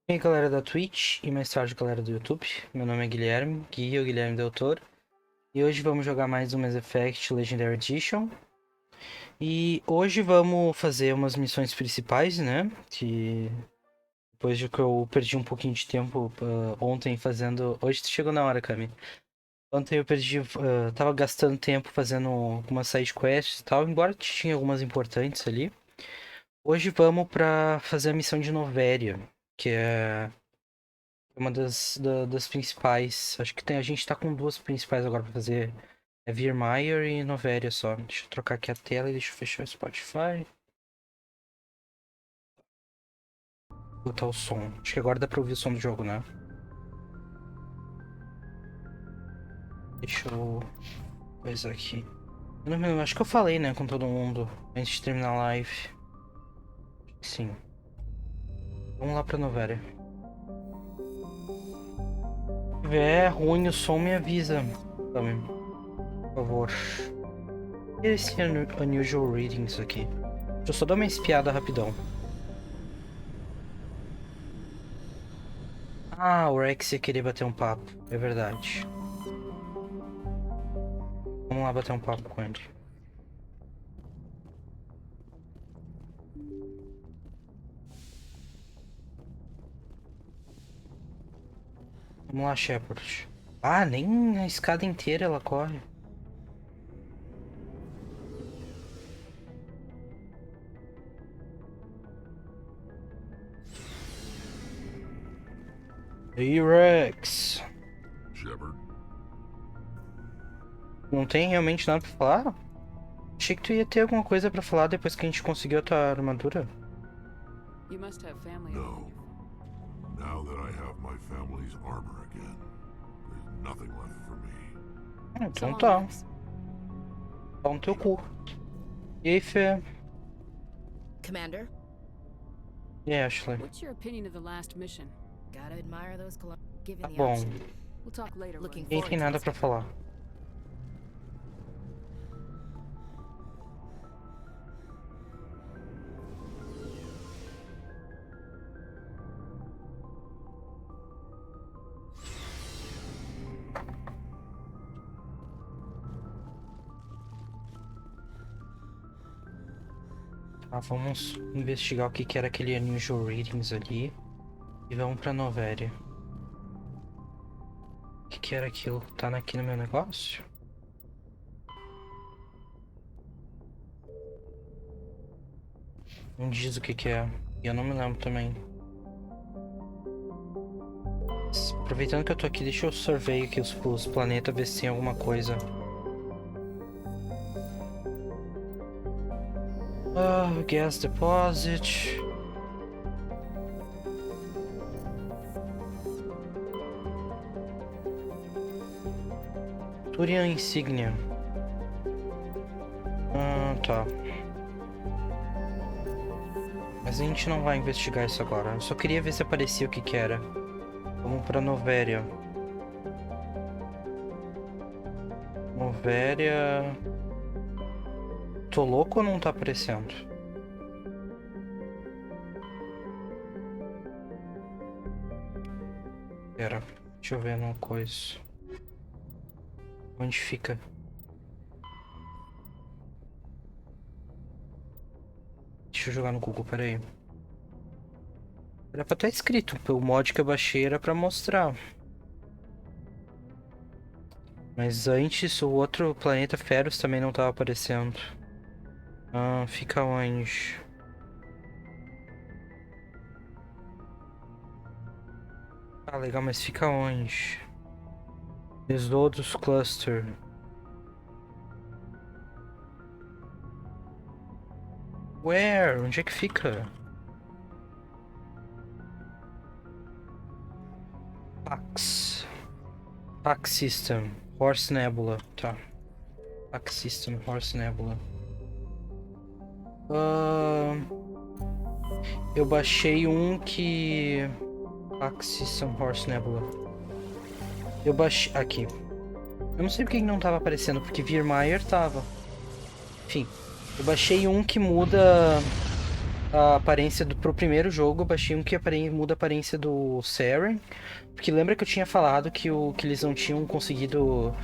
E aí, galera da Twitch e mais tarde galera do YouTube, meu nome é Guilherme, Guilherme Del Toro, e hoje vamos jogar mais um Mass Effect Legendary Edition. E hoje vamos fazer umas missões principais, né, que depois de que eu perdi um pouquinho de tempo ontem fazendo... Hoje chegou na hora, Cami. Ontem eu perdi, tava gastando tempo fazendo algumas side quests e tal, embora tinha algumas importantes ali. Hoje vamos pra fazer a missão de Noveria, que é uma das principais. Acho que a gente tá com duas principais agora pra fazer. É Virmire e Noveria só. Deixa eu trocar aqui a tela e deixa eu fechar o Spotify. Botar o som. Acho que agora dá pra ouvir o som do jogo, né? Deixa eu coisar aqui. Eu não me lembro, acho que eu falei, né, com todo mundo antes de terminar a live. Sim. Vamos lá pra Noveria. Se tiver ruim o som, me avisa também, por favor. E esse unusual readings aqui? Deixa eu só dar uma espiada rapidão. Ah, o Rex ia querer bater um papo. É verdade. Vamos lá bater um papo com ele. Vamos lá, Shepard. Ah, nem a escada inteira ela corre. Ei, Rex. Shepard. Não tem realmente nada pra falar? Achei que tu ia ter alguma coisa pra falar depois que a gente conseguiu a tua armadura. You must have family. No. Now that I have my family's armor again, there's nothing left for me. Então So tá. long, Rex. Pau no teu cu. E aí, Fê? Commander, E aí, Ashley? What's your opinion of the last mission? gotta admire those given Tá the bom. option. We'll talk later. Looking Ryan. Ninguém tem nada pra falar. Tá, vamos investigar o que que era aquele unusual readings ali. E vamos pra Noveria. O que que era aquilo? Tá aqui no meu negócio? Não diz o que que é. E eu não me lembro também. Aproveitando que eu tô aqui, deixa eu survey aqui os planetas, ver se tem alguma coisa. Ah, gas deposit. Turian Insignia. Ah, tá. Mas a gente não vai investigar isso agora. Eu só queria ver se aparecia o que que era. Vamos pra Noveria. Noveria... Tô louco ou não tá aparecendo? Pera, deixa eu ver uma coisa. Onde fica? Deixa eu jogar no Google, pera aí. Era pra estar escrito, pelo mod que eu baixei era pra mostrar. Mas antes o outro planeta Ferus também não tava aparecendo. Ah, fica onde? Ah, legal, mas fica onde? Exodus Cluster. Where? Onde é que fica? Pax. Pax System. Horse Nebula. Tá. Pax System, Horse Nebula. Eu baixei um que... Pax System, Horse Nebula. Eu baixei... Aqui. Eu não sei porque não tava aparecendo, porque Virmire tava. Enfim. Eu baixei um que muda a aparência pro primeiro jogo, eu baixei um que muda a aparência do Saren. Porque lembra que eu tinha falado que eles não tinham conseguido.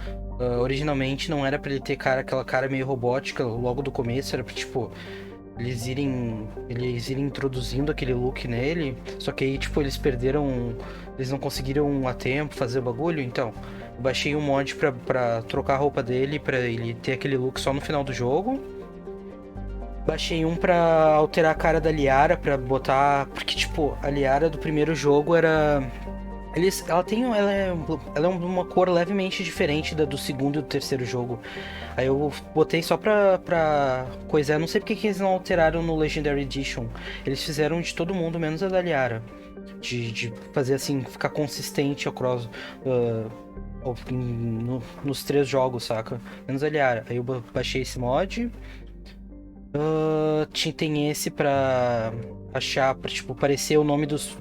Originalmente não era pra ele ter aquela cara meio robótica logo do começo, era pra tipo. Eles irem introduzindo aquele look nele. Só que aí, tipo, eles perderam. Eles não conseguiram a tempo fazer o bagulho. Então, eu baixei um mod pra trocar a roupa dele, pra ele ter aquele look só no final do jogo. Baixei um pra alterar a cara da Liara, pra botar. Porque, tipo, a Liara do primeiro jogo era. Ela é uma cor levemente diferente da do segundo e do terceiro jogo. Aí eu botei só pra coisa. Eu não sei porque que eles não alteraram no Legendary Edition. Eles fizeram de todo mundo, menos a da Liara. De fazer assim, ficar consistente across. Nos 3 jogos, saca? Menos a Liara. Aí eu baixei esse mod. Tem esse pra achar, pra tipo, aparecer o nome das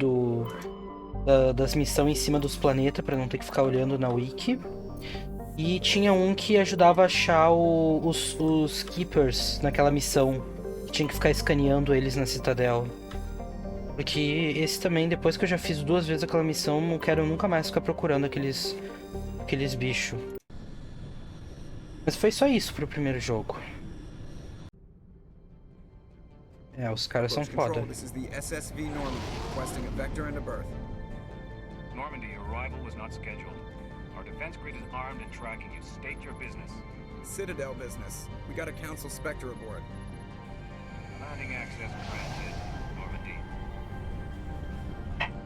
missões em cima dos planetas, pra não ter que ficar olhando na wiki. E tinha um que ajudava a achar os Keepers naquela missão. Tinha que ficar escaneando eles na Citadel. Porque esse também, depois que eu já fiz 2 vezes aquela missão, não quero nunca mais ficar procurando aqueles bichos. Mas foi só isso pro primeiro jogo. Os caras são foda. This is the SSV Normandy, requesting a vector and a berth. Normandy, your arrival was not scheduled. Our defense grid is armed and tracking you. State your business. Citadel business. We got a Council Spectre aboard. Landing access granted, Normandy.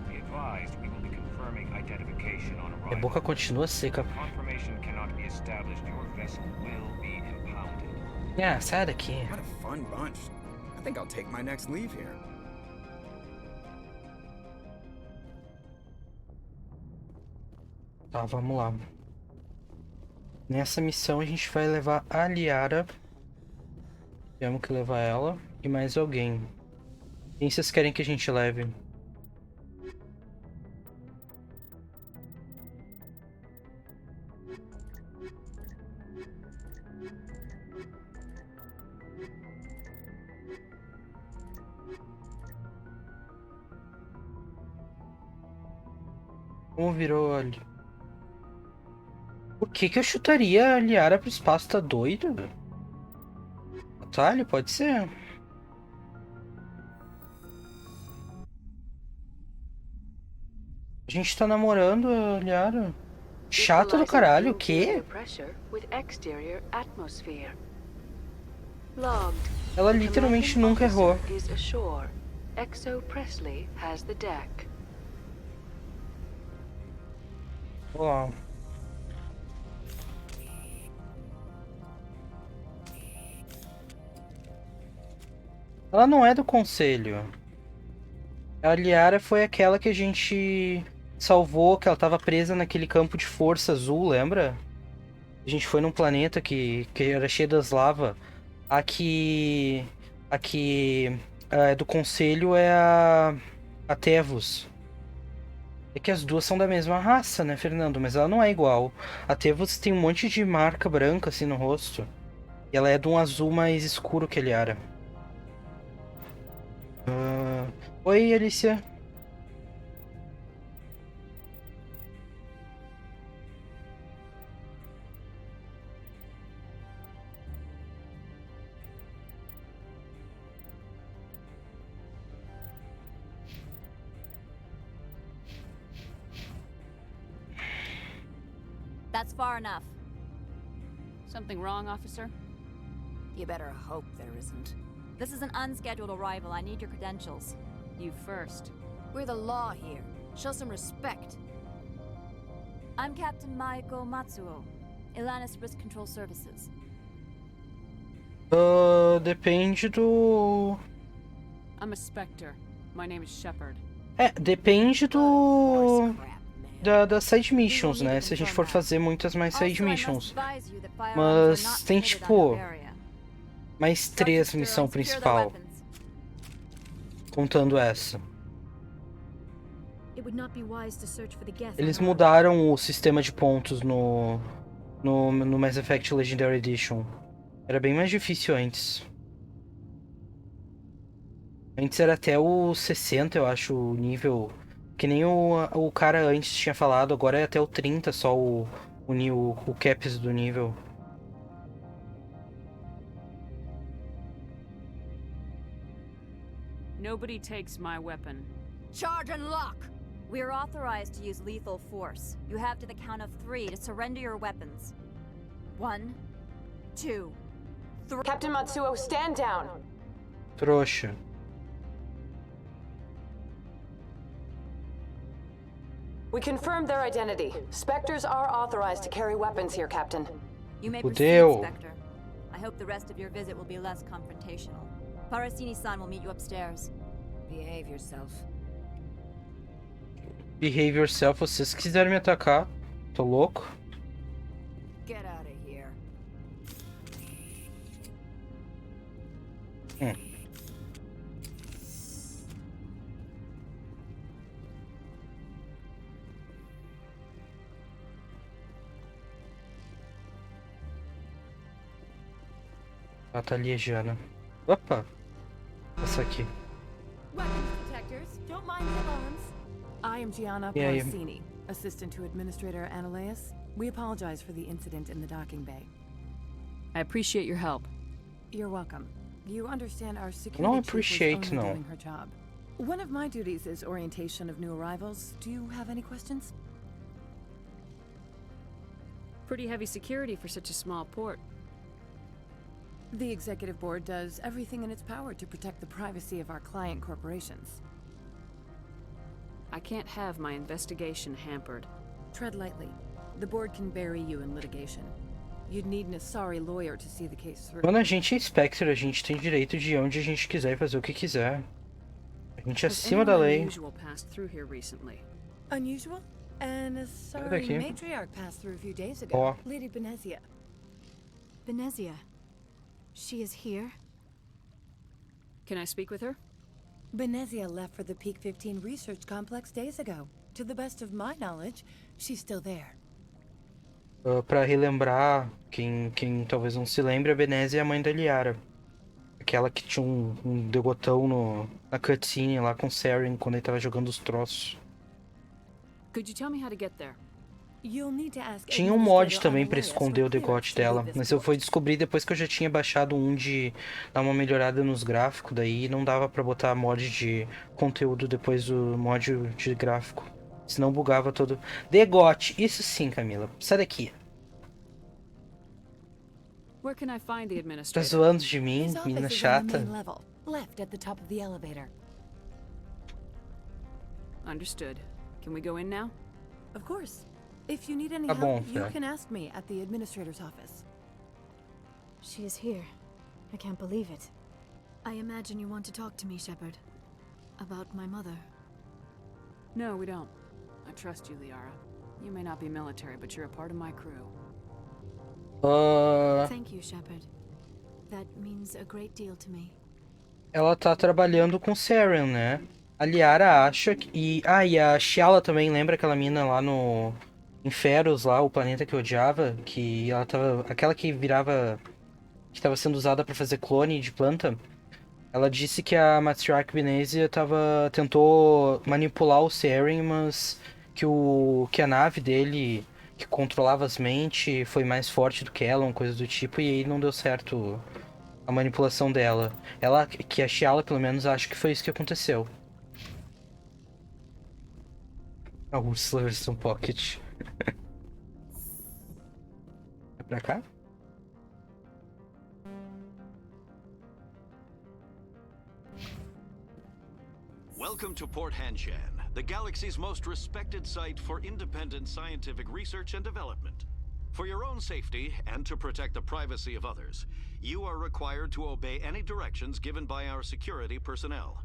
Be advised, we will be confirming identification on A arrival. boca continua seca. Confirmation cannot be established. Your vessel will be impounded. Sai daqui. What a fun bunch. I think I'll take my next leave here. Tá, vamos lá. Nessa missão a gente vai levar a Liara. Temos que levar ela. E mais alguém. Quem vocês querem que a gente leve? Como virou ali? Por que eu chutaria a Liara pro espaço? Tá doido? Atalho? Pode ser. A gente tá namorando a Liara. Chata do caralho, o quê? Ela literalmente nunca errou. Ó. Ela não é do conselho. A Liara foi aquela que a gente salvou, que ela tava presa naquele campo de força azul, lembra? A gente foi num planeta que era cheio das lavas. Aqui do conselho é a Tevos. É que as duas são da mesma raça, né, Fernando? Mas ela não é igual. A Tevos tem um monte de marca branca assim no rosto. E ela é de um azul mais escuro que a Liara. Oi, Alicia. That's far enough. Something wrong, officer? You better hope there isn't. This is an unscheduled arrival. I need your credentials. You first. We're the law here. Show some respect. I'm Captain Maiko Matsuo, Ilanis Risk Control Services. Depende do... I'm a Spectre. My name is Shepard. Depende Horse do... crap, man. Das side missions, né? Se a gente for fazer muitas mais side missions. Mas tem, tipo, mais 3 missão principal. Contando essa. It would not be wise to search for the guest. Eles mudaram o sistema de pontos no Mass Effect Legendary Edition. Era bem mais difícil antes. Antes era até o 60, eu acho, o nível. Que nem o cara antes tinha falado, agora é até o 30 só o caps do nível. Nobody takes my weapon. Charge and lock! We are authorized to use lethal force. You have to the count of 3 to surrender your weapons. 1, 2, 3. Captain Matsuo, stand down! Trouxa. We confirmed their identity. Spectres are authorized to carry weapons here, Captain. You may Fudeu. proceed, Spectre. I hope the rest of your visit will be less confrontational. Parasini-san will meet you upstairs. Behave yourself. Behave yourself, vocês quiserem me atacar. Tô louco. Get out of here. Batalhejando. Opa! Essa aqui. Weapons detectors, don't mind the alarms. I am Gianna Yeah, yeah. Porcini, assistant to Administrator Ananias. We apologize for the incident in the docking bay. I appreciate your help. You're welcome. You understand our security Não chief was appreciate, only não. doing her job. One of my duties is orientation of new arrivals. Do you have any questions? Pretty heavy security for such a small port. The executive board does everything in its power to protect the privacy of our client corporations. I can't have my investigation hampered. Tread lightly. The board can bury you in litigation. You'd need an Asari lawyer to see the case through. Quando a gente é Spectre, a gente tem direito de ir onde a gente quiser e fazer o que quiser. A gente é Has acima da anyone lei. unusual passed through here recently? Unusual? An Asari daqui. matriarch passed through a few days ago. Ó. Lady Benezia. Benezia. She is here? Can I speak with her? Benezia left for the Peak 15 research complex days ago. To the best of my knowledge, she's still there. Pra relembrar, quem talvez não se lembre, a Benezia é a mãe da Liara. Aquela que tinha um degotão na cutscene lá com o Saren quando ele tava jogando os troços. Could you tell me how to get there? You'll need to ask Tinha um mod Administrator também pra Ananias esconder for o degote clearance to dela, leave this mas eu port. fui descobrir depois que eu já tinha baixado um de dar uma melhorada nos gráficos, daí não dava pra botar mod de conteúdo depois do mod de gráfico. Senão bugava todo. Degote, isso sim, Camila. Sai daqui. Where can I find the Tá administrator? zoando de mim, His office menina is on the chata. main level, left at the top of the elevator. Understood. Can we go in now? Of course. If you need any Tá bom, help, you Fé. can ask me at the administrator's office. She is here. I can't believe it. I imagine you want to talk to me, Shepard. About my mother. No, we don't. I trust you, Liara. You may not be military, but you're a part of my crew. Thank you, Shepard. That means a great deal to me. Ela tá trabalhando com Saren, né? A Liara acha que... E a Shiala também, lembra aquela mina lá no... Em Feros, lá, o planeta que eu odiava? Que ela tava... Aquela que virava... Que tava sendo usada pra fazer clone de planta. Ela disse que a Matriarch Benezia tentou manipular o Saren, mas... Que a nave dele, que controlava as mentes, foi mais forte do que ela, uma coisa do tipo. E aí não deu certo a manipulação dela. Ela, que a Shiala, pelo menos, acha que foi isso que aconteceu. A Úrsula versão Pocket. É pra cá? Welcome to Port Hanshan, the galaxy's most respected site for independent scientific research and development. For your own safety and to protect the privacy of others, you are required to obey any directions given by our security personnel.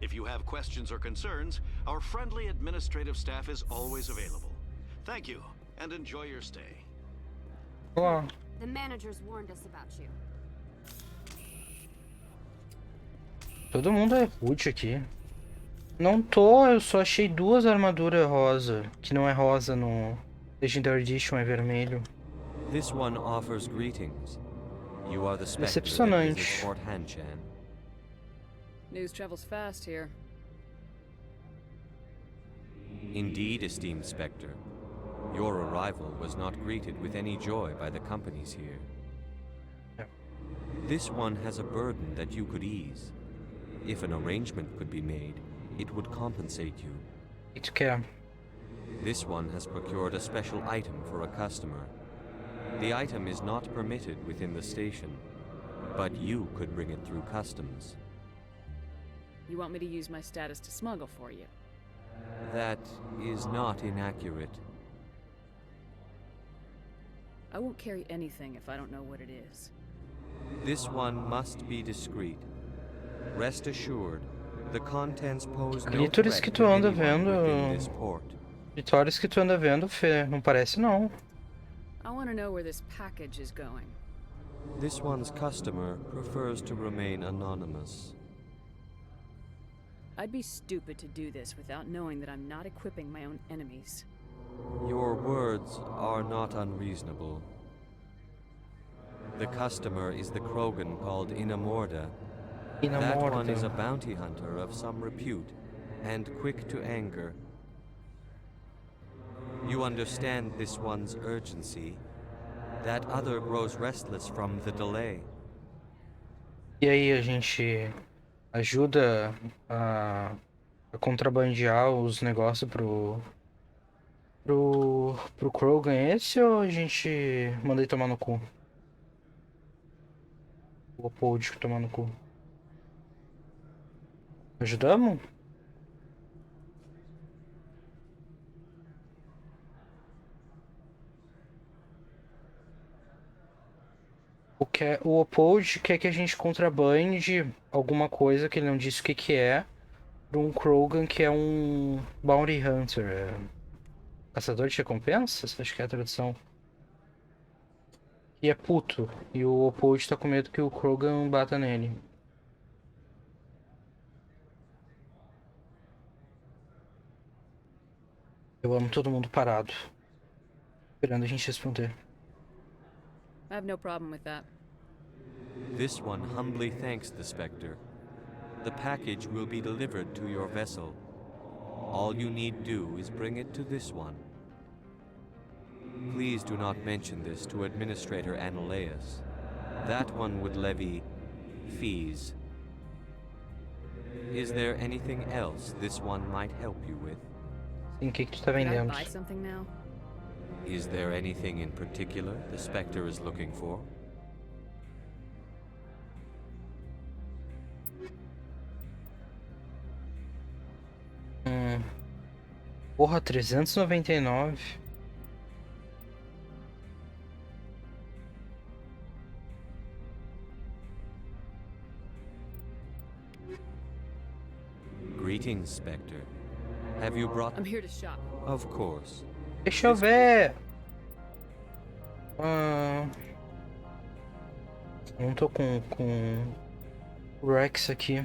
If you have questions or concerns, our friendly administrative staff is always available. Thank you, and enjoy your stay. Olá. The managers warned us about you. Todo mundo é rude aqui. Não tô, eu só achei 2 armaduras rosa. Que não é rosa no Legendary Edition, é vermelho. This one offers greetings. You are the Spectre that Decepcionante. visits Port Hanshan. News travels fast here. Indeed, esteemed Spectre. Your arrival was not greeted with any joy by the companies here. This one has a burden that you could ease. If an arrangement could be made, it would compensate you. Isso que é. This one has procured a special item for a customer. The item is not permitted within the station, but you could bring it through customs. You want me to use my status to smuggle for you? That is not inaccurate. I won't carry anything if I don't know what it is. This one must be discreet. Rest assured, the contents pose no Clítoris threat que to tu anda anyone vendo. within this port. Vitórias que tu anda vendo, Fê. Não parece, não. I want to know where this package is going. This one's customer prefers to remain anonymous. I'd be stupid to do this without knowing that I'm not equipping my own enemies. Your words are not unreasonable. The customer is the Krogan called Inamorda. That one is a bounty hunter of some repute, and quick to anger. You understand this one's urgency. That other grows restless from the delay. E aí a gente ajuda a contrabandear os negócios pro Krogan esse, ou a gente manda ele tomar no cu? O Uphold tomar no cu. Ajudamos? O Uphold quer que a gente contrabande alguma coisa que ele não disse o que é, para um Krogan que é um Bounty Hunter. Caçador de recompensas? Acho que é a tradução. E é puto. E o Uphold tá com medo que o Krogan bata nele. Eu amo todo mundo parado, esperando a gente responder. I have no problem with that. This one humbly thanks the Spectre. The package will be delivered to your vessel. All you need do is bring it to this one. Please do not mention this to Administrator Analeus. That one would levy fees. Is there anything else this one might help you with? Sim, o que tu tá Can I vendendo? buy something now? Is there anything in particular the Spectre is looking for? Porra, 399. Greetings, Spectre. Have you brought... I'm here to shop. Of course. Deixa eu ver. Não tô com o Rex aqui.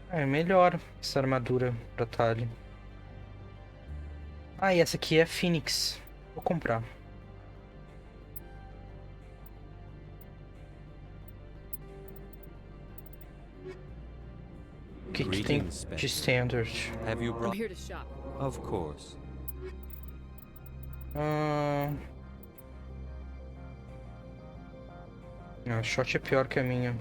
É melhor essa armadura pra Tali. Ah, e essa aqui é Phoenix. Vou comprar. O que que tem de standard? Have you I'm brought... here to shop. Of course. A shot é pior que a minha.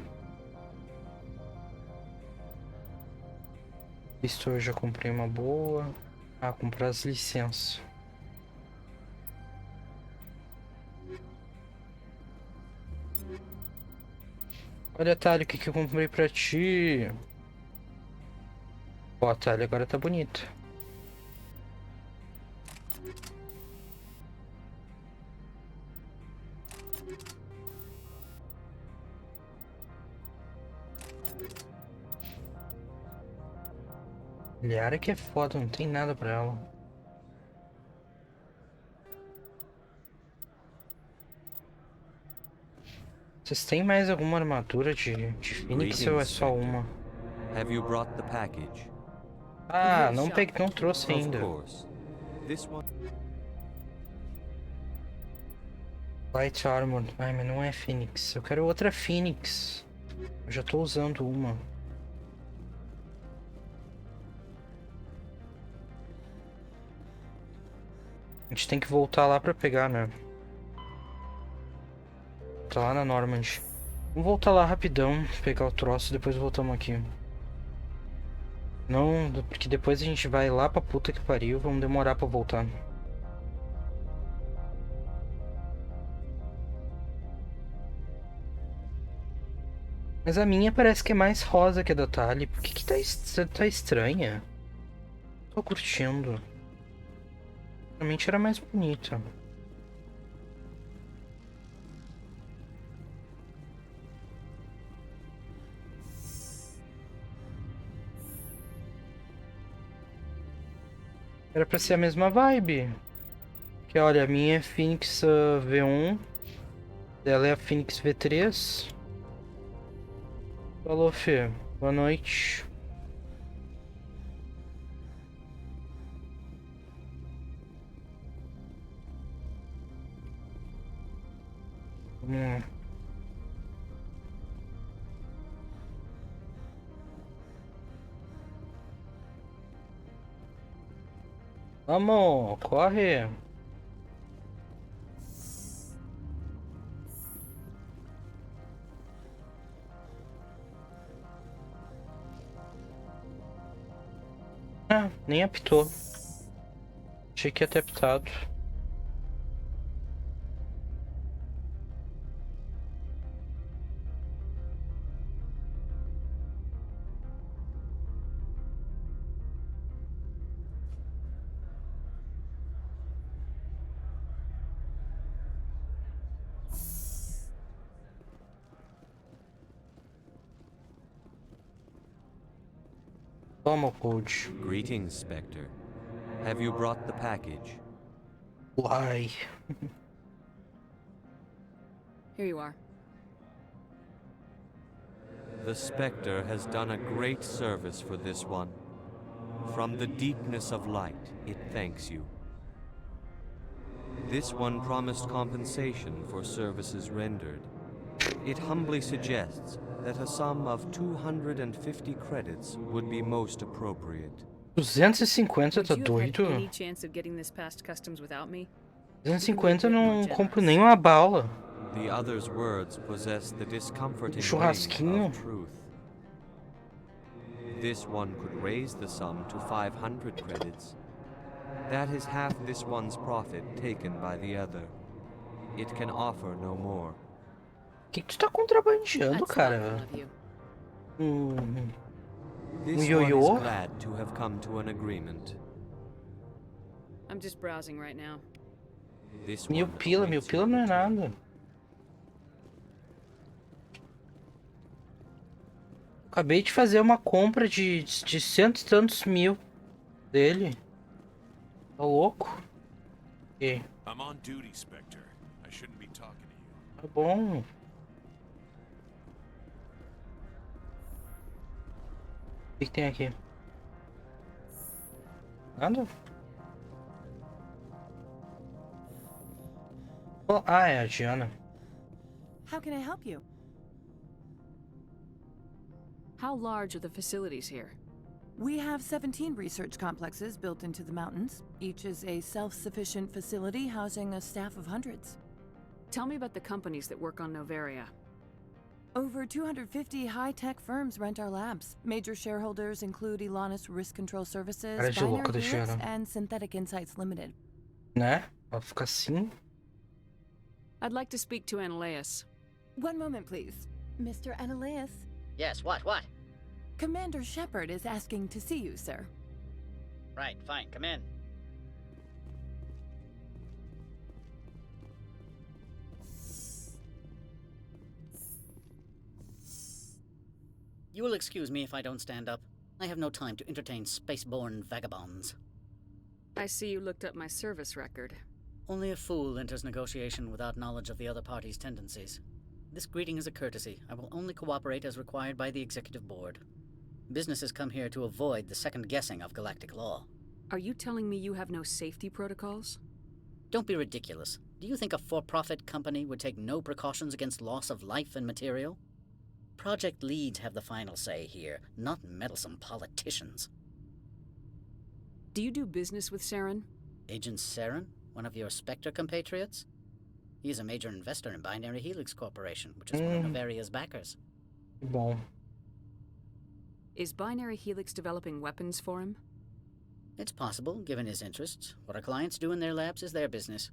Isto eu já comprei uma boa. Ah, comprar as licenças. Olha, Tali, o que eu comprei pra ti? Ó, a Tali agora tá bonita. Liara que é foda, não tem nada pra ela. Vocês têm mais alguma armadura de Phoenix ou é só uma? Have you brought the package? Ah, não peguei, não trouxe Of ainda. course. This one... Light Armor. Ai, mas não é Phoenix. Eu quero outra Phoenix. Eu já tô usando uma. A gente tem que voltar lá pra pegar, né? Tá lá na Normand. Vamos voltar lá rapidão, pegar o troço e depois voltamos aqui. Não, porque depois a gente vai lá pra puta que pariu, vamos demorar pra voltar. Mas a minha parece que é mais rosa que a da Tali. Por que tá estranha? Tô curtindo. Realmente era mais bonita. Era pra ser a mesma vibe. Que olha, a minha é Phoenix V1. Dela é a Phoenix V3. Falou, Fê. Boa noite. Vamos, corre. Ah, nem apitou. Achei que ia ter apitado. Toma o code. Greetings, Spectre. Have you brought the package? Why? Here you are. The Spectre has done a great service for this one. From the deepness of light, it thanks you. This one promised compensation for services rendered. It humbly suggests that a sum of 250 credits would be most appropriate. 250, tá doido? Any chance of getting this past customs without me? 250 eu não compro nem uma bala. The other's words possess the discomforting Churrasquinho. ring of truth. This one could raise the sum to 500 credits. That is half this one's profit taken by the other. It can offer no more. O que tu tá contrabandeando, cara? This ioiô? one is glad to have come to an agreement. I'm just browsing right now. This Mil one pila awaits não é your nada. Acabei de fazer uma compra de cento e tantos mil dele. Tá louco? E, I'm on duty, Spectre. I shouldn't be talking to you. tá bom. O que tem aqui? Nada? Oh, ah, é a Diana. How can I help you? How large are the facilities here? We have 17 research complexes built into the mountains. Each is a self-sufficient facility housing a staff of hundreds. Tell me about the companies that work on Noveria. Over 250 high-tech firms rent our labs. Major shareholders include Elanus Risk Control Services, Cara de louco Binary da Helix, Diana. and Synthetic Insights Limited. Né? Ela fica assim. I'd like to speak to Analeas. One moment, please. Mr. Ananias. Yes, what? Commander Shepard is asking to see you, sir. Right, fine, come in. You will excuse me if I don't stand up. I have no time to entertain spaceborne vagabonds. I see you looked up my service record. Only a fool enters negotiation without knowledge of the other party's tendencies. This greeting is a courtesy. I will only cooperate as required by the Executive Board. Businesses come here to avoid the second guessing of galactic law. Are you telling me you have no safety protocols? Don't be ridiculous. Do you think a for-profit company would take no precautions against loss of life and material? Project leads have the final say here, not meddlesome politicians. Do you do business with Saren? Agent Saren? One of your Spectre compatriots? He is a major investor in Binary Helix Corporation, which is one of Noveria's backers. Bom. Is Binary Helix developing weapons for him? It's possible, given his interests. What our clients do in their labs is their business.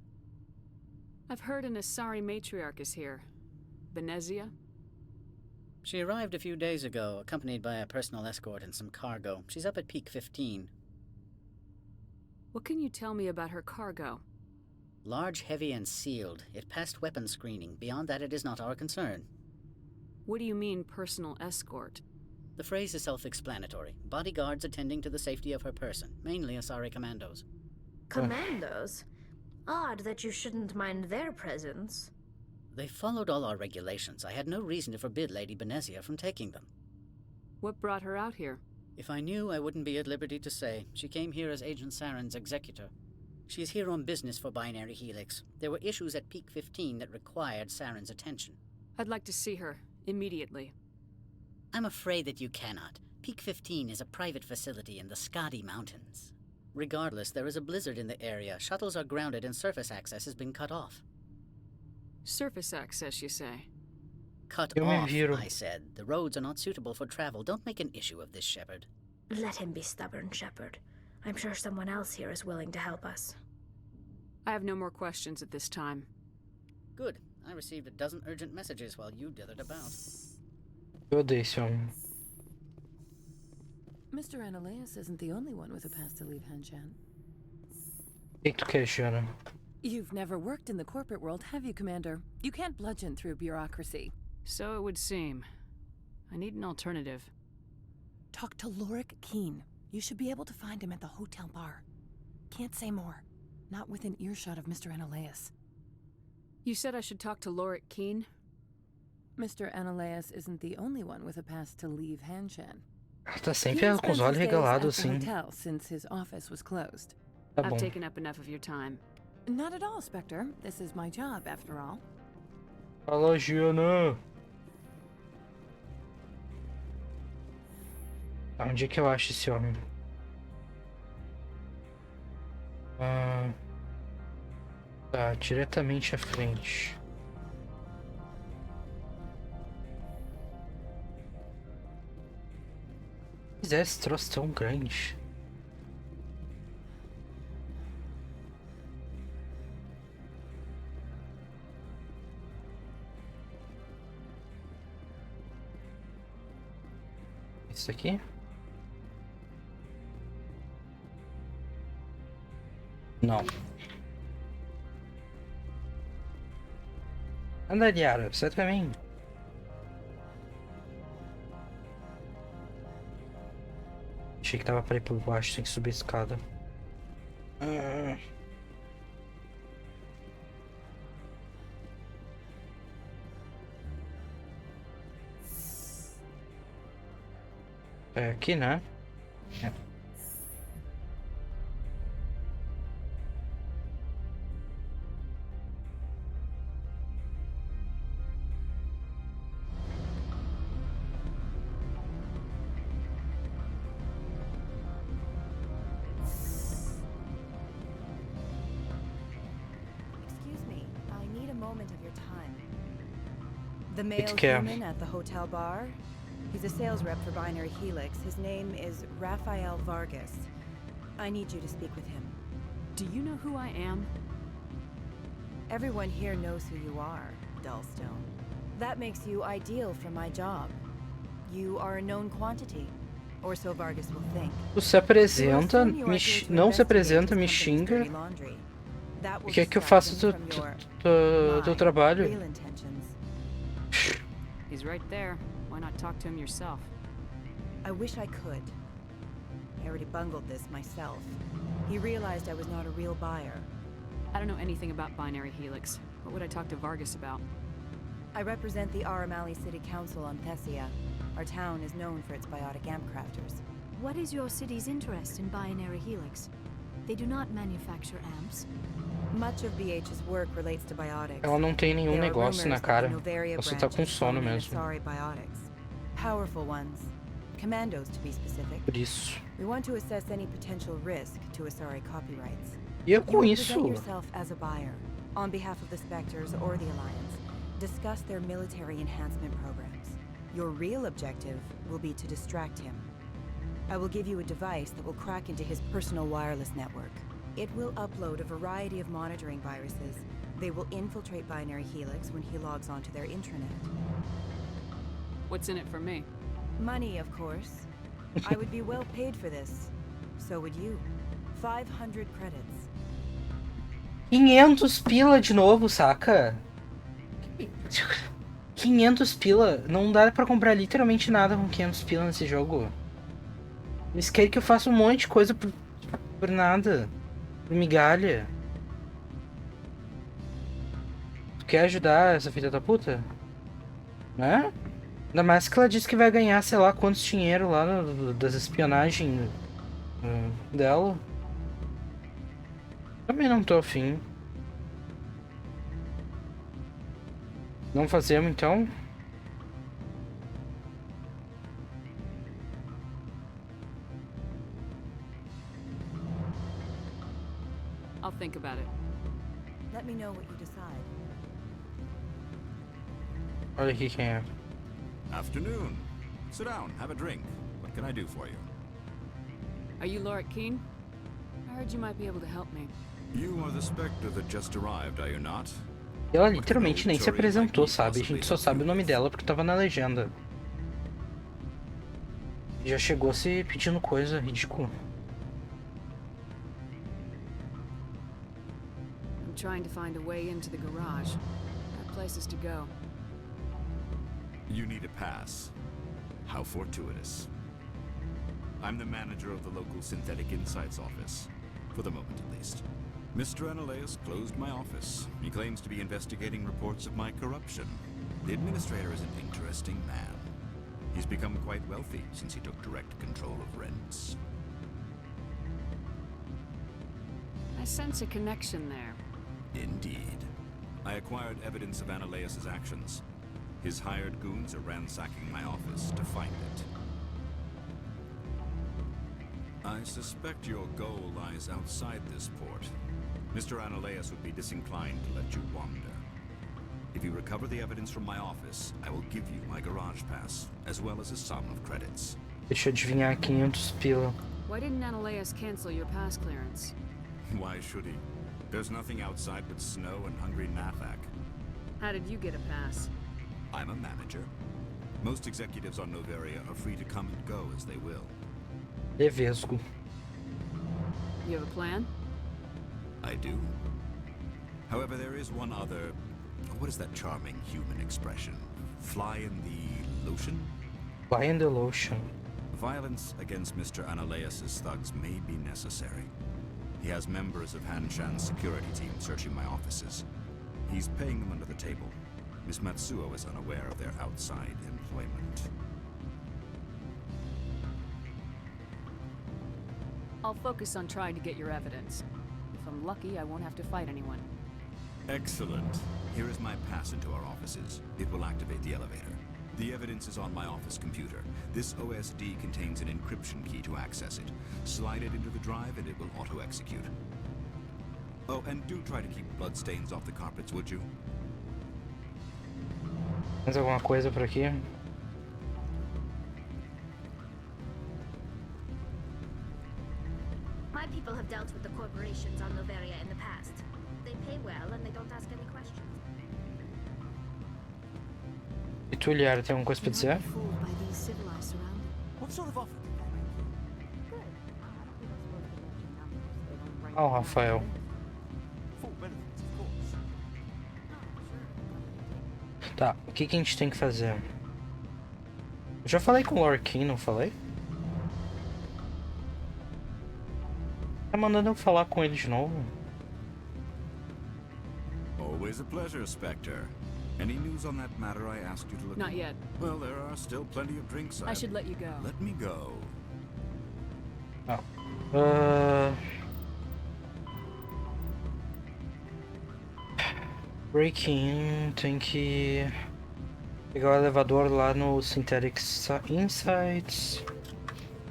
I've heard an Asari matriarch is here. Venezia? She arrived a few days ago, accompanied by a personal escort and some cargo. She's up at Peak 15. What can you tell me about her cargo? Large, heavy, and sealed. It passed weapons screening. Beyond that, it is not our concern. What do you mean, personal escort? The phrase is self-explanatory. Bodyguards attending to the safety of her person, mainly Asari commandos. Commandos? Odd that you shouldn't mind their presence. They followed all our regulations. I had no reason to forbid Lady Venezia from taking them. What brought her out here? If I knew, I wouldn't be at liberty to say. She came here as Agent Saren's executor. She is here on business for Binary Helix. There were issues at Peak 15 that required Saren's attention. I'd like to see her, immediately. I'm afraid that you cannot. Peak 15 is a private facility in the Skadi Mountains. Regardless, there is a blizzard in the area. Shuttles are grounded and surface access has been cut off. Surface access, you say? Cut off, I said. The roads are not suitable for travel. Don't make an issue of this, Shepard. Let him be stubborn, Shepard. I'm sure someone else here is willing to help us. I have no more questions at this time. Good. I received a dozen urgent messages while you dithered about. Eu odeio esse homem. Mr. Ananias isn't the only one with a pass to leave Hanshan. O que tu quer, Jana? You've never worked in the corporate world, have you, Commander? You can't bludgeon through bureaucracy. So it would seem. I need an alternative. Talk to Lorik Keene. You should be able to find him at the hotel bar. Can't say more. Not within earshot of Mr. Ananias. You said I should talk to Lorik Keene? Mr. Ananias isn't the only one with a pass to leave Hanshan. Tá sempre com os olhos regalados, assim. Hotel since his office was closed. Tá bom. I've taken up enough of your time. Not at all, Spectre. This is my job, after all. Fala, Giana. Onde é que eu acho esse homem? Tá, diretamente à frente. Quiser esse troço tão grande. Isso aqui? Não. Anda, Liara, sai pra mim. Achei que tava pra ir por baixo, tem que subir a escada. É aqui, né? É. The male human at the hotel bar? He's a sales rep for Binary Helix. His name is Raphael Vargas. I need you to speak with him. Do you know who I am? Everyone here knows who you are, Dullstone. That makes you ideal for my job. You are a known quantity, or so Vargas will think. Tu se apresenta, não se apresenta, me xinga. E quer que eu faça o teu trabalho? He's right there. Why not talk to him yourself? I wish I could. I already bungled this myself. He realized I was not a real buyer. I don't know anything about Binary Helix. What would I talk to Vargas about? I represent the Aramali City Council on Thessia. Our town is known for its biotic amp crafters. What is your city's interest in Binary Helix? They do not manufacture amps. Much of BH's work relates to biotics. Ela não tem nenhum There are negócio na rumors that cara. the Noveria Ela só tá branch com is sono cloning mesmo. Asari biotics. Powerful ones. Commandos, to be specific. Por isso. We want to assess any potential risk to Asari copyrights. E eu com You isso? present yourself as a buyer, on behalf of the Spectres or the Alliance. Discuss their military enhancement programs. Your real objective will be to distract him. I will give you a device that will crack into his personal wireless network. It will upload a variety of monitoring viruses. They will infiltrate Binary Helix when he logs onto their intranet. What's in it for me? Money, of course. I would be well paid for this. So would you. 500 credits. 500 pila de novo, saca? 500 pila. Não dá pra comprar literalmente nada com 500 pila nesse jogo. Eles querem que eu faça um monte de coisa por nada. Por migalha. Tu quer ajudar essa filha da puta? Né? Ainda mais que ela disse que vai ganhar, sei lá, quantos dinheiro lá das espionagens dela. Também não tô afim. Não fazemos então? I'll think about it. Let me know what you decide. Olha aqui quem é. Afternoon. Sit down, have a drink. What can I do for you? Are you Lorik Keen? I heard you might be able to help me. You are the Spectre that just arrived, are you not? E ela literalmente nem se apresentou, sabe? A gente só sabe o nome dela porque tava na legenda. Já chegou se pedindo coisa ridícula. I'm trying to find a way into the garage. I have places to go. You need a pass. How fortuitous. I'm the manager of the local Synthetic Insights office. For the moment, at least. Mr. Analeus closed my office. He claims to be investigating reports of my corruption. The administrator is an interesting man. He's become quite wealthy since he took direct control of rents. I sense a connection there. Indeed. I acquired evidence of Analeus's actions. His hired goons are ransacking my office to find it. I suspect your goal lies outside this port. Mr. Analeus would be disinclined to let you wander. If you recover the evidence from my office, I will give you my garage pass, as well as a sum of credits. Deixa eu adivinhar, 500 pila. Why didn't Analeus cancel your pass clearance? Why should he? There's nothing outside but snow and hungry Nathak. How did you get a pass? I'm a manager. Most executives on Noveria are free to come and go as they will. Levesgo. You have a plan? I do. However, there is one other... What is that charming human expression? Fly in the lotion? Fly in the lotion. Violence against Mr. Analeus' thugs may be necessary. He has members of Hanshan's security team searching my offices. He's paying them under the table. Miss Matsuo is unaware of their outside employment. I'll focus on trying to get your evidence. If I'm lucky, I won't have to fight anyone. Excellent. Here is my pass into our offices. It will activate the elevator. The evidence is on my office computer. This OSD contains an encryption key to access it. Slide it into the drive and it will auto-execute. Oh, and do try to keep bloodstains off the carpets, would you? Mais alguma coisa por aqui? My people have dealt with the corporations on Noveria in the past. They pay well and they don't ask any questions. E tu, Liara, tem alguma coisa pra dizer? What sort of offer? Ah, o Rafael. Tá, o que a gente tem que fazer? Eu já falei com o Lorik, não falei? Tá mandando eu falar com ele de novo? Always a pleasure, Spectre. Any news on that matter I asked you to look Not into? yet. Well, there are still plenty of drinks. I should let you go. Let me go. Ah. Breaking, tem que pegar o elevador lá no Synthetic Insights.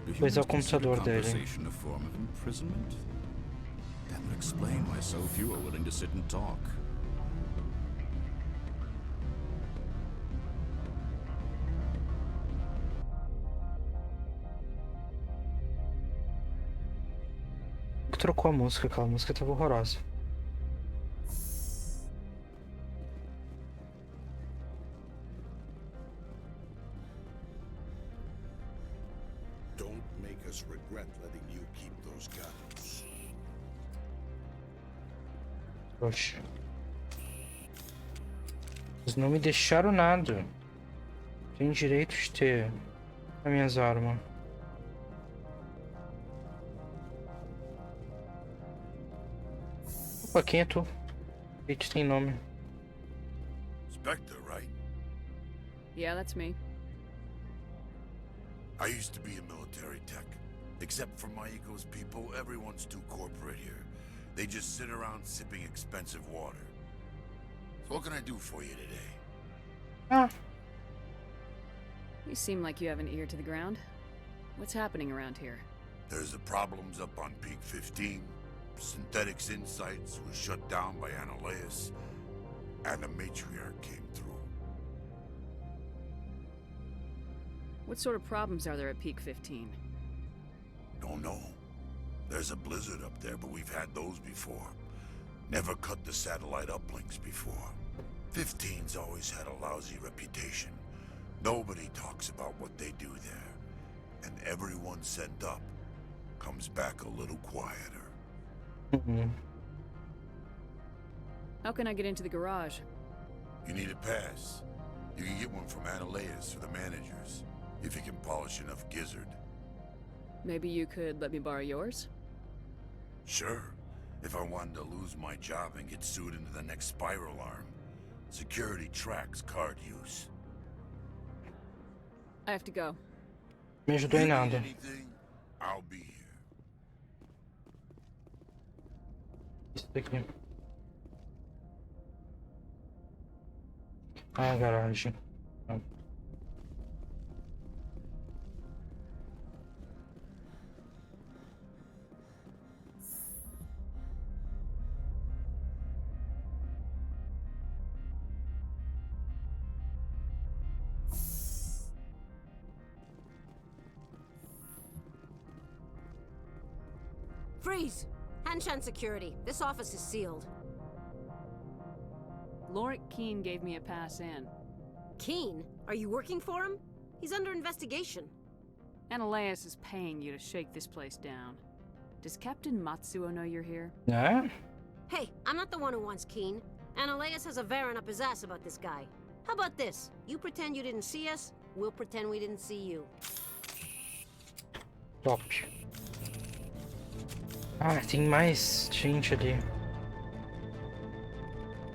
Depois é o computador dele. That would explain why so few are willing to sit and talk. Trocou a música, aquela música tava horrorosa. Don't make us regret letting you keep those guns. Poxa. Eles não me deixaram nada. Tenho direito de ter as minhas armas. Opa, quem é tu? Ele tem nome. Spectre, right? Yeah, that's me. I used to be a military tech. Except for my ego's people, everyone's too corporate here. They just sit around sipping expensive water. So what can I do for you today? Ah. You seem like you have an ear to the ground. What's happening around here? There's the problems up on Peak 15. Synthetics Insights was shut down by Annaleus, and the matriarch came through. What sort of problems are there at Peak 15? Don't know. There's a blizzard up there, but we've had those before. Never cut the satellite uplinks before. 15's always had a lousy reputation. Nobody talks about what they do there. And everyone sent up comes back a little quieter. How can I get into the garage? You need a pass. You can get one from Annaleus or the managers, if you can polish enough gizzard. Maybe you could let me borrow yours? Sure. If I wanted to lose my job and get sued into the next spiral arm. Security tracks card use. I have to go. Me ajudou em nada. I'll be here. Isso daqui. Ah, garagem. Ah. Freeze! Hanshan security. This office is sealed. Lorik Keene gave me a pass in. Keene? Are you working for him? He's under investigation. Annaleus is paying you to shake this place down. Does Captain Matsuo know you're here? Yeah? Hey, I'm not the one who wants Keene. Annaleus has a Varen up his ass about this guy. How about this? You pretend you didn't see us, we'll pretend we didn't see you. Top. Ah, tem mais gente ali.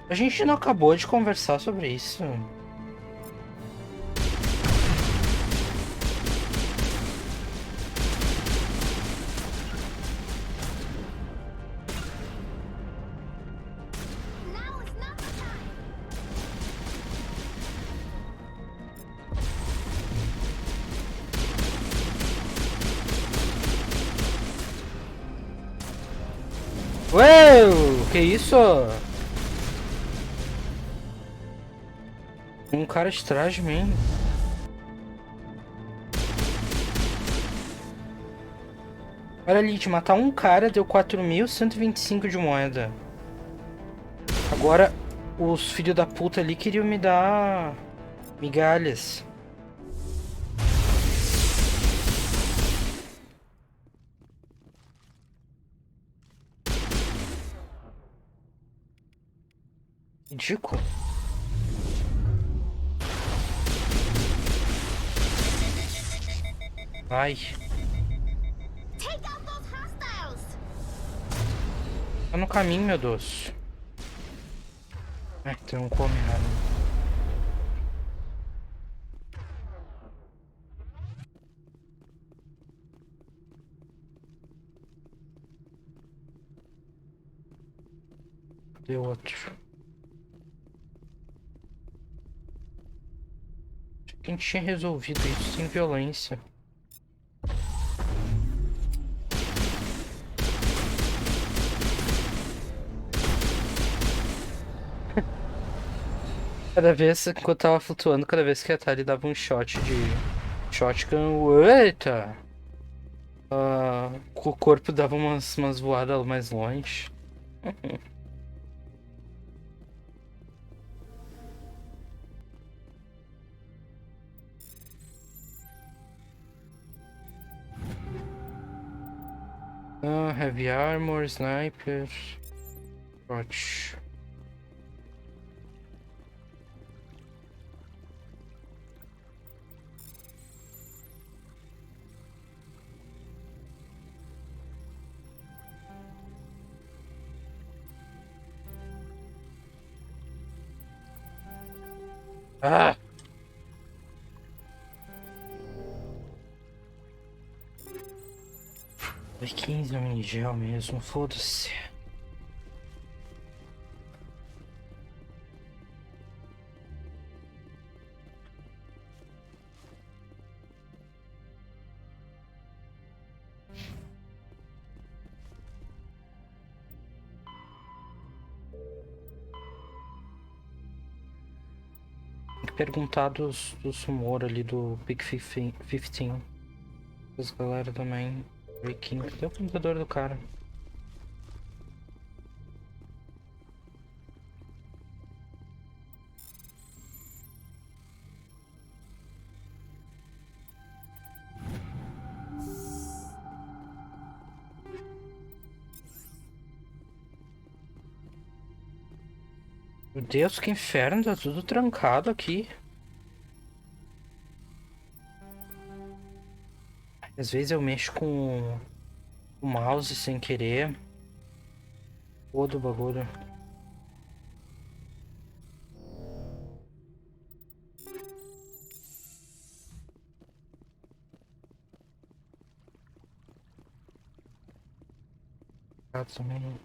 A gente não acabou de conversar sobre isso. Ué, que isso? Um cara de trás de mim. Olha ali, de matar um cara deu 4.125 de moeda. Agora, os filhos da puta ali queriam me dar migalhas. Ridículo. Ai. Tá no caminho, meu Deus. Ai, tem um come nada. Cadê outro? Quem tinha resolvido isso sem violência? Cada vez, enquanto tava flutuando, cada vez que a Atari dava um shot de shotgun, eita! O corpo dava umas voadas mais longe. Heavy armor, sniper. Shot. Ah! Foi 15 no minigel mesmo, foda-se. Tem que perguntar dos rumores ali do Big 15. As galera também. Cadê o computador do cara? Meu Deus, que inferno, tá tudo trancado aqui. Às vezes eu mexo com o mouse sem querer. Todo o bagulho. Também.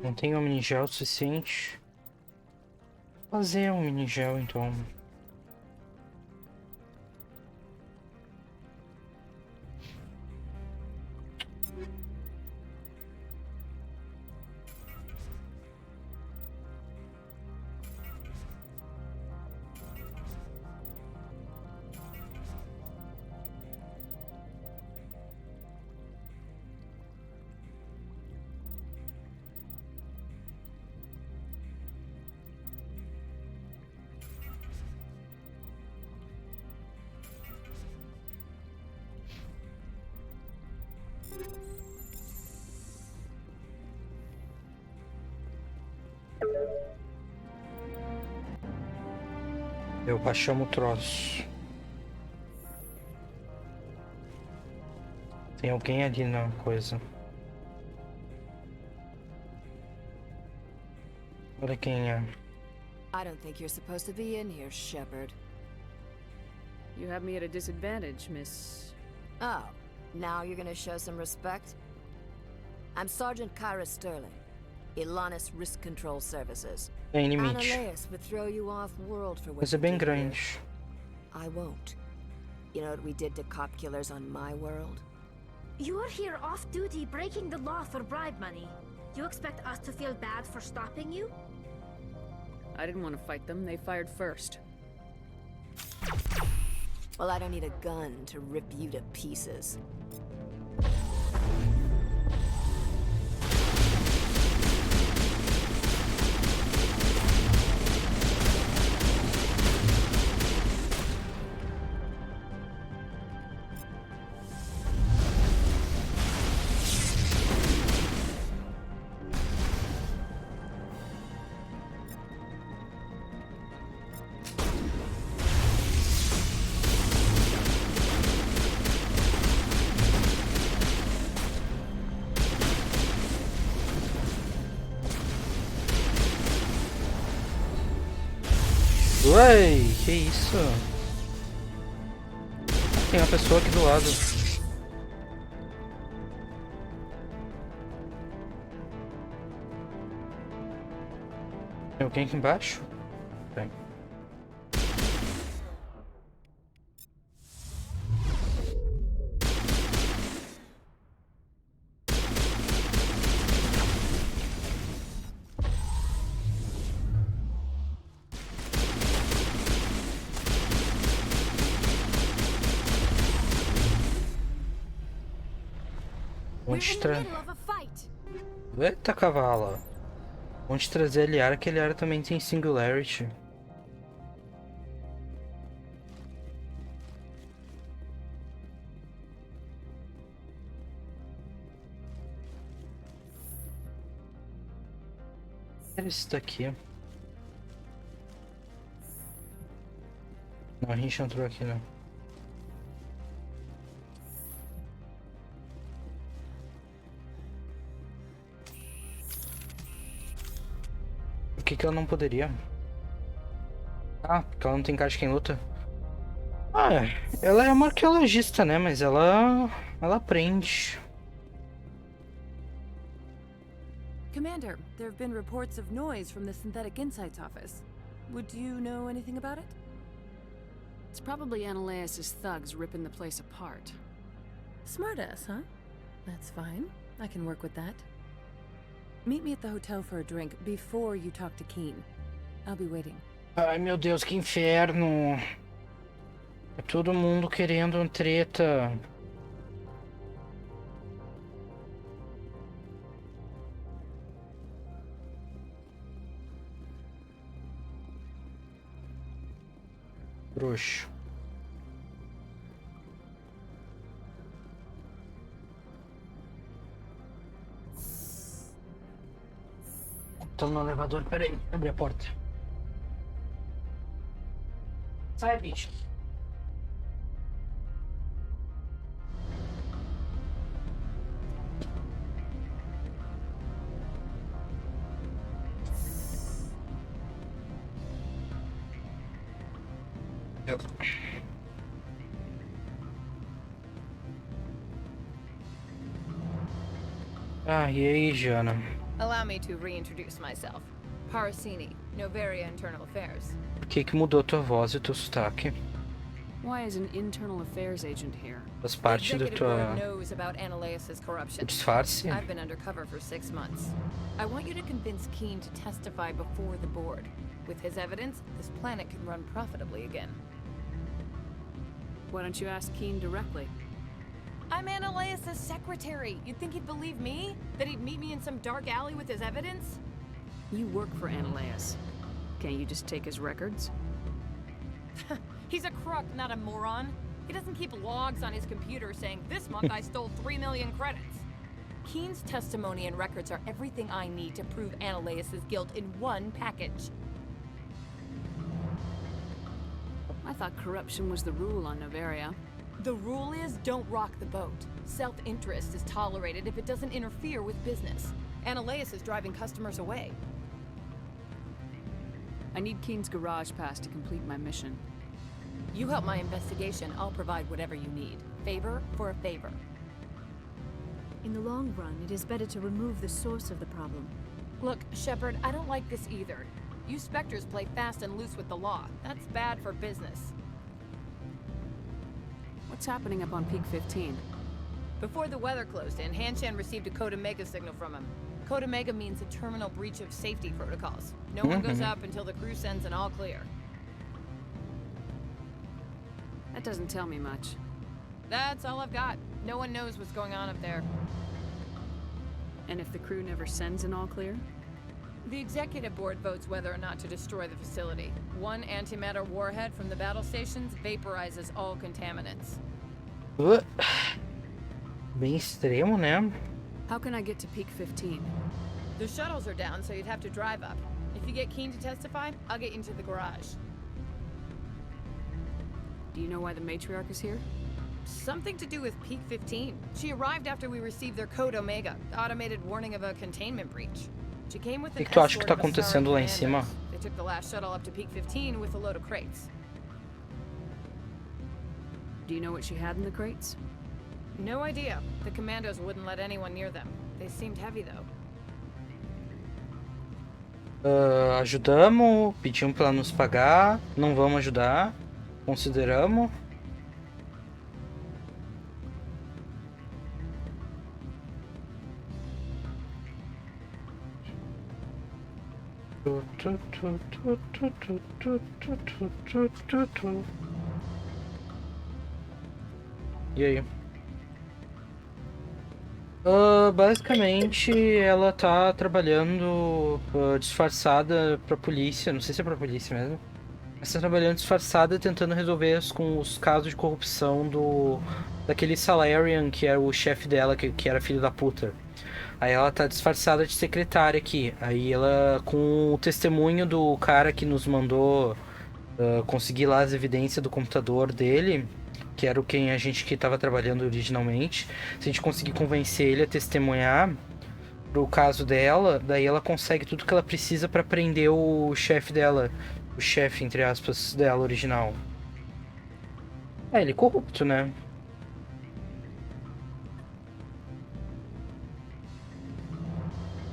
Não tenho um minigel suficiente. Vou fazer um minigel então. Eu baixamos o troço. Tem alguém ali na coisa. Olha quem é. I don't think you're supposed to be in here, Shepard. You have me at a disadvantage, Miss... Oh, now you're gonna show some respect? I'm Sergeant Kyra Sterling, Ilanis Risk Control Services. Tem limite. Annaleas would throw you off world for what Coisa you bem did here. grande. I won't. You know what we did to cop killers on my world? You're here off-duty breaking the law for bribe money. You expect us to feel bad for stopping you? I didn't want to fight them. They fired first. Well, I don't need a gun to rip you to pieces. Ué, que isso? Tem uma pessoa aqui do lado. Tem alguém aqui embaixo? Tem. Eita, cavalo. Onde trazer a Liara, que a Liara também tem singularity. Era esse daqui. Não, a gente entrou aqui, não. Por que ela não poderia? Ah, porque ela não tem caixa quem luta. Ah, ela é uma arqueologista, né? Mas ela aprende. Commander, there have been reports of noise from the Synthetic Insights office. Would you know anything about it? It's probably Ananias' thugs ripping the place apart. Smartass, huh? That's fine. I can work with that. Meet me at the hotel for a drink before you talk to Keen. I'll be waiting. Ai, meu Deus, que inferno. É todo mundo querendo treta. Bruxo. Tô no elevador, peraí, abri a porta. Sai, bicho. Ah, e aí, Jana? Allow me to reintroduce myself. Parasini, Noveria Internal Affairs. Por que mudou tua voz e teu sotaque? Why is an internal affairs agent here? Faz parte da tua... knows about Ananias' corruption. Disfarce? I've been undercover for 6 months. I want you to convince Keen to testify before the board. With his evidence, this planet can run profitably again. Why don't you ask Keen directly? I'm Ananias' secretary. You'd think he'd believe me? That he'd meet me in some dark alley with his evidence? You work for Ananias. Can't you just take his records? He's a crook, not a moron. He doesn't keep logs on his computer saying, this month I stole 3 million credits. Keen's testimony and records are everything I need to prove Ananias' guilt in one package. I thought corruption was the rule on Noveria. The rule is don't rock the boat. Self-interest is tolerated if it doesn't interfere with business. Ananias is driving customers away. I need Keen's garage pass to complete my mission. You help my investigation, I'll provide whatever you need. Favor for a favor. In the long run, it is better to remove the source of the problem. Look, Shepard, I don't like this either. You Spectres play fast and loose with the law. That's bad for business. What's happening up on Peak 15? Before the weather closed in, Hanshan received a Code Omega signal from him. Code Omega means a terminal breach of safety protocols. No one goes up until the crew sends an all clear. That doesn't tell me much. That's all I've got. No one knows what's going on up there. And if the crew never sends an all clear? The executive board votes whether or not to destroy the facility. One antimatter warhead from the battle stations vaporizes all contaminants. Bem extremo, né? How can I get to Peak 15? The shuttles are down, so you'd have to drive up. If you get Keen to testify, I'll get you into the garage. Do you know why the matriarch is here? Something to do with Peak 15. She arrived after we received their Code Omega, the automated warning of a containment breach. She came with O que tu acha que tá acontecendo lá em cima? They took the last shuttle up to Peak 15 with a load of crates. Do you know what she had in the crates? No idea. The commandos wouldn't let anyone near them. They seemed heavy, though. Ajudamos, pedimos pra ela nos pagar, não vamos ajudar, consideramos. E aí? Basicamente, ela tá trabalhando disfarçada pra polícia, não sei se é pra polícia mesmo, mas tá trabalhando disfarçada tentando resolver com os casos de corrupção daquele Salarian que era o chefe dela, que era filho da puta. Aí ela tá disfarçada de secretária aqui. Aí ela, com o testemunho do cara que nos mandou conseguir lá as evidências do computador dele, que era quem a gente que tava trabalhando originalmente, se a gente conseguir convencer ele a testemunhar pro caso dela, daí ela consegue tudo que ela precisa pra prender o chefe dela, o chefe, entre aspas, dela original. Ele é corrupto, né?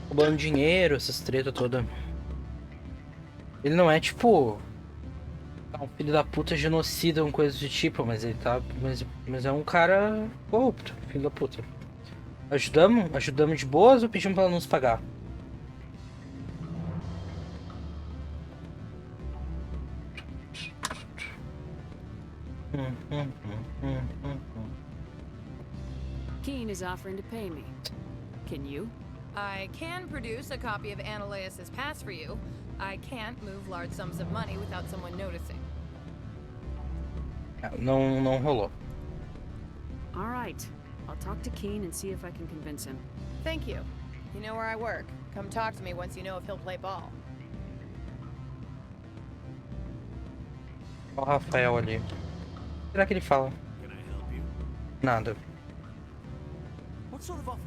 Roubando dinheiro, essas treta toda. Ele não é tipo um filho da puta genocida, uma coisa do tipo, mas ele tá. Mas é um cara corrupto, filho da puta. Ajudamos de boas ou pedimos pra ela nos pagar? Keen is offering to pay me. Can you? I can produce a copy of Ananias's pass for you. I can't move large sums of money without someone noticing. Não rolou. All right. I'll talk to Keen and see if I can convince him. Thank you. You know where I work. Come talk to me once you know if he'll play ball. Olha o Rafael ali. O que será que ele fala? Nada. What sort of offer?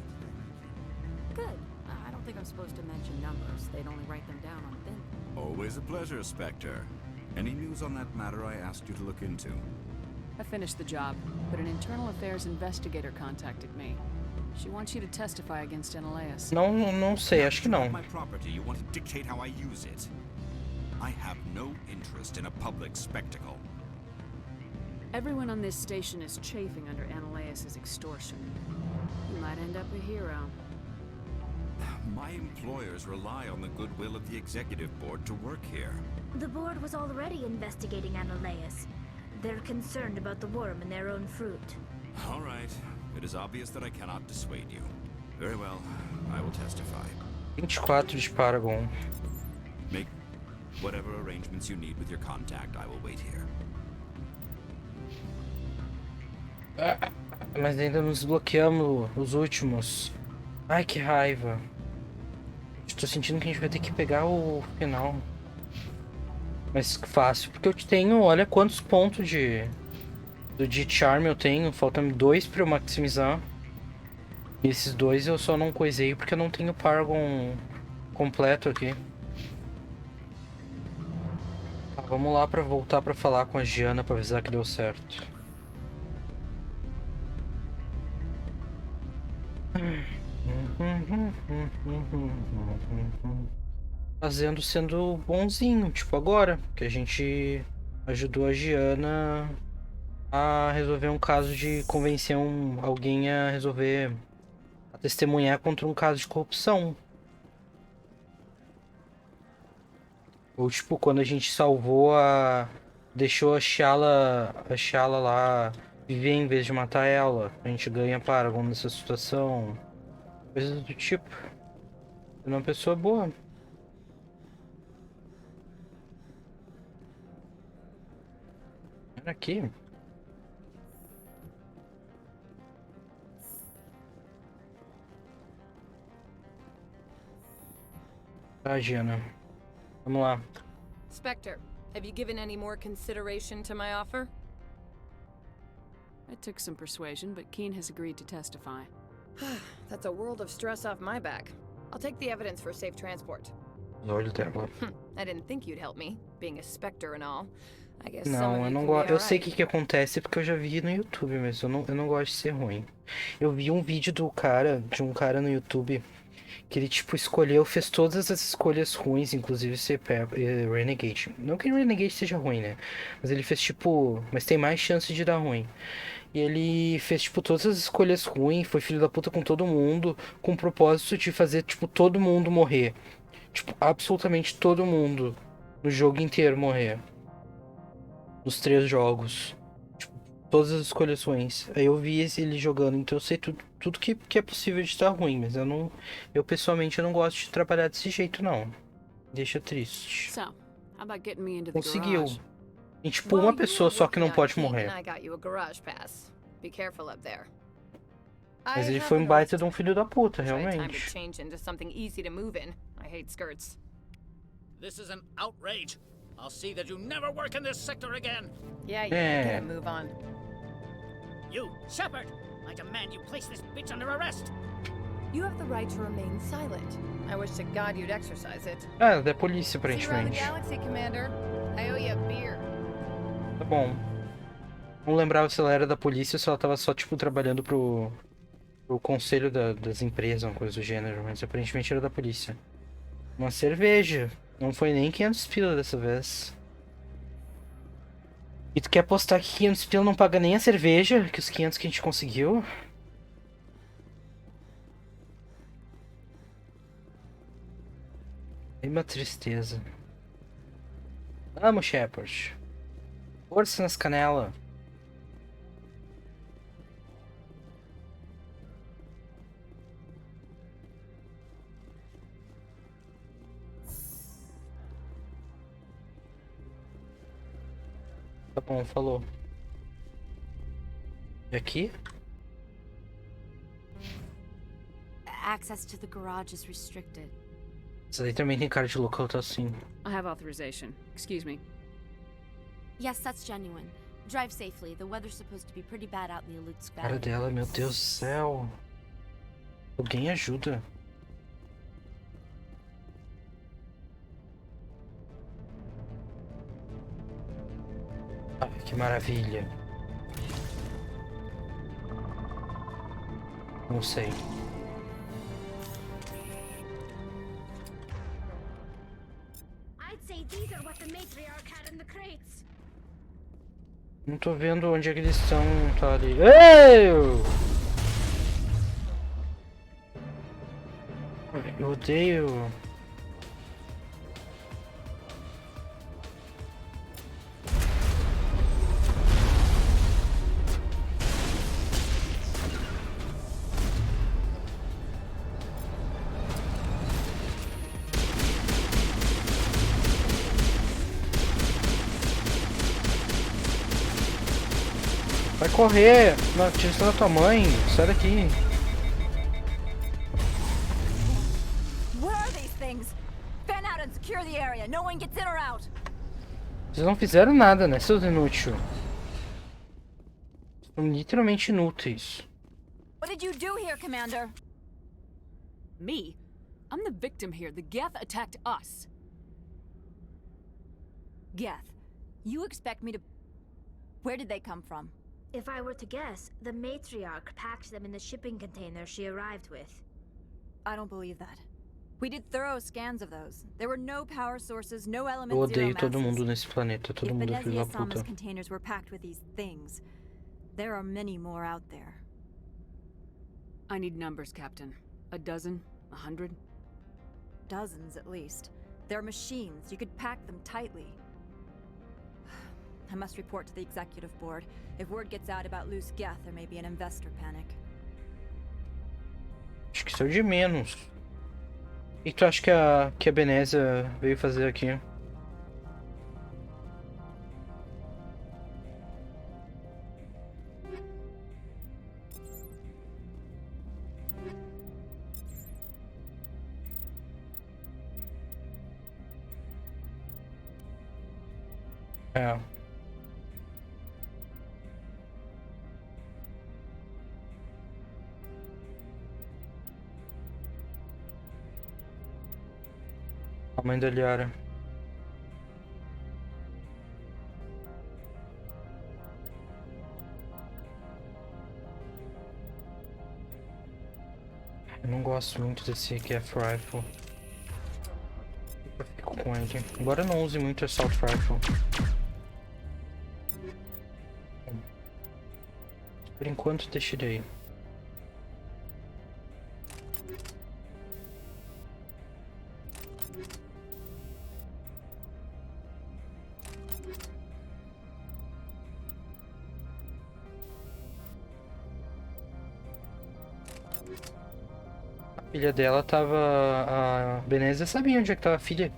Good. I don't think I'm supposed to mention numbers. They'd only write them down on thin. Always a pleasure, Spectre. Any news on that matter I asked you to look into? I finished the job, but an internal affairs investigator contacted me. She wants you to testify against Ananias. Não sei, acho que não. My property, you want to dictate how I use it. I have no interest in a public spectacle. Everyone on this station is chafing under Ananias' extortion. You might end up a hero. My employers rely on the goodwill of the executive board to work here. The board was already investigating Ananias. They're concerned about the worm in their own fruit. All right. It is obvious that I cannot dissuade you. Very well. I will testify. 24 de Paragon. Make whatever arrangements you need with your contact. I will wait here. Mas ainda nos bloqueamos os últimos. Ai, que raiva. Estou sentindo que a gente vai ter que pegar o final. Mas fácil, porque eu tenho, olha quantos pontos de charme eu tenho. Faltam 2 para eu maximizar. E esses 2 eu só não coisei porque eu não tenho Paragon completo aqui. Tá, vamos lá para voltar para falar com a Giana para avisar que deu certo. Sendo bonzinho, tipo agora, que a gente ajudou a Giana a resolver um caso de convencer alguém a resolver, a testemunhar contra um caso de corrupção. Ou tipo, quando a gente salvou deixou a Shala lá viver em vez de matar ela, a gente ganha Paragon nessa situação. Coisas do tipo. É uma pessoa boa. Era aqui. Tá, Giana. Vamos lá. Spectre, have you given any more consideration to my offer? It took some persuasion, but Keen has agreed to testify. That's a world of stress off my back. I'll take the evidence for safe transport. Os olhos dela. I didn't think you'd help me, being a specter and all. I guess Não, eu não gosto. Eu sei o que acontece porque eu já vi no YouTube, mas eu não gosto de ser ruim. Eu vi um vídeo de um cara no YouTube que ele, tipo, fez todas as escolhas ruins, inclusive ser Renegade. Não que Renegade seja ruim, né? Mas ele fez, tipo, mas tem mais chance de dar ruim. E ele fez, tipo, todas as escolhas ruins, foi filho da puta com todo mundo, com o propósito de fazer, tipo, todo mundo morrer. Tipo, absolutamente todo mundo no jogo inteiro morrer. Nos 3 jogos. Tipo, todas as escolhas ruins. Aí eu vi ele jogando, então eu sei tudo que é possível de estar ruim, mas eu pessoalmente não gosto de trabalhar desse jeito, não. Deixa triste. So, how about getting me into the Conseguiu. garage? E tipo, uma pessoa só que não pode morrer. I got you a garage pass. Be careful up there. Mas ele foi um baita de um filho da puta, realmente. Change into something easy to move in. I hate skirts. This is an outrage. I'll see that you never work in this sector again. Yeah, get a move on. You, Shepard! I demand you place this bitch under arrest. You have the right to remain silent. I wish to God you'd exercise it. Ah, ela é da polícia, See you around the aparentemente. galaxy, Commander. I owe you a beer. Tá bom. Não lembrava se ela era da polícia ou se ela tava só, tipo, trabalhando pro conselho das empresas, uma coisa do gênero. Mas aparentemente era da polícia. Uma cerveja. Não foi nem 500 pila dessa vez. E tu quer apostar que 500 pila não paga nem a cerveja? Que os 500 que a gente conseguiu? É uma tristeza. Vamos, Shepard. Força nas canelas. Tá bom, falou. E aqui? Access to the garage is restricted. Isso aí também tem cara de local, tá assim. I have authorization. Excuse me. Yes, that's genuine. Drive safely. The weather's supposed to be pretty bad out in the Alutsk Valley. Cara dela, meu Deus do céu. Alguém ajuda. Ai, que maravilha. Não sei. I'd say these are what the matriarch had in the crates. Não tô vendo onde é que eles estão. Tá ali. Ei! Eu odeio. Vai correr! Não, tira isso da tua mãe! Sai daqui! What are these things? Fan out and secure the area. No one gets in or out. Vocês não fizeram nada, né, seus inúteis? São literalmente inúteis. What did you do here, Commander? Me? I'm the victim here. The Geth attacked us. Geth, you expect me to... Where did they come from? If I were to guess, the matriarch packed them in the shipping container she arrived with. I don't believe that. We did thorough scans of those. There were no power sources, no Eu elements, zero odeio todo mundo masses. nesse planeta, todo If mundo é filho da Benezia Sama's puta. containers were packed with these things, there are many more out there. I need numbers, Captain. A dozen? 100? Dozens, at least. They're machines. You could pack them tightly. I must report to the executive board. If word gets out about loose Geth, there may be an investor panic. Acho que isso é o de menos. O que tu acha que a Benezia veio fazer aqui? É. A mãe da Liara. Eu não gosto muito desse Gas Rifle. Eu fico com ele. Embora eu não use muito Assault Rifle. Por enquanto, deixa ele aí. A filha dela tava... A Benezia sabia onde é que tava a filha.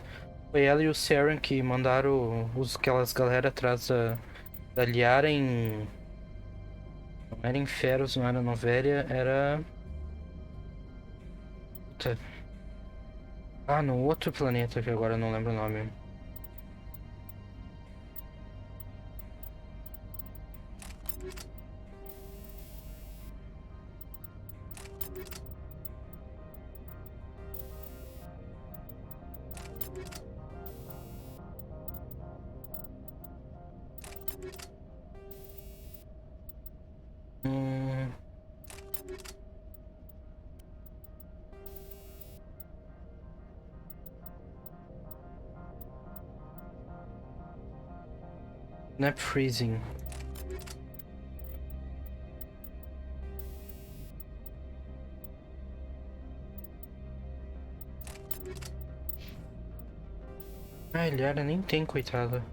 Foi ela e o Saren que mandaram aquelas galera atrás da Liara em... Não era em Feros, não era Noveria, era... Puta. Ah, no outro planeta que agora eu não lembro o nome. Snap freezing. Ah, Liara nem tem, coitada.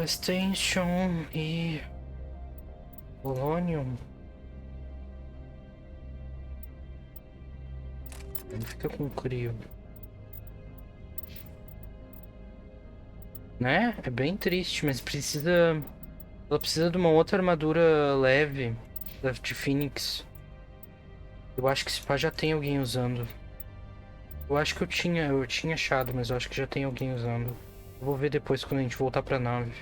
Station e Polonium. Ele fica com crio, né? É bem triste, mas precisa... Ela precisa de uma outra armadura leve de Phoenix. Eu acho que esse pá já tem alguém usando. Eu acho que eu tinha achado, mas eu acho que já tem alguém usando. Eu vou ver depois quando a gente voltar pra nave.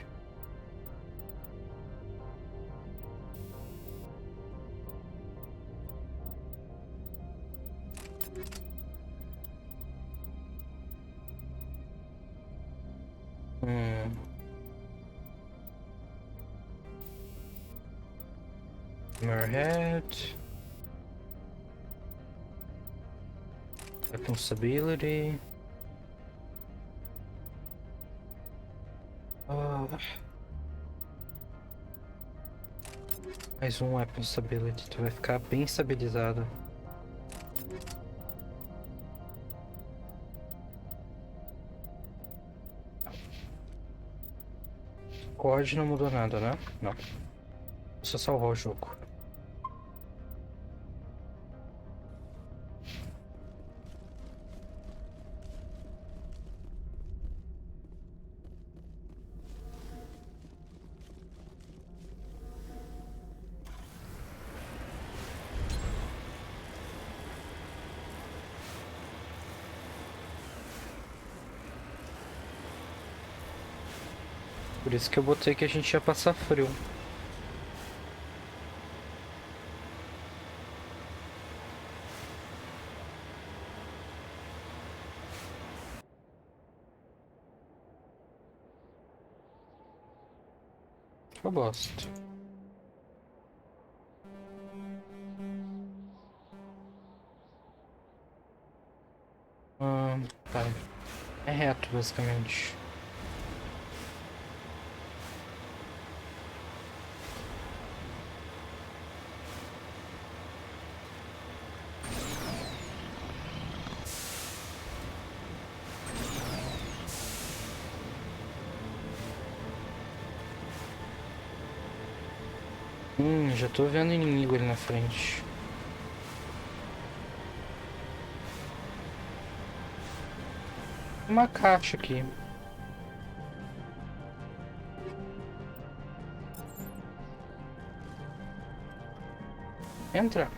Hammerhead. Responsibility. Mais um Weapon Stability, tu vai ficar bem estabilizado. COD não mudou nada, né? Não. Só salvar o jogo. Por isso que eu botei que a gente ia passar frio. Eu gosto. Tá. É reto, basicamente. Já tô vendo inimigo ali na frente. Uma caixa aqui. Entra.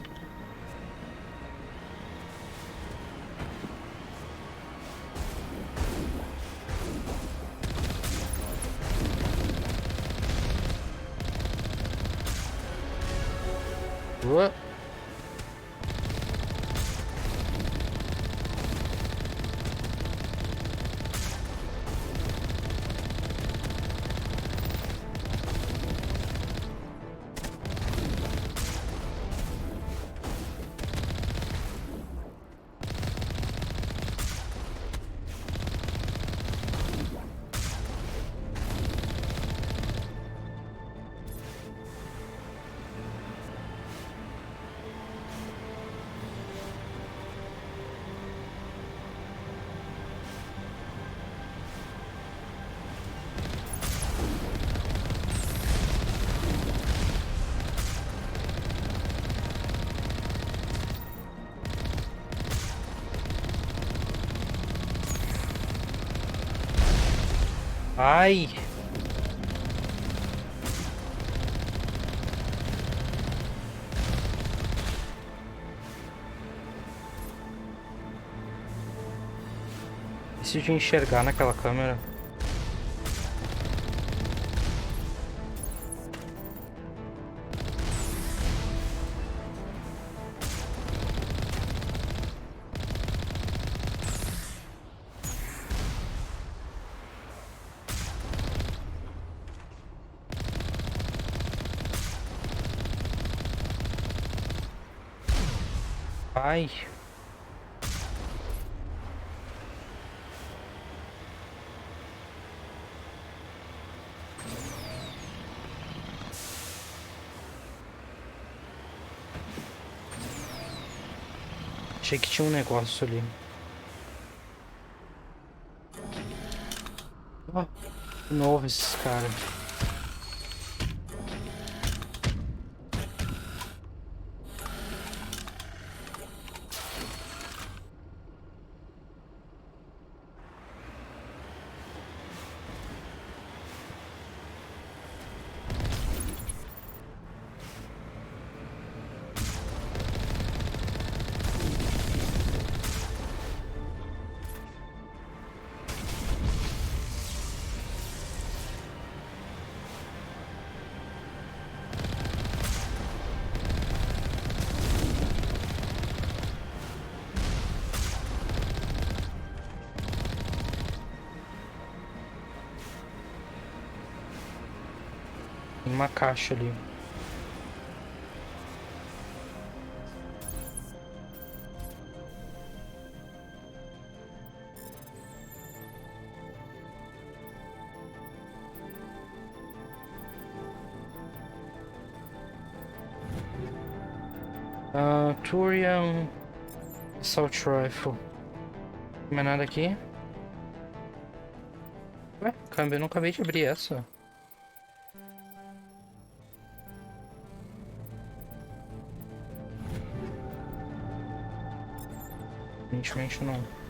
Ué. Ai! Difícil de enxergar naquela câmera. Ai. Achei que tinha um negócio ali. Ó, de novo esses caras. Tem uma caixa ali. Turian Assault Rifle. Não tem mais nada aqui. Ué, eu não acabei de abrir essa. Aparentemente não.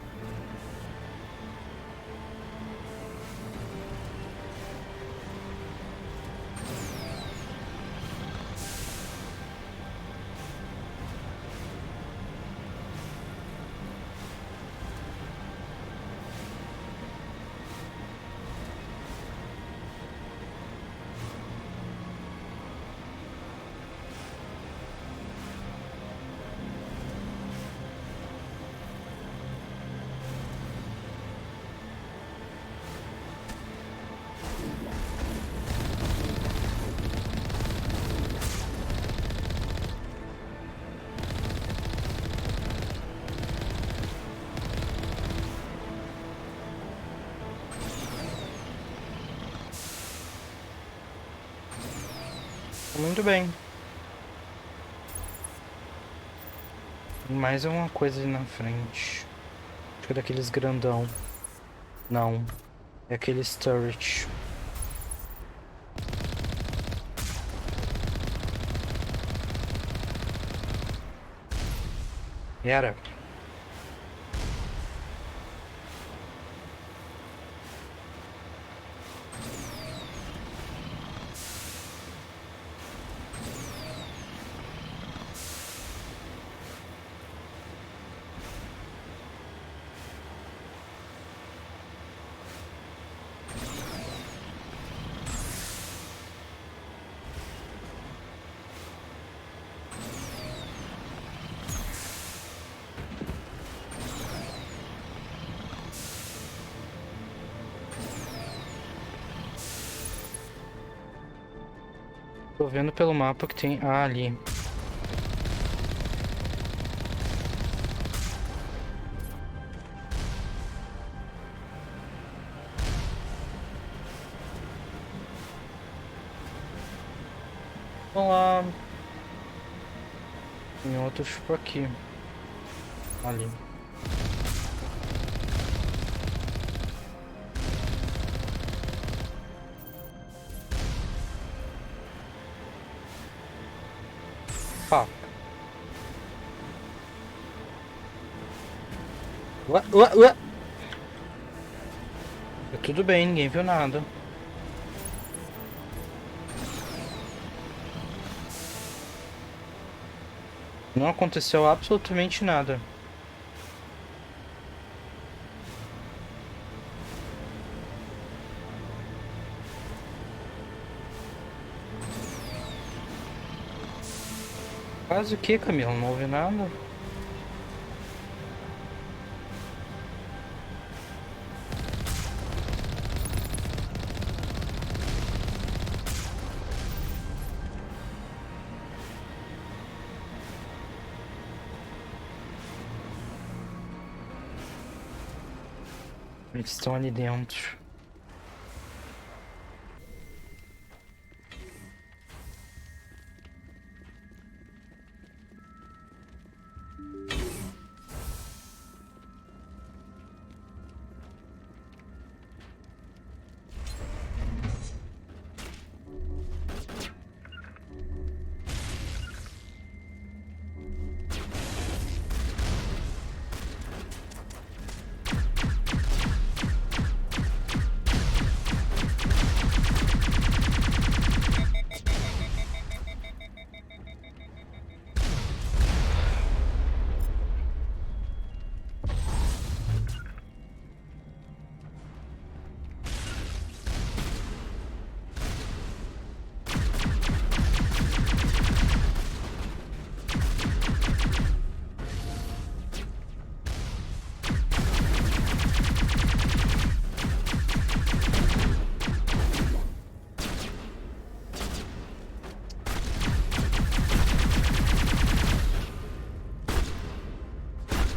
Muito bem. Tem mais uma coisa ali na frente. Acho que é daqueles grandão. Não. É aquele turret. Era. Tô vendo pelo mapa que tem... Ah, ali. Vamos lá. Tem outros por aqui. Ali. Pá. Ué. Tudo bem, ninguém viu nada. Não aconteceu absolutamente nada. Faz o que, Camila? Não ouvi nada. Eles estão ali dentro.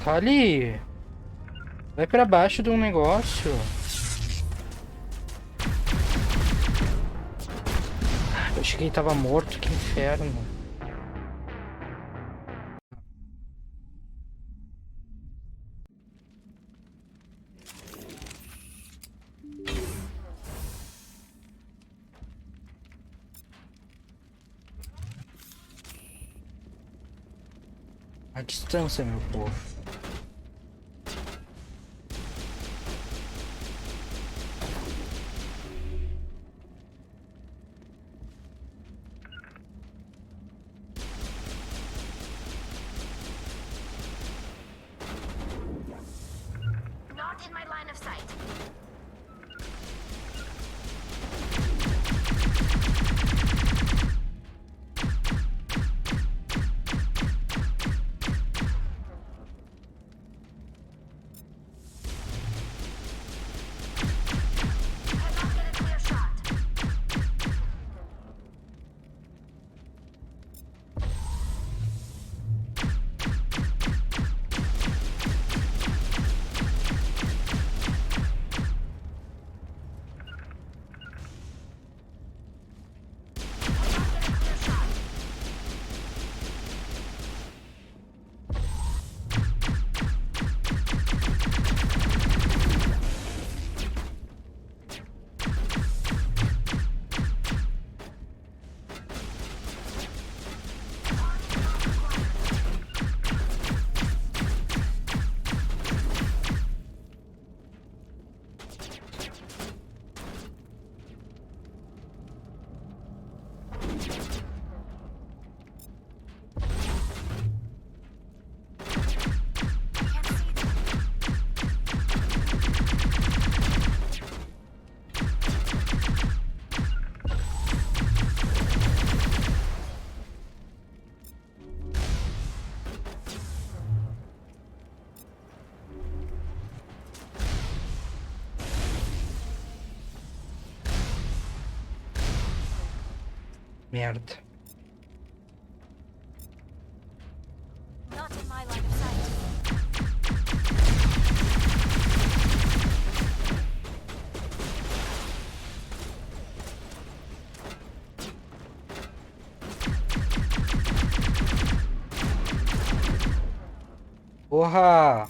Tá ali. Vai pra baixo de um negócio. Eu achei que ele tava morto, que inferno. A distância, meu povo. Not in my line of sight. Merda. Not in my line of sight. Porra!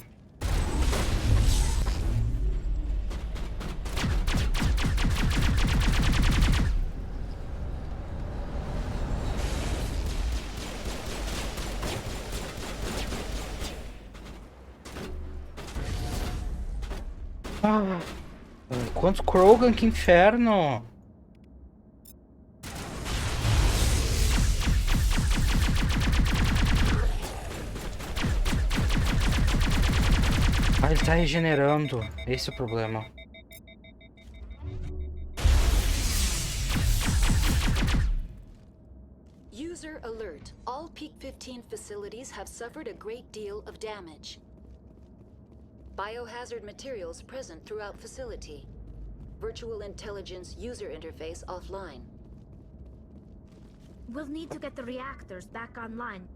Ah, quanto Krogan, que inferno! Ah, ele tá regenerando. Esse é o problema. User alert. All Peak 15 facilities have suffered a great deal of damage. Biohazard materials present throughout facility. Virtual intelligence user interface offline. We'll need to get the reactors back online.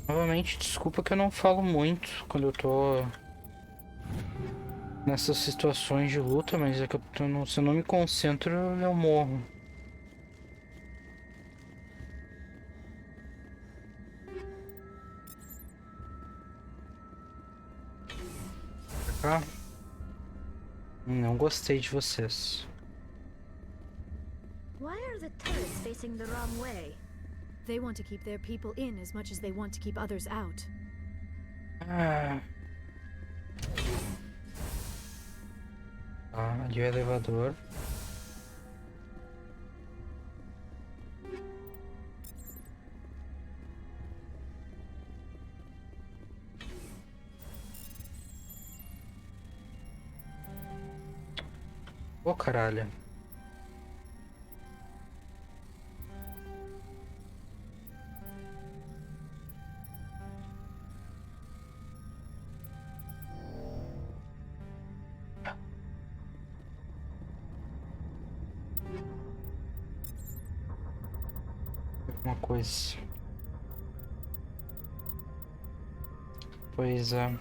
Novamente, desculpa que eu não falo muito quando eu tô nessas situações de luta, mas é que se eu não me concentro, eu morro. Pra cá. Não gostei de vocês. Why are the turrets facing the wrong way? They want to keep their people in as much as they want to keep others out. Ah, ali o elevador. Ô, caralho. Uma coisa. Pois é.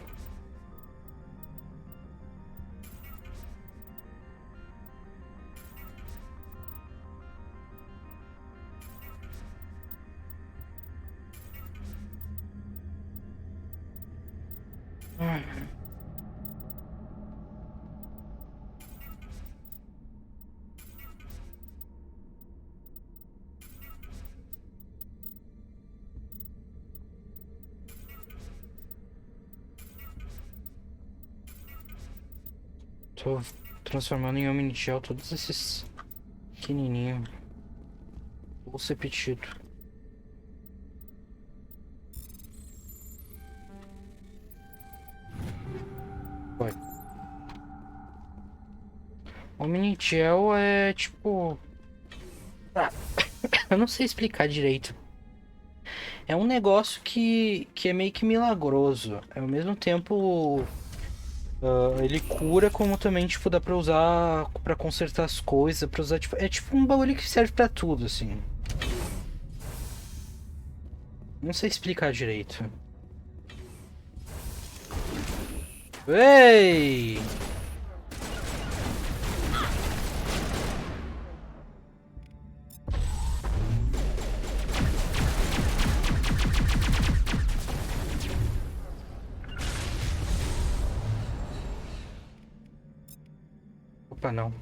Tô transformando em homem de gel todos esses pequenininhos. Vou ser repetido. Vai. Homem de gel é tipo... eu não sei explicar direito. É um negócio que é meio que milagroso. Ao mesmo tempo... ele cura, como também, tipo, dá pra usar pra consertar as coisas, pra usar, tipo, é tipo um bagulho que serve pra tudo, assim. Não sei explicar direito. Ei! Opa, não.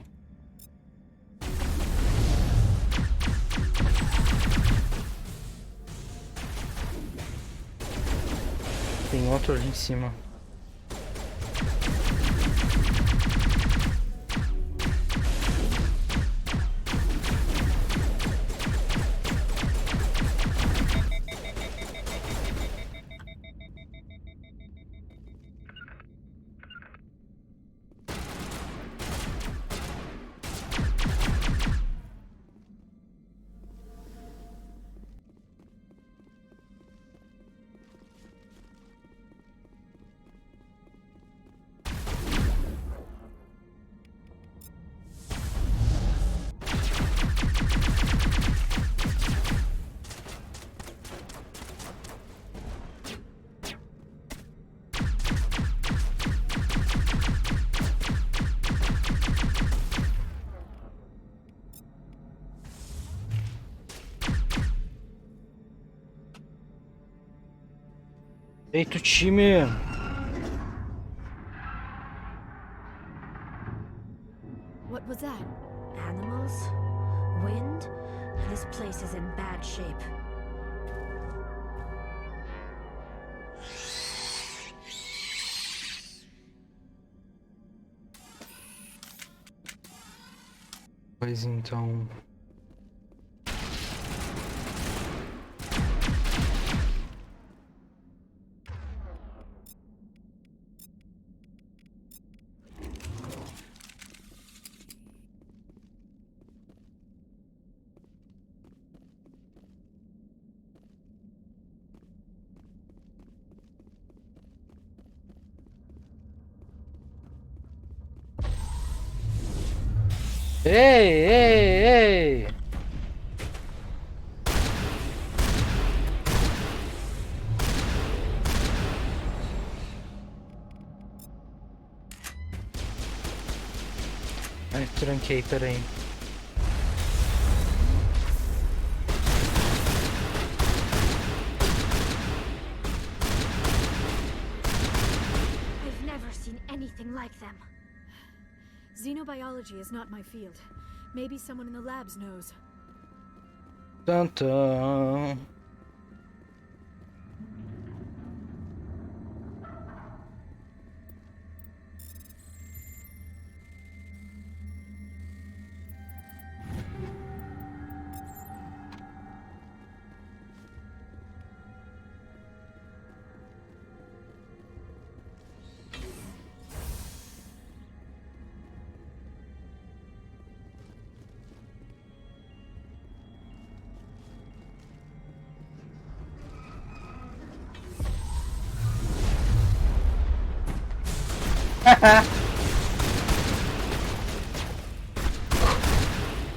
Tem outro ali em cima. Eita, time! What was that? Animals? Wind? This place is in bad shape. Pois então. Ei, ei, ei! Ai, tranquei, peraí. I've never seen anything like them. Xenobiology is not my field. Maybe someone in the labs knows. Tantã.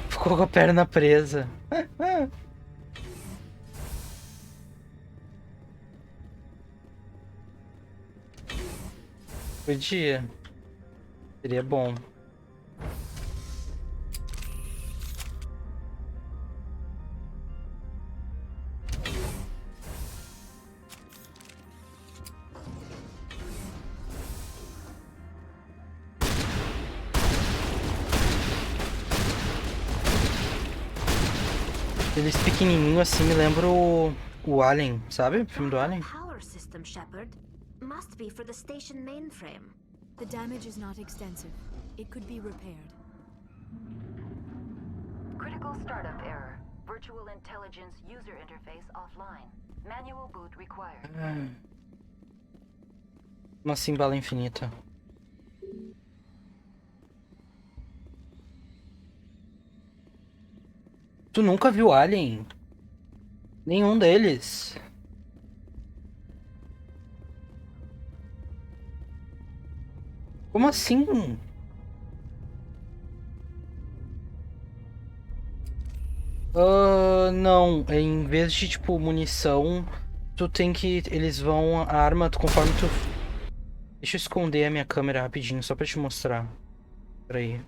Ficou com a perna presa. Podia. Seria bom. Eles pequenininho assim me lembram o Alien, sabe? O filme do Alien. Power system, Shepard. Must be for the station mainframe. The damage is not extensive. It could be repaired. Critical startup error. Virtual intelligence user interface offline. Manual boot required. Uma assim, bala infinita. Tu nunca viu Alien? Nenhum deles. Como assim? Não. Em vez de, tipo, munição, tu tem que... Eles vão... A arma, conforme tu... Deixa eu esconder a minha câmera rapidinho, só pra te mostrar. Peraí.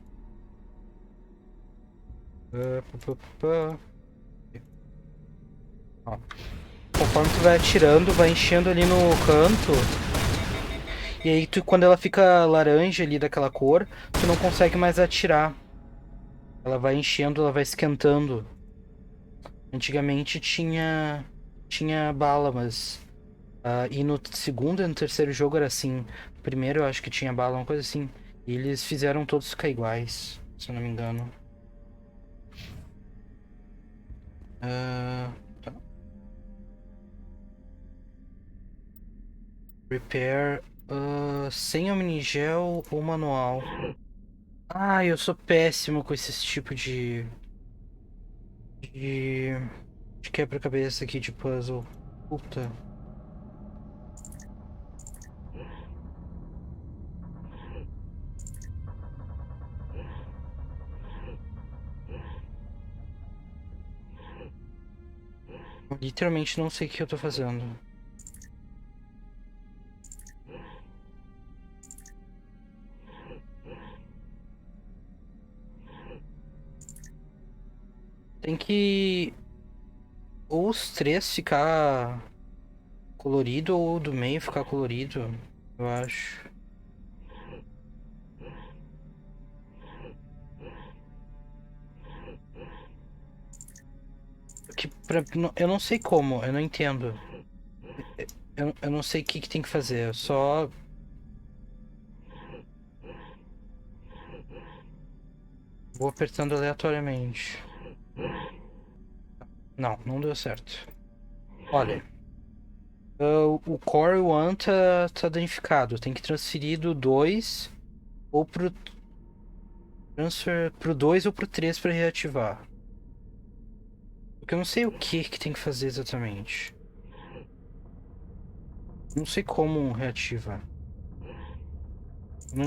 Ó. Conforme tu vai atirando, vai enchendo ali no canto. E aí, quando ela fica laranja ali daquela cor, tu não consegue mais atirar. Ela vai enchendo, ela vai esquentando. Antigamente tinha bala, mas... e no segundo e no terceiro jogo era assim. No primeiro eu acho que tinha bala, uma coisa assim. E eles fizeram todos ficar iguais, se eu não me engano. Tá. Repair... sem omnigel ou manual. Ah, eu sou péssimo com esse tipo de quebra-cabeça aqui de puzzle. Puta. Eu literalmente não sei o que eu tô fazendo. Tem que... Ou os três ficar colorido ou do meio ficar colorido, eu acho. Eu não sei como, eu não entendo. Eu não sei o que tem que fazer, eu só... Vou apertando aleatoriamente. Não, não deu certo. Olha. O Core 1 tá danificado. Tem que transferir do 2 ou pro... Transfer pro 2 ou pro 3 pra reativar. Porque eu não sei o que tem que fazer exatamente. Não sei como reativa. Eu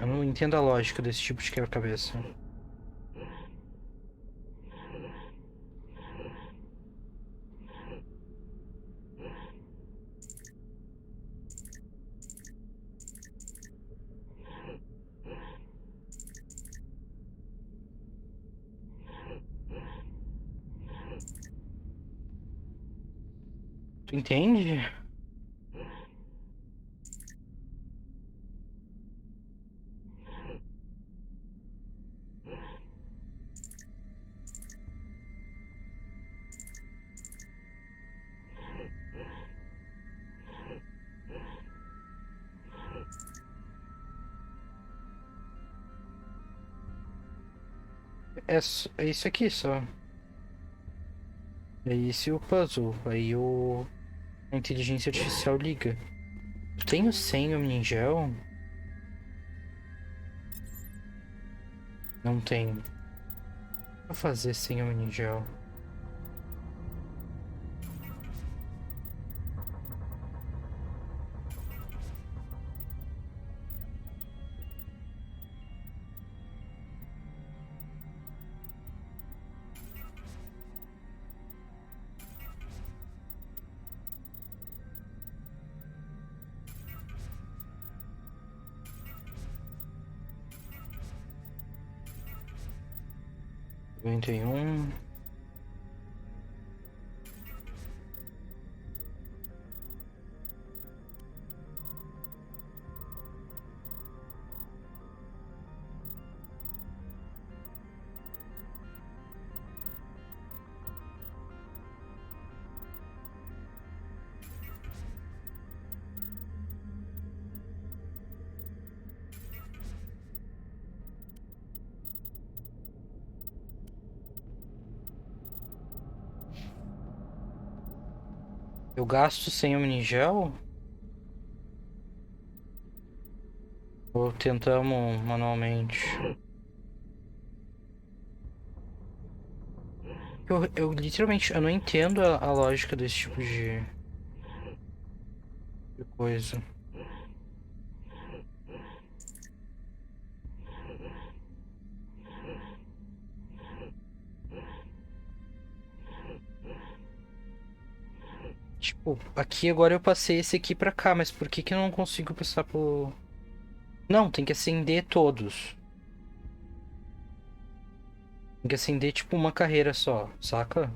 não entendo a lógica desse tipo de quebra-cabeça. Tu entende? É isso aqui só. É esse o puzzle. Aí a inteligência artificial liga. Eu tenho senha Omnigel? Não tenho. Vou fazer senha Omnigel. Noventa e um. Eu gasto sem Omnigel? Ou tentamos manualmente? Eu literalmente eu não entendo a lógica desse tipo de coisa. Tipo, aqui agora eu passei esse aqui pra cá, mas por que que eu não consigo passar pro... Não, tem que acender todos. Tem que acender tipo uma carreira só, saca?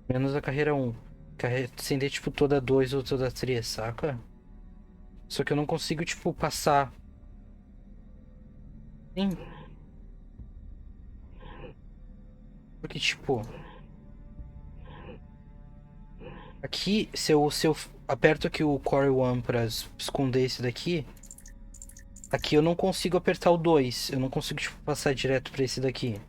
Menos a carreira 1. Acender tipo toda 2 ou toda 3, saca? Só que eu não consigo, tipo, passar. Sim. Porque, tipo... Aqui, se eu aperto aqui o Core 1 pra esconder esse daqui... Aqui eu não consigo apertar o 2. Eu não consigo, tipo, passar direto pra esse daqui.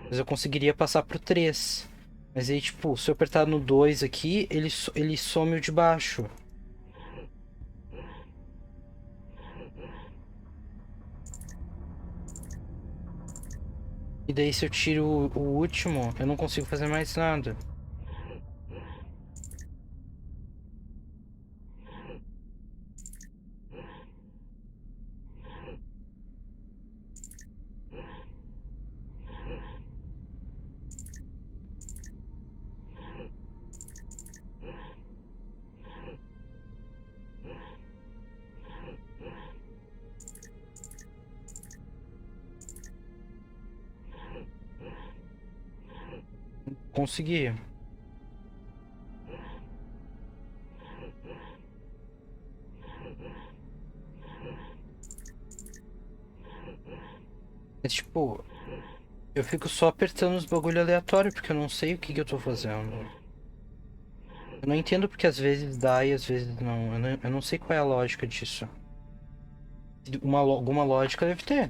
Mas eu conseguiria passar pro 3. Mas aí, tipo, se eu apertar no 2 aqui, ele some o de baixo. E daí se eu tiro o último, eu não consigo fazer mais nada. Consegui. Mas, tipo, eu fico só apertando os bagulho aleatório porque eu não sei o que eu tô fazendo. Eu não entendo porque às vezes dá e às vezes não. Eu não sei qual é a lógica disso. Alguma lógica deve ter.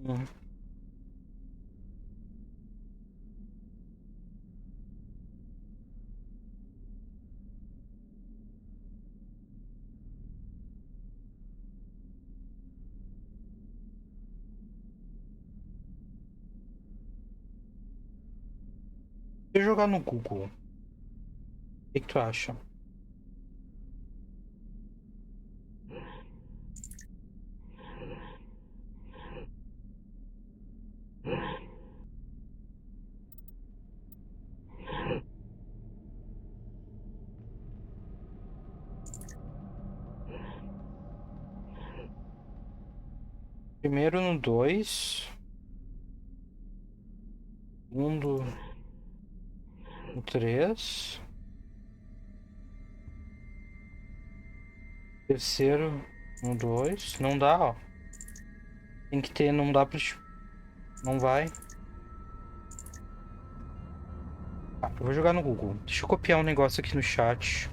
Hum. Se eu jogar no Google, o que tu acha? Primeiro no 2. Segundo no 3. Terceiro no 2. Não dá, ó. Tem que ter, não dá pra... Não vai. Ah, eu vou jogar no Google. Deixa eu copiar um negócio aqui no chat.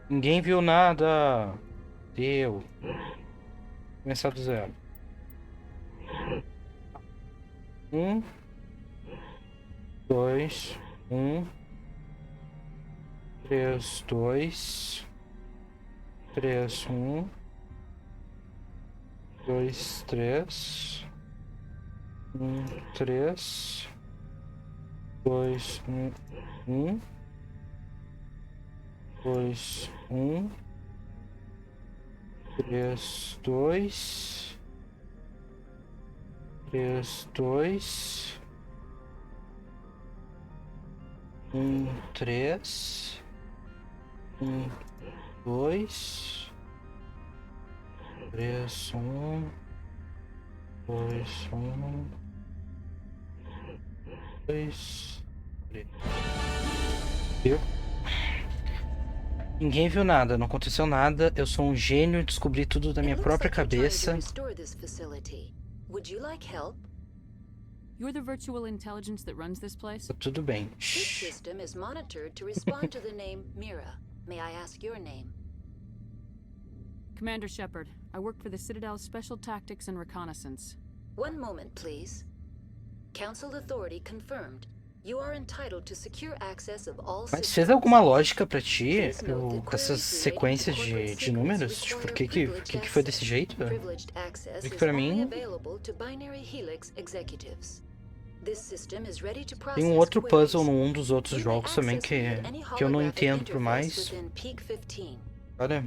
Ninguém viu nada. Deu. Começar do zero. 1, 2, 1, 3, 2, 3, 1, 2, 3, 1, 3, 2, 1, 2, 1, 3, 2, 3, 2, 1, 3, 1, 2, 3, 1, 2, 1, 2, 3. Viu? Ninguém viu nada, não aconteceu nada. Eu sou um gênio e descobri tudo da minha própria cabeça. Would you like help? You're the virtual intelligence that runs this place? Tudo bem. This system is monitored to respond to the name Mira. May I ask your name? Commander Shepard. I work for the Citadel's Special Tactics and Reconnaissance. One moment, please. Council authority confirmed. You are entitled to secure access of all Mas fez alguma lógica pra ti com essas sequências de números? Tipo, por que foi desse jeito? Porque pra mim tem um outro puzzle num dos outros jogos também que eu não entendo por mais. Olha,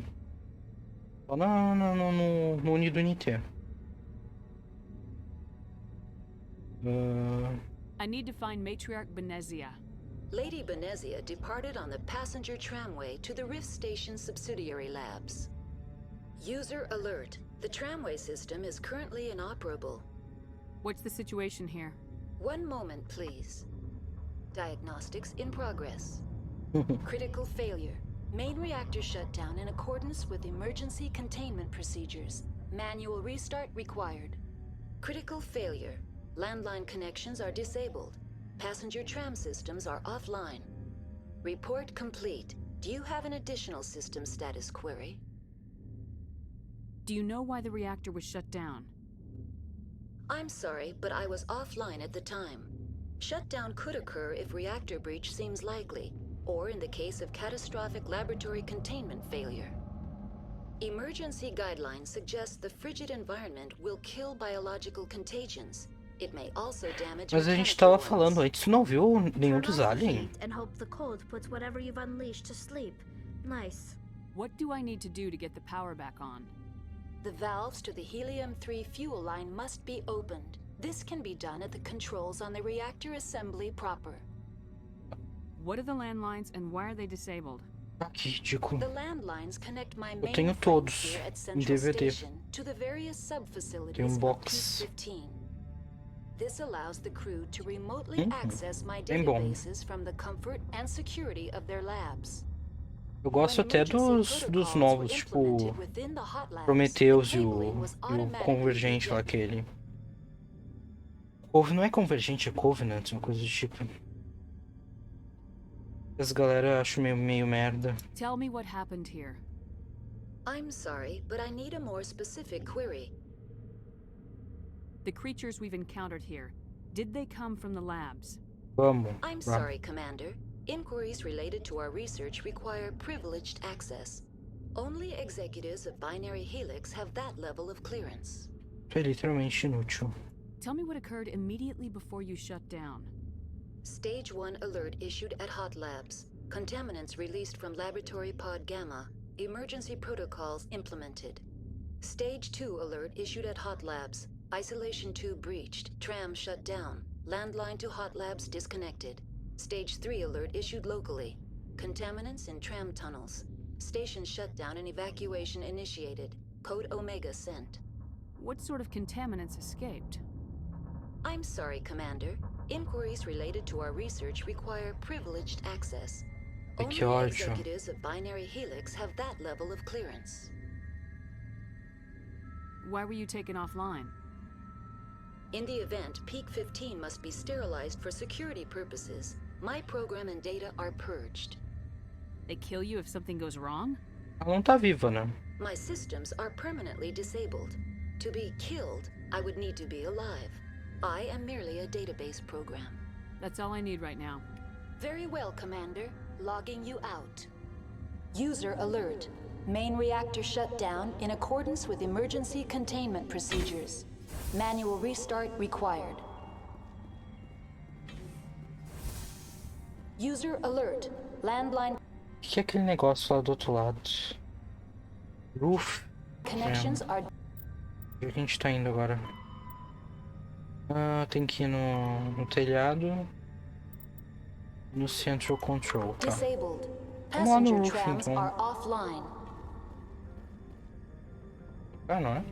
só no Unido NT. I need to find Matriarch Benezia. Lady Benezia departed on the passenger tramway to the Rift Station subsidiary labs. User alert. The tramway system is currently inoperable. What's the situation here? One moment, please. Diagnostics in progress. Critical failure. Main reactor shut down in accordance with emergency containment procedures. Manual restart required. Critical failure. Landline connections are disabled. Passenger tram systems are offline. Report complete. Do you have an additional system status query? Do you know why the reactor was shut down? I'm sorry, but I was offline at the time. Shutdown could occur if reactor breach seems likely, or in the case of catastrophic laboratory containment failure. Emergency guidelines suggest the frigid environment will kill biological contagions. It may also damage Mas a gente tava falando antes, tu não viu nenhum dos aliens? And hope the cold puts whatever you've unleashed to sleep. Nice. What do I need to do to get the power back on? The valves to the helium-3 fuel line must be opened. This can be done at the controls on the reactor assembly proper. What are the landlines and why are they disabled? Que ridículo. The landlines connect my Eu main tenho todos here at em Central DVD. Station to the various sub-facilities Tem of box. P-15. This allows the crew to remotely access my bem bom. databases from the comfort and security of their labs. Eu gosto até dos novos, tipo Prometheus e o Convergente lá, aquele. Não é Convergente, é Covenant, uma coisa do tipo. As galera acham meio merda. Tell me what happened here. I'm sorry, but I need a more specific query. The creatures we've encountered here, did they come from the labs? Vamos. I'm sorry, Commander. Inquiries related to our research require privileged access. Only executives of Binary Helix have that level of clearance. É literalmente inútil. Tell me what occurred immediately before you shut down. Stage 1 alert issued at Hot Labs. Contaminants released from Laboratory Pod Gamma. Emergency protocols implemented. Stage 2 alert issued at Hot Labs. Isolation tube breached. Tram shut down. Landline to Hot Labs disconnected. Stage 3 alert issued locally. Contaminants in tram tunnels. Station shutdown and evacuation initiated. Code Omega sent. What sort of contaminants escaped? I'm sorry, Commander. Inquiries related to our research require privileged access. Only executives of Binary Helix have that level of clearance. Why were you taken offline? In the event, Peak 15 must be sterilized for security purposes. My program and data are purged. They kill you if something goes wrong? Ela não tá viva, né? My systems are permanently disabled. To be killed, I would need to be alive. I am merely a database program. That's all I need right now. Very well, Commander. Logging you out. User alert. Main reactor shut down in accordance with emergency containment procedures. Manual restart required. User alert. Landline. O que é aquele negócio lá do outro lado? Roof. Connections are. Onde a gente tá indo agora? Tem que ir no telhado. No Central Control, tá. Vamos lá no roof, então. Não é?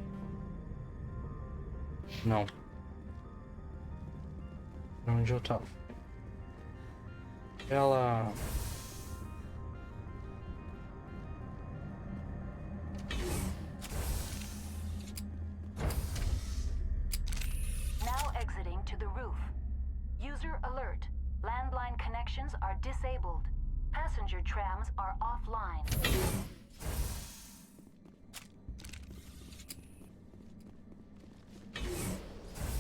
Não. Onde eu tava? Ela... Now exiting to the roof. User alert. Landline connections are disabled. Passenger trams are offline.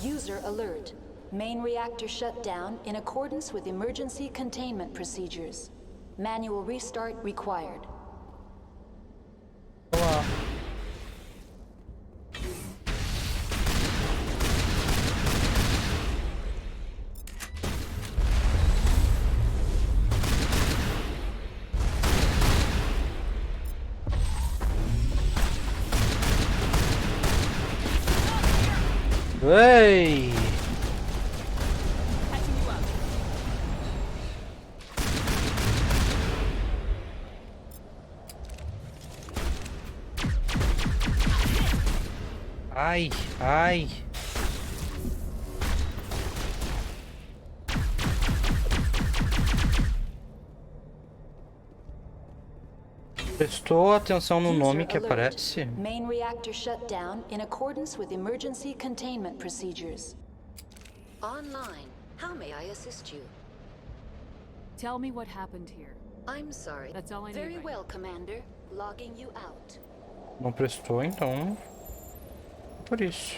User alert. Main reactor shut down in accordance with emergency containment procedures. Manual restart required. Olá. Ei! Ai, ai. Prestou atenção no nome que aparece? Main reactor shut down in accordance with emergency containment procedures. Online. How may I assist you? Tell me what happened here. I'm sorry. That's all I need. Very well, Commander. Logging you out. Não prestou, então. Por isso.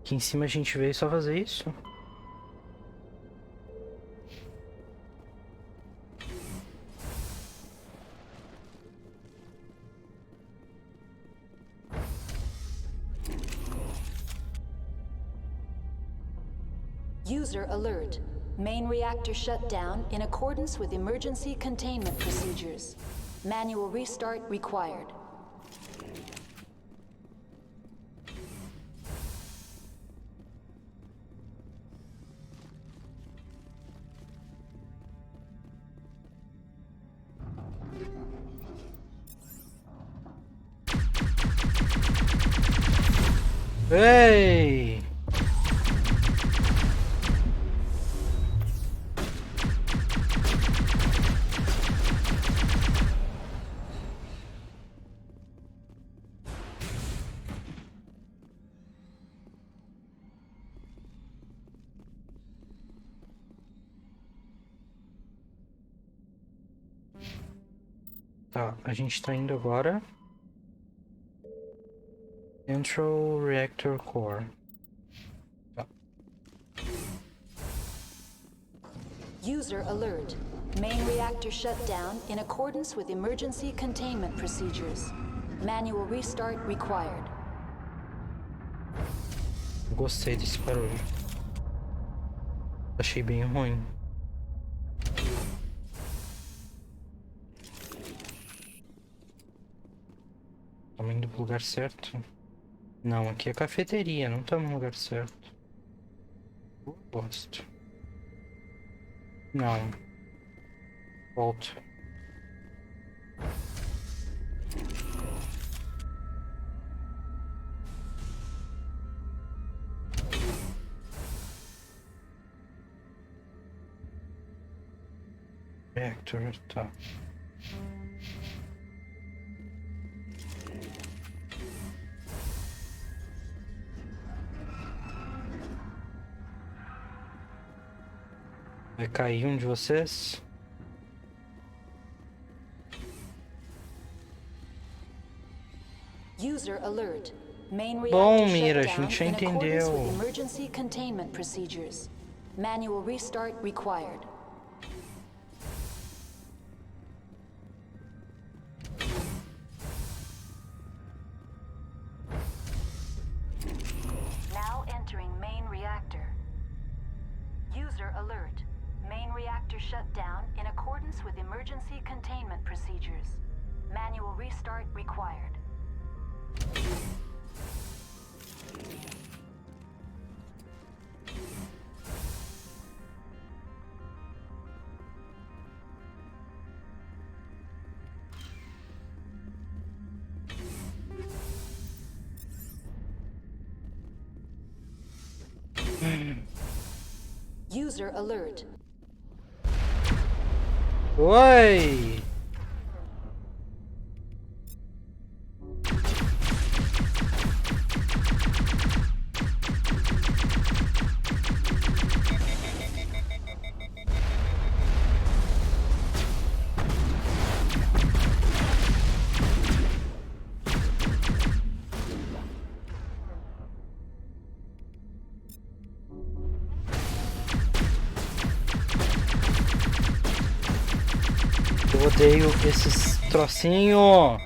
Aqui em cima a gente veio só fazer isso. User alert. Main reactor shut down in accordance with emergency containment procedures. Manual restart required. Ei! Tá, a gente tá indo agora. Central Reactor Core. Tá. User alert. Main reactor shut down in accordance with emergency containment procedures. Manual restart required. Gostei desse barulho. Achei bem ruim. Estamos indo pro lugar certo? Não, aqui é cafeteria, não estamos no lugar certo. Gosto. Não. Volto. Reactor, tá. Vai cair um de vocês? User alert. Main Bom, reactor Mira, a shut down gente já in accordance entendeu. with emergency containment procedures. Manual restart required. Now entering main reactor. User alert. Main reactor shut down in accordance with emergency containment procedures. Manual restart required. User alert. Oi! Eu odeio esses trocinhos.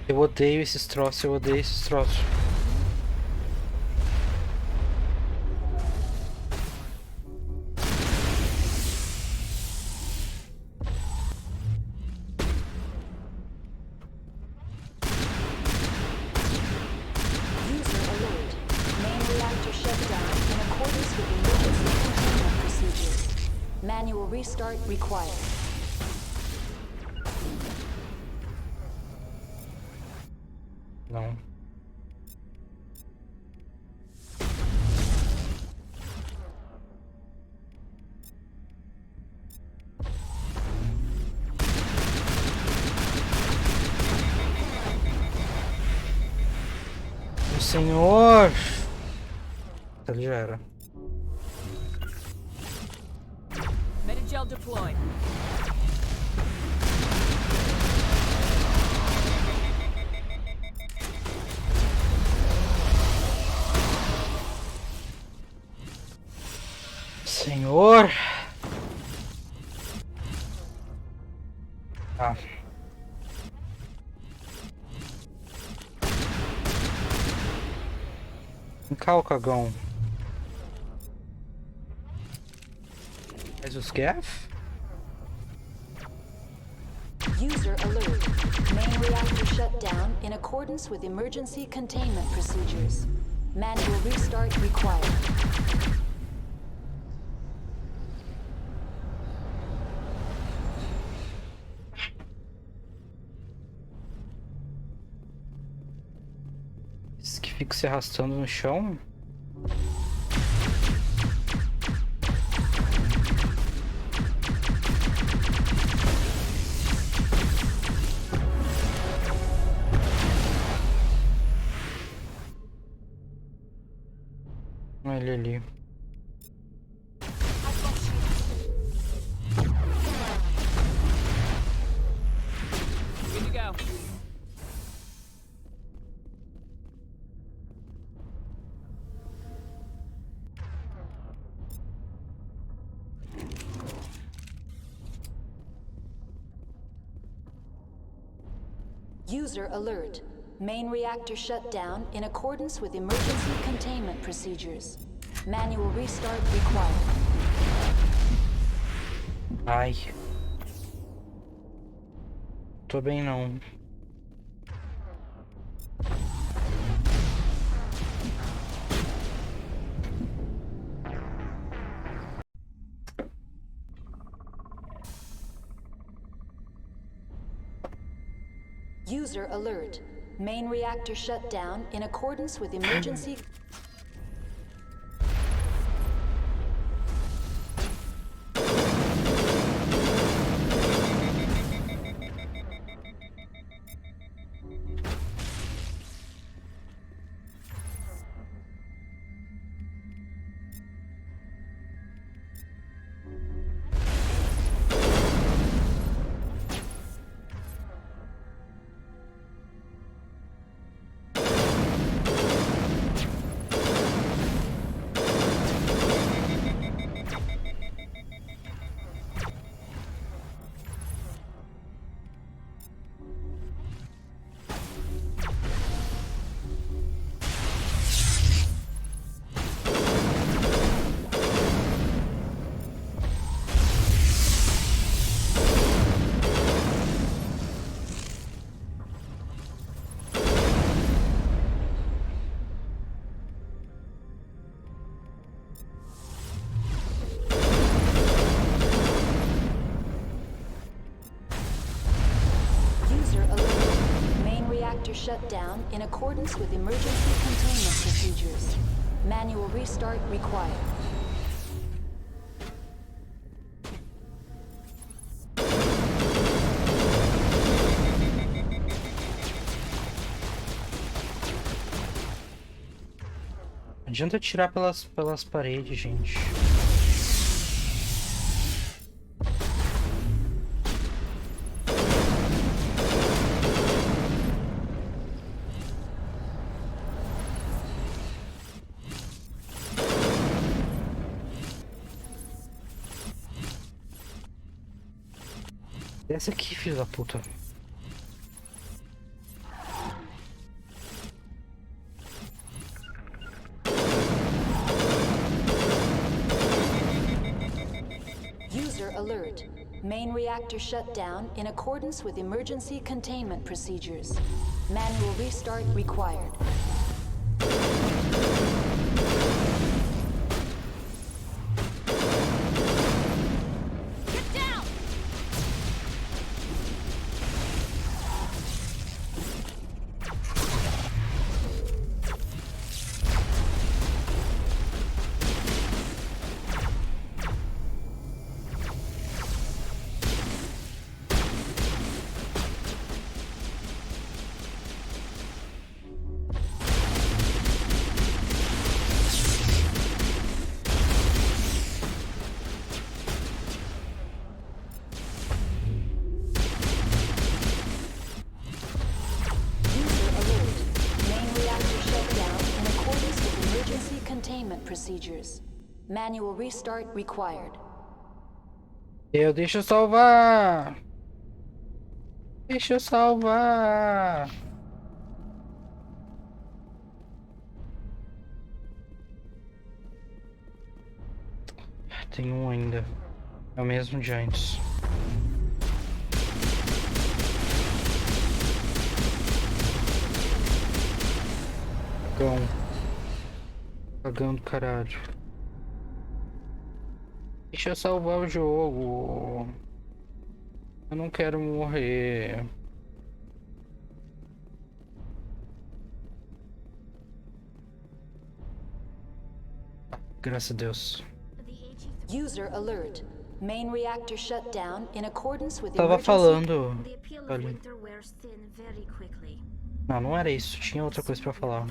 Eu odeio esses troços, eu odeio esses troços. Manual restart required. Não. Meu senhor! Ele já era. Metagel deployed. Senhor. Tá. Vem cá, o cagão. Faz os gaff? User alert. Main reactor shut down in accordance with emergency containment procedures. Manual restart required. Esse que fica se arrastando no chão. Ele ali. Good to go. User alert. Main reactor shut down in accordance with emergency containment procedures. Manual restart required. Ai. Tô bem não. User alert. Main reactor shut down in accordance with emergency... Shut down in accordance with emergency containment procedures. Manual restart required. Não adianta tirar pelas paredes, gente. Desce aqui, filho da puta. User alert. Main reactor shut down in accordance with emergency containment procedures. Manual restart required. Procedures. Manual restart required. Deixa eu salvar! Deixa eu salvar! Tem um ainda. É o mesmo de antes. Cagão. Cagão do caralho. Deixa eu salvar o jogo. Eu não quero morrer. Graças a Deus. User alert. Main reactor shut down in accordance with Tava falando. Olha. Não, não era isso. Tinha outra coisa pra falar.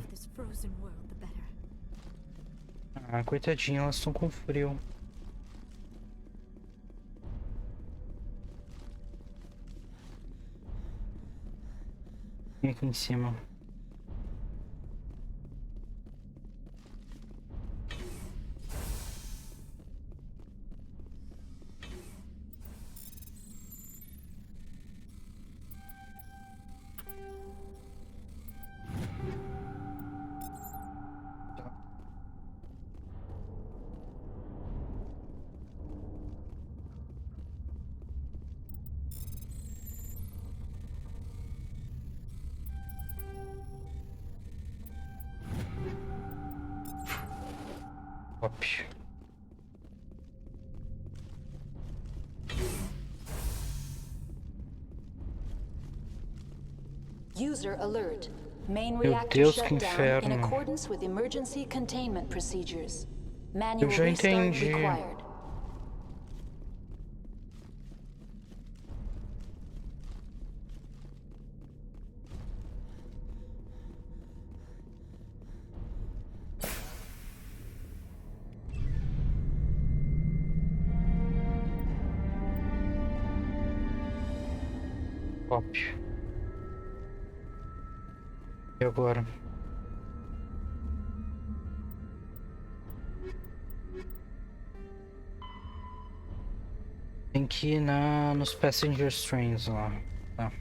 Ah, coitadinha, elas estão com frio. Vem aqui em cima. User alert. Main Meu reactor Deus, que shut down in inferno. accordance with emergency containment procedures. Eu Manual já restart entendi. required. Óbvio. E agora? Tem que ir nos passenger trains lá. Tá.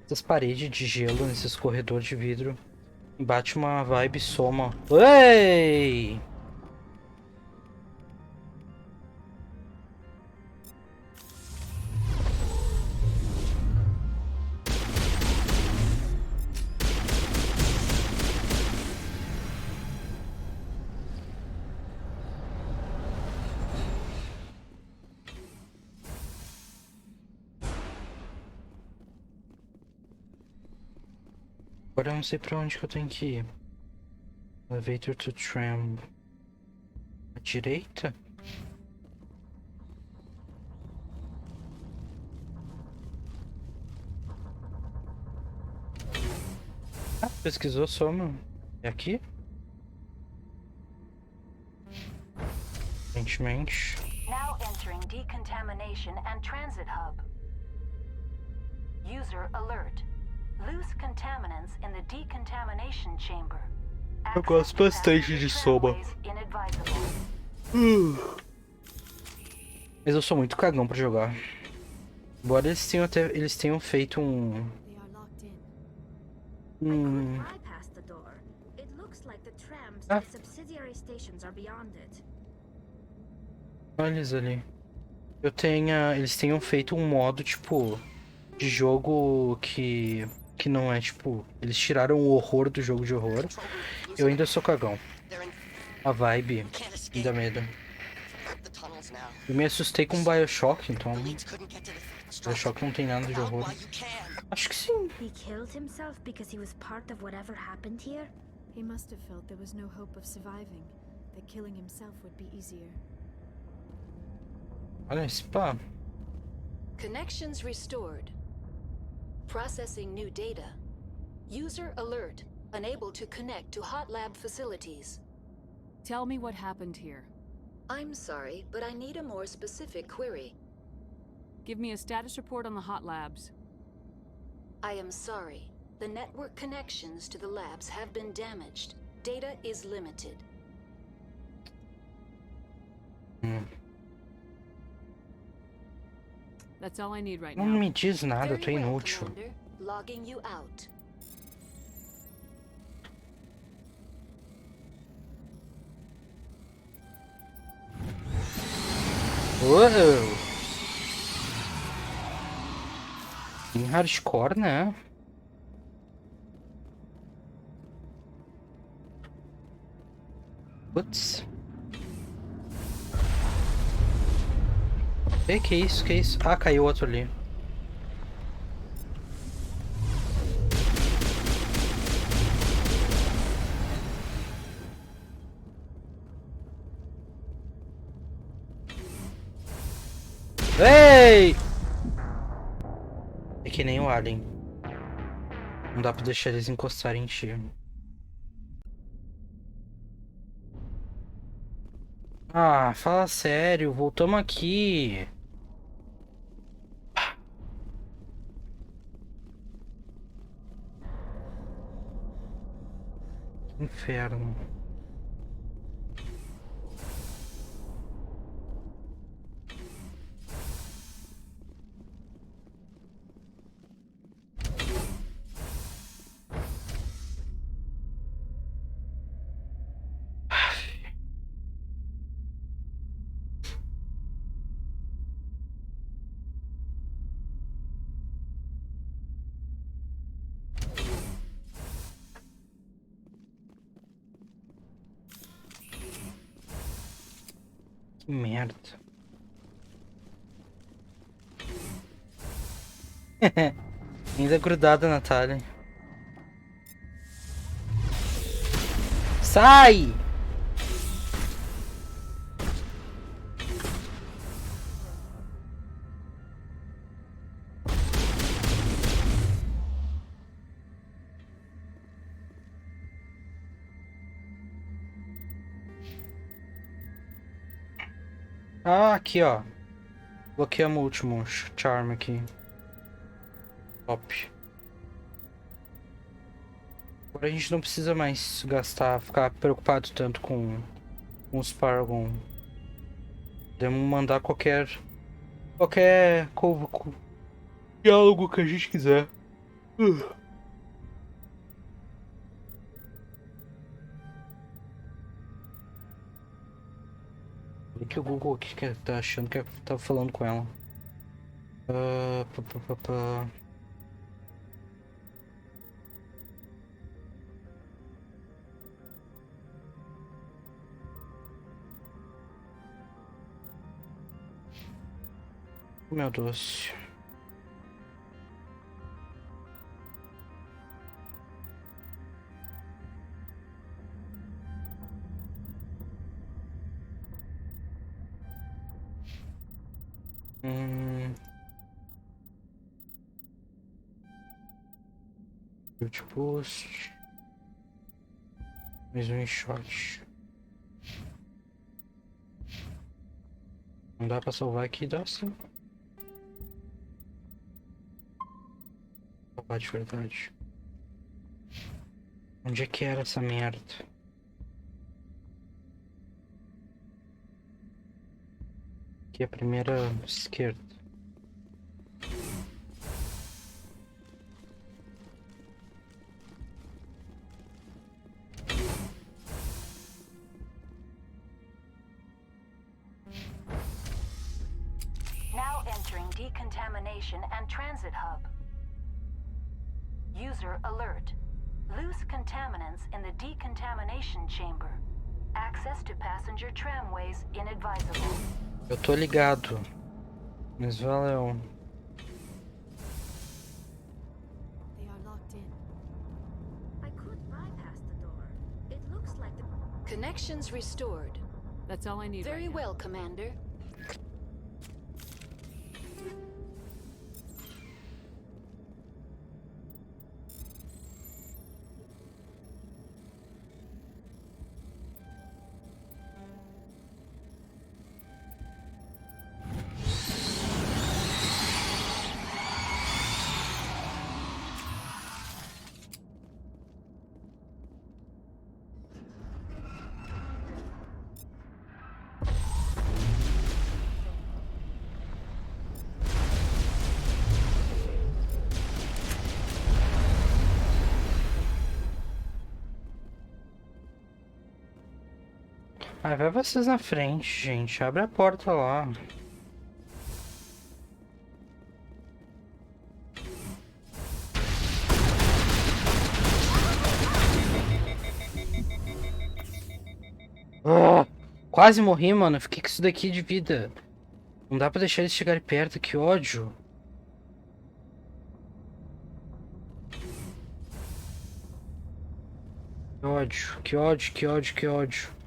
Essas paredes de gelo, nesses corredores de vidro, bate uma vibe soma. Ei! Agora eu não sei pra onde que eu tenho que ir. Elevator to tram. À direita? Ah, pesquisou só, mano. É aqui? Aparentemente. Now entering decontamination and transit hub. User alert. Loose contaminants in the decontamination chamber. Eu gosto bastante de soma. Mas eu sou muito cagão pra jogar. Embora eles tenham feito um... Ah. Olha eles ali. Eles tenham feito um modo, tipo, de jogo que não é, tipo... Eles tiraram o horror do jogo de horror. Eu ainda sou cagão. A vibe me dá medo. Eu me assustei com o Bioshock, então... Bioshock não tem nada de horror. Acho que sim. He killed himself because he was part of whatever happened here? He must have felt there was no hope of surviving, that killing himself would be easier. Olha esse pá. Connections restored. Processing new data. User alert. Unable to connect to hot lab facilities. Tell me what happened here. I'm sorry, but I need a more specific query. Give me a status report on the hot labs. I am sorry. The network connections to the labs have been damaged. Data is limited. That's all I need right now. Não me diz nada, eu tô Very well, inútil. Commander. Logging you out. Uou! Em hardcore, né? Putz. Que isso, que isso? Ah, caiu outro ali. Ei! É que nem o Alien. Não dá pra deixar eles encostarem em ti. Ah, fala sério, voltamos aqui. Que inferno. Que merda. Ainda grudada, Natália. Sai! Ah, aqui, ó. Bloqueamos o último charm aqui. Top. Agora a gente não precisa mais ficar preocupado tanto com os Paragon. Podemos mandar qualquer diálogo que a gente quiser. Que o Google aqui que tá achando que tá falando com ela. Meu doce. Post. Mais um shot. Não dá pra salvar aqui, dá sim. Salvar de verdade. Onde é que era essa merda? Aqui é a primeira esquerda. Decontamination and transit hub. User alert. Loose contaminants in the decontamination chamber. Access to passenger tramways inadvisable. Eu tô ligado. Mas valeu. They are locked in. I could bypass the door. It looks like the Connections restored. That's all I need. Very right now. well, Commander. Ah, vai vocês na frente, gente. Abre a porta lá. Ah, quase morri, mano. Fiquei com isso daqui de vida. Não dá pra deixar eles chegarem perto. Que ódio. Que ódio, que ódio, que ódio, que ódio.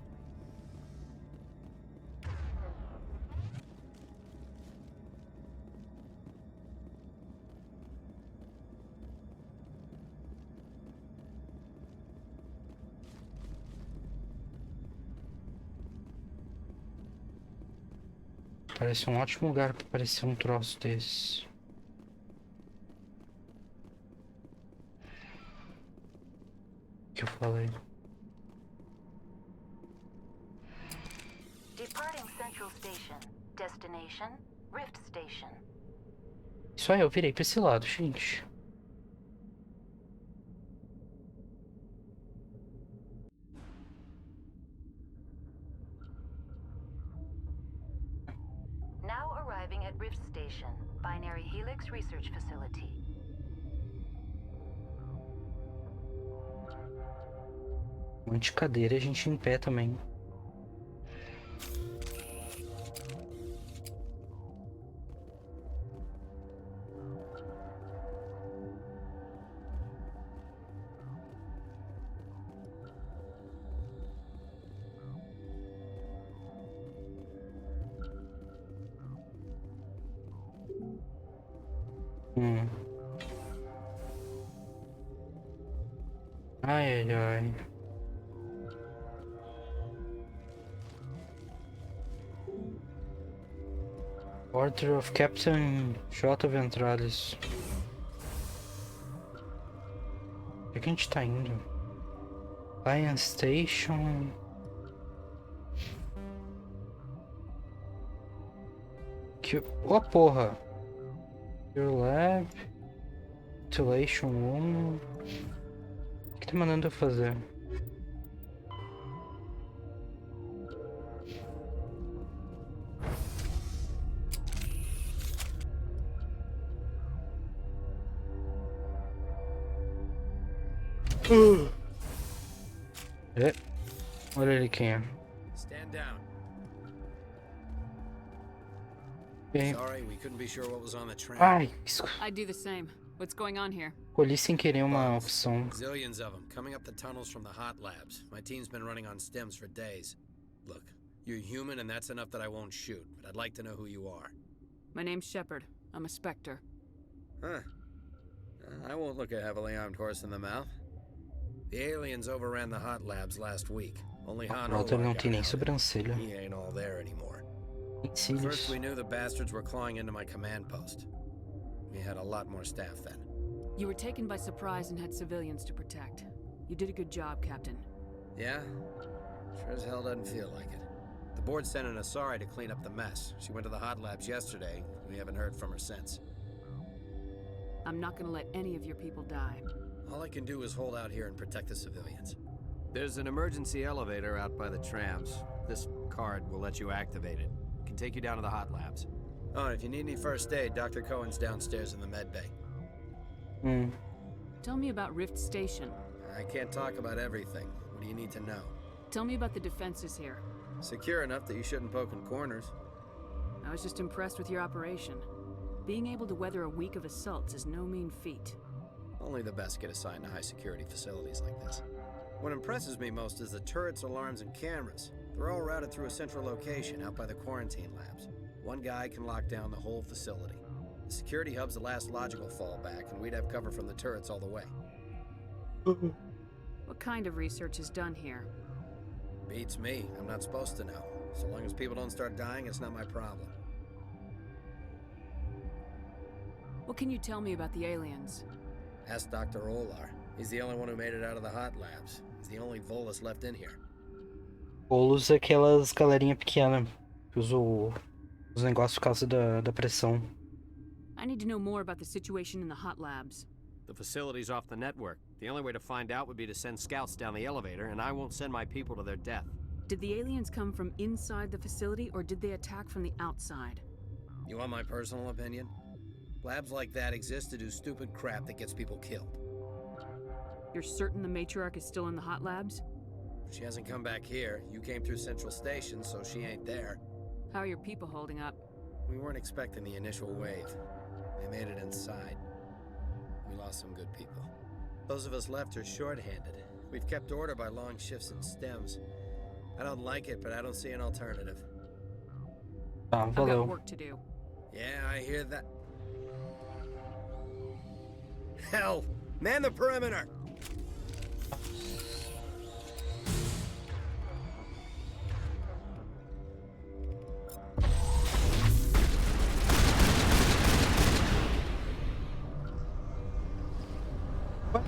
Parece um ótimo lugar pra aparecer um troço desse. O que eu falei? Departing Central Station. Destination, Rift Station. Isso aí, eu virei pra esse lado, gente. Now arriving at Rift Station, Binary Helix Research Facility. Um monte de cadeira e a gente em pé também. Ai, ai, ai. Order of Captain J. Ventrales. Onde é que a gente tá indo? Lion Station. Que... Oh, porra! Your Lab. Ventilation Room. O que tá mandando eu fazer? É. Olha ali quem é. Stand down. Bem. Sorry, we couldn't be sure what was on the tram. Ai, I'd do the same. What's going on here? escolhi sem querer uma opção. Zillions of them coming up the tunnels from the hot labs. My team's been running on stems for days. Look, you're human and that's enough that I won't shoot, but I'd like to know who you are. My name's Shepard. I'm a Spectre. Huh. I won't look a heavily armed horse in the mouth. The aliens overran the hot labs last week. Only Han Walter não tem nem sobrancelha. He ain't all there anymore. Cílios. First we knew the bastards were clawing into my command post. We had a lot more staff then. You were taken by surprise and had civilians to protect. You did a good job, Captain. Yeah? Sure as hell doesn't feel like it. The board sent an Asari to clean up the mess. She went to the hot labs yesterday. We haven't heard from her since. I'm not gonna let any of your people die. All I can do is hold out here and protect the civilians. There's an emergency elevator out by the trams. This card will let you activate it. It can take you down to the hot labs. Oh, and if you need any first aid, Dr. Cohen's downstairs in the med bay. Tell me about Rift Station. I can't talk about everything. What do you need to know? Tell me about the defenses here. Secure enough that you shouldn't poke in corners. I was just impressed with your operation. Being able to weather a week of assaults is no mean feat. Only the best get assigned to high-security facilities like this. What impresses me most is the turrets, alarms, and cameras. They're all routed through a central location out by the quarantine labs. One guy can lock down the whole facility. The security hub's the last logical fallback, and we'd have cover from the turrets all the way. What kind of research is done here? Beats me. I'm not supposed to know. So long as people don't start dying, it's not my problem. What can you tell me about the aliens? Ask Dr. Olar. He's the only one who made it out of the hot labs. He's the only Volus left in here. Volus é aquelas galerinha pequena que usa os negócios por causa da pressão. I need to know more about the situation in the hot labs. The facility's off the network. The only way to find out would be to send scouts down the elevator, and I won't send my people to their death. Did the aliens come from inside the facility, or did they attack from the outside? You want my personal opinion? Labs like that exist to do stupid crap that gets people killed. You're certain the matriarch is still in the hot labs? She hasn't come back here. You came through Central Station, so she ain't there. How are your people holding up? We weren't expecting the initial wave. They made it inside. We lost some good people. Those of us left are short-handed. We've kept order by long shifts and stems. I don't like it, but I don't see an alternative. I've got work to do. Yeah, I hear that. Hell! Man the perimeter!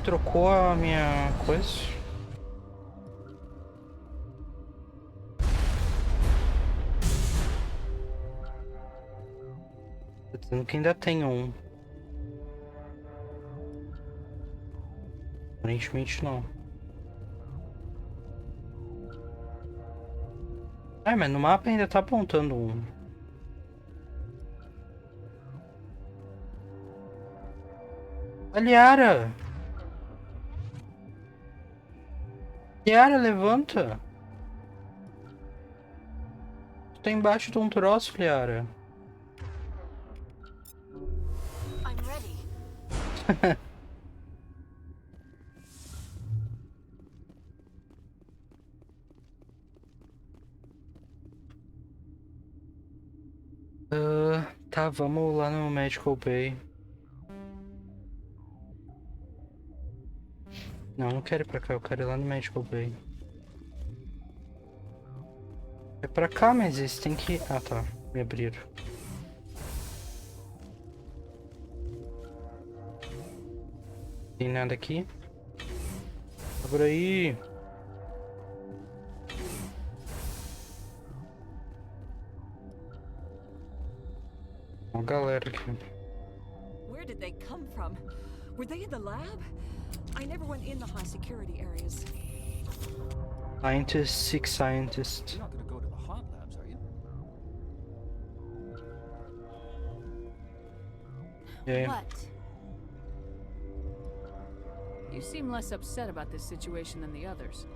Trocou a minha coisa. Tô dizendo que ainda tem um. Aparentemente não. Mas no mapa ainda tá apontando um. Liara! Liara, levanta! Tu tá embaixo de um troço, Liara. I'm ready. Tá, vamos lá no Medical Bay. Não quero ir pra cá, eu quero ir lá no Medical Bay. É pra cá, mas eles têm que... Ah, tá. Me abriram. Tem nada aqui? Abre aí. Uma galera aqui. Where did they come from? Were they in the lab? I never went in the high security areas. Scientist, 6 scientists. You're not gonna go to the hot labs, are you? Yeah. What? You seem less upset about this situation than the others.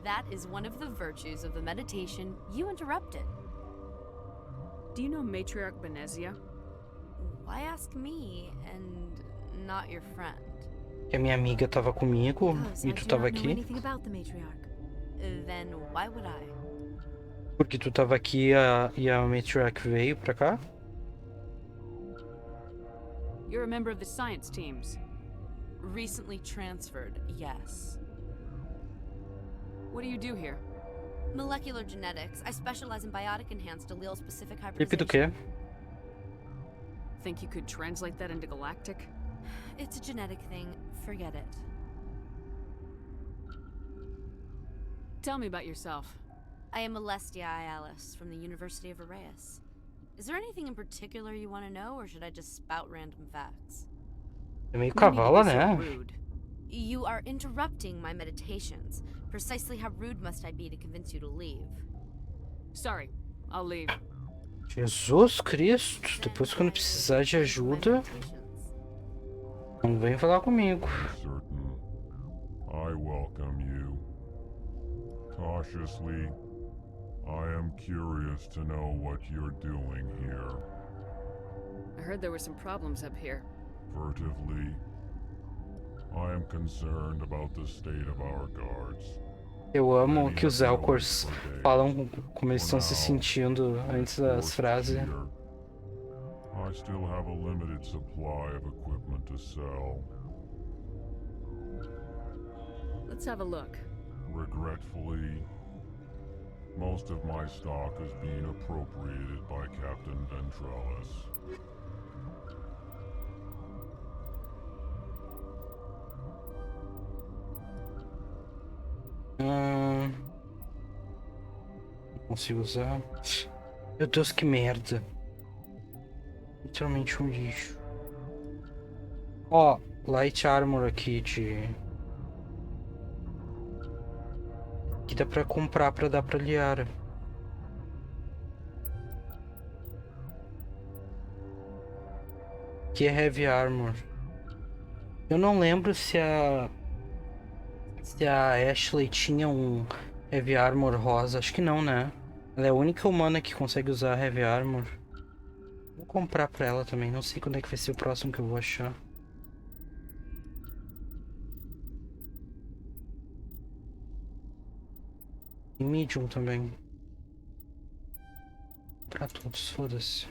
That is one of the virtues of the meditation you interrupted. Do you know Matriarch Benezia? Why ask me and not your friend? Que a minha amiga tava comigo e tu tava aqui. Then why would I? Porque tu tava aqui e a Matriarch veio pra cá? You're a member of the science teams. Recently transferred, yes. What do you do here? Molecular genetics. I specialize in biotic-enhanced allele-specific Tipo do hybridization. quê? Think you could translate that into galactic? It's a genetic thing. Forget it. Tell me about yourself. I am Alestia Alice from the University of Arraeus. Is there anything in particular you want to know, or should I just spout random facts? É meio cavala, né? You are interrupting my meditations. Precisely how rude must I be to convince you to leave? Sorry, I'll leave. Jesus Cristo, depois quando precisar de ajuda, não vem falar comigo. I welcome you. cautiously. I am curious to know what you're doing here. I heard there were some problems up here. Furtively. I am concerned about the state of our guards. Eu amo que os Elcors falam como eles estão se sentindo antes das frases. I still have a limited supply of equipment to sell. Let's have a look. Regretfully, most of my stock is being appropriated by Captain Ventrellis. Não consigo usar. Meu Deus, que merda. Literalmente um lixo. Ó, light armor aqui de... que dá pra comprar pra dar pra Liara. Que é heavy armor. Eu não lembro se a Ashley tinha um heavy armor rosa. Acho que não, né? Ela é a única humana que consegue usar heavy armor. Vou comprar pra ela também. Não sei quando é que vai ser o próximo que eu vou achar. E medium também. Pra todos, foda-se.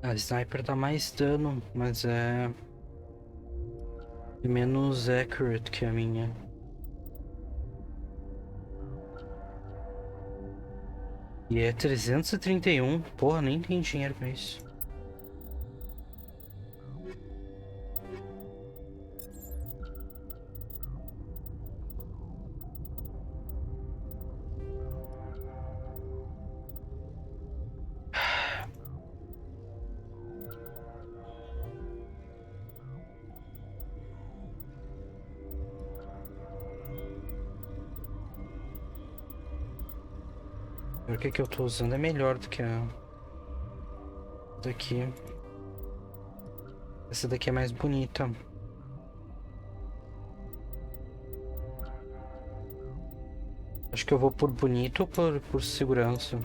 A sniper dá mais dano, mas é menos accurate que a minha. E é 331. Porra, nem tem dinheiro pra isso. O que eu tô usando é melhor do que a daqui. Essa daqui é mais bonita. Acho que eu vou por bonito ou por segurança.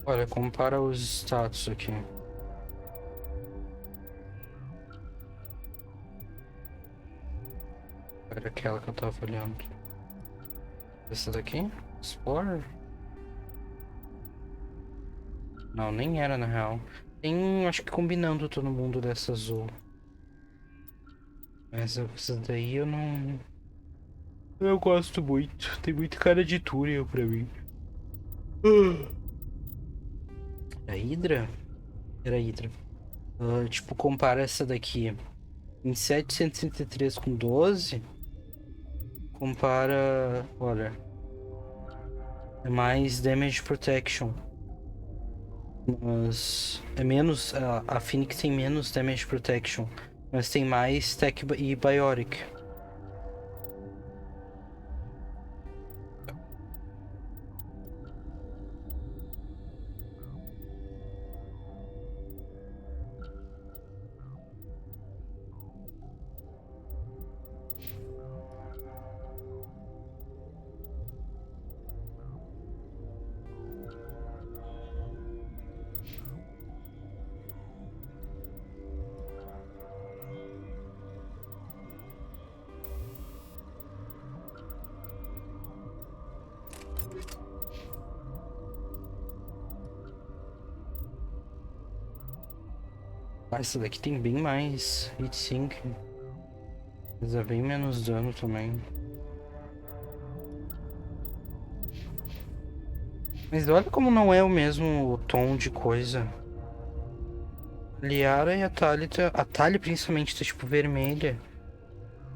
Olha, compara os status aqui. Era aquela que eu tava olhando. Essa daqui? Explorer? Não, nem era na real. Tem, acho que combinando todo mundo dessa azul. Mas essa daí eu não... Eu gosto muito. Tem muito cara de Túnel pra mim. A Hydra? Era a Hydra. Tipo, compara essa daqui. Em 763 com 12. Compara... Olha. É mais damage protection. Mas... É menos... A Phoenix tem menos damage protection. Mas tem mais tech e biotic. Essa daqui tem bem mais heatsink. Mas é bem menos dano também. Mas olha como não é o mesmo tom de coisa. Liara e a Thalia... A Thalia principalmente tá tipo vermelha.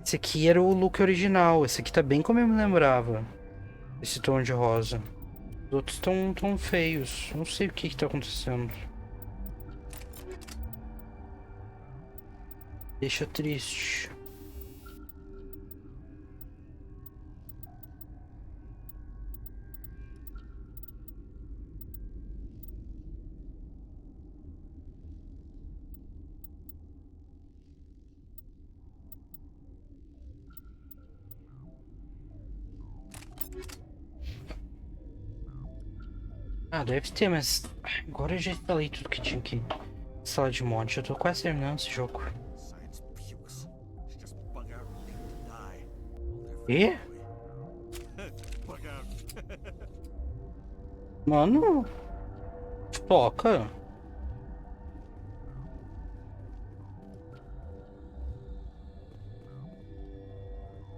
Esse aqui era o look original. Esse aqui tá bem como eu me lembrava. Esse tom de rosa. Os outros estão tão feios. Não sei o que tá acontecendo. Deixa triste. Ah, deve ter, mas agora eu já instalei tudo que tinha aqui. Sala de mod, eu tô quase terminando esse jogo. E? Mano, toca.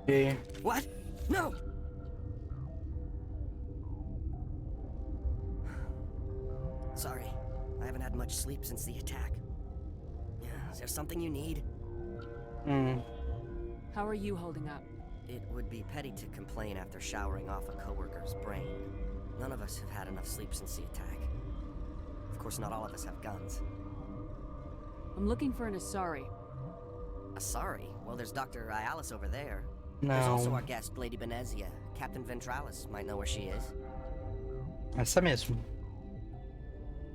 E... What? No! Sorry, I haven't had much sleep since the attack. Is there something you need? How are you holding up? It would be petty to complain after showering off a coworker's brain. None of us have had enough sleep since the attack. Of course, not all of us have guns. I'm looking for an Asari. Asari? Well, there's Dr. Ayalis over there. No. There's also our guest, Lady Benezia. Captain Ventralis might know where she is. Essa mesmo.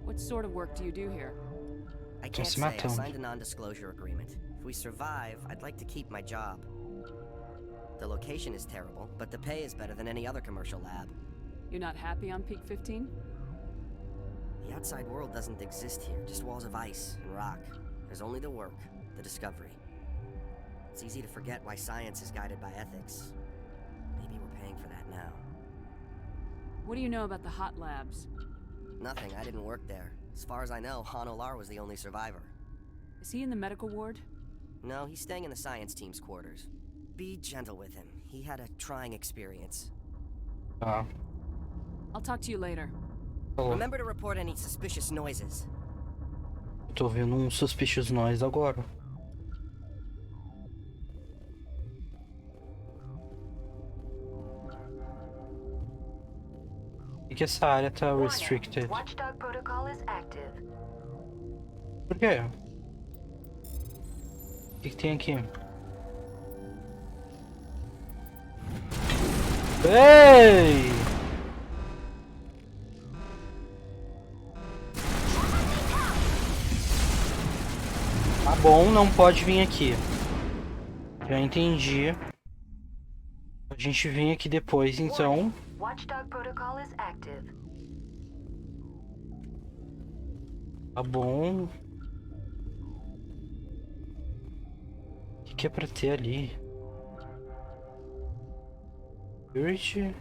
What sort of work do you do here? I can't say. I signed a non-disclosure agreement. If we survive, I'd like to keep my job. The location is terrible, but the pay is better than any other commercial lab. You're not happy on Peak 15? The outside world doesn't exist here, just walls of ice and rock. There's only the work, the discovery. It's easy to forget why science is guided by ethics. Maybe we're paying for that now. What do you know about the hot labs? Nothing, I didn't work there. As far as I know, Han Olar was the only survivor. Is he in the medical ward? No, he's staying in the science team's quarters. Be gentle with him. He had a trying experience. I'll talk to you later. Remember to report any suspicious noises. Tô vendo suspicious noise agora. Por que essa área tá restricted? Watchdog protocol is active. Por quê? O que tem aqui? Ei! Tá bom, não pode vir aqui. Já entendi. A gente vem aqui depois, então. Watchdog protocol is active. Tá bom. O que é pra ter ali? Security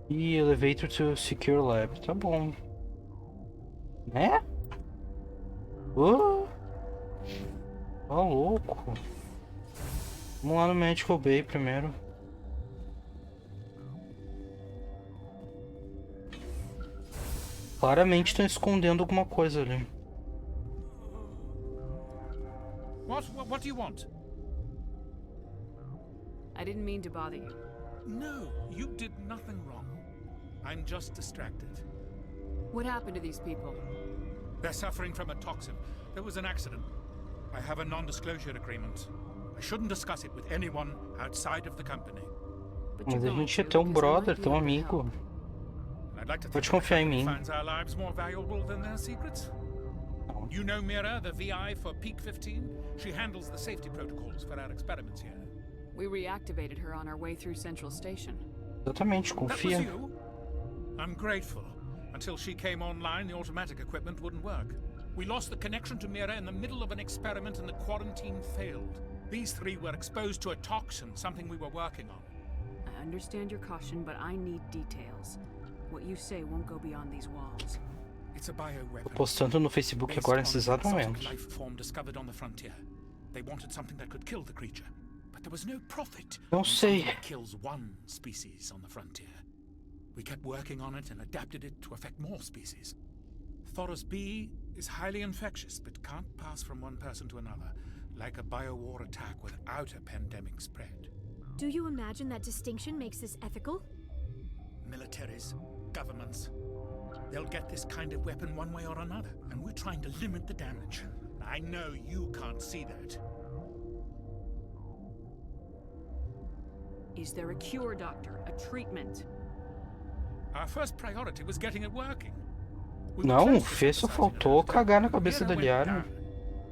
e elevator to secure lab. Tá bom. Né? Tá louco. Vamos lá no Medical Bay primeiro. Claramente estão escondendo alguma coisa ali. What do you want? I didn't mean to bother you. No, you did nothing wrong. I'm just distracted. What happened to these people? They're suffering from a toxin. There was an accident. I have a non-disclosure agreement. I shouldn't discuss it with anyone outside of the company. Mas a gente é tão brother, tão amigo. Pode confiar em mim. Finds our lives more valuable than their secrets. You know Mira, the VI for Peak 15? She handles the safety protocols for our experiments here. We reactivated her on our way through Central Station. Exatamente, confia. That was you? I'm grateful. Until she came online, the automatic equipment wouldn't work. We lost the connection to Mira in the middle of an experiment and the quarantine failed. These three were exposed to a toxin, something we were working on. I understand your caution, but I need details. What you say won't go beyond these walls. It's a bioweapon. Tô postando no Facebook agora nesse exato momento. Life form discovered on the frontier. They wanted something that could kill the creature, but there was no profit. Não sei. It kills one species on the frontier. We kept working on it and adapted it to affect more species. Thoros B is highly infectious, but can't pass from one person to another, like a biowar attack without a pandemic spread. Do you imagine that distinction makes this ethical? Militaries, governments, they'll get this kind of weapon one way or another, and we're trying to limit the damage. I know you can't see that. Is there a cure, Doctor? A treatment? Our first priority was getting it working. Não, o Fê só faltou cagar na cabeça da Liara.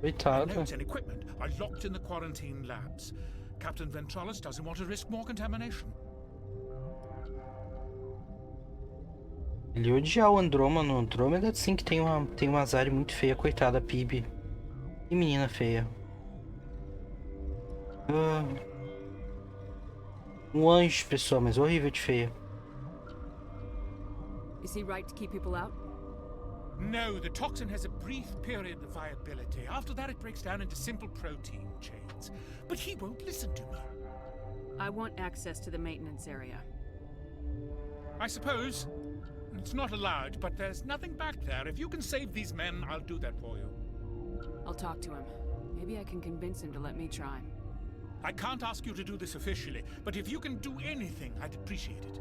Coitado. Notes and equipment are locked in the quarantine labs. Captain Ventralis doesn't want to risk more contamination. Ele odia o Andrômeda. Andrômeda sim que tem uma azar muito feia, coitada, Phoebe. Que menina feia. Um anjo, pessoal, mas horrível de feia. Is he right to keep people out? No, the toxin has a brief period of viability. After that, it breaks down into simple protein chains. But he won't listen to me. I want access to the maintenance area. I suppose. It's not allowed, but there's nothing back there. If you can save these men, I'll do that for you. I'll talk to him. Maybe I can convince him to let me try. I can't ask you to do this officially, but if you can do anything, I'd appreciate it.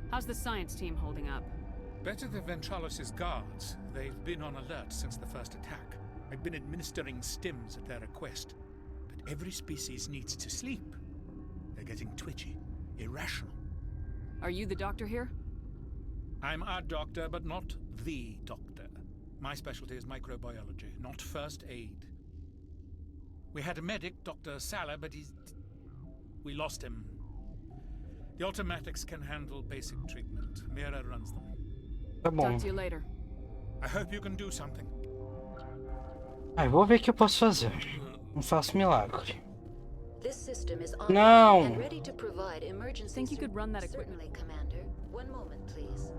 How's the science team holding up? Better than Ventralis' guards. They've been on alert since the first attack. I've been administering stims at their request. But every species needs to sleep. They're getting twitchy, irrational. Are you the doctor here? I'm a doctor, but not the doctor. My specialty is microbiology, not first aid. We had a medic, Dr. Salah, but we lost him. The automatics can handle basic treatment. Mira runs them. Tá bom. Talk to you later. I hope you can do something. Eu vou ver o que eu posso fazer. Não faço milagre. This system is on Não. and ready to provide emergency. Think you could run that equipment? Certainly, Commander. One moment, please.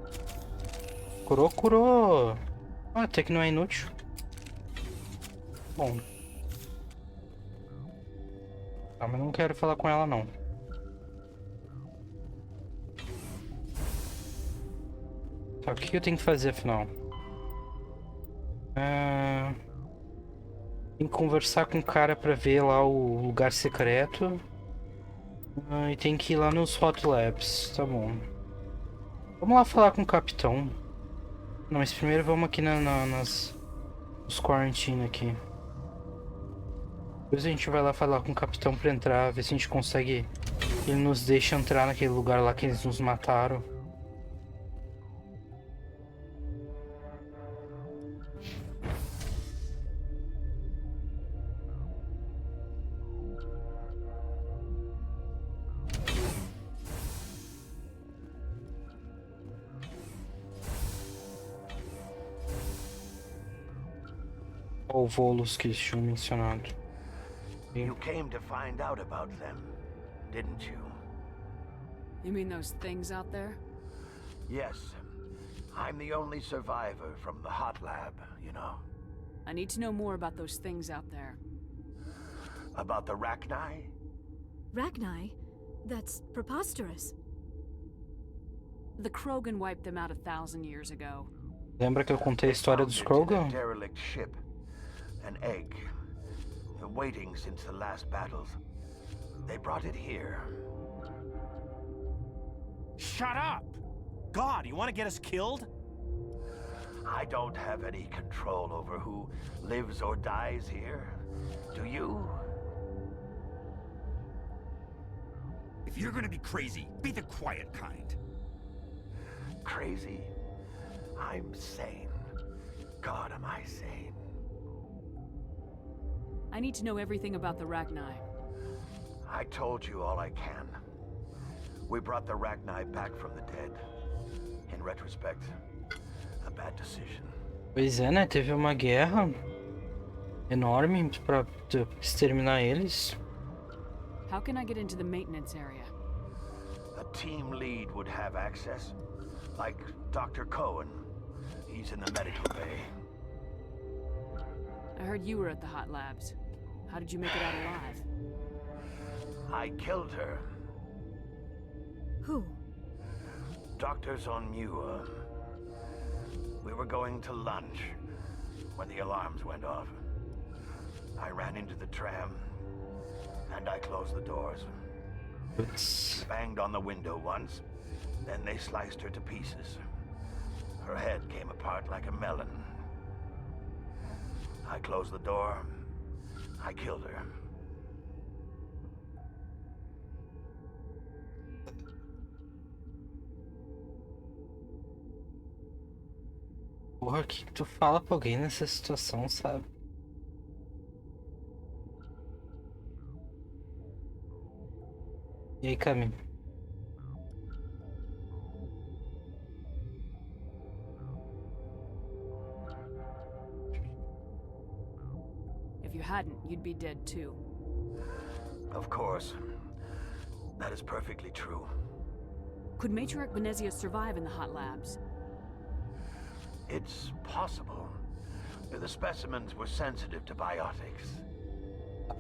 Curou. Até que não é inútil. Bom. Ah, mas não quero falar com ela não. Tá, o que eu tenho que fazer afinal? Tem que conversar com o cara pra ver lá o lugar secreto. E tem que ir lá nos Hot Labs, tá bom. Vamos lá falar com o capitão. Não, mas primeiro vamos aqui nos quarantine aqui. Depois a gente vai lá falar com o capitão pra entrar, ver se a gente consegue... Ele nos deixa entrar naquele lugar lá que eles nos mataram. Ou volos que eles tinham mencionado. You came to find out about them, didn't you? You mean those things out there? Yes. I'm the only survivor from the hot lab, you know. I need to know more about those things out there. About the Rachni? Rachni? That's preposterous. The Krogan wiped them out 1,000 years ago. Lembra que eu contei a história dos Krogan? Derelict ship. An egg. Waiting since the last battles. They brought it here. Shut up! God, you want to get us killed? I don't have any control over who lives or dies here. Do you? If you're gonna be crazy, be the quiet kind. Crazy? I'm sane. God, am I sane? I need to know everything about the Rachni. I told you all I can. We brought the Rachni back from the dead. In retrospect, a bad decision. Pois é, né? Teve uma guerra enorme pra exterminar eles. How can I get into the maintenance area? A team lead would have access. Like Dr. Cohen. He's in the medical bay. I heard you were at the hot labs. How did you make it out alive? I killed her. Who? Doctors on Muir. We were going to lunch when the alarms went off. I ran into the tram and I closed the doors. Banged on the window once, then they sliced her to pieces. Her head came apart like a melon. I closed the door. I killed her. Porra, o que tu fala pra alguém nessa situação, sabe? E aí, Cami? If you hadn't, you'd be dead too. Of course. That is perfectly true. Could Matriarch Venezia survive in the hot labs? It's possible. The specimens were sensitive to biotics.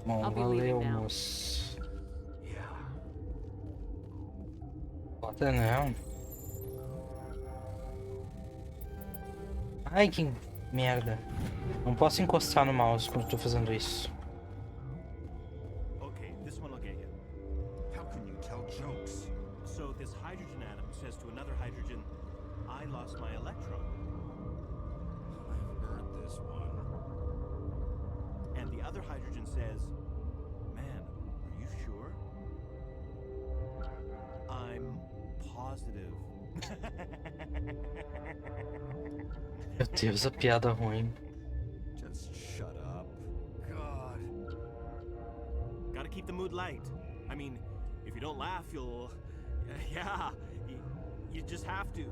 Bom, I'll be leaving now. moço. Yeah. Bota não. Ai, que merda. Não posso encostar no mouse quando tô fazendo isso. Okay, this one will get you. How can you tell jokes? So this hydrogen atom says to another hydrogen, I lost my electron. I've heard this one. And the other hydrogen says, man, are you sure? I'm positive. Meu Deus, a piada ruim. Just shut up. God. Gotta keep the mood light. I mean, if you don't laugh, you'll... Yeah, you just have to.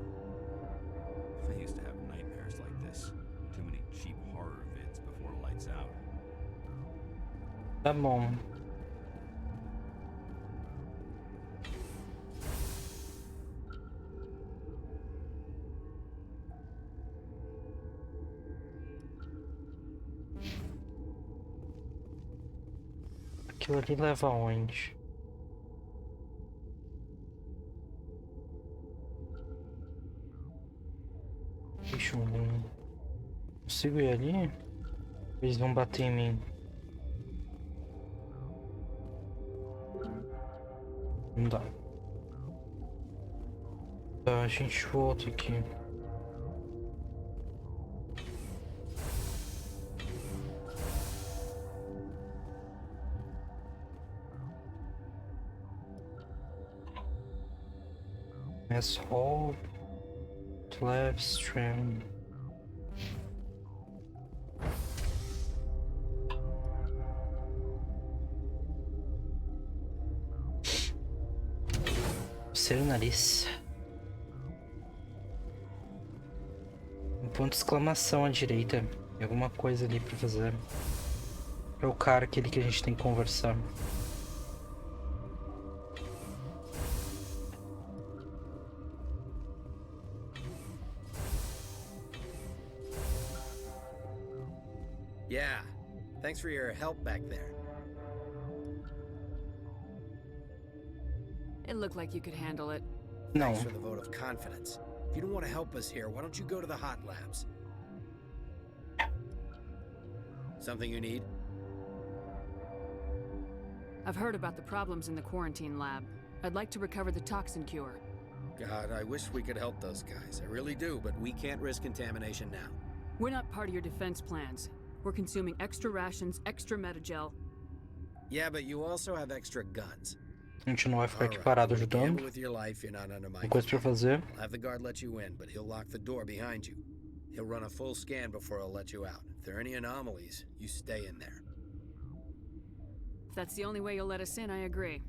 I used to have nightmares like this. Too many cheap horror vids before lights out. Tá bom. Aquilo ali leva aonde? Deixa eu ver. Consigo ir ali? Eles vão bater em mim. Não dá. Tá, a gente volta aqui. Mess hall, left stream. Seu nariz. Um ponto de exclamação à direita. Tem alguma coisa ali pra fazer. É o cara aquele que a gente tem que conversar. Yeah, thanks for your help back there. It looked like you could handle it. No. Thanks for the vote of confidence. If you don't want to help us here, why don't you go to the hot labs? Something you need? I've heard about the problems in the quarantine lab. I'd like to recover the toxin cure. God, I wish we could help those guys. I really do, but we can't risk contamination now. We're not part of your defense plans. We're consuming extra rations, extra metagel. Yeah, but you also have extra guns. A gente não vai ficar aqui parado ajudando. Tem coisa pra fazer. I'll have the guard let you in, but he'll lock the door behind you. He'll run a full scan before he'll let you out. If there are any anomalies, you stay in there. If that's the only way you'll let us in, I agree.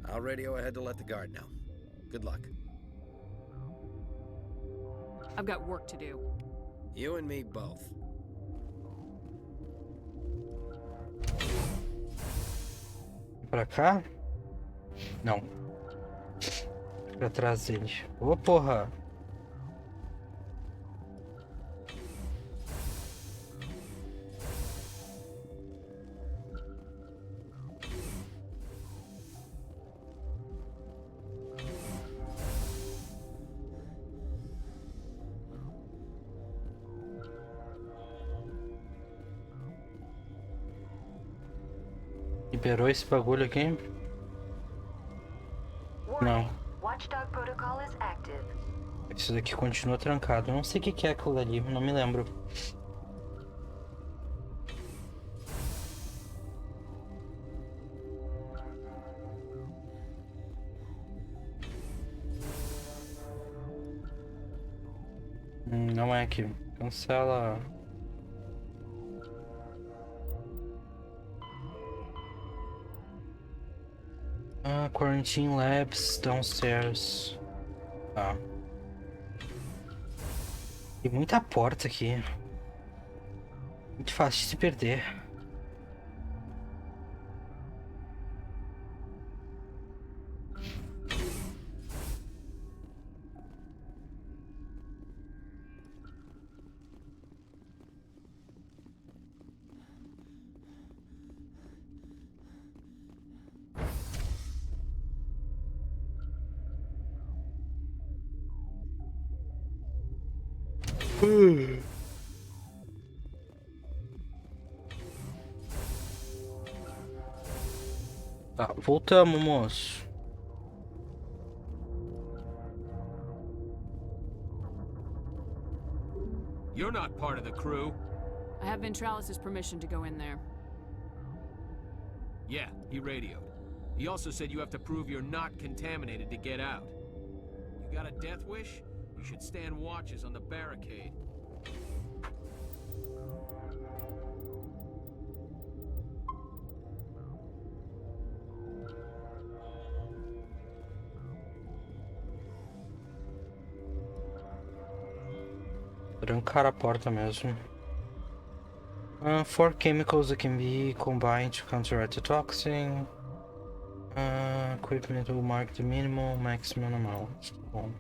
I'll radio ahead to let the guard know. Good luck. I've got work to do. You and me both. Pra cá? Não. Pra trás deles. Ô, porra! Liberou esse bagulho aqui? Não. Watchdog protocol is active. Esse daqui continua trancado. Eu não sei o que é aquilo ali, não me lembro. Não é aqui. Cancela. Quarantine Labs downstairs. Tá. Tem muita porta aqui. Muito fácil de se perder. Tá, voltamos, moço. You're not part of the crew. I have Ventralis's permission to go in there. Yeah, he radioed. He also said you have to prove you're not contaminated to get out. You got a death wish? You should stand watches on the barricade. Trancar a porta mesmo. 4 chemicals that can be combined to counteract the toxin. Equipment will mark the minimum, maximum amount. Bom.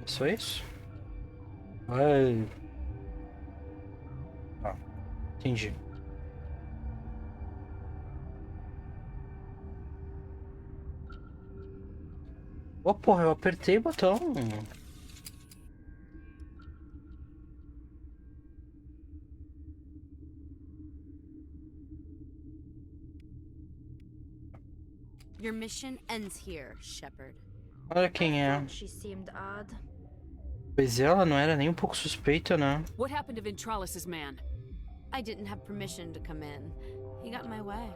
Só isso? Ai. Ah, entendi. Oh, porra, eu apertei o botão. Your mission ends here, Shepard. Olha quem é. She seemed odd. Pois ela não era nem um pouco suspeita, né? What happened to Ventralis's man? I didn't have permission to come in. He got in my way.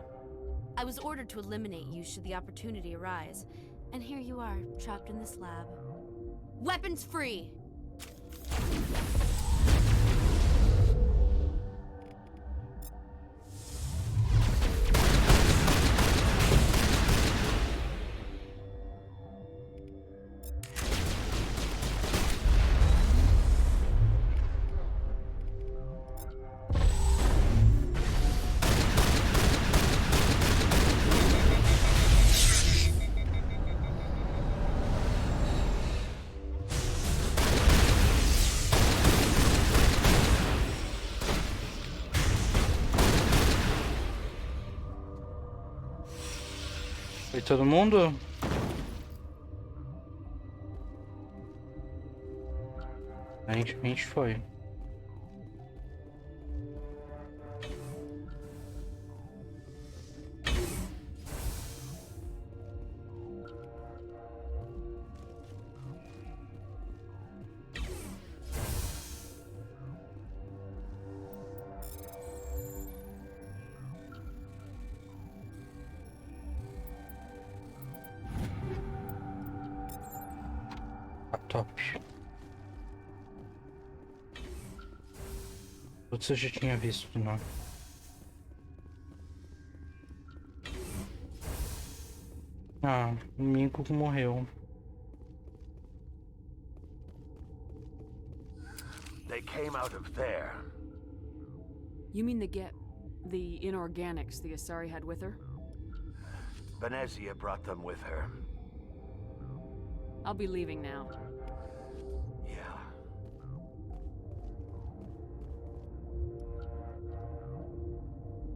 I was ordered to eliminate you should the opportunity arise. And here you are, trapped in this lab. Weapons free! Foi todo mundo? A gente foi. Top. Outros eu já tinha visto, não. Ah, o Minko morreu. They came out of there. You mean the inorganics the Asari had with her? Venezia brought them with her. I'll be leaving now.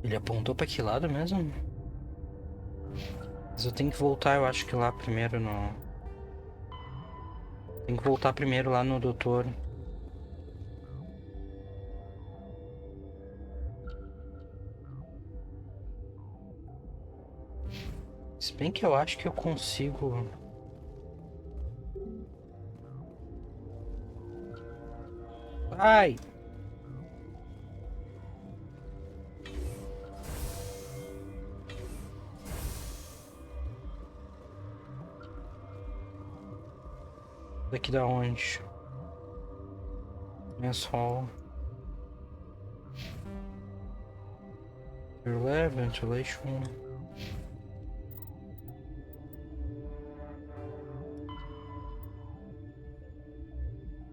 Ele apontou pra que lado mesmo? Mas eu tenho que voltar, eu acho que lá primeiro no... Tem que voltar primeiro lá no doutor. Se bem que eu acho que eu consigo... Ai! Daqui da onde? Mess hall. Ventilation.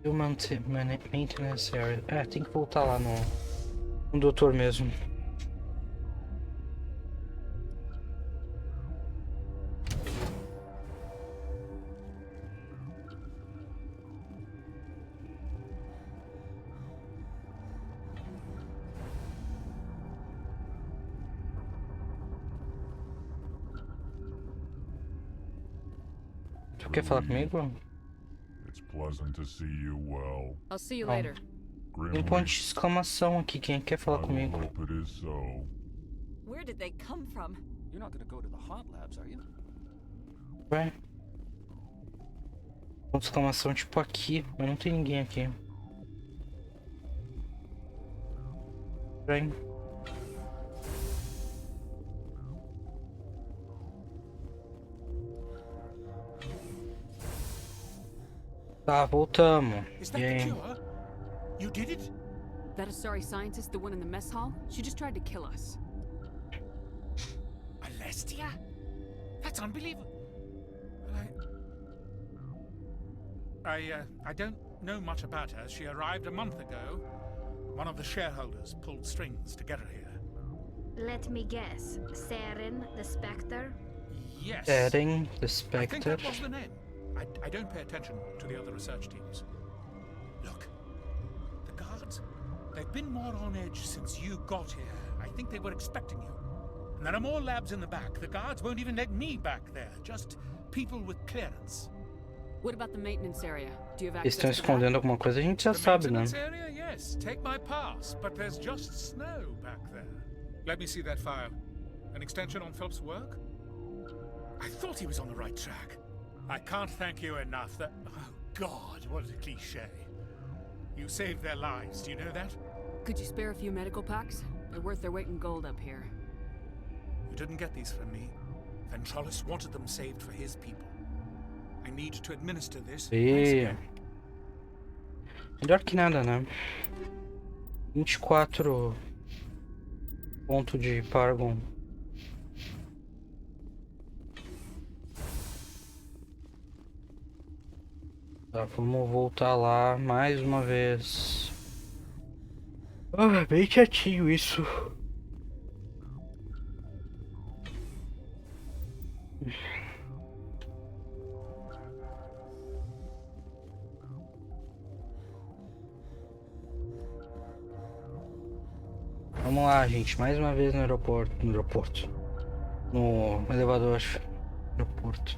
Human maintenance area. É, tem que voltar lá no doutor mesmo. Tu quer falar comigo? It's pleasant to see you well. I'll see you later. Tem ponto de exclamação aqui, quem quer falar comigo? Hope it is so. Where did they come from? You're not gonna go to the hot labs, are you? Ué? Ponto de exclamação tipo aqui, mas não tem ninguém aqui. Vem. Tá, voltamos. E aí? You did it? That Asari scientist, the one in the mess hall? She just tried to kill us. Alestia? That's unbelievable. I don't know much about her. She arrived a month ago. One of the shareholders pulled strings to get her here. Let me guess. Saren, the Spectre? Yes. Saren, the I think Spectre. that was the name. I don't pay attention to the other research teams. Look, the guards, they've been more on edge since you got here. I think they were expecting you. And there are more labs in the back. The guards won't even let me back there. Just people with clearance. What about the maintenance area? Do you have Eles estão access to escondendo alguma coisa, a gente já sabe, né? Maintenance area, yes. Take my pass, but there's just snow back there. Let me see that file. An extension on Phelps' work? I thought he was on the right track. I can't thank you enough that... Oh, God, what a cliché. You saved their lives, do you know that? Could you spare a few medical packs? They're worth their weight in gold up here. You didn't get these from me. Ventrolis wanted them saved for his people. I need to administer this. E... Melhor que nada, né? 24 ponto de Paragon. Tá, vamos voltar lá mais uma vez. Ah, bem chatinho isso. Vamos lá, gente, mais uma vez no aeroporto, no elevador, aeroporto.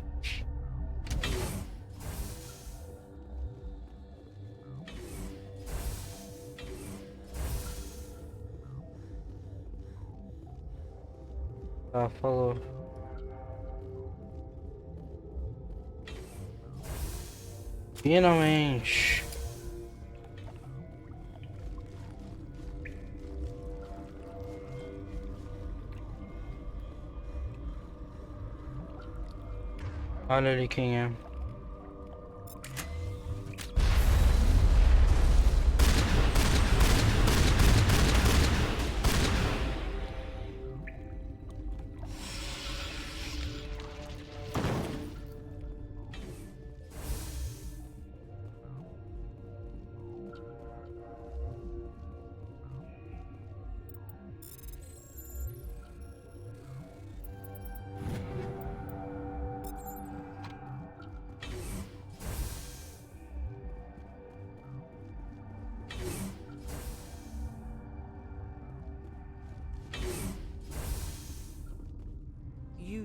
Tá, falou. Finalmente. Olha ali quem é.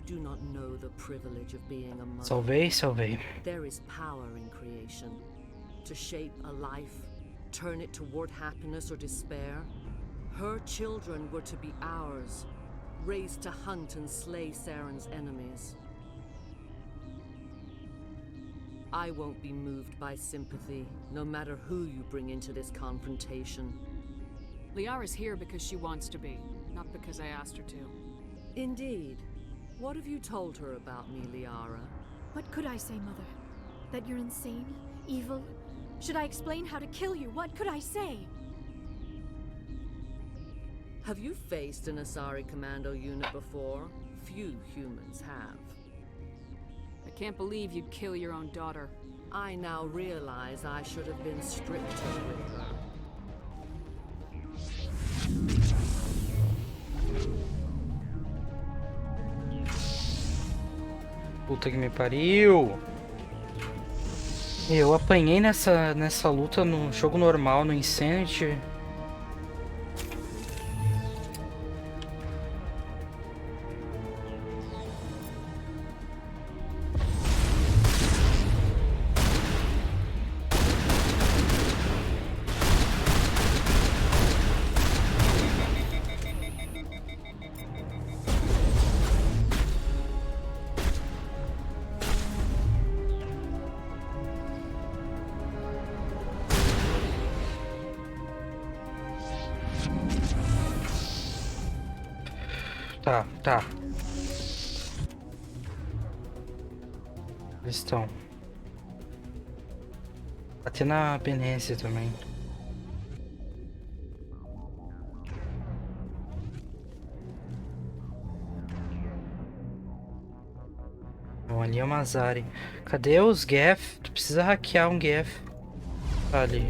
do not know the privilege of being a mother. Salvei. There is power in creation. To shape a life, turn it toward happiness or despair. Her children were to be ours, raised to hunt and slay Saren's enemies. I won't be moved by sympathy, no matter who you bring into this confrontation. Liara's here because she wants to be, not because I asked her to. Indeed. What have you told her about me, Liara? What could I say, Mother? That you're insane? Evil? Should I explain how to kill you? What could I say? Have you faced an Asari commando unit before? Few humans have. I can't believe you'd kill your own daughter. I now realize I should have been stricter with her. Puta que me pariu. Eu apanhei nessa luta no jogo normal, no Insanity. Tá. Eles estão. Até na penência também. Bom, ali é uma Azari. Cadê os Geth? Tu precisa hackear um Geth. Ali.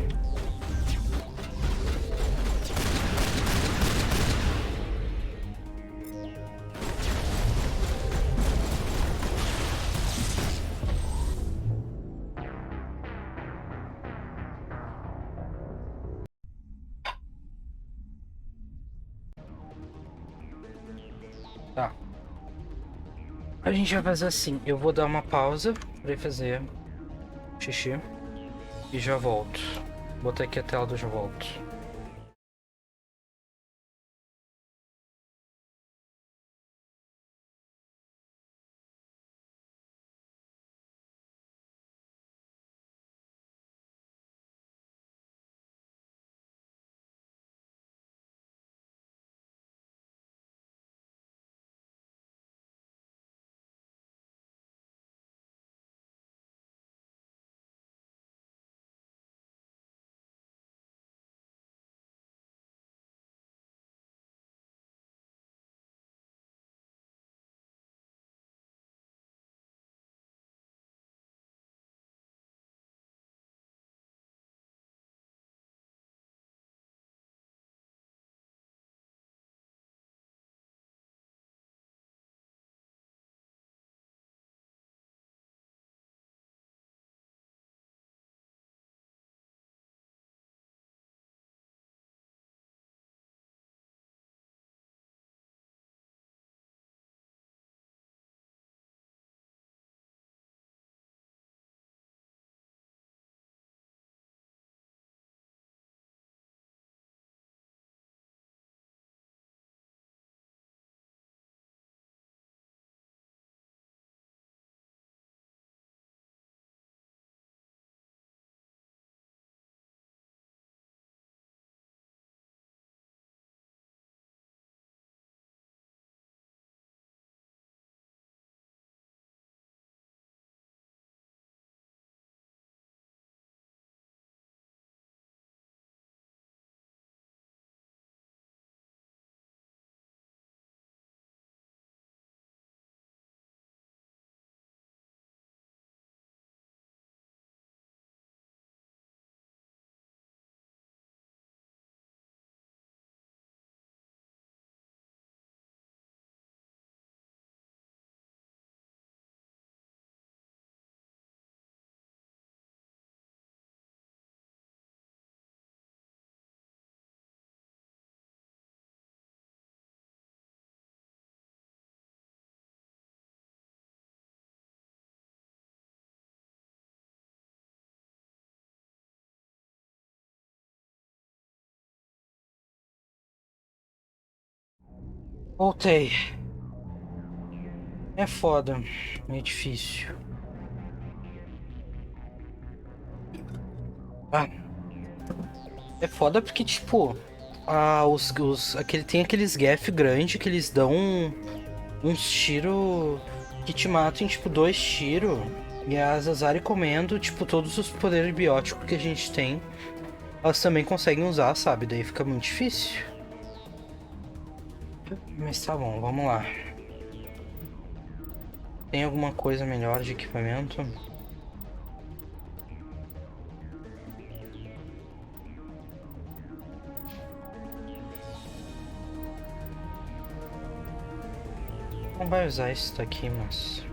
Tá. A gente vai fazer assim. Eu vou dar uma pausa pra ir fazer xixi. E já volto. Vou botar aqui a tela do já volto. Voltei. É foda. É difícil. Ah. É foda porque, tipo... tem aqueles gaff grandes que eles dão uns tiros que te matam em, tipo, 2 tiros. E as Azari comendo, tipo, todos os poderes bióticos que a gente tem, elas também conseguem usar, sabe? Daí fica muito difícil. Mas tá bom, vamos lá. Tem alguma coisa melhor de equipamento? Não vai usar isso daqui, mas...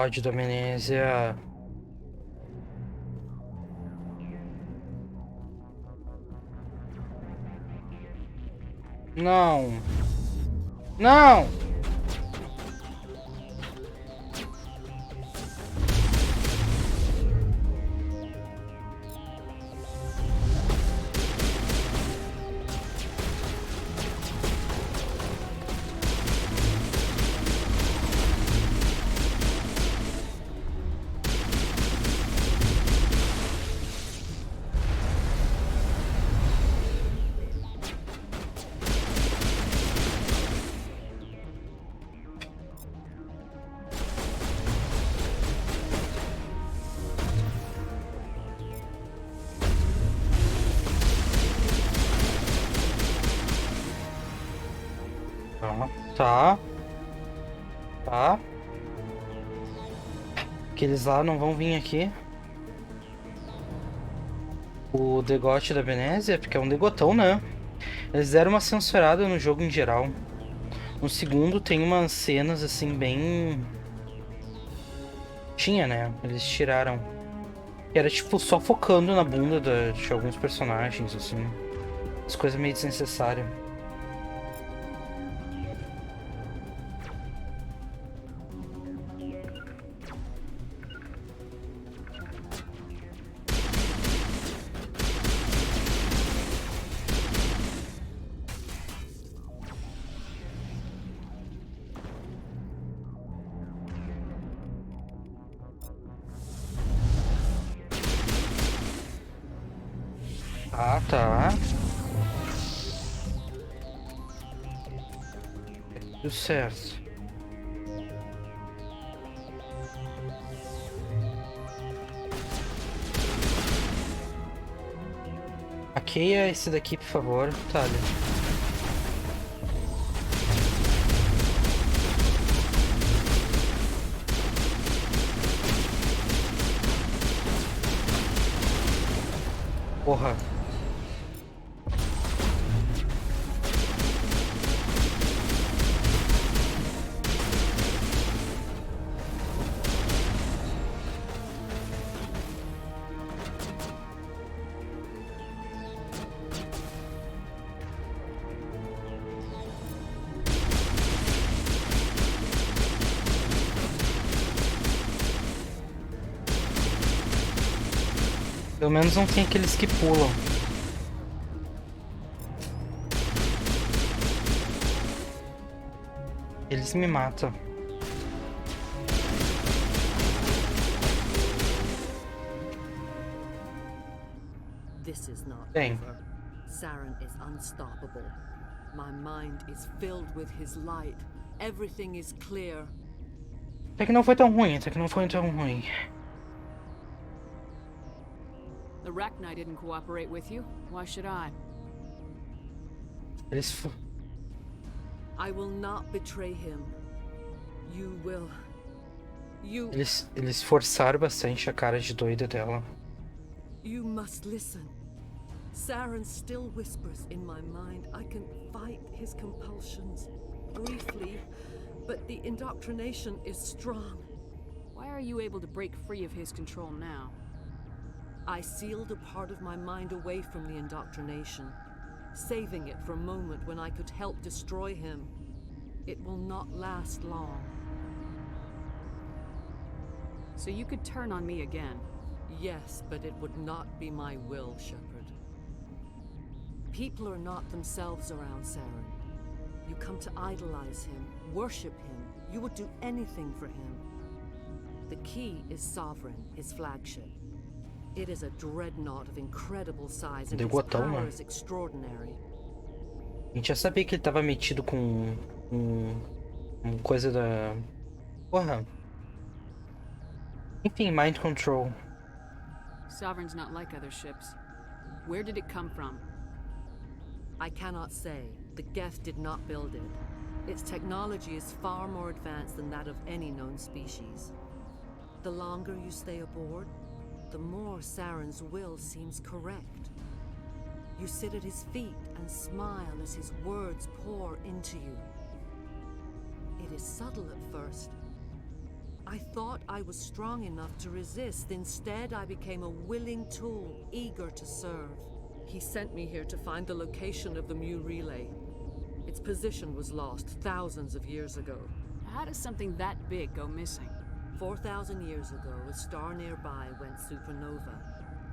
ódio da Venezia. Não. Não! Tá. Tá. Aqueles lá não vão vir aqui. O degote da Venezia, porque é um degotão, né? Eles deram uma censurada no jogo em geral. No segundo tem umas cenas assim bem... Tinha, né? Eles tiraram. Era tipo só focando na bunda de alguns personagens, assim. As coisas meio desnecessárias. Ah, tá. Tudo certo. Hackeia esse daqui, por favor, Thalia. Porra. Pelo menos não tem aqueles que pulam. Eles me matam. This is not Bem. over. Saren is unstoppable. My mind is filled with his light. Everything is clear. Até que não foi tão ruim, até que não foi tão ruim. The Rachni didn't cooperate with you. Why should I? I will not betray him. You will. Eles forçaram bastante a cara de doida dela. You must listen. Saren still whispers in my mind. I can fight his compulsions briefly, but the indoctrination is strong. Why are you able to break free of his control now? I sealed a part of my mind away from the indoctrination, saving it for a moment when I could help destroy him. It will not last long. So you could turn on me again? Yes, but it would not be my will, Shepard. People are not themselves around Saren. You come to idolize him, worship him. You would do anything for him. The key is Sovereign, his flagship. It is a dreadnought of incredible size and its power is extraordinary. A gente já sabia que ele tava metido com coisa da... Porra. Enfim, mind control. Sovereign's not like other ships. Where did it come from? I cannot say. The Geth did not build it. Its technology is far more advanced than that of any known species. The longer you stay aboard, the more Saren's will seems correct. You sit at his feet and smile as his words pour into you. It is subtle at first. I thought I was strong enough to resist. Instead, I became a willing tool, eager to serve. He sent me here to find the location of the Mu relay. Its position was lost thousands of years ago. How does something that big go missing? 4,000 years ago, a star nearby went supernova.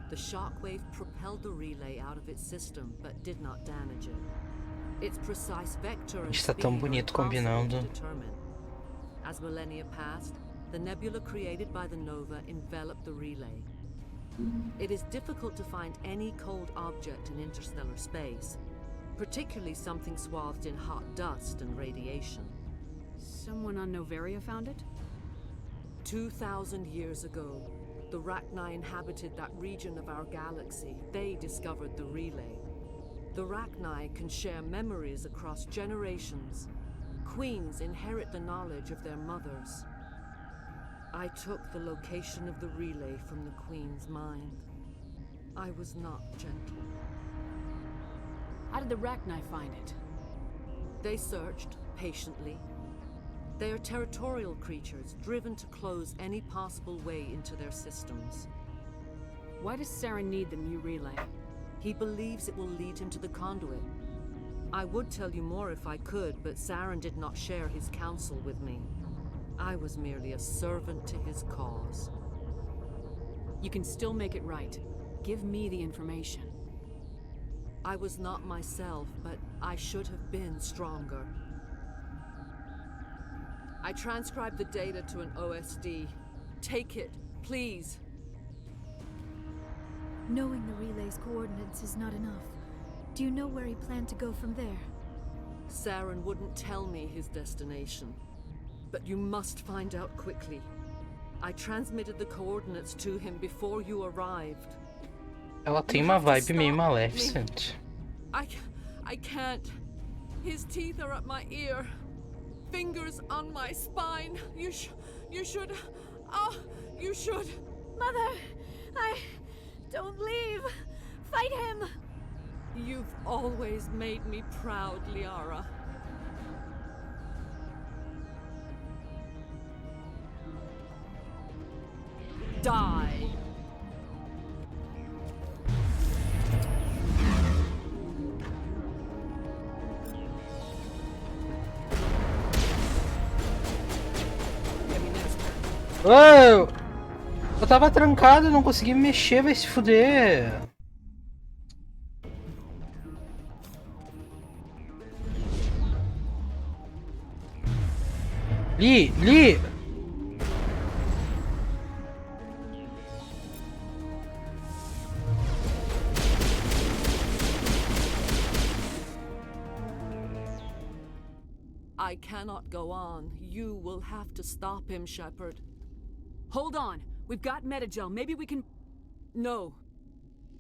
The shockwave propelled the relay out of its system, but did not damage it. Its precise vector and Está tão bonito combinando. determine. As millennia passed, the nebula created by the nova enveloped the relay. It is difficult to find any cold object in interstellar space, particularly something swathed in hot dust and radiation. Someone on Noveria found it? 2,000 years ago, the Rachni inhabited that region of our galaxy. They discovered the relay. The Rachni can share memories across generations. Queens inherit the knowledge of their mothers. I took the location of the relay from the Queen's mind. I was not gentle. How did the Rachni find it? They searched, patiently. They are territorial creatures, driven to close any possible way into their systems. Why does Saren need the Mu relay? He believes it will lead him to the conduit. I would tell you more if I could, but Saren did not share his counsel with me. I was merely a servant to his cause. You can still make it right. Give me the information. I was not myself, but I should have been stronger. I transcribed the data to an OSD. Take it, please. Knowing the relay's coordinates is not enough. Do you know where he planned to go from there? Saren wouldn't tell me his destination. But you must find out quickly. I transmitted the coordinates to him before you arrived. Ela tem uma vibe meio Maleficent. I can't. His teeth are at my ear. Fingers on my spine. You should. Oh, you should. Mother, don't leave. Fight him. You've always made me proud, Liara. Die. Oh! Eu tava trancado, não consegui me mexer, vai se fuder. Li! I cannot go on. You will have to stop him, Shepard. Hold on. We've got Metagel. Maybe we can... No.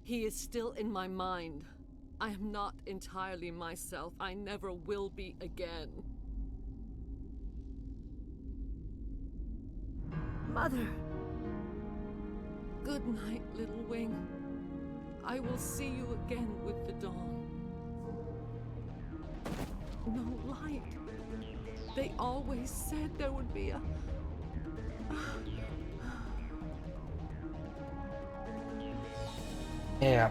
He is still in my mind. I am not entirely myself. I never will be again. Mother! Good night, little wing. I will see you again with the dawn. No light. They always said there would be a... É.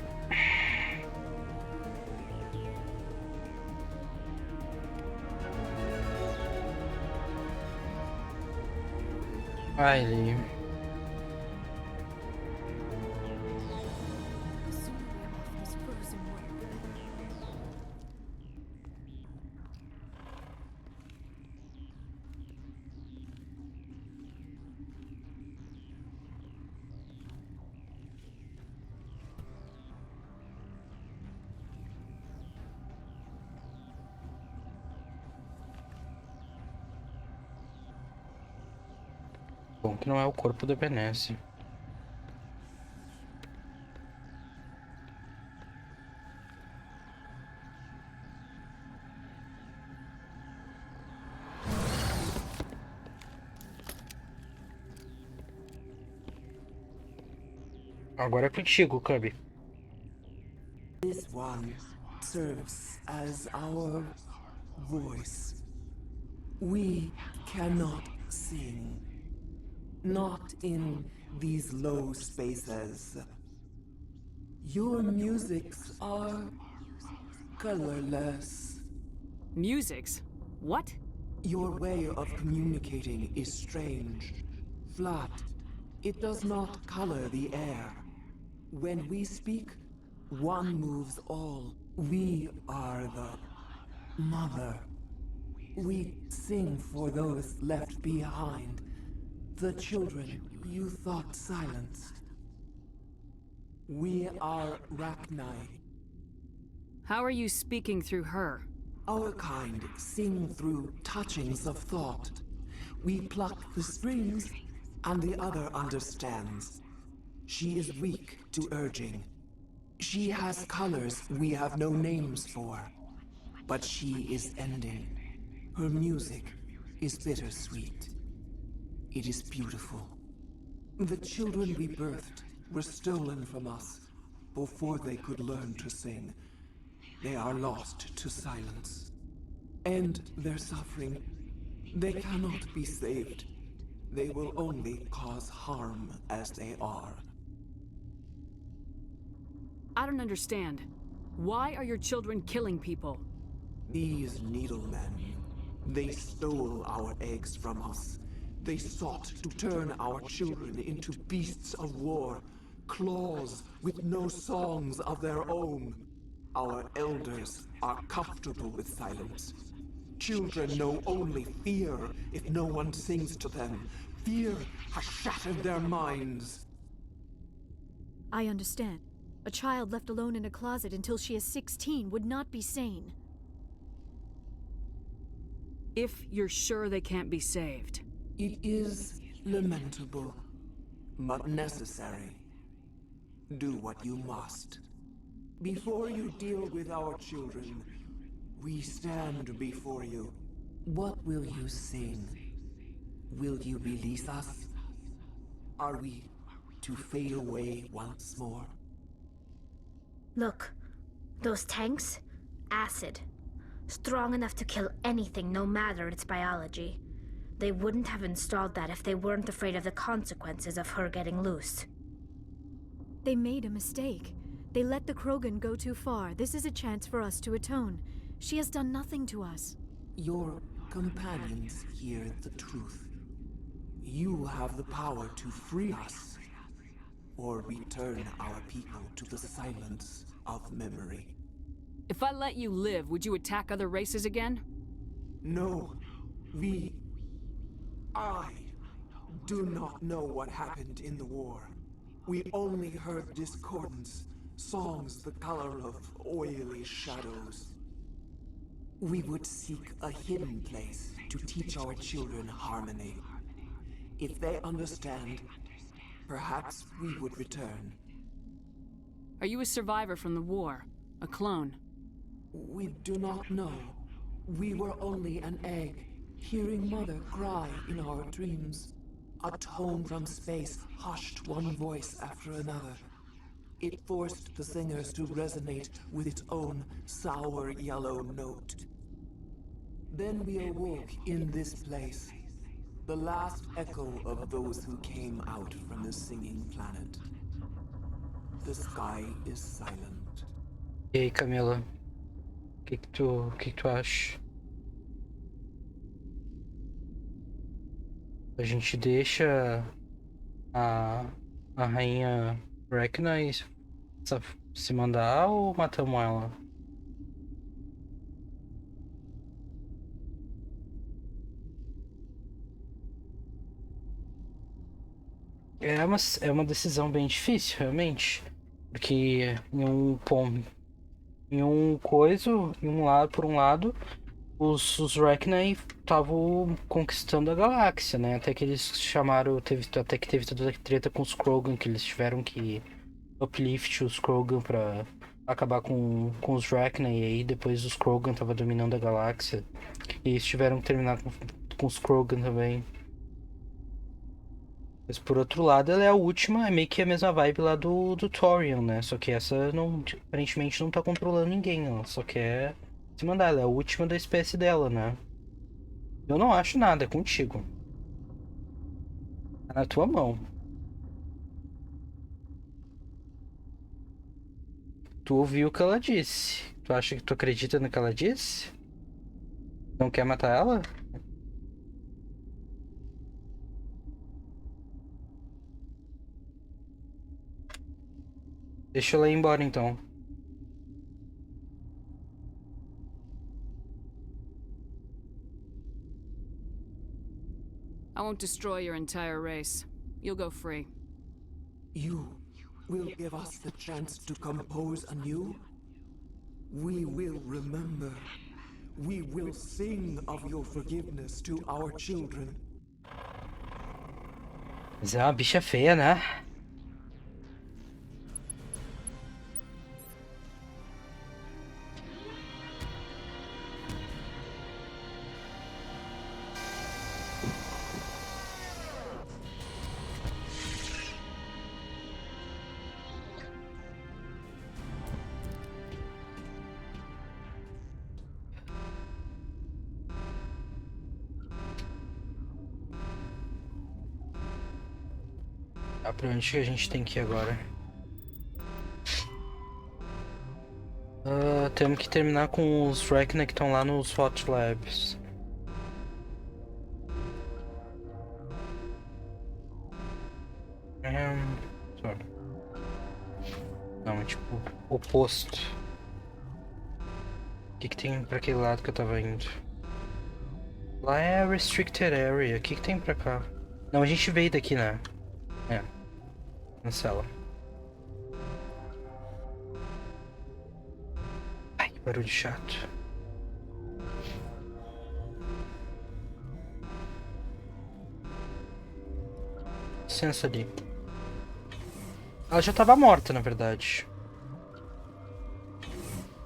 Aí. Bom que não é o corpo do Benesse. Agora é contigo, Cubby. This one serves as our voice. We cannot sing. Not in these low spaces. Your musics are colorless. Musics? What? Your way of communicating is strange. Flat. It does not color the air. When we speak, one moves all. We are the mother. We sing for those left behind. The children you thought silenced. We are Rachni. How are you speaking through her? Our kind sing through touchings of thought. We pluck the strings, and the other understands. She is weak to urging. She has colors we have no names for. But she is ending. Her music is bittersweet. It is beautiful. The children we birthed were stolen from us before they could learn to sing. They are lost to silence. And their suffering, they cannot be saved. They will only cause harm as they are. I don't understand. Why are your children killing people? These needlemen, they stole our eggs from us. They sought to turn our children into beasts of war, claws with no songs of their own. Our elders are comfortable with silence. Children know only fear if no one sings to them. Fear has shattered their minds. I understand. A child left alone in a closet until she is 16 would not be sane. If you're sure they can't be saved. It is lamentable, but necessary. Do what you must. Before you deal with our children, we stand before you. What will you sing? Will you release us? Are we to fade away once more? Look, those tanks? Acid. Strong enough to kill anything, no matter its biology. They wouldn't have installed that if they weren't afraid of the consequences of her getting loose. They made a mistake. They let the Krogan go too far. This is a chance for us to atone. She has done nothing to us. Your companions hear the truth. You have the power to free us, or return our people to the silence of memory. If I let you live, would you attack other races again? No. I do not know what happened in the war. We only heard discordance, songs the color of oily shadows. We would seek a hidden place to teach our children harmony. If they understand, perhaps we would return. Are you a survivor from the war? A clone. We do not know. We were only an egg, hearing Mother cry in our dreams. A tone from space hushed one voice after another. It forced the singers to resonate with its own sour yellow note. Then we awoke in this place, the last echo of those who came out from the singing planet. The sky is silent. E aí, Camila? O que tu acha? A gente deixa a rainha Rekna se mandar ou matamos ela? É uma decisão bem difícil, realmente. Porque em por um lado, os Rekna estavam conquistando a galáxia, né? Até que eles chamaram, até que teve toda a treta com os Krogan, que eles tiveram que uplift os Krogan pra acabar com os Rekna, e aí depois os Krogan estavam dominando a galáxia. E eles tiveram que terminar com os Krogan também. Mas por outro lado, ela é a última, é meio que a mesma vibe lá do Thorian, né? Só que essa aparentemente não tá controlando ninguém, ela só quer se mandar, ela é a última da espécie dela, né? Eu não acho nada, é contigo. Tá na tua mão. Tu ouviu o que ela disse. Tu acredita no que ela disse? Não quer matar ela? Deixa ela ir embora então. I won't destroy your entire race. You'll go free. You will give us the chance to compose anew? We will remember. We will sing of your forgiveness to our children. Mas é uma bicha feia, né? Pra onde que a gente tem que ir agora? Temos que terminar com os Rekna que estão lá nos Hot Labs. Não, é tipo oposto. O que tem pra aquele lado que eu tava indo? Lá é a Restricted Area. O que tem pra cá? Não, a gente veio daqui, né? É. Cancela. Ai, que barulho chato. Licença ali. Ela já tava morta, na verdade.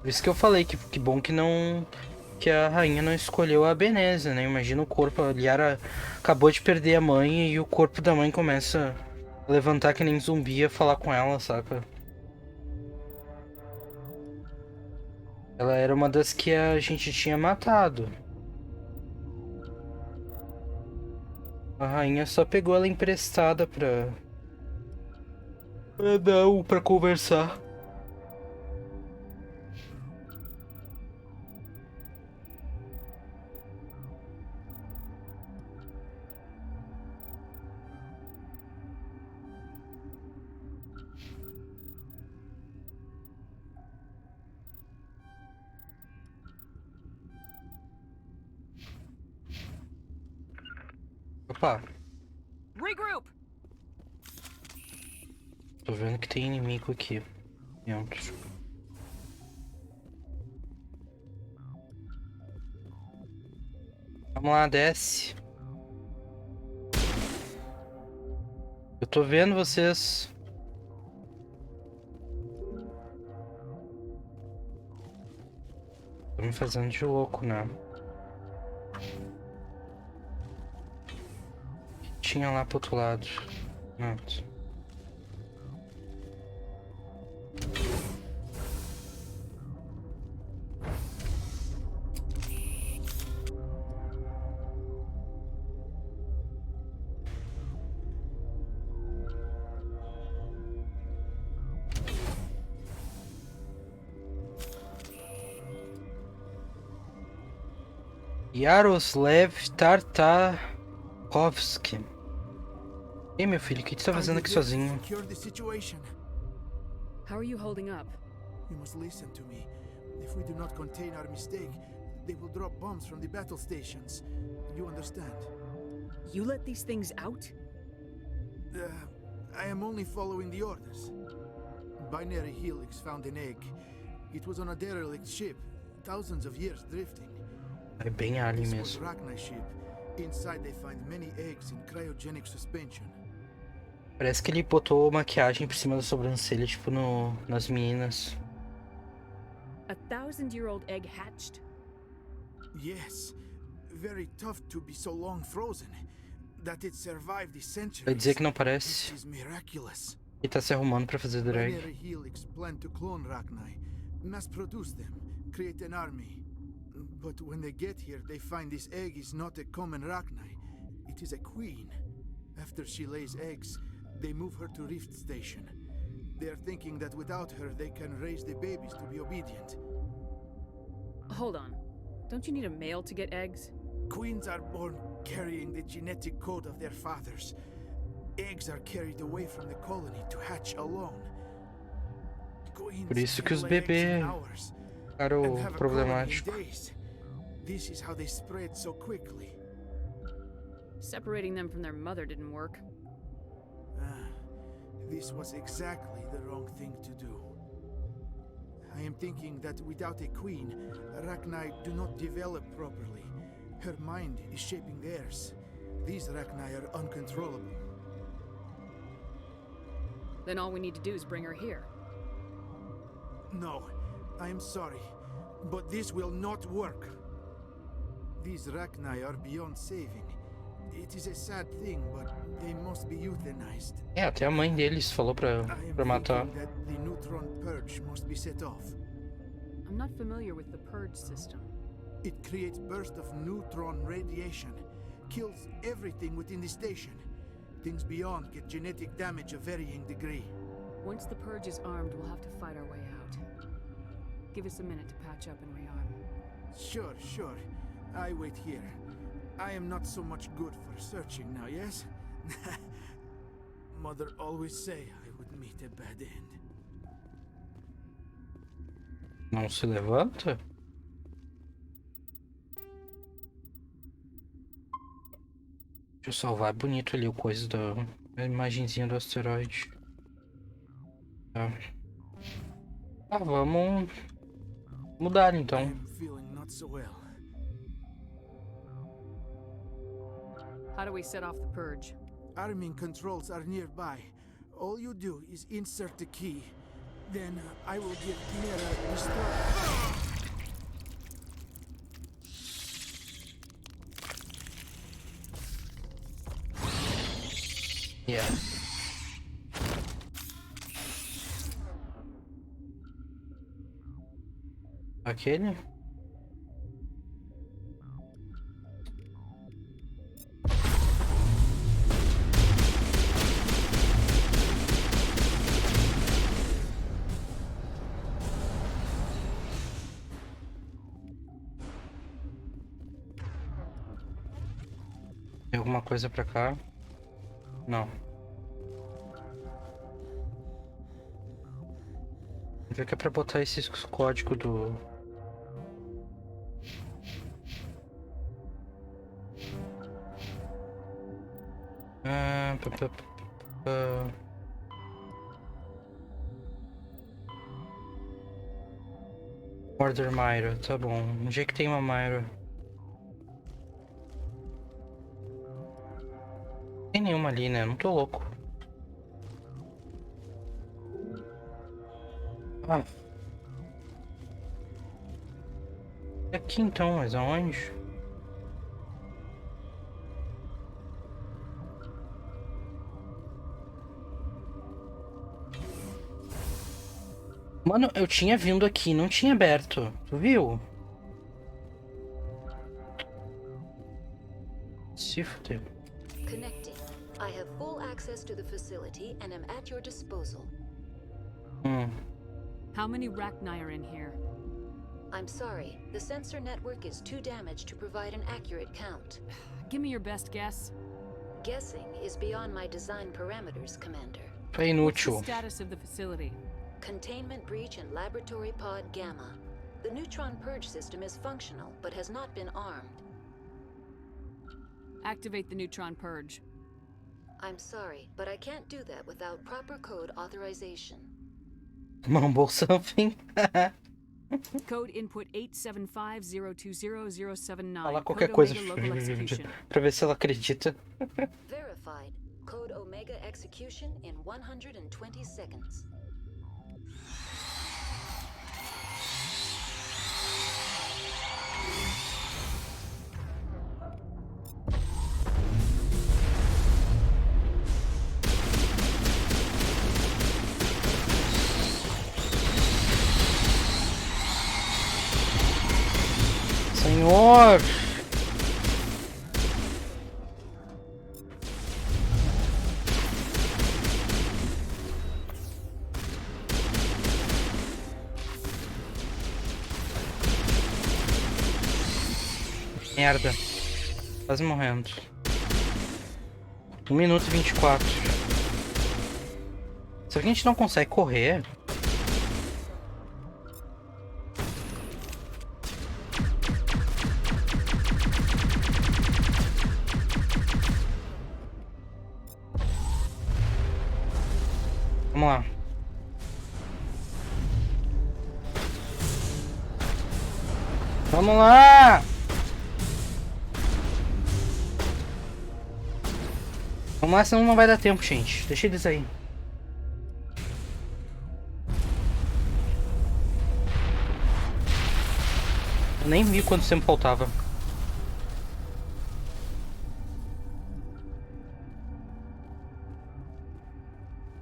Por isso que eu falei que bom que não... Que a rainha não escolheu a Beneza, né? Imagina o corpo... A Liara acabou de perder a mãe e o corpo da mãe começa... levantar que nem zumbi e falar com ela, saca? Ela era uma das que a gente tinha matado. A rainha só pegou ela emprestada pra conversar. Opa. Regroup. Tô vendo que tem inimigo aqui dentro. Vamos lá, desce. Eu tô vendo vocês. me fazendo de louco, né? Tinha lá pro outro lado. Pronto. Yaroslav Tartakovsky. Ei, meu filho, o que tu tá fazendo aqui sozinho? How are you holding up? You must listen to me. If we do not contain our mistake, they will drop bombs from the battle stations. You understand? You let these things out? I am only following the orders. Binary Helix found an egg. It was on a derelict ship, thousands of years drifting. É bem alien This was mesmo. Rachna ship. Inside they find many eggs in cryogenic suspension. Parece que ele botou maquiagem por cima da sobrancelha, tipo nas meninas. A 1,000-year-old egg hatched? Yes. Very tough to be so long frozen. That it survived the centuries. Vai dizer que não parece. This is miraculous. Ele tá se arrumando pra fazer drag. Binary Helix plan to clone Rachni, mass produce them, create an army. But when they get here, they find this egg is not a common Rachni. It is a queen. After she lays eggs, they move her to Rift Station. They are thinking that without her, they can raise the babies to be obedient. Hold on. Don't you need a male to get eggs? Queens are born carrying the genetic code of their fathers. Eggs are carried away from the colony to hatch alone. Queens Por isso que can os lay eggs bebês in hours ficaram and have a colony in problemáticos. days. This is how they spread so quickly. Separating them from their mother didn't work. This was exactly the wrong thing to do. I am thinking that without a queen, Rachni do not develop properly. Her mind is shaping theirs. These Rachni are uncontrollable. Then all we need to do is bring her here. No, I am sorry, but this will not work. These Rachni are beyond saving. It is a sad thing, but they must be euthanized. É, até a mãe deles falou pra matar. That the neutron purge must be set off. I'm not familiar with the purge system. It creates bursts of neutron radiation, kills everything within the station. Things beyond get genetic damage of varying degree. Once the purge is armed, we'll have to fight our way out. Give us a minute to patch up and rearm. Sure. I wait here. I am not so much good for searching now, yes? Mother always say I would meet a bad end. Não se levanta? Deixa eu salvar, é bonito ali o coisa da imagenzinha do asteroide. Tá. Ah, vamos mudar então. I'm feeling not so well. How do we set off the purge? Arming controls are nearby. All you do is insert the key. Then I will give Chimera the start. Yeah. Aquele? Tem alguma coisa pra cá? Não. Vamos ver o que é pra botar esse código do... Order Myra, tá bom. Onde é que tem uma Myra? Não tem nenhuma ali, né? Não tô louco. Aqui então, mas aonde? Mano, eu tinha vindo aqui, não tinha aberto. Tu viu? Se fudeu. Connecting. I have full access to the facility and am at your disposal. How many Rachni are in here? I'm sorry, the sensor network is too damaged to provide an accurate count. Give me your best guess. Guessing is beyond my design parameters, Commander. É inútil. What's the status of the facility? Containment breach in Laboratory Pod Gamma. The neutron purge system is functional, but has not been armed. Activate the neutron purge. I'm sorry, but I can't do that without proper code authorization. Mumble something. Code input 875020079. Fala qualquer coisa pra ver se ela acredita. Verified. Code Omega execution in 120 seconds. Senhor! Merda. Quase morrendo. 1 minuto e 24. Será que a gente não consegue correr? Vamos lá. Vamos lá! Vamos lá, senão não vai dar tempo, gente. Deixa eles aí. Eu nem vi quanto tempo faltava.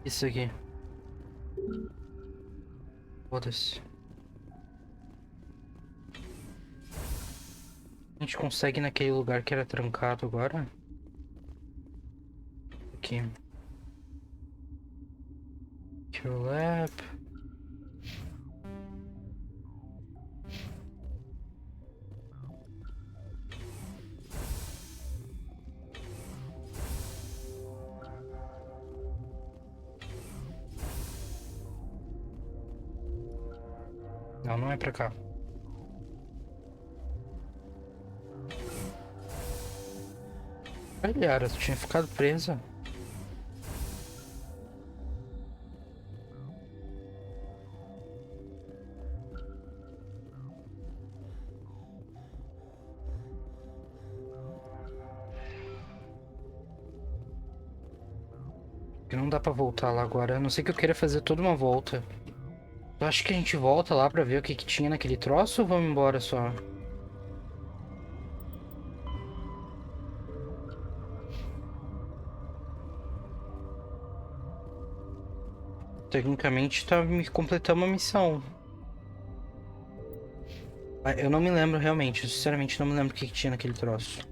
Isso aqui. Foda-se. A gente consegue ir naquele lugar que era trancado agora? Aqui. Cure Lab. Não, não é pra cá. Olha, tu tinha ficado presa. Que não dá pra voltar lá agora. A não ser que eu queira fazer toda uma volta. Eu acho que a gente volta lá pra ver o que tinha naquele troço ou vamos embora só? Tecnicamente tá me completando uma missão. Eu não me lembro realmente, eu sinceramente não me lembro o que tinha naquele troço.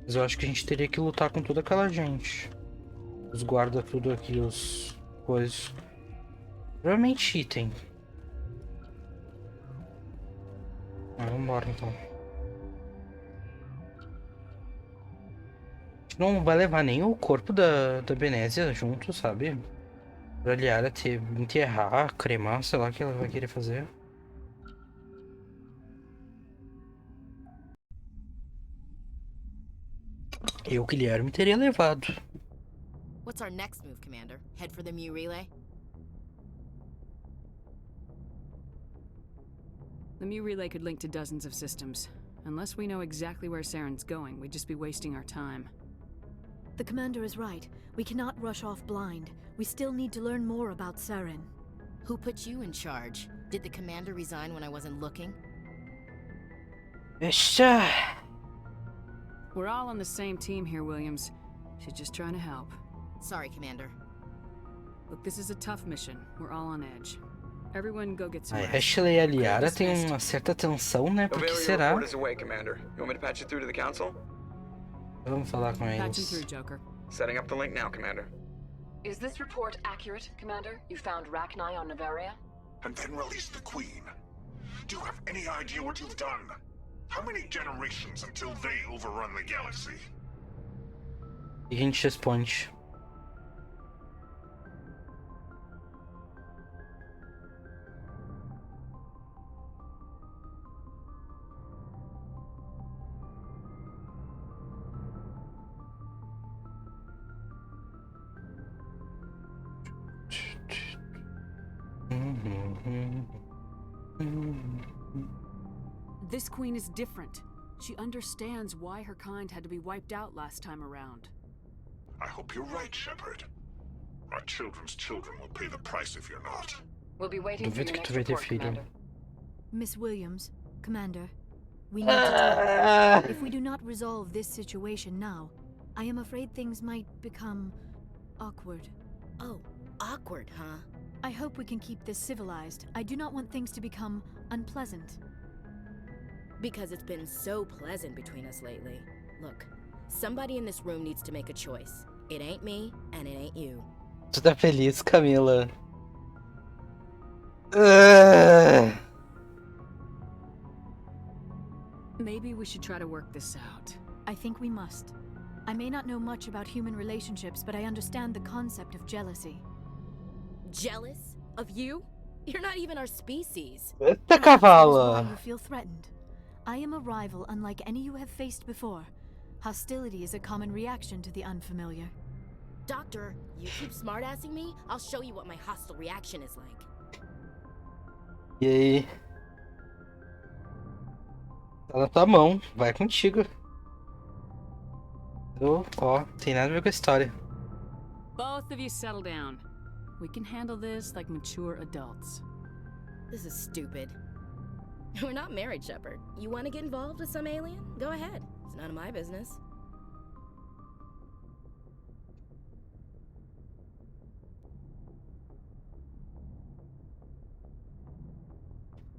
Mas eu acho que a gente teria que lutar com toda aquela gente. Os guarda tudo aqui, os coisas. Provavelmente item. Vambora então. A gente não vai levar nem o corpo da Benésia junto, sabe? Pra Liara enterrar, cremar, sei lá o que ela vai querer fazer. Eu, Guilherme, teria levado. What's our next move, Commander? Head for the Mu relay? The Mu relay could link to dozens of systems. Unless we know exactly where Saren's going, we'd just be wasting our time. The commander is right. We cannot rush off blind. We still need to learn more about Saren. Who put you in charge? Did the commander resign when I wasn't looking? We're all on the same team here, Williams. She's just trying to help. Sorry, Commander. Look, this is a tough mission. We're all on edge. Everyone go get some A rest. Ashley e a Liara tem uma certa tensão, né? Por que Noveria será? report is away, Commander. You want me to patch you through to the council? Vamos falar com Patching eles. through, Joker. Setting up the link now, Commander. Is this report accurate, Commander? You found Rachni on Noveria? And then release the Queen. Do you have any idea what you've done? How many generations until they overrun the galaxy? E a gente responde. This queen is different. She understands why her kind had to be wiped out last time around. I hope you're right, Shepard. Our children's children will pay the price if you're not. We'll be waiting for your Duvido que next tu vai ter report, filho. Commander. Miss Williams, Commander, we need to talk. If we do not resolve this situation now, I am afraid things might become awkward. Oh, awkward, huh? I hope we can keep this civilized. I do not want things to become unpleasant. Because it's been so pleasant between us lately. Look, somebody in this room needs to make a choice. It ain't me, and it ain't you. Tu tá feliz, Camila? Maybe we should try to work this out. I think we must. I may not know much about human relationships, but I understand the concept of jealousy. Jealous? Of you? You're not even our species. Eita, Why cavala! you feel threatened. I am a rival unlike any you have faced before. Hostility is a common reaction to the unfamiliar. Doctor, you keep smartassing me, I'll show you what my hostile reaction is like. E aí? Tá na tua mão, vai contigo. Ó, tem nada a ver com a história. Both of you settle down. We can handle this like mature adults. This is stupid. We're not married, Shepard. You want to get involved with some alien? Go ahead. It's none of my business.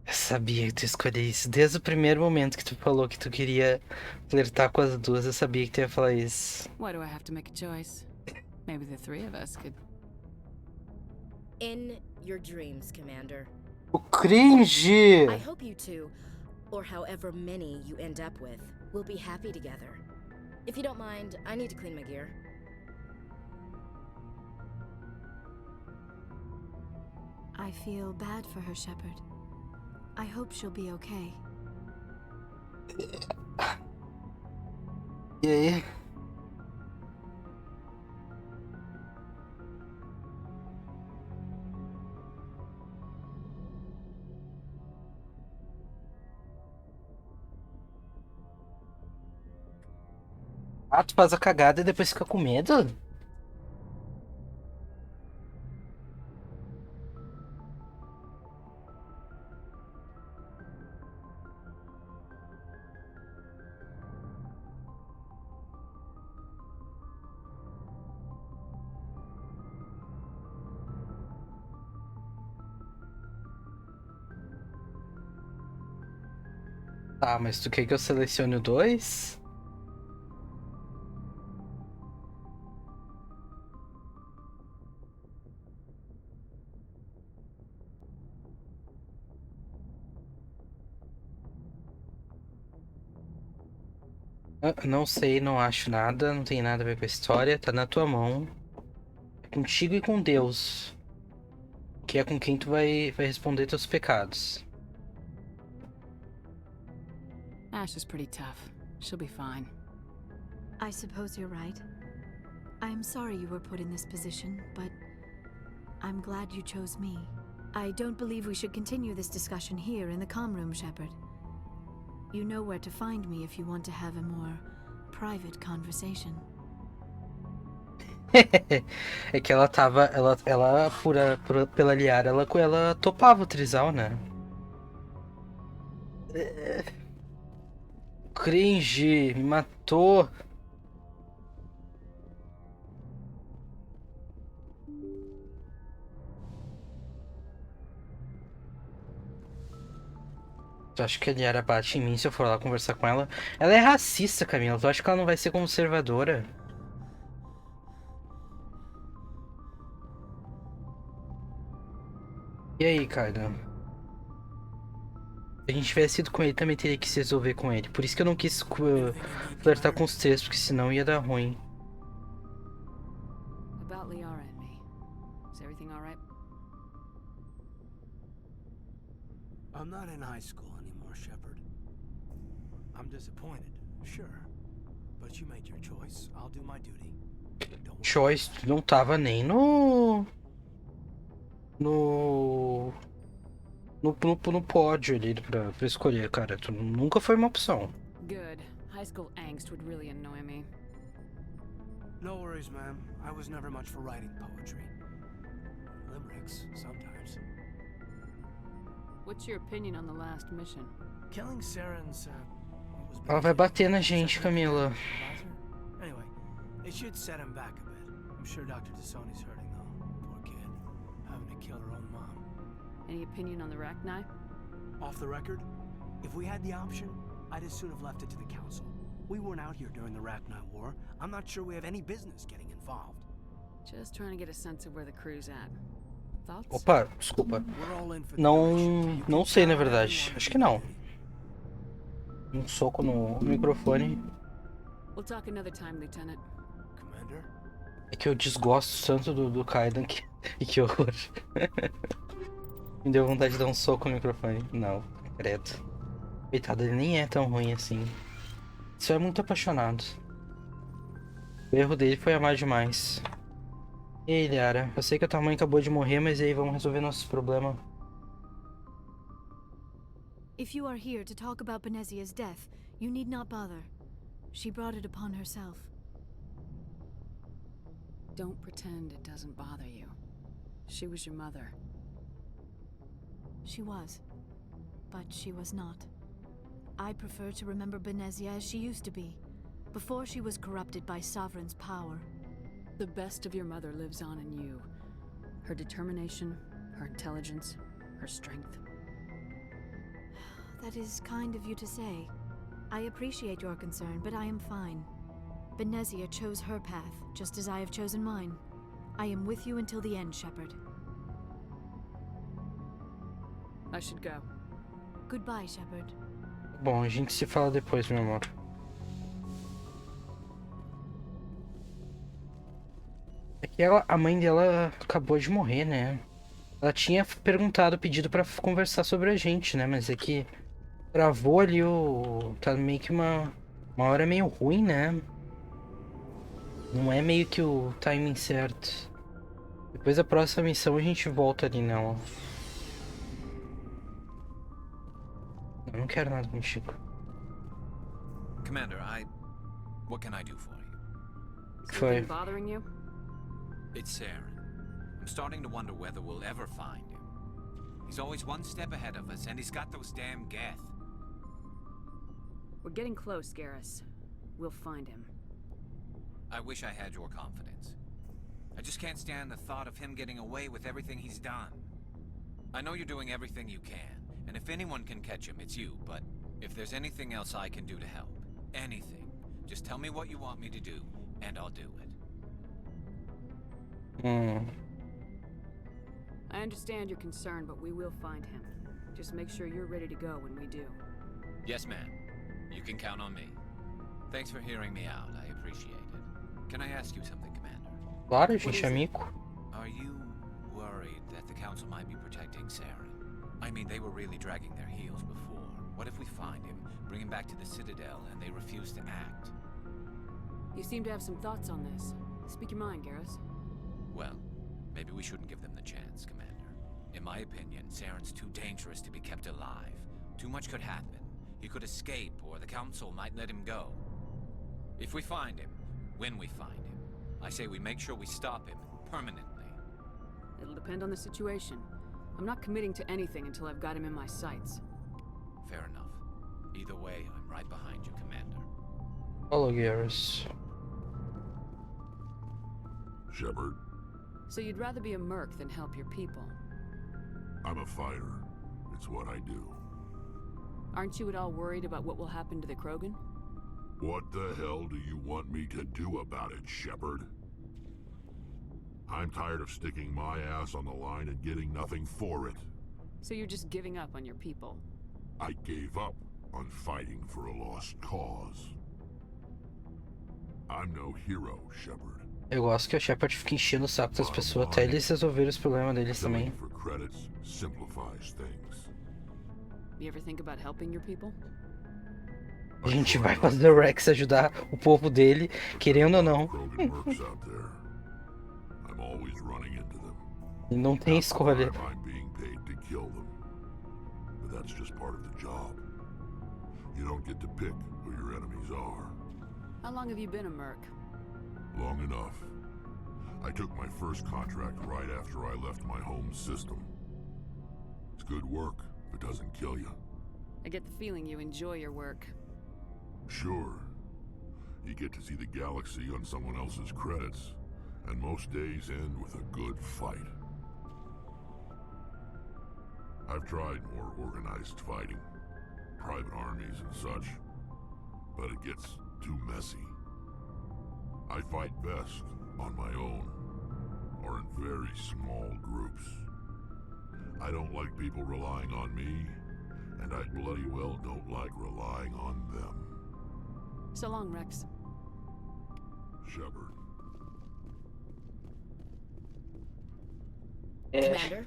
Eu sabia que tu ia escolher isso. Desde o primeiro momento que tu falou que tu queria flertar com as duas, eu sabia que tu ia falar isso. Why do I have to make a choice? Maybe the three of us could... In your dreams, Commander. O cringe! I hope you two, or however many you end up with, will be happy together. If you don't mind, I need to clean my gear. I feel bad for her, Shepard. I hope she'll be okay. E aí? Ah, tu faz a cagada e depois fica com medo? Tá, mas tu quer que eu selecione o 2? Não sei, não acho nada, não tem nada a ver com a história, tá na tua mão. É contigo e com Deus. Que é com quem tu vai responder teus pecados. Ash is pretty tough. She'll be fine. I suppose you're right. I am sorry you were put in this position, but I'm glad you chose me. I don't believe we should continue this discussion here in the comm room, Shepard. You know where to find me if you want to have a more private conversation. É que ela tava. Ela pela Liara, ela topava o trisal, né? Cringe, me matou. Tu acha que a Liara bate em mim se eu for lá conversar com ela? Ela é racista, Camila. Tu acha que ela não vai ser conservadora? E aí, cara? Se a gente tivesse ido com ele, também teria que se resolver com ele. Por isso que eu não quis flertar com os três, porque senão ia dar ruim. About Liara and me. Is everything all right? I'm not in high school anymore, Shepard. I'm disappointed, sure. But you made your choice. I'll do my duty. Choice, tu não tava nem no pódio ali pra escolher, cara. Tu nunca foi uma opção. Good. High school angst would really annoy me. No worries, ma'am. I was never much for writing poetry. Limericks, sometimes. What's your opinion on the last mission? Killing Saren's, Ela vai bater na gente, Camila. Anyway, it should set him back a bit. I'm sure Dr. Tassoni's hurting, though. Poor kid. Having to kill her own mom. Any opinion on the Rachni? Off the record, if we had the option, I'd as soon have left it to the council. We weren't out here during the Rachni War. I'm not sure we have any business getting involved. Just trying to get a sense of where the crew's at. Thoughts? Opa, desculpa. Não sei, na verdade. Acho que não. Um soco no microfone. We'll talk another time, Lieutenant. Commander? É que eu desgosto tanto do Kaidan que horror. Me deu vontade de dar um soco no microfone. Não, credo. Coitado, ele nem é tão ruim assim. Só é muito apaixonado. O erro dele foi amar demais. Ei, Liara, eu sei que a tua mãe acabou de morrer, mas aí vamos resolver nossos problemas. If you are here to talk about Benezia's death, you need not bother. She brought it upon herself. Don't pretend it doesn't bother you. She was your mother. She was. But she was not. I prefer to remember Benezia as she used to be, before she was corrupted by Sovereign's power. The best of your mother lives on in you. Her determination, her intelligence, her strength. That is kind of you to say. I appreciate your concern, but I am fine. Benezia chose her path, just as I have chosen mine. I am with you until the end, Shepard. I should go. Goodbye, Shepard. Bom, a gente se fala depois, meu amor. É que a mãe dela acabou de morrer, né? Ela tinha pedido pra conversar sobre a gente, né? Mas é que travou ali tá meio que uma hora meio ruim, né? Não é meio que o timing certo. Depois da próxima missão a gente volta ali nela. Eu não quero nada contigo. Commander, what can I do for you? Foi. Bothering you? It's Saren. I'm starting to wonder whether we'll ever find him. He's always one step ahead of us, and he's got those damn Geth. We're getting close, Garrus. We'll find him. I wish I had your confidence. I just can't stand the thought of him getting away with everything he's done. I know you're doing everything you can, and if anyone can catch him, it's you, but if there's anything else I can do to help, anything, just tell me what you want me to do, and I'll do it. I understand your concern, but we will find him. Just make sure you're ready to go when we do. Yes, ma'am. You can count on me. Thanks for hearing me out. I appreciate it. Can I ask you something, Commander? Claro, a gente é amigo. Are you worried that the Council might be protecting Saren? I mean, they were really dragging their heels before. What if we find him, bring him back to the Citadel, and they refuse to act? You seem to have some thoughts on this. Speak your mind, Garrus. Well, maybe we shouldn't give them the chance, Commander. In my opinion, Saren's too dangerous to be kept alive. Too much could happen. He could escape, or the Council might let him go. If we find him, when we find him, I say we make sure we stop him permanently. It'll depend on the situation. I'm not committing to anything until I've got him in my sights. Fair enough. Either way, I'm right behind you, Commander. Follow Garrus. Shepard, So you'd rather be a merc than help your people? I'm a fighter. It's what I do. Aren't you at all worried about what will happen to the Krogan? What the hell do you want me to do about it, Shepard? I'm tired of sticking my ass on the line and getting nothing for it. So you're just giving up on your people? I gave up on fighting for a lost cause. I'm no hero, Shepard. Eu gosto que o Shepard fica enchendo o saco das pessoas até eles resolverem os problemas deles também. For credits simplifies things. You ever think about helping your people? A gente vai fazer o Rex ajudar o povo dele, querendo ou não. E não tem escolha. How long have you been a merc? Long enough. I took my first contract right after I left my home system. It's good work if it doesn't kill you. I get the feeling you enjoy your work. Sure. You get to see the galaxy on someone else's credits, and most days end with a good fight. I've tried more organized fighting, private armies and such, but it gets too messy. I fight best on my own, or in very small groups. I don't like people relying on me, and I bloody well don't like relying on them. So long, Rex. Shepard. Commander?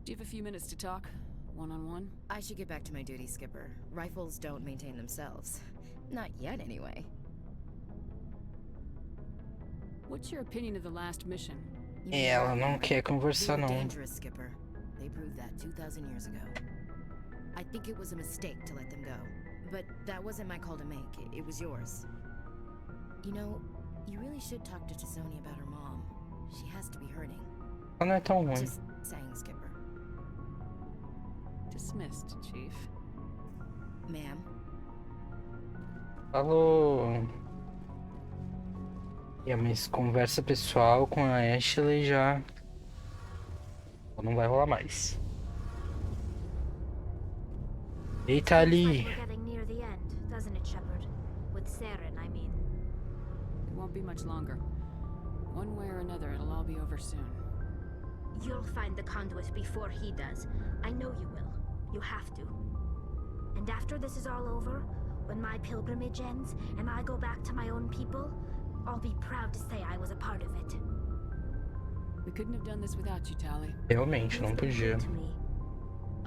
Do you have a few minutes to talk? One-on-one? I should get back to my duty, Skipper. Rifles don't maintain themselves. Not yet, anyway. What's your opinion of the last mission? Ela não quer conversar, não. Dangerous, Skipper. They proved that 2,000 years ago. I think it was a mistake to let them go. But that wasn't my call to make. It was yours. You know, you really should talk to Tizoni about her mom. She has to be hurting. Ela não é tão ruim. Just saying, Skipper. Dismissed, Chief. Ma'am. Falou. E a minha conversa pessoal com a Ashley já não vai rolar mais. Eita ali. We're getting near the end, doesn't it, Shepard? With Saren, I mean. It won't be much longer. One way or another, it'll all be over soon. You'll find the conduit before he does. I know you will. You have to. And after this is all over, when my pilgrimage ends and I go back to my own people, I'll be proud to say I was a part of it. We couldn't have done this without you, Tali. Realmente, não podia.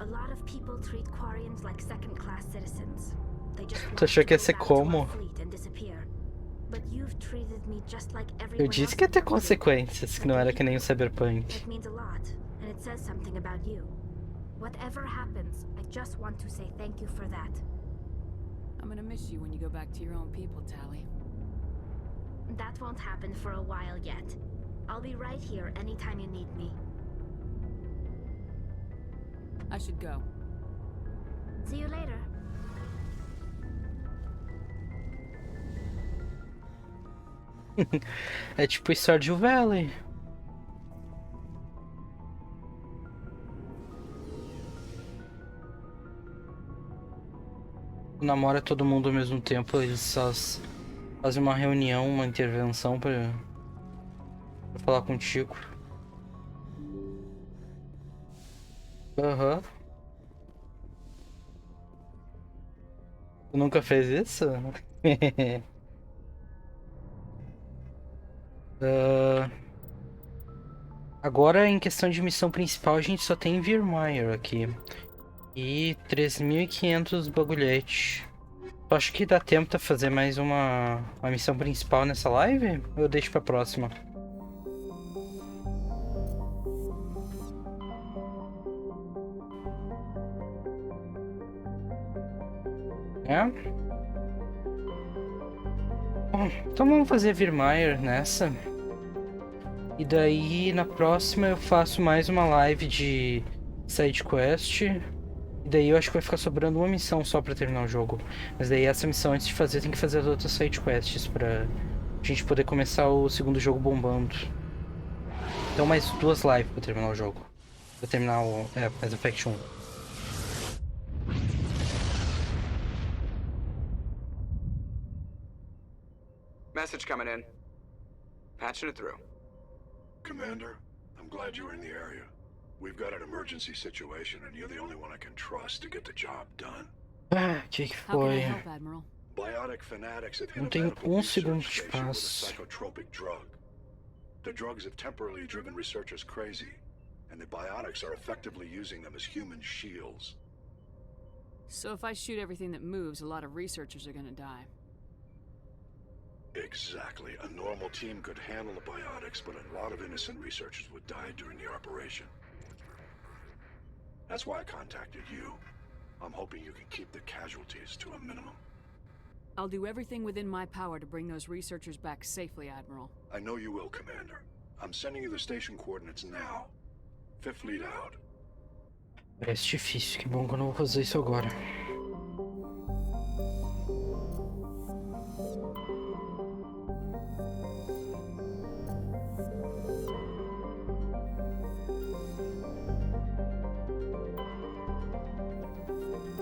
A lot of people treat Quarians like second-class citizens. They just Tu achou que ia ser como? But you've treated me just like Eu everyone disse else. que ia ter consequências, que não era que nem o Cyberpunk. It means a lot, and it says something about you. Whatever happens, I just want to say thank you for that. I'm gonna miss you when you go back to your own people, Tali. That won't happen for a while yet. I'll be right here anytime you need me. I should go. See you later. É tipo Stardew Valley. Namora todo mundo ao mesmo tempo, eles só fazem uma reunião, uma intervenção pra falar contigo. Aham. Tu nunca fez isso? Agora, em questão de missão principal, a gente só tem Virmire aqui. E 3.500 bagulhete. Tu acha que dá tempo pra fazer mais uma missão principal nessa live? Ou eu deixo pra próxima? É? Bom, então vamos fazer Virmire nessa. E daí na próxima eu faço mais uma live de side quest. E daí eu acho que vai ficar sobrando uma missão só pra terminar o jogo. Mas daí essa missão, antes de fazer, tem que fazer as outras side quests pra gente poder começar o segundo jogo bombando. Então mais 2 lives pra terminar o jogo. Pra terminar o Mass Effect 1. Message coming in. Patching it through. Commander, I'm glad you were in the area. We've got an emergency situation and you're the only one I can trust to get the job done. Ah, que foi? Biotic fanatics have hit Não a tem medical um segundo research de station with a paz. psychotropic drug. The drugs have temporarily driven researchers crazy, and the biotics are effectively using them as human shields. So if I shoot everything that moves, a lot of researchers are gonna die. Exactly. A normal team could handle the biotics, but a lot of innocent researchers would die during the operation. That's why I contacted you. I'm hoping you can keep the casualties to a minimum. I'll do everything within my power to bring those researchers back safely, Admiral. I know you will, Commander. I'm sending you the station coordinates now. Fifth lead out. Parece difícil, que bom que eu não vou fazer isso agora.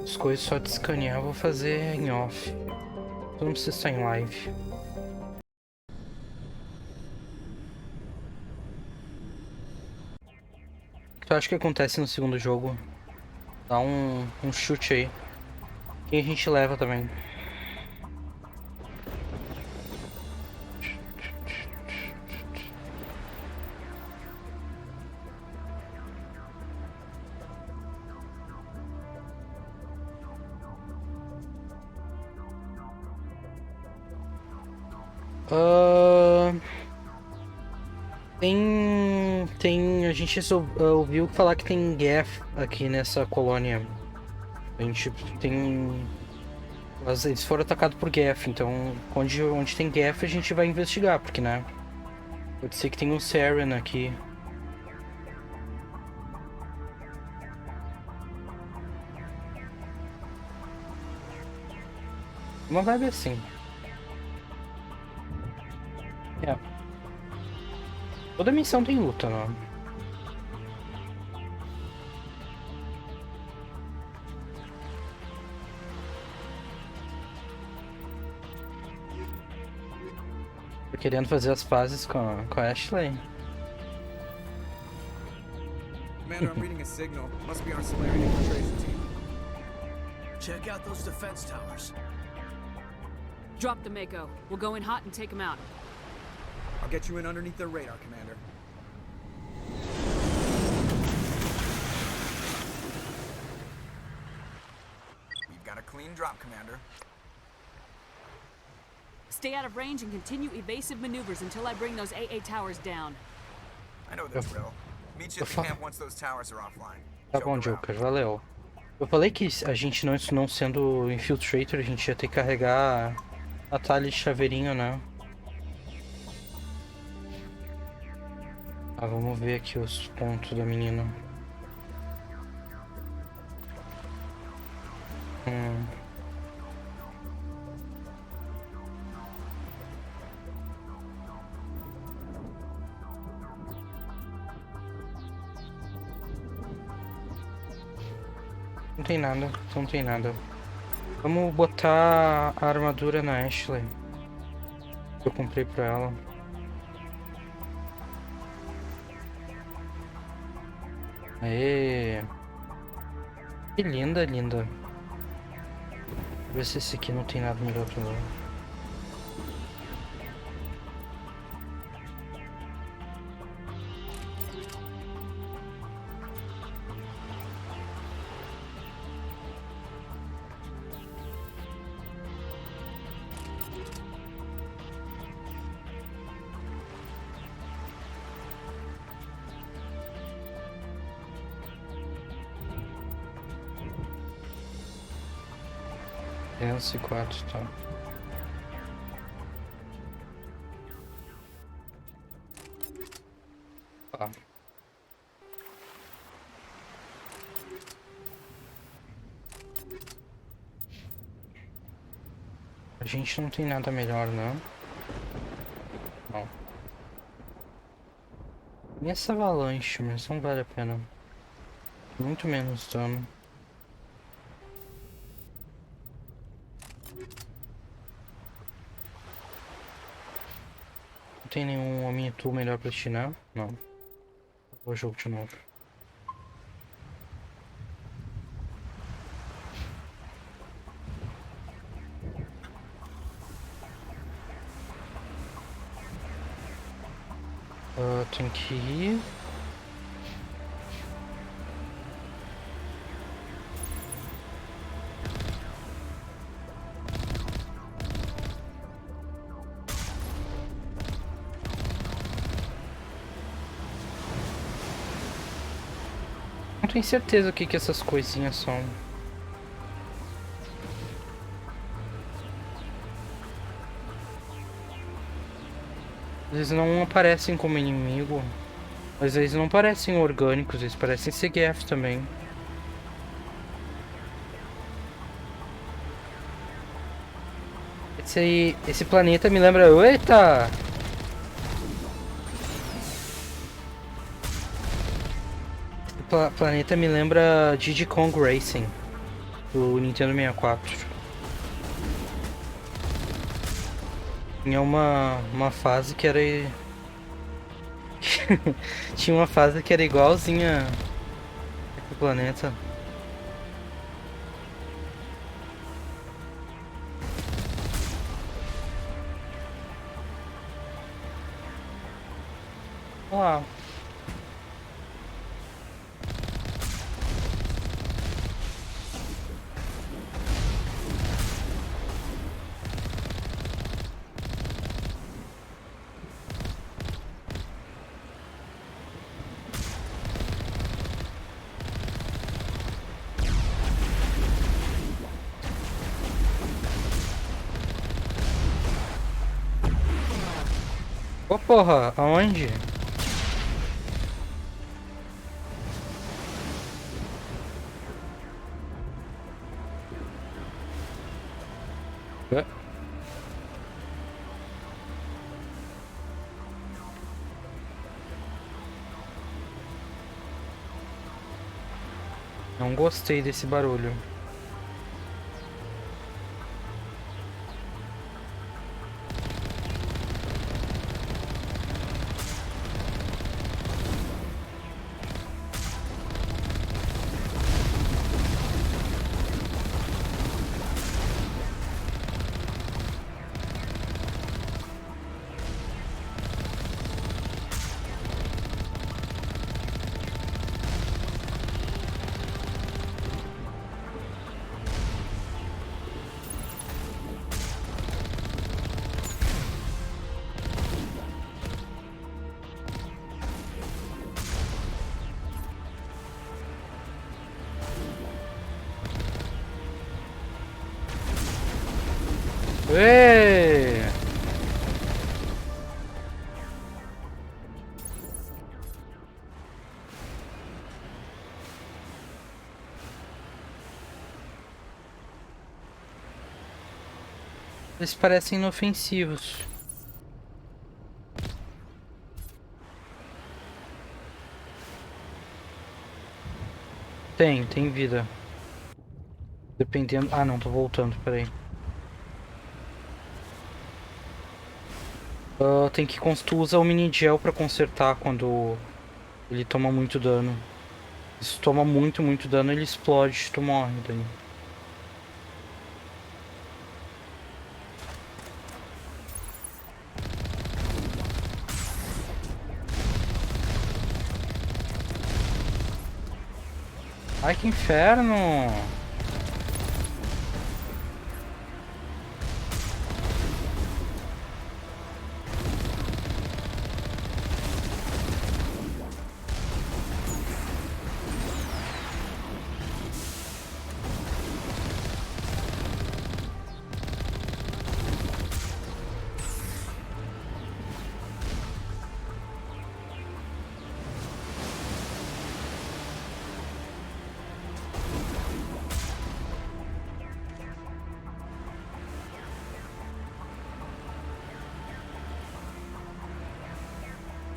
As coisas só de escanear eu vou fazer em off. Eu não preciso estar em live. O que tu acha que acontece no segundo jogo? Dá um chute aí. Quem a gente leva também? A gente ouviu falar que tem Geth aqui nessa colônia. A gente tem... Eles foram atacados por Geth, então onde tem Geth a gente vai investigar, porque, né? Pode ser que tenha um Saren aqui. Uma vibe assim. Toda missão tem luta, não? Tô querendo fazer as fases com a Ashley. Commander, I'm reading a signal. Must be our Solarian infiltration team. Check out those defense towers. Drop the Mako. We'll go in hot and take them out. I'll get you in underneath their radar, Commander. We've got a clean drop, Commander. Stay out of range and continue evasive maneuvers until I bring those AA towers down. I know the drill. Meet you at the camp once those towers are offline. Tá bom, Joker, valeu. Eu falei que a gente não sendo infiltrator, a gente ia ter que carregar a talha de chaveirinho, né? Vamos ver aqui os pontos da menina. Não tem nada, não tem nada. Vamos botar a armadura na Ashley. Que eu comprei pra ela. Aê! Que linda, linda. Vou ver se esse aqui não tem nada melhor pra ela. 204, tá. Tá. A gente não tem nada melhor, não. Não. E essa avalanche, mas não vale a pena. Muito menos dano. Não tem nenhum homem tool melhor pra destinar? Não. Vou jogo de novo. Tem que ir. Não tenho certeza o que essas coisinhas são. Eles não aparecem como inimigo, mas eles não parecem orgânicos, eles parecem CGF também. Esse planeta me lembra... Eita! Esse planeta me lembra Diddy Kong Racing, do Nintendo 64. Tinha uma fase que era... Tinha uma fase que era igualzinha ao planeta. Ah. Ô porra, aonde? Não gostei desse barulho. Êêêê! Eles parecem inofensivos. Tem vida. Dependendo... Ah não, tô voltando, peraí. Tem que... Tu usa o mini gel pra consertar quando ele toma muito dano. Se toma muito dano, ele explode, tu morre daí. Ai, que inferno!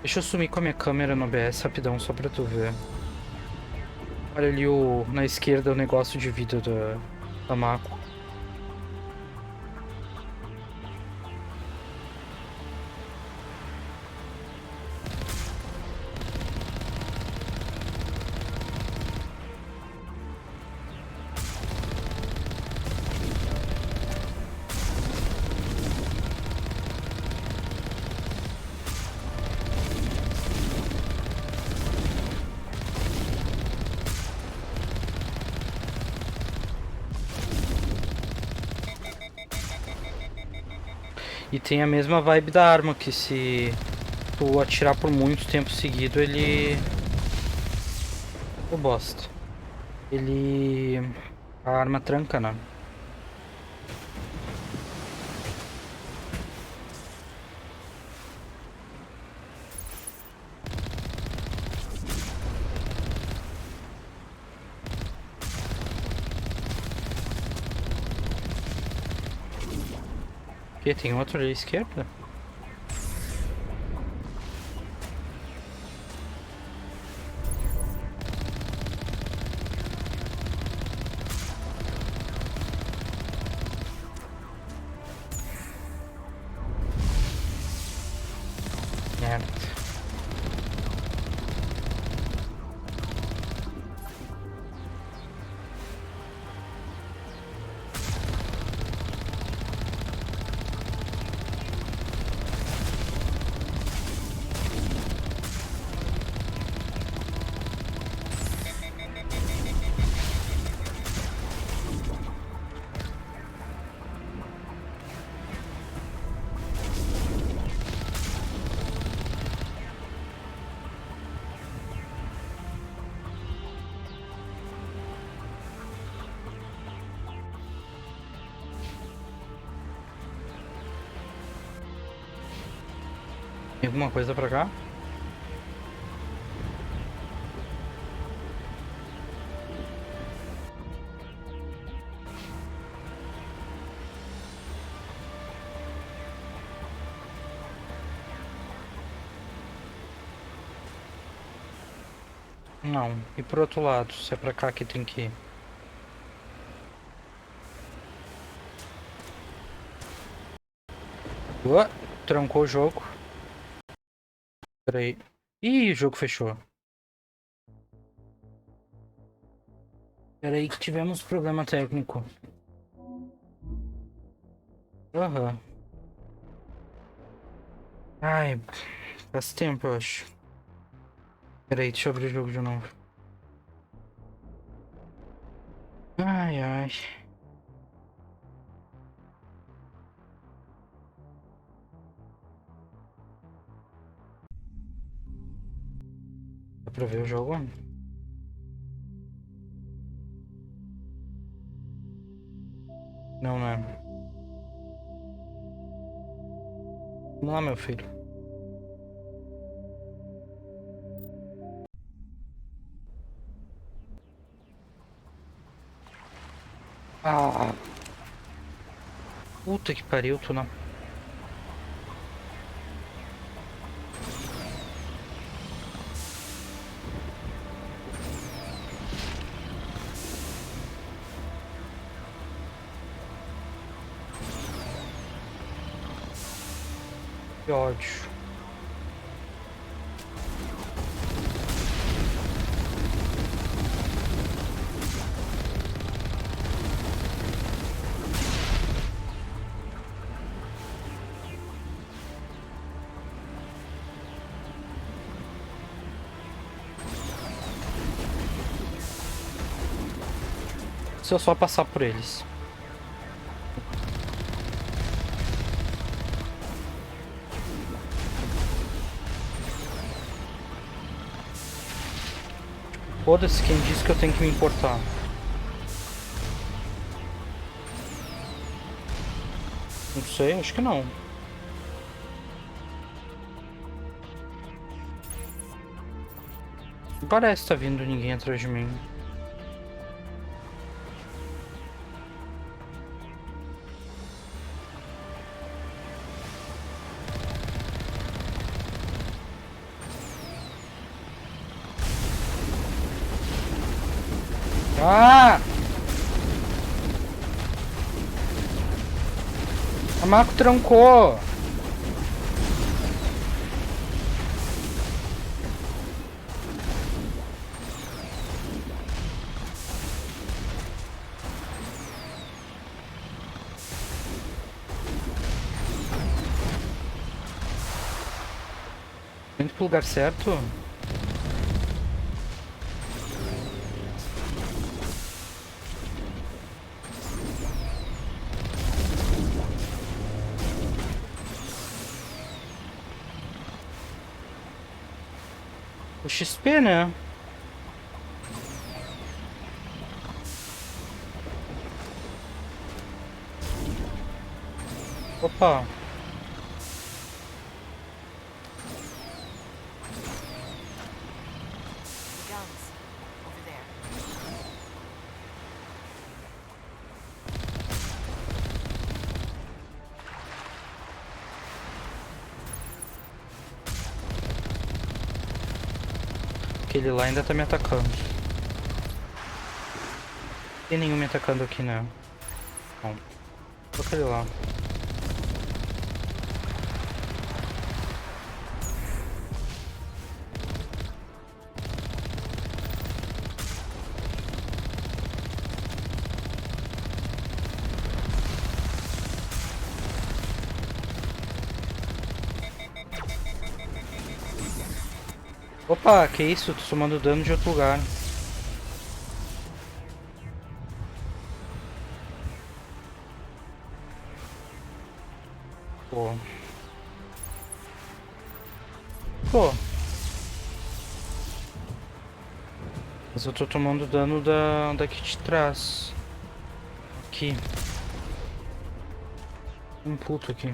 Deixa eu sumir com a minha câmera no OBS rapidão, só pra tu ver. Olha ali na esquerda o negócio de vida da Mako. E tem a mesma vibe da arma, que se tu atirar por muito tempo seguido, ele... Ô bosta. A arma tranca, né? E tem outro ali à esquerda? Merda. Tem alguma coisa pra cá? Não. E pro outro lado? Se é pra cá que tem que ir. Trancou o jogo. Pera aí. Ih, o jogo fechou. Pera aí que tivemos problema técnico. Aham. Ai, faz tempo, eu acho. Pera aí, deixa eu abrir o jogo de novo. Ai, ai. Dá pra ver o jogo? Não, né? Vamos lá, meu filho. Ah! Puta que pariu, tu não. Que ódio. Se eu só passar por eles. Foda-se quem disse que eu tenho que me importar. Não sei, acho que não. Não parece que tá vindo ninguém atrás de mim. Ah! A Marco trancou! Indo pro lugar certo? O XP, né? Opa! Aquele lá ainda tá me atacando. Não tem nenhum me atacando aqui, né? Não. Só aquele lá. Opa, que isso? Tô tomando dano de outro lugar. Pô. Pô. Mas eu tô tomando dano daqui de trás. Aqui. Um puto aqui.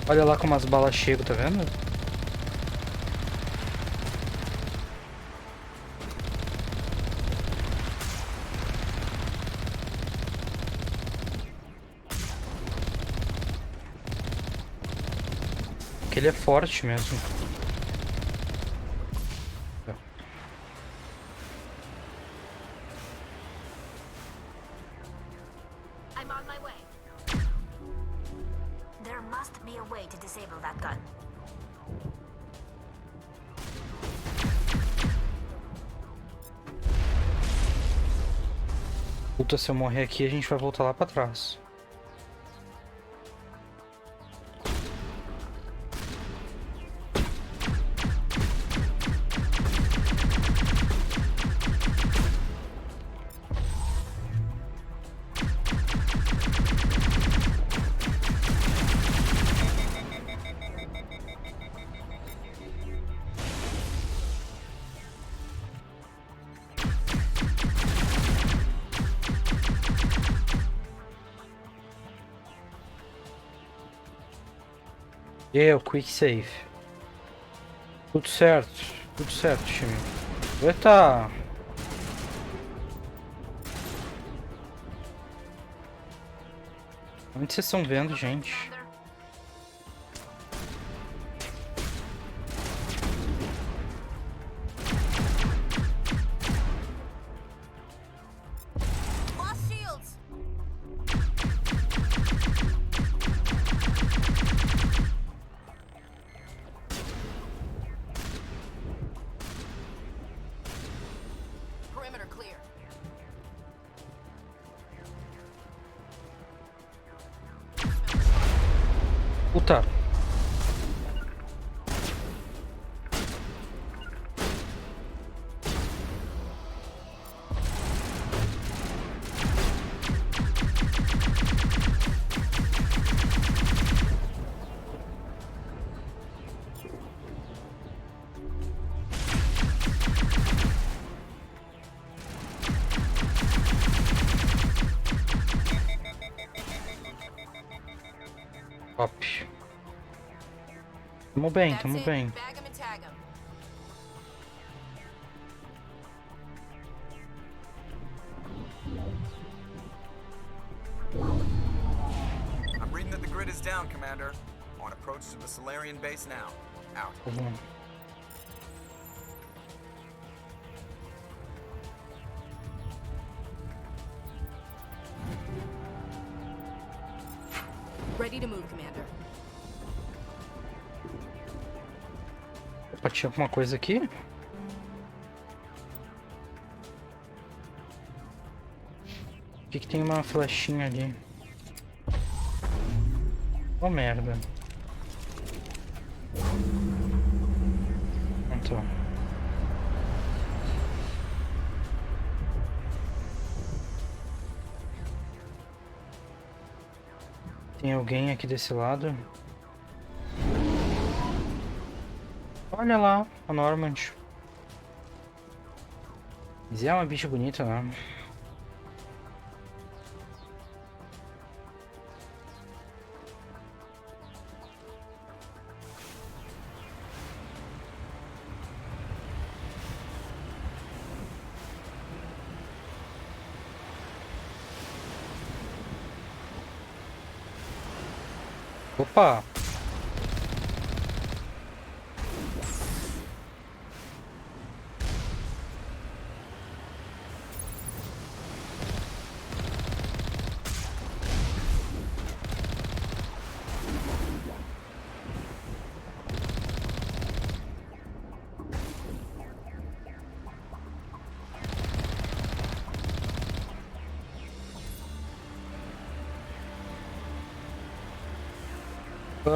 Olha lá como as balas chegam, tá vendo? Aquele é forte mesmo. I'm on my way. There must be a way to disable that gun. Puta, se eu morrer aqui, a gente vai voltar lá pra trás. Quick save. Tudo certo, time. Eita! Onde vocês estão vendo, gente? Puta. Top. Tamo bem, tamo bem. I'm reading that the grid is down, Commander. On approach to the Solarian base now. Out. Ready to move, Commander. Opa, tinha alguma coisa aqui? Por que tem uma flechinha ali? Oh, merda. Então. Tem alguém aqui desse lado? Olha lá, a Normand. Mas é uma bicha bonita, né? Opa!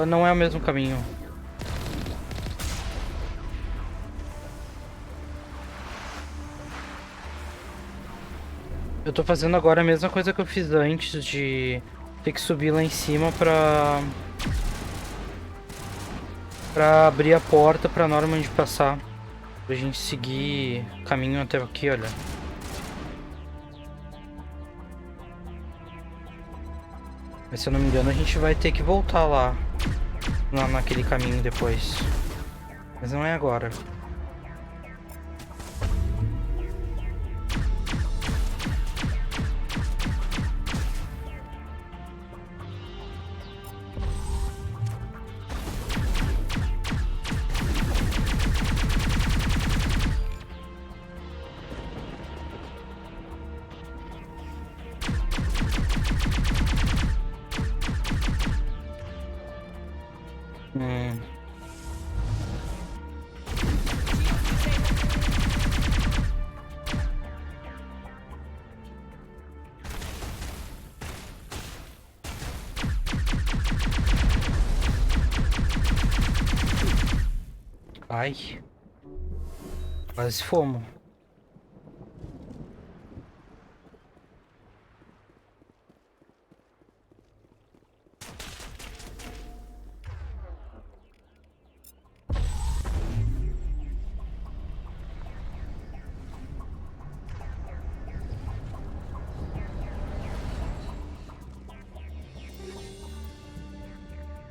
Não é o mesmo caminho. Eu tô fazendo agora a mesma coisa que eu fiz antes de ter que subir lá em cima pra abrir a porta pra Normand passar. Pra gente seguir o caminho até aqui, olha. Mas se eu não me engano a gente vai ter que voltar lá naquele caminho depois. Mas não é agora. Ai, quase fomos.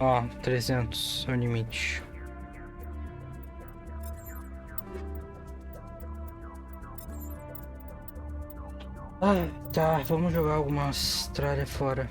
Ó, 300 é o limite. Ah, tá, vamos jogar algumas tralhas fora.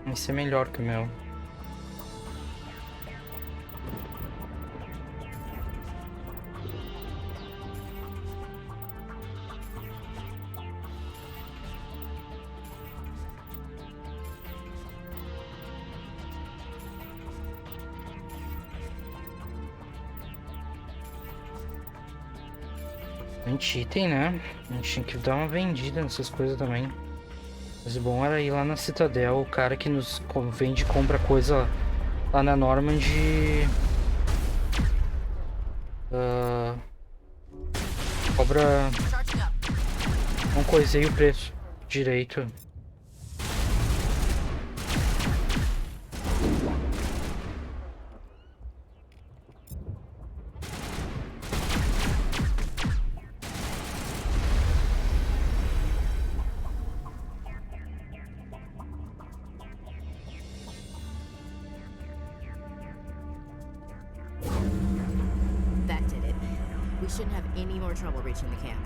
Esse é melhor que o meu. Item, né? A gente tinha que dar uma vendida nessas coisas também. Mas o bom era ir lá na Citadel, o cara que nos vende e compra coisa lá na Normand cobra, não coisei o preço direito. We shouldn't have any more trouble reaching the camp.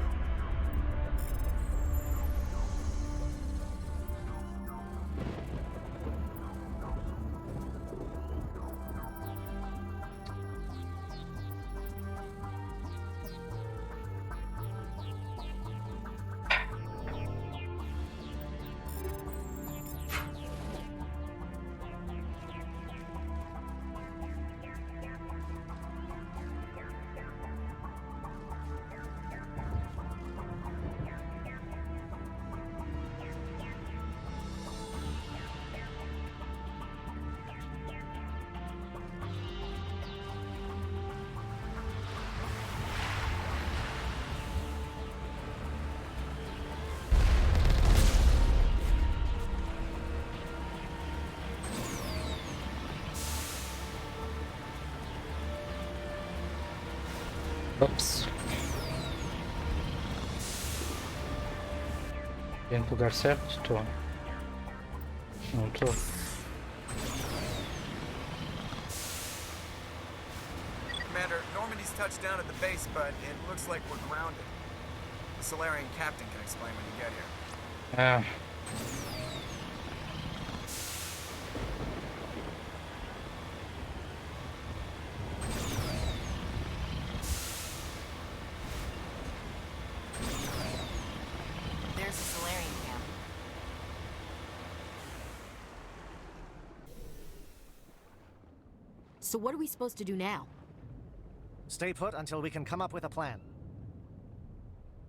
Ops. Tô no lugar certo? Tô. Não tô. Commander, Normandy's touched down at the base, but it looks like we're grounded. The Solarian captain can explain when you get here. Ah. There's the Solarian camp. So what are we supposed to do now? Stay put until we can come up with a plan.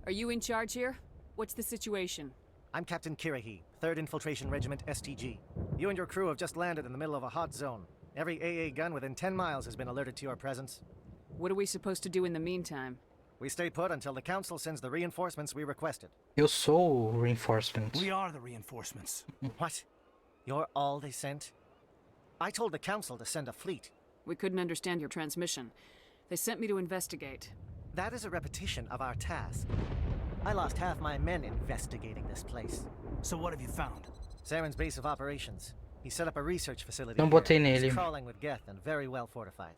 Are you in charge here? What's the situation? I'm Captain Kirahi, 3rd Infiltration Regiment STG. You and your crew have just landed in the middle of a hot zone. Every AA gun within 10 miles has been alerted to your presence. What are we supposed to do in the meantime? We stay put until the Council sends the reinforcements we requested. Eu sou o reinforcement. We are the reinforcements. What? You're all they sent? I told the Council to send a fleet. We couldn't understand your transmission. They sent me to investigate. That is a repetition of our task. I lost half my men investigating this place. So what have you found? Saren's base of operations. He set up a research facility Não here. botei nele. It's crawling with Geth and very well fortified.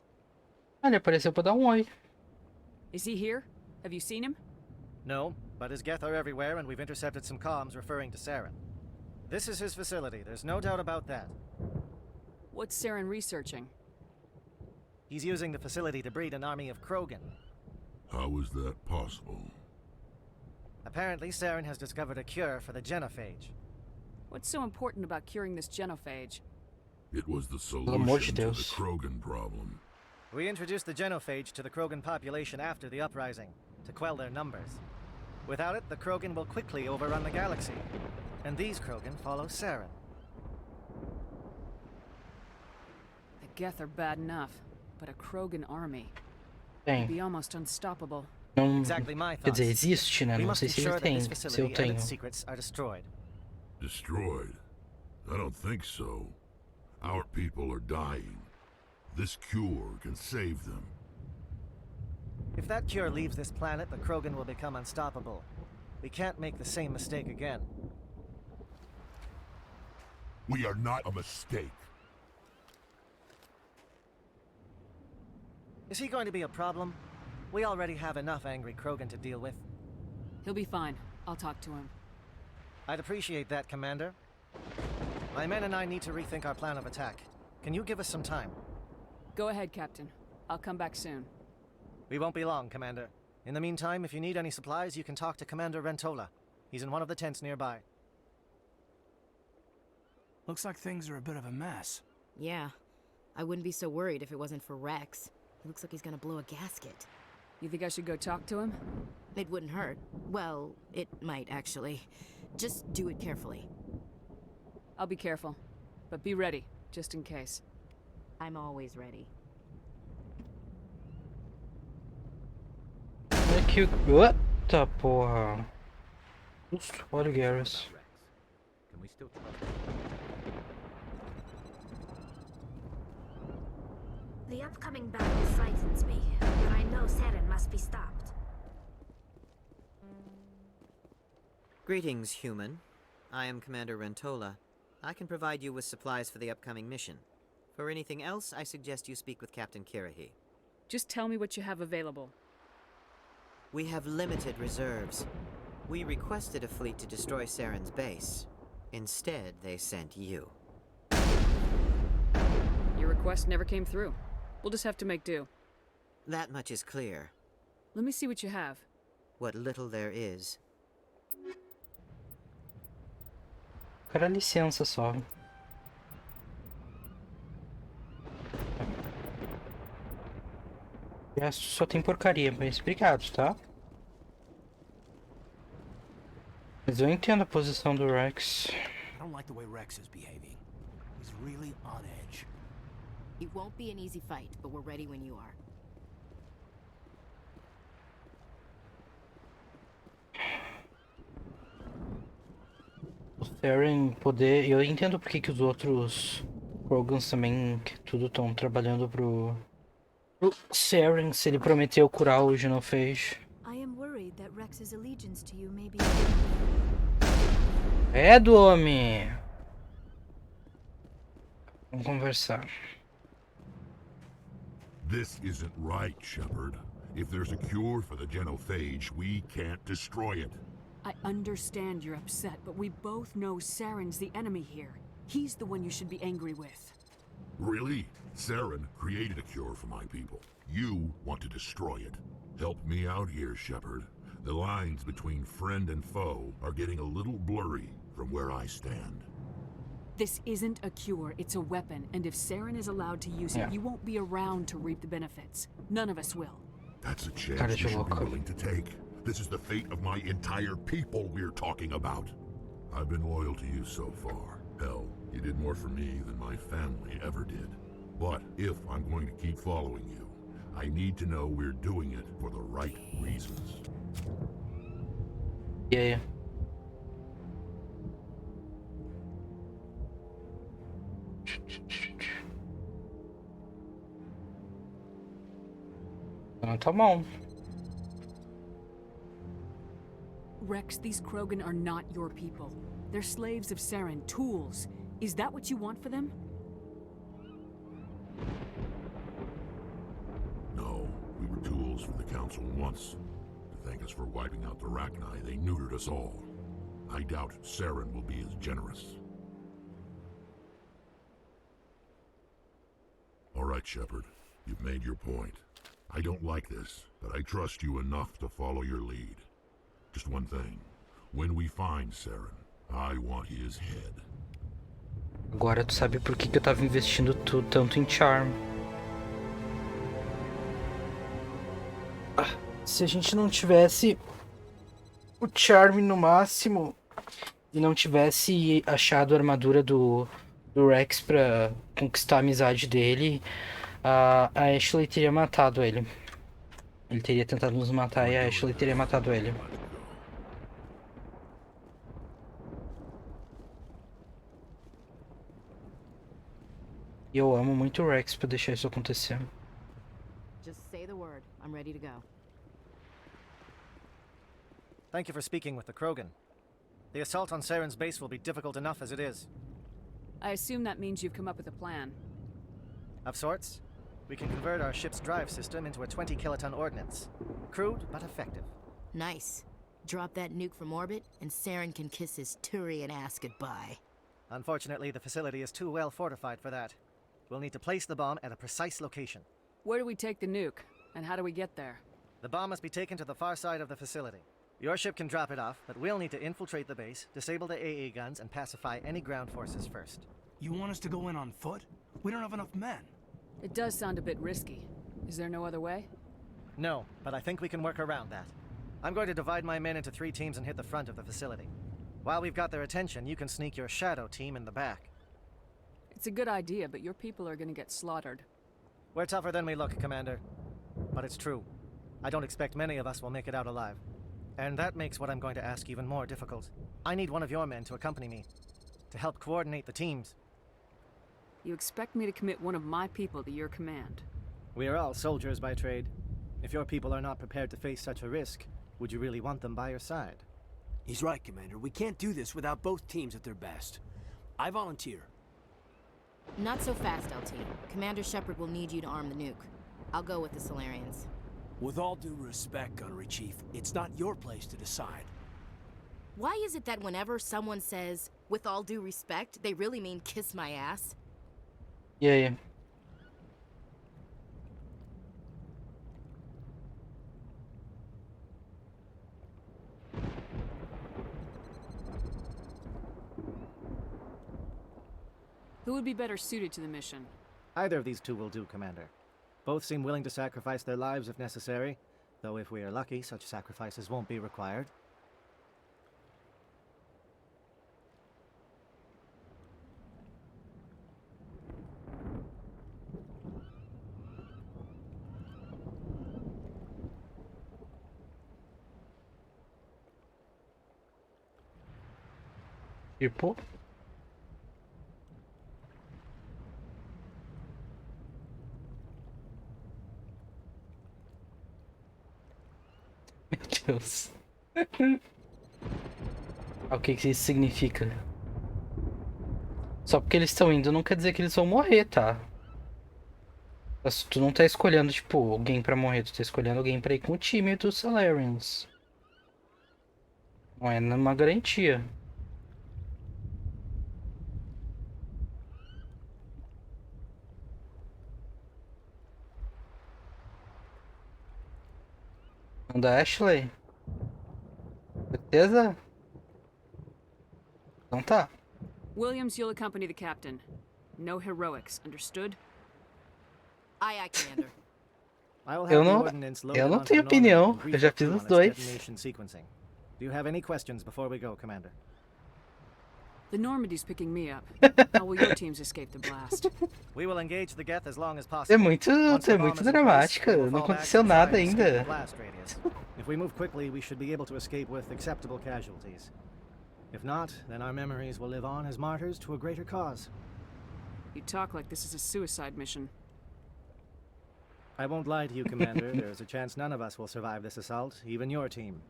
Ah, ele apareceu pra dar oi. Is he here? Have you seen him? No, but his Geth are everywhere and we've intercepted some comms referring to Saren. This is his facility, there's no doubt about that. What's Saren researching? He's using the facility to breed an army of Krogan. How is that possible? Apparently, Saren has discovered a cure for the genophage. What's so important about curing this genophage? It was the solution to the Krogan problem. We introduced the genophage to the Krogan population after the uprising, to quell their numbers. Without it, the Krogan will quickly overrun the galaxy. And these Krogan follow Saren. The Geth are bad enough, but a Krogan army Tem. would be almost unstoppable. Não, Exactly my quer thoughts. dizer, existe, né? We Não must sei se ensure ele that tem. this Se eu facility and tenho. its secrets are destroyed. Destroyed? I don't think so. Our people are dying. This cure can save them. If that cure leaves this planet, the Krogan will become unstoppable. We can't make the same mistake again. We are not a mistake. Is he going to be a problem? We already have enough angry Krogan to deal with. He'll be fine. I'll talk to him. I'd appreciate that, Commander. My men and I need to rethink our plan of attack. Can you give us some time? Go ahead, Captain. I'll come back soon. We won't be long, Commander. In the meantime, if you need any supplies, you can talk to Commander Rentola. He's in one of the tents nearby. Looks like things are a bit of a mess. Yeah. I wouldn't be so worried if it wasn't for Rex. He looks like he's gonna blow a gasket. You think I should go talk to him? It wouldn't hurt. Well, it might, actually. Just do it carefully. I'll be careful. But be ready, just in case. I'm always ready. É que... Eita porra. Justo, olha o Garrus. Can we still The upcoming battle frightens me, but I know Saren must be stopped. Greetings, human. I am Commander Rentola. I can provide you with supplies for the upcoming mission. For anything else, I suggest you speak with Captain Kirahi. Just tell me what you have available. We have limited reserves. We requested a fleet to destroy Saren's base. Instead, they sent you. Your request never came through. We'll just have to make do. That much is clear. Let me see what you have. What little there is. Cara, licença só. Já só tem porcaria, mas obrigado, tá? Mas eu entendo a posição do Rex. I don't like the way Rex is behaving. He's really on edge. It won't be an easy fight, but we're ready when you are. O Saren poder... Eu entendo porque que os outros Krogans também, que tudo estão trabalhando pro Saren, se ele prometeu curar o Genophage. I am worried that Rex's allegiance to you may be... É, do homem! Vamos conversar. This isn't right, Shepard. If there's a cure for the genophage, we can't destroy it. I understand you're upset, but we both know Saren's the enemy here. He's the one you should be angry with. Really? Saren created a cure for my people. You want to destroy it. Help me out here, Shepard. The lines between friend and foe are getting a little blurry from where I stand. This isn't a cure, it's a weapon, and if Saren is allowed to use it, you won't be around to reap the benefits. None of us will. That's a chance you should be willing to take. This is the fate of my entire people we're talking about. I've been loyal to you so far. Hell, you did more for me than my family ever did. But if I'm going to keep following you, I need to know we're doing it for the right reasons. Yeah. Tá bom. Rex, these Krogan are not your people. They're slaves of Saren, tools. Is that what you want for them? No, we were tools for the Council once. To thank us for wiping out the Rachni, they neutered us all. I doubt Saren will be as generous. All right, Shepard. You've made your point. I don't like this, but I trust you enough to follow your lead. Just one thing. When we find Saren, I want his head. Agora tu sabe por que eu tava investindo tanto em Charm. Se a gente não tivesse o Charm no máximo e não tivesse achado a armadura do Rex pra conquistar a amizade dele, a Ashley teria matado ele. Ele teria tentado nos matar e a Ashley teria matado ele. E eu amo muito o Rex pra deixar isso acontecer. Just say the word. I'm ready to go. Thank you for speaking with the Krogan. The assault on Saren's base will be difficult enough as it is. I assume that means you've come up with a plan. Of sorts. We can convert our ship's drive system into a 20-kiloton ordnance. Crude, but effective. Nice. Drop that nuke from orbit, and Saren can kiss his Turian ass goodbye. Unfortunately, the facility is too well fortified for that. We'll need to place the bomb at a precise location. Where do we take the nuke? And how do we get there? The bomb must be taken to the far side of the facility. Your ship can drop it off, but we'll need to infiltrate the base, disable the AA guns, and pacify any ground forces first. You want us to go in on foot? We don't have enough men. It does sound a bit risky. Is there no other way? No, but I think we can work around that. I'm going to divide my men into 3 teams and hit the front of the facility. While we've got their attention, you can sneak your shadow team in the back. It's a good idea, but your people are gonna get slaughtered. We're tougher than we look, Commander. But it's true. I don't expect many of us will make it out alive. And that makes what I'm going to ask even more difficult. I need one of your men to accompany me, to help coordinate the teams. You expect me to commit one of my people to your command? We are all soldiers by trade. If your people are not prepared to face such a risk, would you really want them by your side? He's right, Commander. We can't do this without both teams at their best. I volunteer. Not so fast, LT. Commander Shepard will need you to arm the nuke. I'll go with the Solarians. With all due respect, Gunnery Chief, it's not your place to decide. Why is it that whenever someone says, with all due respect, they really mean kiss my ass? Yeah. Who would be better suited to the mission? Either of these two will do, Commander. Both seem willing to sacrifice their lives if necessary, though if we are lucky, such sacrifices won't be required. Tipo? Meu Deus. O que isso significa? Só porque eles estão indo não quer dizer que eles vão morrer, tá? Tu não tá escolhendo, tipo, alguém pra morrer. Tu tá escolhendo alguém pra ir com o time dos Salarians. Não é uma garantia. Não da Ashley? Certeza? Então tá. Williams, you'll accompany the captain. No heroics, understood? Aye, Commander. Eu não tenho opinião. Eu já fiz os dois. Do you have any questions before we go, Commander? The Normandy's picking me up. How will your teams escape the blast? We will engage the Geth as long as É possible. muito dramática. Não aconteceu nada ainda. If we move quickly, we should be able to escape with acceptable casualties. If not, then our memories will live on as martyrs to a greater cause. You talk like this is a suicide mission. I won't lie to you, Commander. There's a chance none of us will survive this assault, even your team.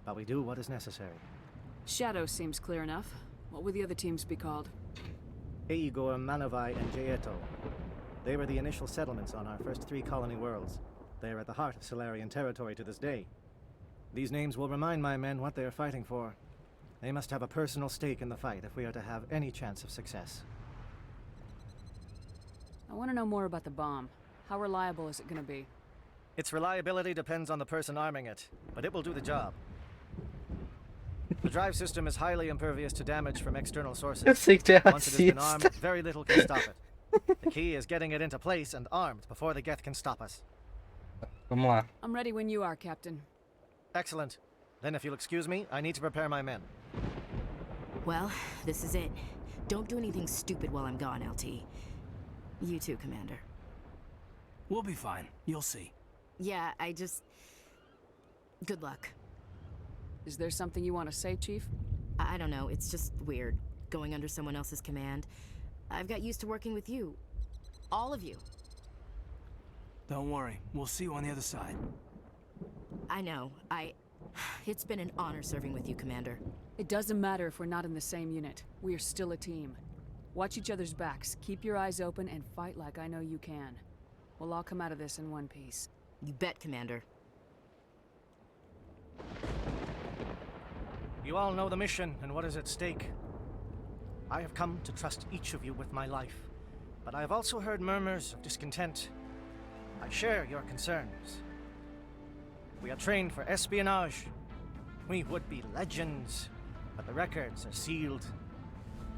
But we do what is necessary. Shadow seems clear enough. What would the other teams be called? Igor, Manavai, and Jaeto. They were the initial settlements on our first 3 colony worlds. They are at the heart of Solarian territory to this day. These names will remind my men what they are fighting for. They must have a personal stake in the fight if we are to have any chance of success. I want to know more about the bomb. How reliable is it going to be? Its reliability depends on the person arming it, but it will do the job. The drive system is highly impervious to damage from external sources. Once it has been armed, very little can stop it. The key is getting it into place and armed before the Geth can stop us. Vamos lá. I'm ready when you are, Captain. Excellent. Then if you'll excuse me, I need to prepare my men. Well, this is it. Don't do anything stupid while I'm gone, LT. You too, Commander. We'll be fine. You'll see. Yeah, good luck. Is there something you want to say, Chief? I don't know, it's just weird, going under someone else's command. I've got used to working with you. All of you. Don't worry, we'll see you on the other side. I know, It's been an honor serving with you, Commander. It doesn't matter if we're not in the same unit. We are still a team. Watch each other's backs, keep your eyes open, and fight like I know you can. We'll all come out of this in one piece. You bet, Commander. You all know the mission and what is at stake. I have come to trust each of you with my life, but I have also heard murmurs of discontent. I share your concerns. We are trained for espionage. We would be legends, but the records are sealed.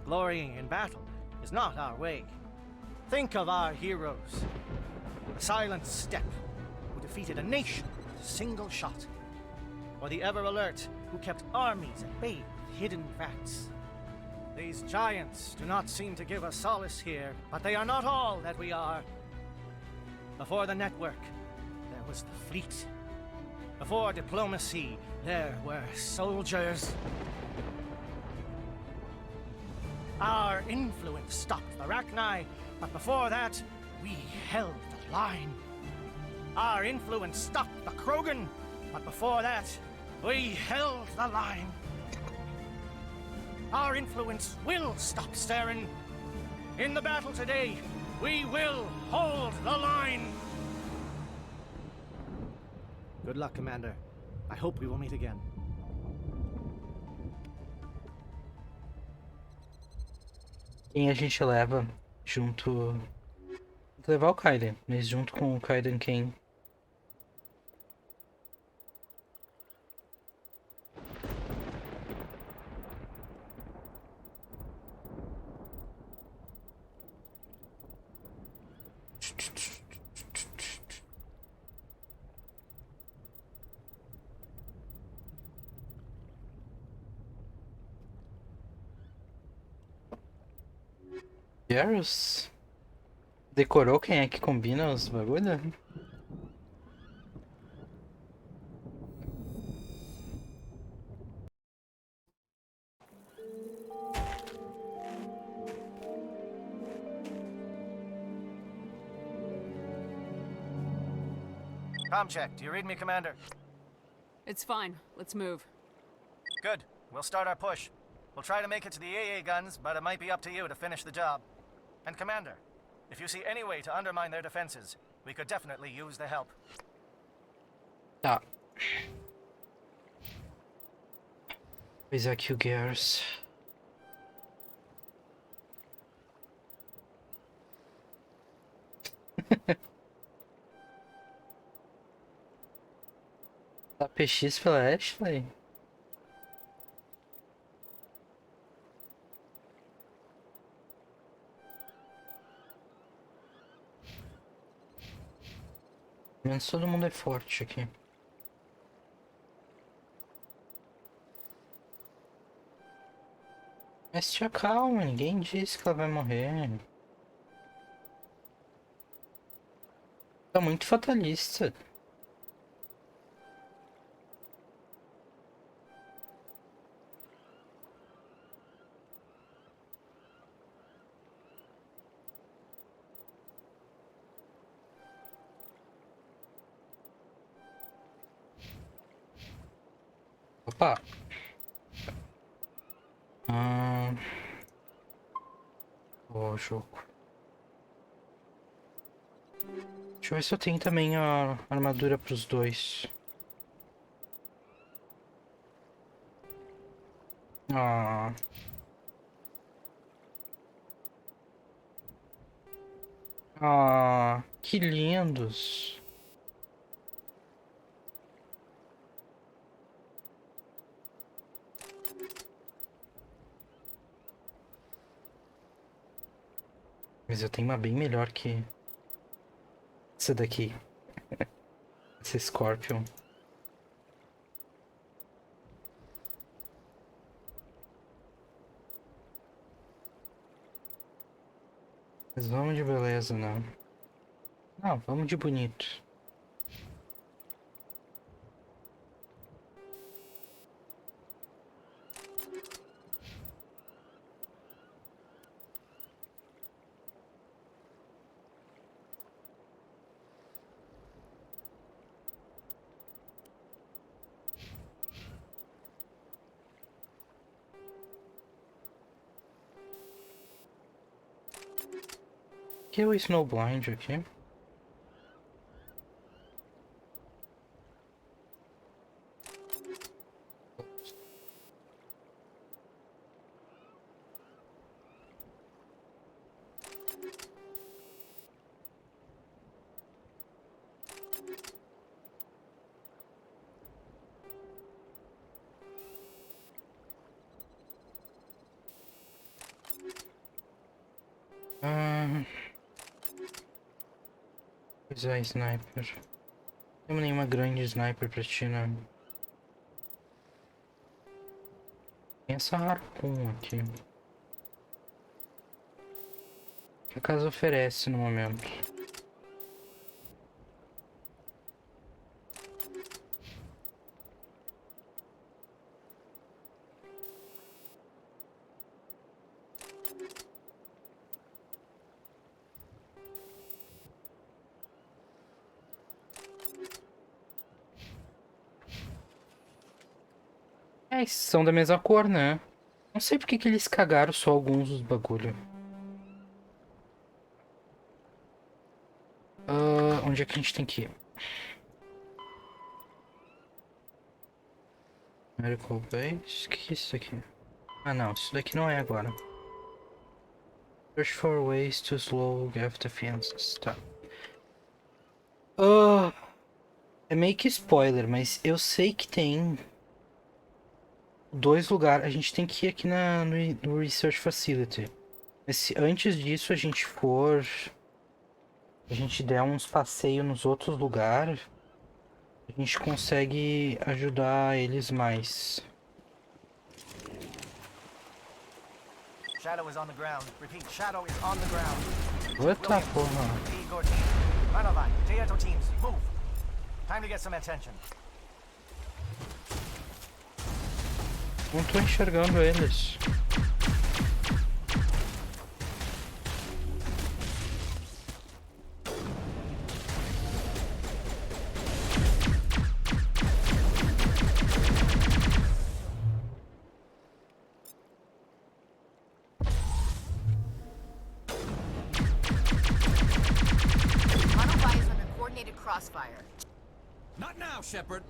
Glorying in battle is not our way. Think of our heroes. The silent step who defeated a nation with a single shot. Or the ever-alert who kept armies at bay with hidden facts. These giants do not seem to give us solace here, but they are not all that we are. Before the network, there was the fleet. Before diplomacy, there were soldiers. Our influence stopped the Rachni, but before that, we held the line. Our influence stopped the Krogan, but before that, we held the line. Our influence will stop Saren. In the battle today, we will hold the line. Good luck, Commander. I hope we will meet again. Quem a gente leva junto... Tem que levar o Kaiden, mas junto com o Kaiden quem? Garrus? Decorou quem é que combina os bagulho? Comm check. Do you read me, Commander? It's fine. Let's move. Good. We'll start our push. We'll try to make it to the AA guns, but it might be up to you to finish the job. And Commander, if you see any way to undermine their defenses, we could definitely use the help. Tá. Pois é que o Garrus... Tá PX pela Ashley? Pelo menos todo mundo é forte aqui. Mas te acalma, ninguém disse que ela vai morrer. Tá muito fatalista. Opa. Ó, jogo. Deixa eu ver se eu tenho também a armadura pros dois. Ah. Ah, que lindos. Mas eu tenho uma bem melhor que essa daqui. Essa Scorpion. Mas vamos de beleza, não. Não, vamos de bonito. Que é o Snowblind aqui? Pois é, sniper. Não temos nenhuma grande sniper pra ti, né? Tem essa Harpoon aqui. Que a casa oferece no momento. É, esses são da mesma cor, né? Não sei porque que eles cagaram só alguns dos bagulho. Onde é que a gente tem que ir? Medical base. O que é isso aqui? Ah não, isso daqui não é agora. Search for ways to slow gap defenses. Tá. É meio que spoiler, mas eu sei que tem 2 lugares. A gente tem que ir aqui no Research Facility. Mas se antes disso a gente for... A gente der uns passeios nos outros lugares, a gente consegue ajudar eles mais. Shadow is on the ground. Repeat, shadow is on the ground. Eita porra. Igor team. Manovai, Tieto teams, move. Time to get some attention. Não tô enxergando eles. Manovai is under coordinated crossfire. Not now, Shepard.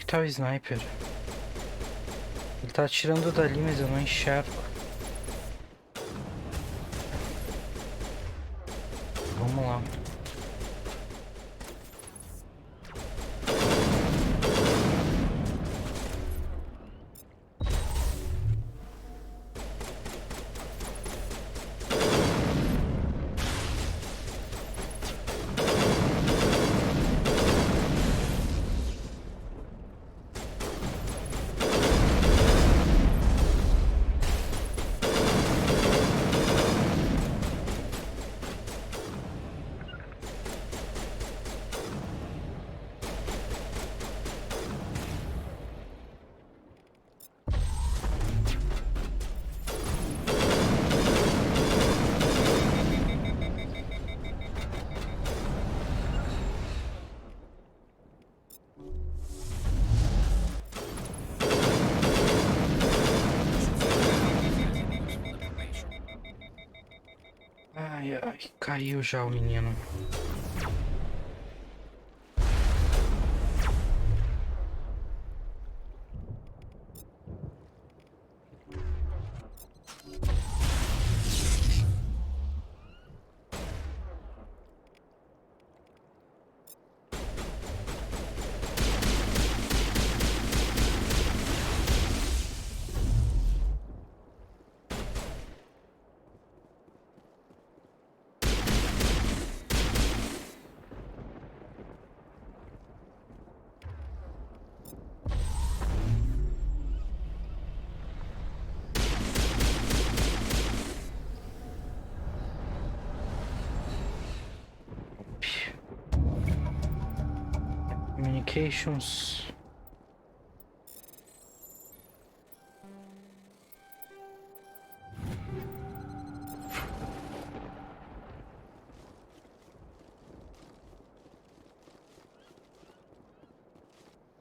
Tá o sniper. Ele tá atirando dali, mas eu não enxergo. Vamos lá. Ai, ai, caiu já o menino. Communications.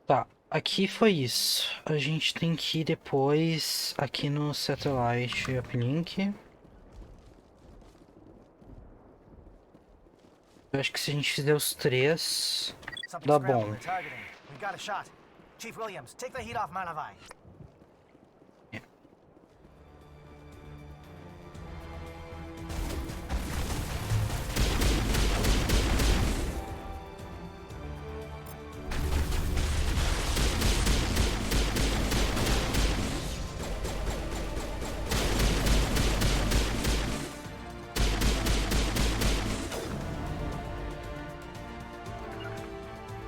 Tá, aqui foi isso. A gente tem que ir depois aqui no Satellite Uplink. Eu acho que se a gente fizer os 3, dá bom. We got a shot. Chief Williams, take the heat off Manovai.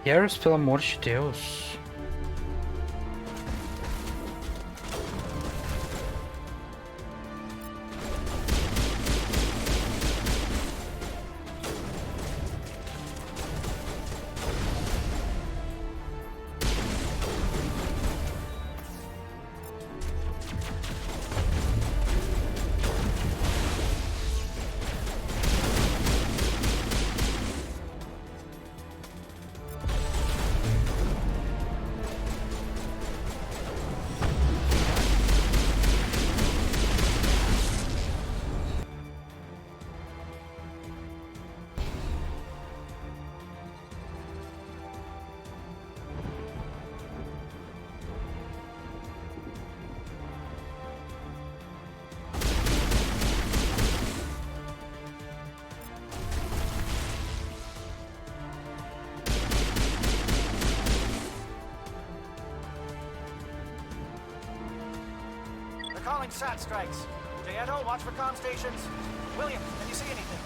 Garrus, pelo amor de Deus. Calling SAT strikes. Jaeto, watch for comm stations. William, can you see anything?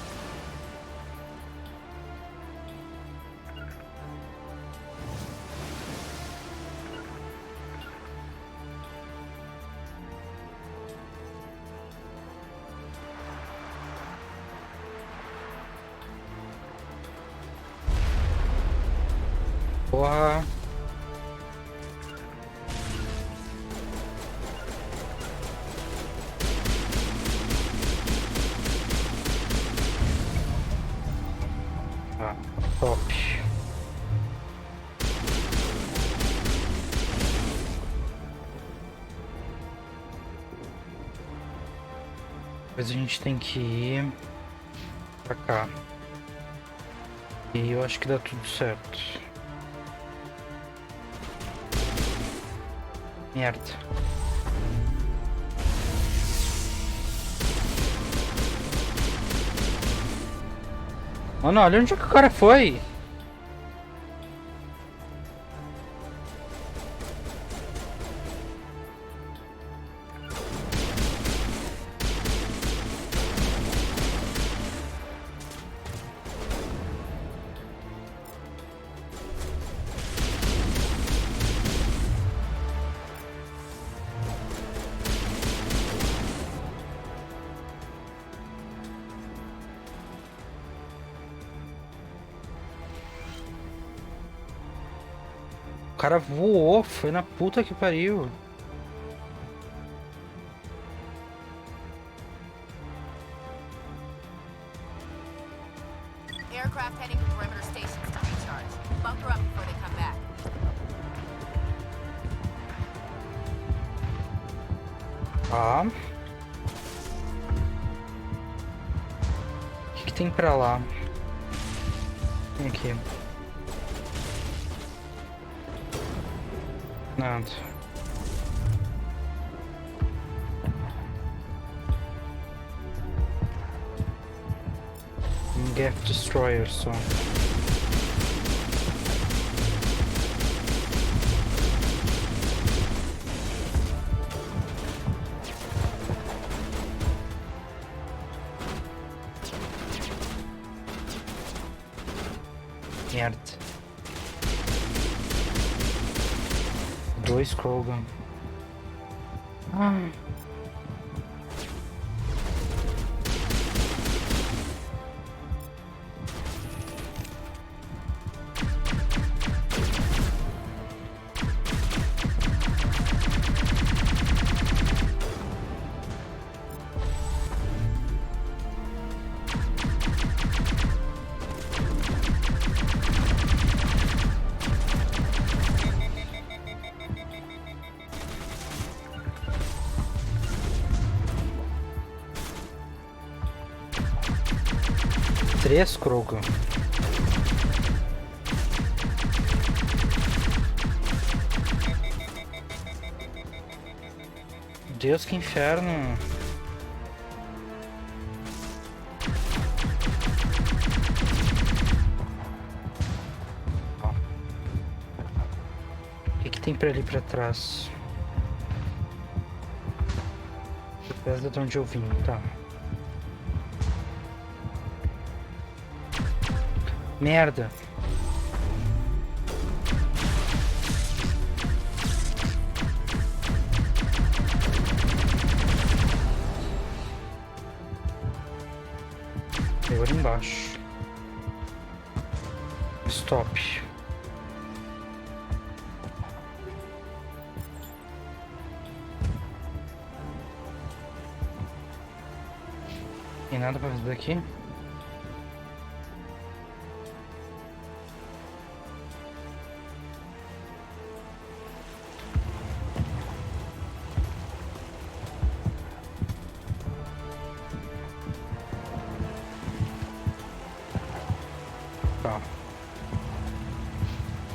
Porra. Top. Depois a gente tem que ir pra cá. E eu acho que dá tudo certo. Merda. Mano, olha onde é que o cara foi. O cara voou, foi na puta que pariu. Aircraft heading to perimeter stations to recharge. Bunker up before they come back. Tá. O que tem pra lá? Tem aqui. Nada. Gap Destroyer só. Merda. 2 Krogan. Ah. Três Krogan. Deus, que inferno. O que tem pra ali pra trás? Pesa de onde eu vim, tá. Merda. corredor embaixo. Stop. Tem nada pra fazer aqui? Tá.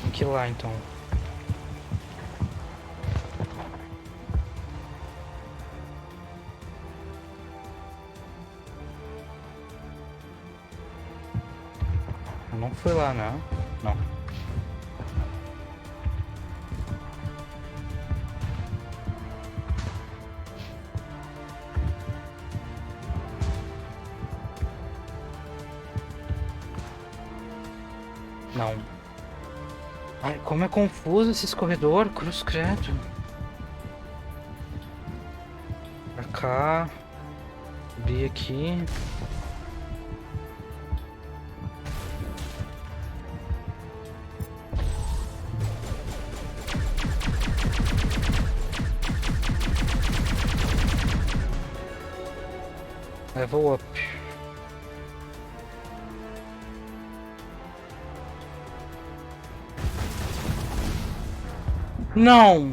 Tem que ir lá então. Não foi lá, né? Não. Não. Ai, como é confuso esse corredor, cruz credo. Pra cá. Subir aqui. Level up. Não!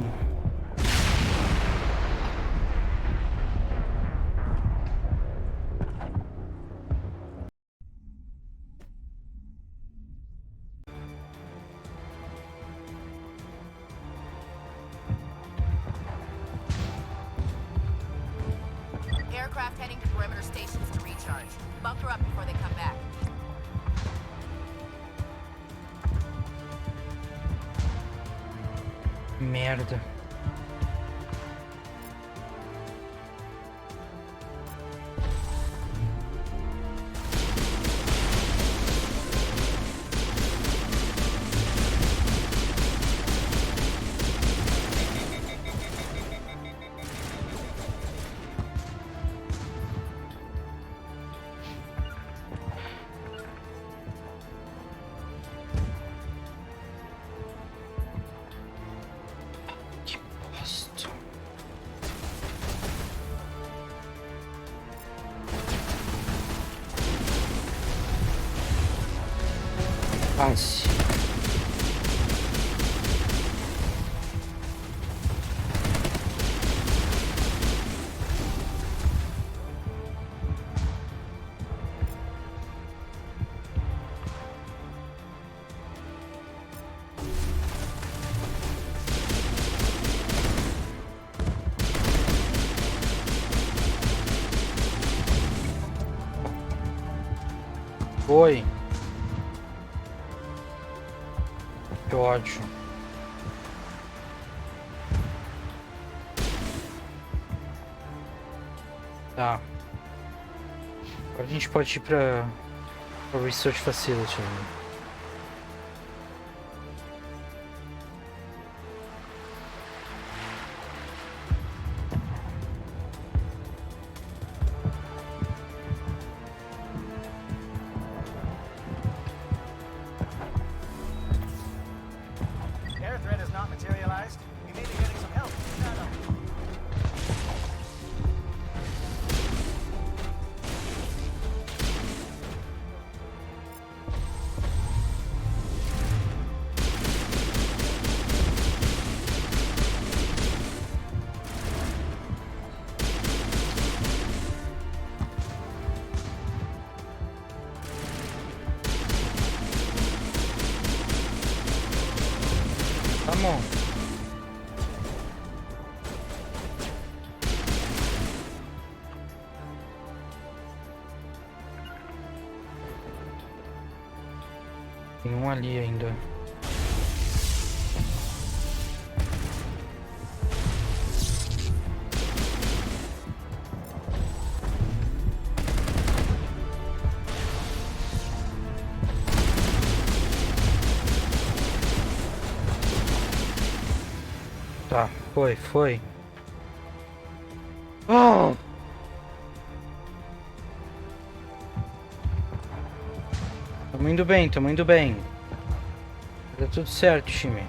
Aircraft heading to perimeter stations to recharge. Bunker up before they come back. Merda. Passe. Oi. Que ódio. Tá. Agora a gente pode ir pra Research Facility. Air threat has not materialized. We may be getting some help. Vamos. Tem um ali ainda. Tá, foi. Oh! Tamo indo bem, tamo indo bem. Tá tudo certo, time.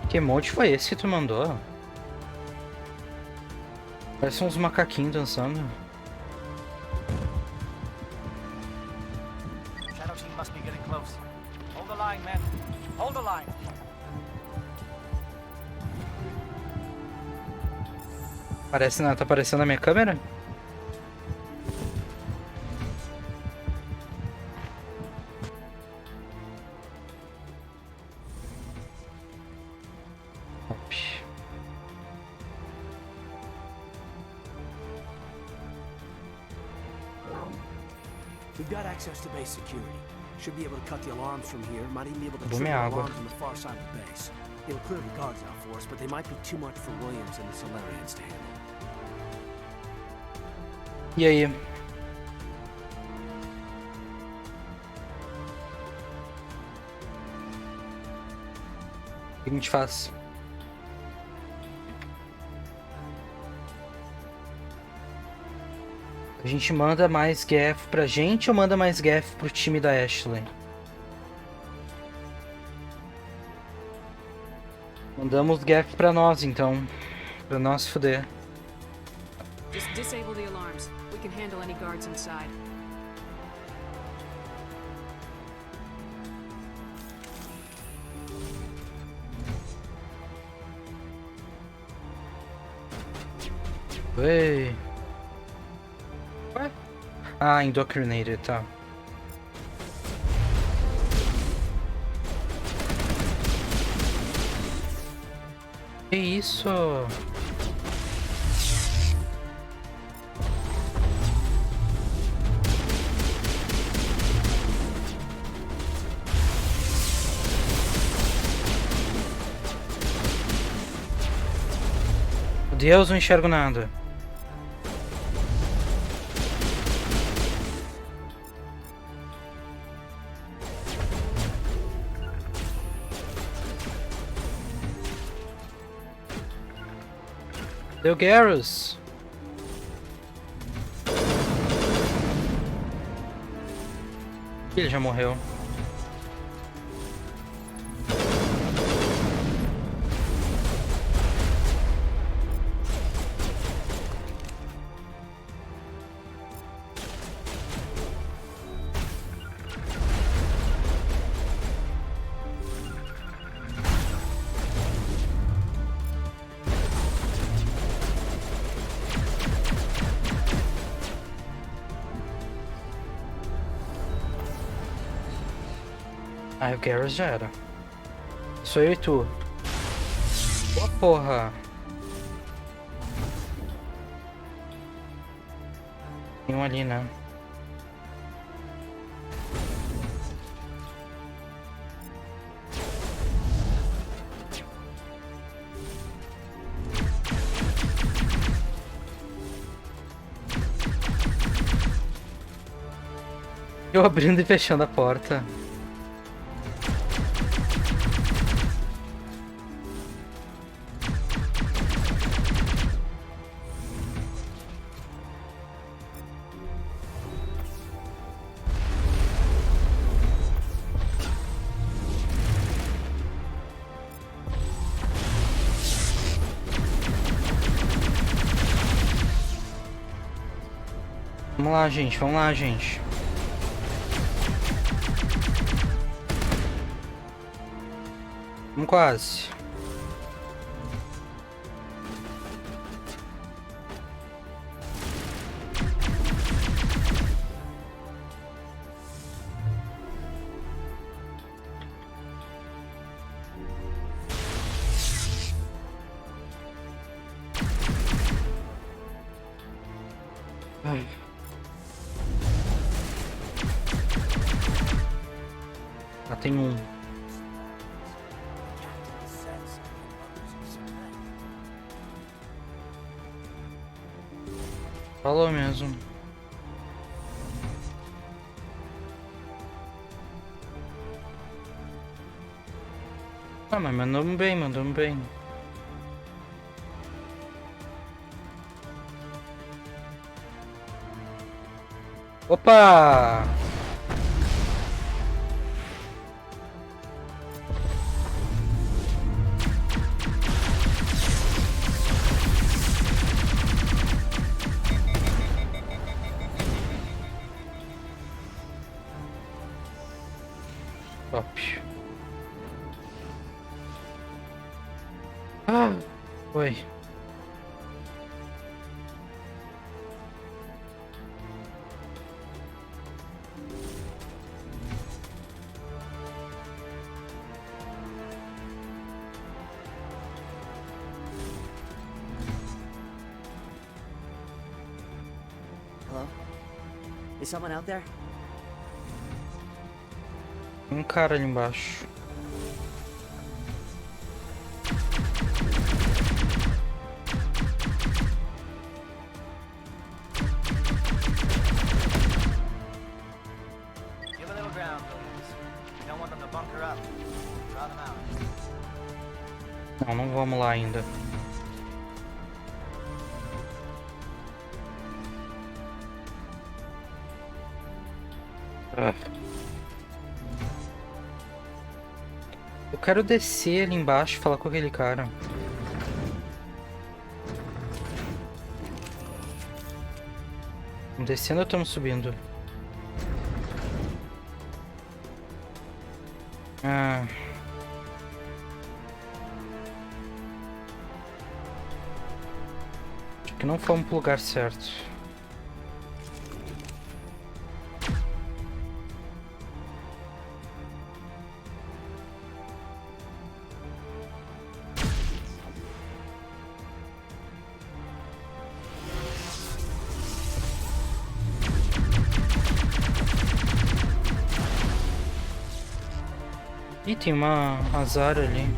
Que emote foi esse que tu mandou? Parece uns macaquinhos dançando. Shadow team must be getting close. Hold the line, men. Hold the line. Parece, tá aparecendo na minha câmera? We've got access to base security. Should be able to cut the alarms from here. Might even be able to Bom, trigger minha água. alarms on the far side of the base. It'll clear the guards out for us, but they might be too much for Williams and the Solarians to handle. E aí? O que a gente faz? A gente manda mais gaff pra gente ou manda mais gaff pro time da Ashley? Mandamos gaff pra nós, então. Pra nós se fuder. Just disable the alarms. We can handle any guards inside. Ué. Ué? Ah, indoctrinated, tá. Que isso? Meu Deus, não enxergo nada. Deu Garrus. Ele já morreu. Ah, o Garrus já era. Sou eu e tu. Boa porra. Tem um ali, né? Eu abrindo e fechando a porta. Vamos lá, gente. Vamos lá, gente. Vamos quase. Ai. Ah, tem um. Falou mesmo. Ah, mas mandamos bem, mandamos bem. Opa! Top. Ah, oi. Hello? Is someone out there? Um cara ali embaixo. Give a little ground, please. You don't want them to bunker up. Draw them out. Não vamos lá ainda. Eu quero descer ali embaixo e falar com aquele cara. Estamos descendo ou estamos subindo? Ah. Acho que não fomos pro lugar certo. Ih, tem uma azar ali.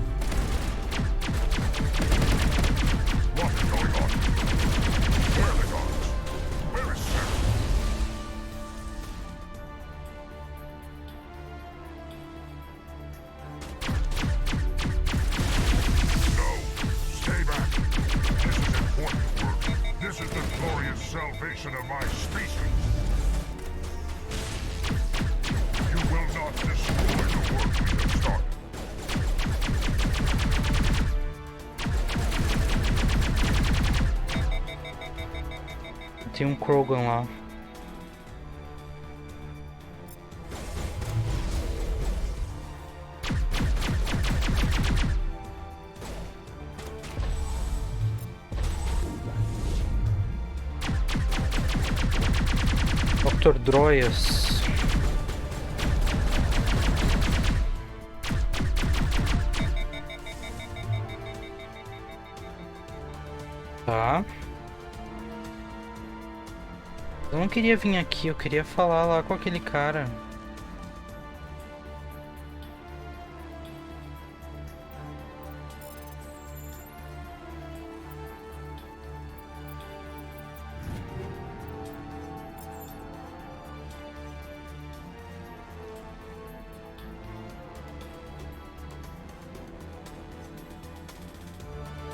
Stay back. This is important work. This is the glorious salvation of my species. You will not destroy the work we have started. Tem um Krogan lá. Dr. Droias. Tá. Eu não queria vir aqui, eu queria falar lá com aquele cara.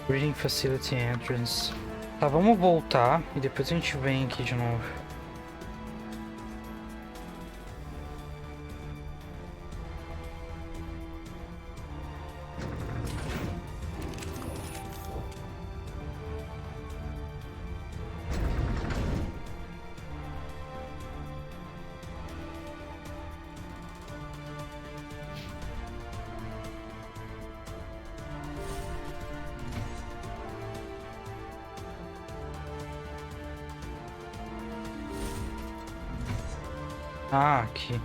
Breeding Facility Entrance. Tá, vamos voltar e depois a gente vem aqui de novo. Ah, aqui.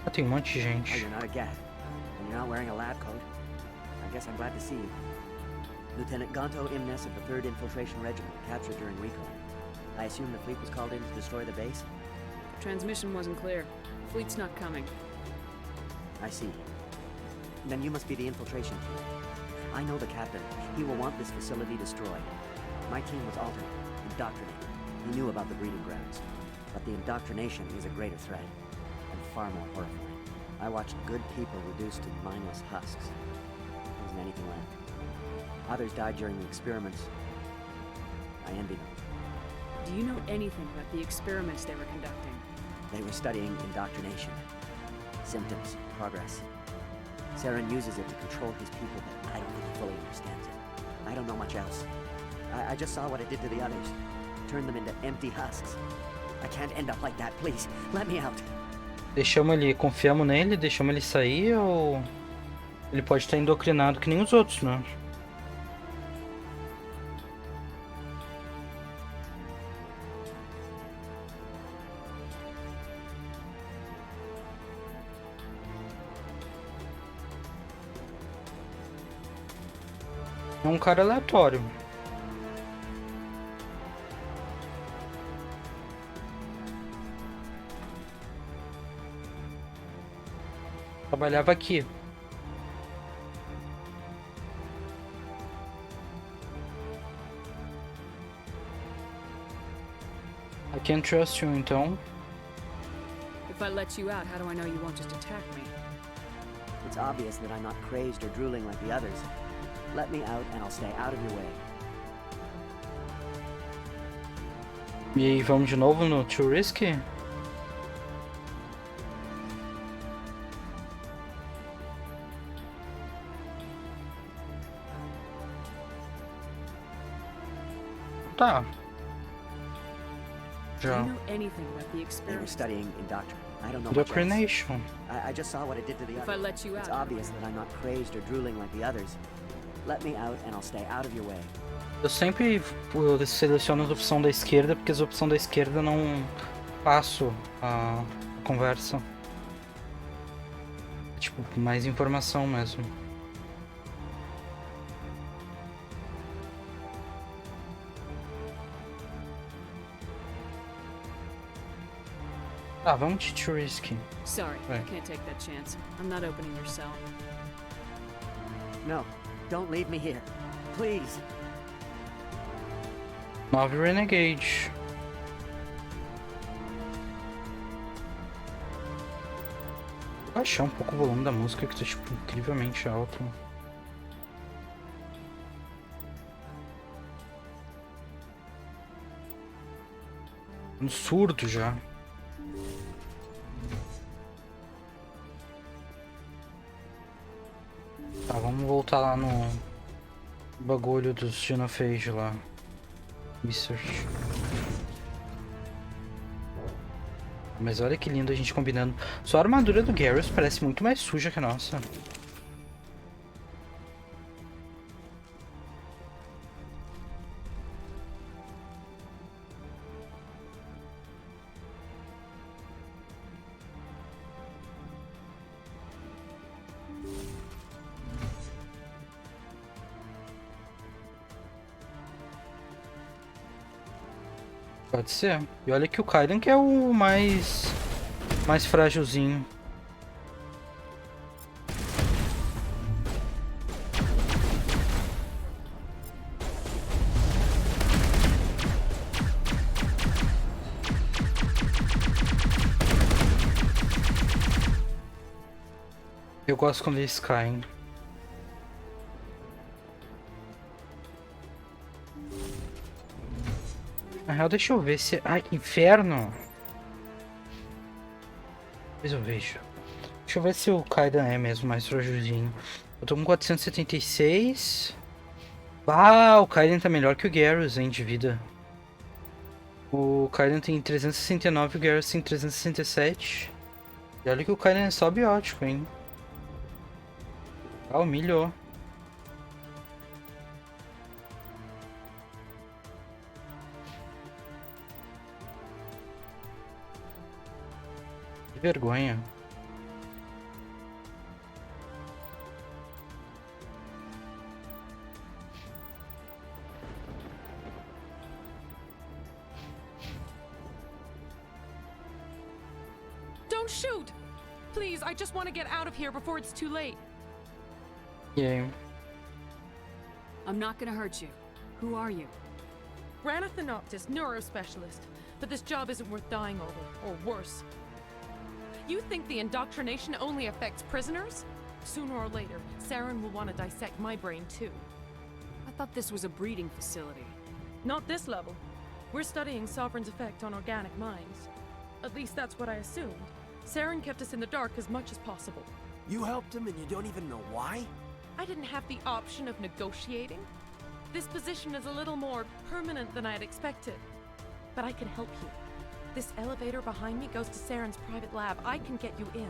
Ah, tem um monte de Oh, gente. you're not a Gat, and you're not wearing a lab coat. I guess I'm glad to see you. Lieutenant Gonto Imnes of the 3rd Infiltration Regiment, captured during recon. I assume the fleet was called in to destroy the base? The transmission wasn't clear. Fleet's not coming. I see. Then you must be the infiltration team. I know the captain. He will want this facility destroyed. My team was altered, indoctrinated. He knew about the breeding grounds. But the indoctrination is a greater threat, and far more horrifying. I watched good people reduced to mindless husks. There wasn't anything left. Others died during the experiments. I envy them. Do you know anything about the experiments they were conducting? They were studying indoctrination. Symptoms, progress. Saren uses it to control his people, but I don't think he fully understands it. I don't know much else. I just saw what it did to the others. Turned them into empty husks. I can't end up like that, please. Let me out. Deixamos ele, confiamos nele, deixamos ele sair ou ele pode estar endocrinado que nem os outros, né? É um cara aleatório. Trabalhava aqui. I can't trust you, então. If I let you out, how do I know you won't just attack me? It's obvious that I'm not crazed or drooling like the others. Let me out and I'll stay out of your way. E aí, vamos de novo no Too Risky? Tá. Do Já. you know anything about the They were experiments? studying indoctrination. I don't know much else. Indoctrination. I just saw what it did to the If I others. let you It's out, obvious that I'm not crazed or drooling like the others. Let me out and I'll stay out of your way. Eu sempre seleciono a opção da esquerda porque as opções da esquerda não passo a conversa. Tipo, mais informação mesmo. Ah, vamos de Too Risky. Sorry, I Right. can't take that chance. I'm not opening your cell. No, don't leave me here. Please. 9 Renegade. Vou baixar um pouco o volume da música que tá tipo incrivelmente alto. Um surdo já. Tá, vamos voltar lá no bagulho dos Genophage lá. Research. Mas olha que lindo a gente combinando. Só a armadura do Garrus parece muito mais suja que a nossa. Pode ser. E olha que o Kaidan que é o mais frágilzinho. Eu gosto quando eles caem. Na real, deixa eu ver se... Ai, que inferno! Depois eu vejo. Deixa eu ver se o Kaidan é mesmo mais frágilzinho. Eu tô com 476. Ah, o Kaidan tá melhor que o Garrus, hein, de vida. O Kaidan tem 369 e o Garrus tem 367. E olha que o Kaidan é só biótico, hein. Ah, humilhou. Que vergonha. Don't shoot! Please, I just want to get out of here before it's too late. E aí? I'm not gonna hurt you. Who are you? Ranathanoptis, neurospecialist. But this job isn't worth dying over, or worse. You think the indoctrination only affects prisoners? Sooner or later, Saren will want to dissect my brain too. I thought this was a breeding facility. Not this level. We're studying Sovereign's effect on organic minds. At least that's what I assumed. Saren kept us in the dark as much as possible. You helped him and you don't even know why? I didn't have the option of negotiating. This position is a little more permanent than I had expected. But I can help you. This elevator behind me goes to Saren's private lab. I can get you in.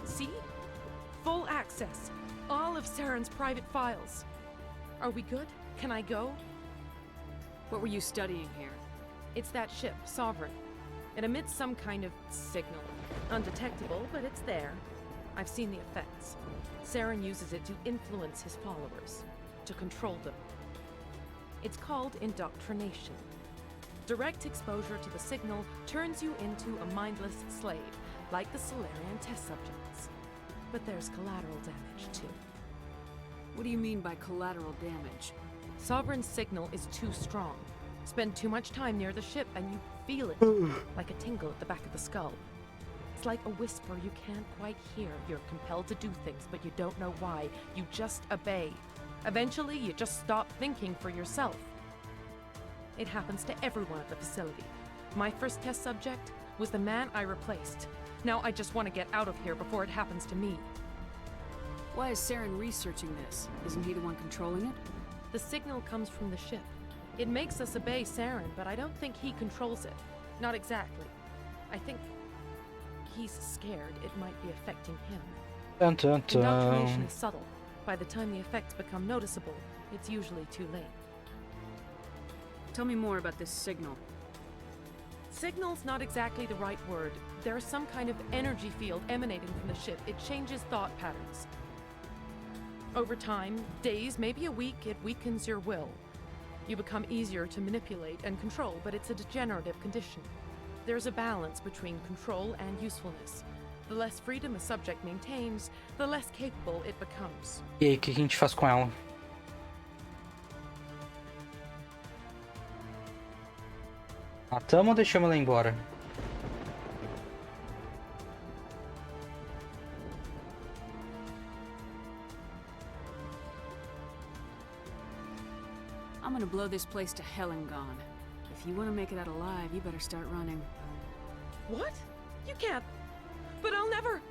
See? Full access. All of Saren's private files. Are we good? Can I go? What were you studying here? It's that ship, Sovereign. It emits some kind of signal. Undetectable, but it's there. I've seen the effects. Saren uses it to influence his followers, to control them. It's called indoctrination. Direct exposure to the signal turns you into a mindless slave, like the Solarian test subjects. But there's collateral damage, too. What do you mean by collateral damage? Sovereign's signal is too strong. Spend too much time near the ship and you feel it, like a tingle at the back of the skull. It's like a whisper you can't quite hear. You're compelled to do things, but you don't know why. You just obey. Eventually, you just stop thinking for yourself. It happens to everyone at the facility. My first test subject was the man I replaced. Now I just want to get out of here before it happens to me. Why is Saren researching this? Isn't he the one controlling it? The signal comes from the ship. It makes us obey Saren, but I don't think he controls it. Not exactly. I think he's scared it might be affecting him. Dun, dun, dun. Indoctrination is subtle. By the time the effects become noticeable, it's usually too late. Tell me more about this signal. Signal's not exactly the right word. There's some kind of energy field emanating from the ship. It changes thought patterns. Over time, days, maybe a week, it weakens your will. You become easier to manipulate and control, but it's a degenerative condition. There's a balance between control and usefulness. The less freedom a subject maintains, the less capable it becomes. E aí, o que a gente faz com ela? Matamos ou deixamos ela embora? I'm gonna blow this place to hell and gone. If you want to make it out alive, you better start running. What? You can't. But I'll never.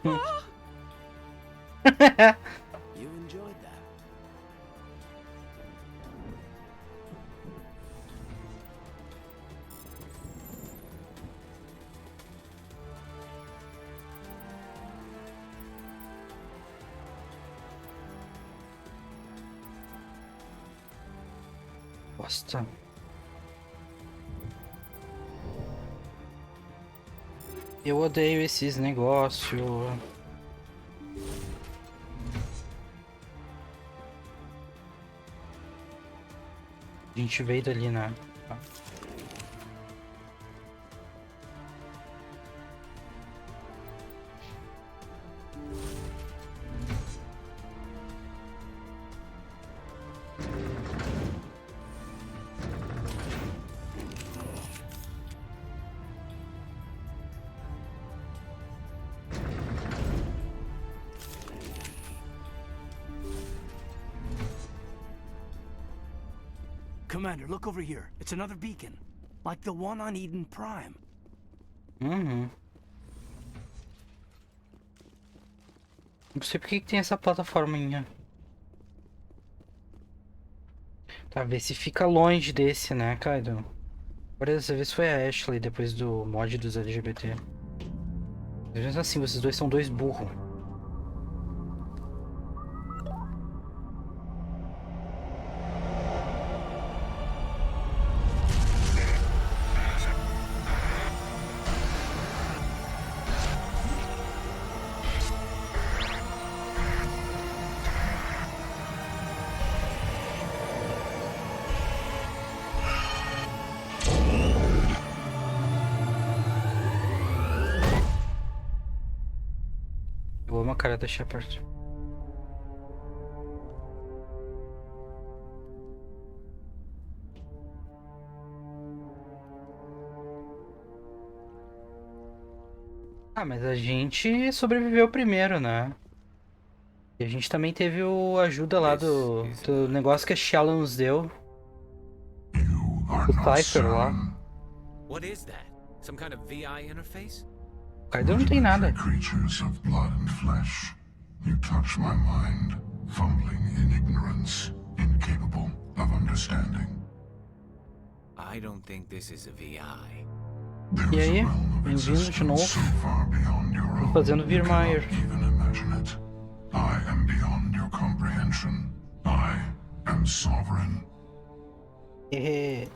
Ah! You enjoyed that. Bosta. Eu odeio esses negócios. A gente veio dali, né? Commander, look over here. It's another beacon. Like the one on Eden Prime. Uhum. Não sei por que tem essa plataforminha. Tá, ver se fica longe desse, né, Kaido? Agora dessa vez foi a Ashley, depois do mod dos LGBT. Mas mesmo assim, vocês dois são dois burros. Eu amo a cara da Shepard. Ah, mas a gente sobreviveu primeiro, né? E a gente também teve a ajuda lá do negócio que a Shallow nos deu. O Cypher lá. What is that? Some kind of VI interface? O Kaido não tem nada. Creatures of blood and flesh. You touch my mind, fumbling in ignorance, incapable of understanding. I don't think this is a VI. E aí, bem-vindo de novo. Tô fazendo Virmaier. I am beyond your comprehension. I am sovereign.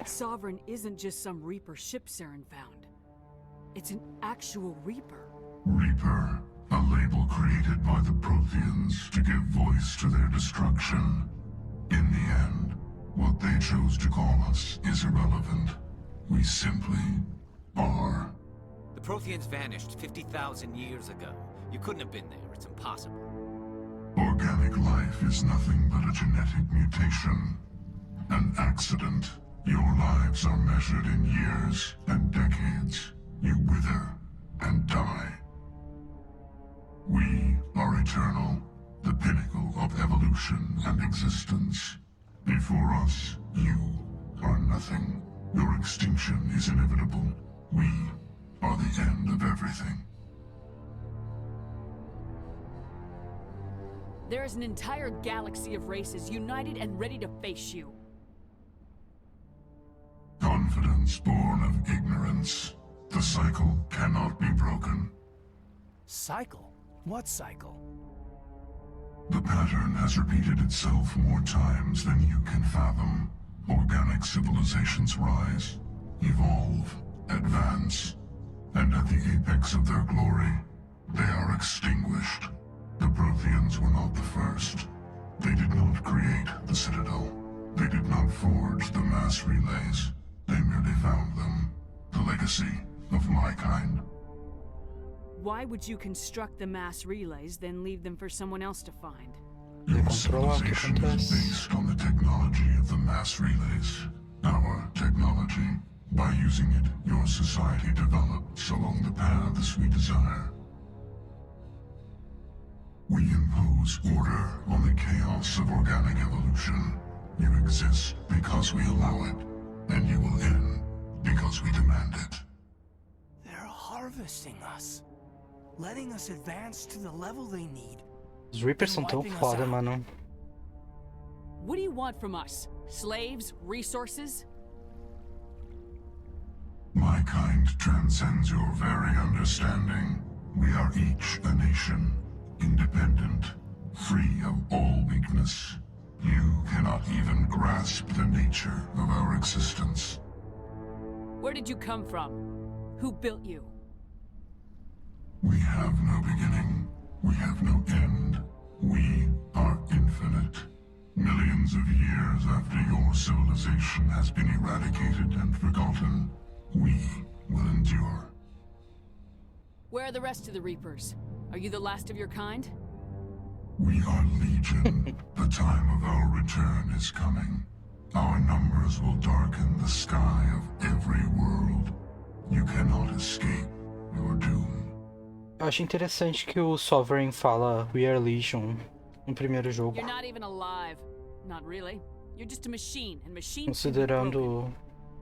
Sovereign isn't just some Reaper ship Saren found. It's an actual Reaper. Reaper, a label created by the Protheans to give voice to their destruction. In the end, what they chose to call us is irrelevant. We simply are. The Protheans vanished 50,000 years ago. You couldn't have been there. It's impossible. Organic life is nothing but a genetic mutation. An accident. Your lives are measured in years and decades. You wither and die. We are eternal, the pinnacle of evolution and existence. Before us, you are nothing. Your extinction is inevitable. We are the end of everything. There is an entire galaxy of races united and ready to face you. Confidence born of ignorance. The cycle cannot be broken. Cycle? What cycle? The pattern has repeated itself more times than you can fathom. Organic civilizations rise, evolve, advance, and at the apex of their glory, they are extinguished. The Protheans were not the first. They did not create the Citadel. They did not forge the mass relays. They merely found them, the legacy of my kind. Why would you construct the mass relays, then leave them for someone else to find? Your civilization is based on the technology of the mass relays. Our technology. By using it, your society develops along the paths we desire. We impose order on the chaos of organic evolution. You exist because we allow it, and you will end because we demand it. They're harvesting us. Letting us advance to the level they need. Os Reapers são tão foda, mano. What do you want from us? Slaves? Resources? My kind transcends your very understanding. We are each a nation, independent, free of all weakness. You cannot even grasp the nature of our existence. Where did you come from? Who built you? We have no beginning. We have no end. We are infinite. Millions of years after your civilization has been eradicated and forgotten, we will endure. Where are the rest of the Reapers? Are you the last of your kind? We are legion. The time of our return is coming. Our numbers will darken the sky of every world. You cannot escape your doom. Eu acho interessante que o Sovereign fala We are Legion no primeiro jogo. You're not even alive. Not really. You're just a machine, and machines. Considerando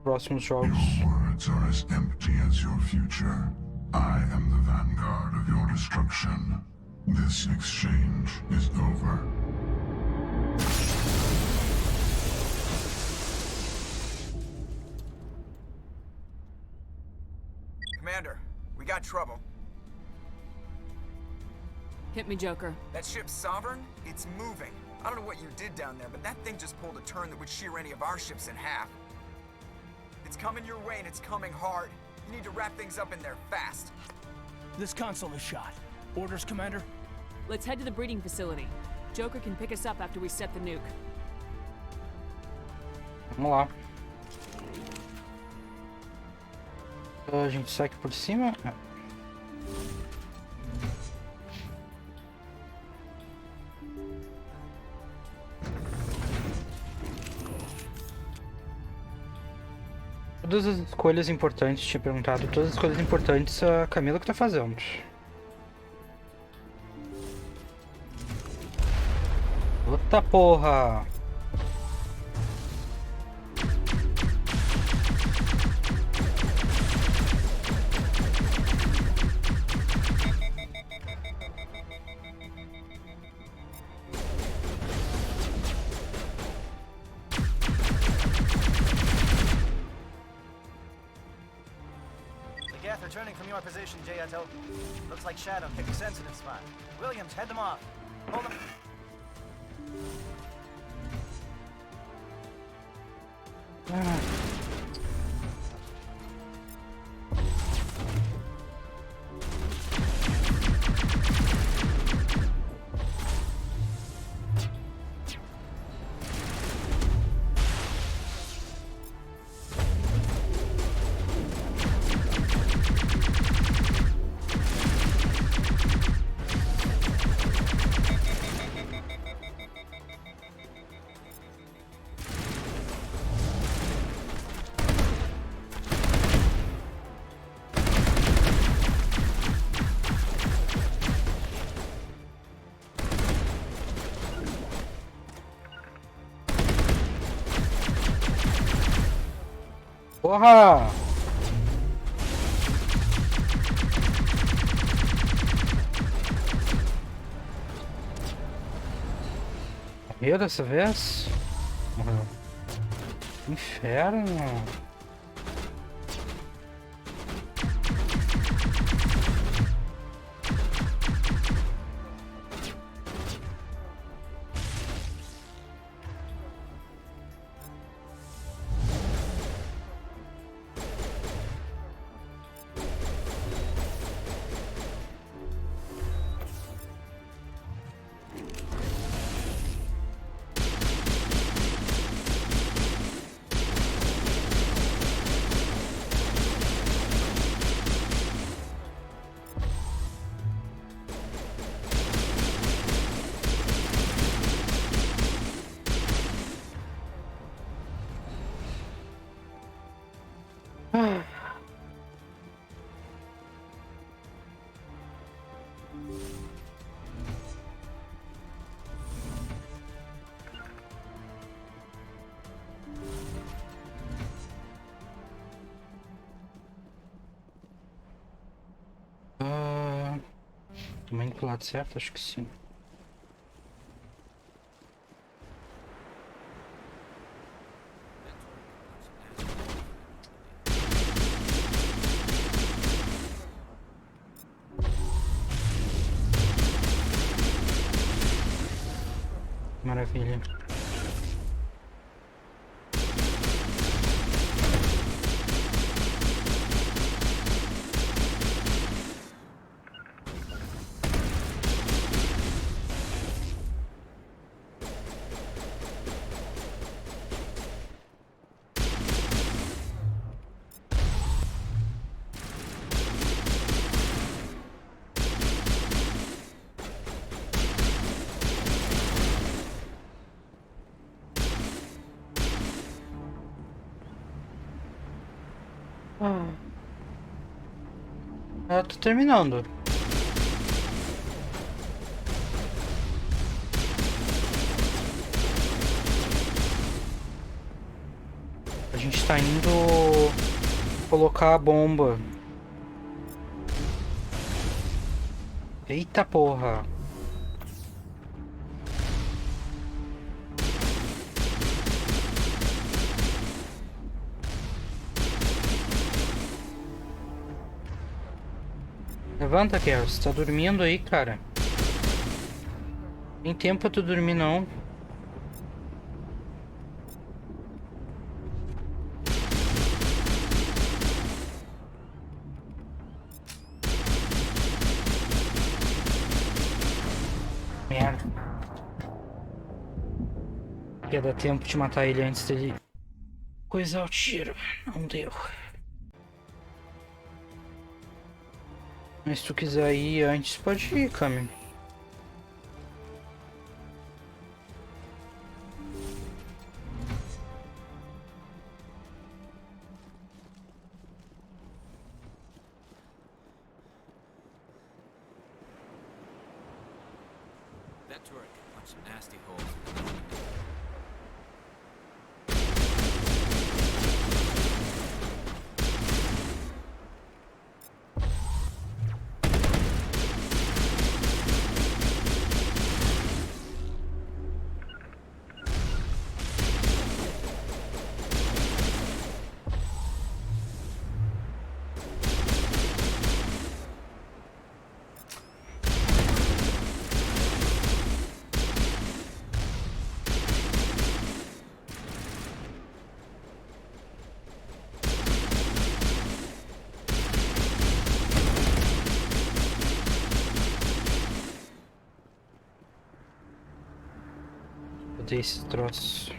próximos jogos. Your words are as empty as your future. I am the vanguard of your destruction. This exchange is over. Commander, we got trouble. Hit me, Joker. That ship's Sovereign? It's moving. I don't know what you did down there, but that thing just pulled a turn that would shear any of our ships in half. It's coming your way, and it's coming hard. You need to wrap things up in there fast. This console is shot. Orders, Commander? Let's head to the breeding facility. Joker can pick us up after we set the nuke. Vamos lá. A gente sai aqui por cima. Todas as escolhas importantes, tinha perguntado, todas as escolhas importantes a Camila que tá fazendo. Eita porra! Returning from your position, Jayato. Looks like Shadow picked a sensitive spot. Williams, head them off. Hold them. Porra! Morreu dessa vez? Morreu. Inferno! Também pro lado certo? Acho que sim. Maravilha. Eu tô terminando. A gente tá indo colocar a bomba. Eita porra. Levanta, Carol. Você tá dormindo aí, cara? Tem tempo pra tu dormir, não. Merda. Ia dar tempo de matar ele antes dele coisar o tiro. Não deu. Mas se tu quiser ir antes, pode ir, Cami. That turret can some nasty holes. Cadê esse troço?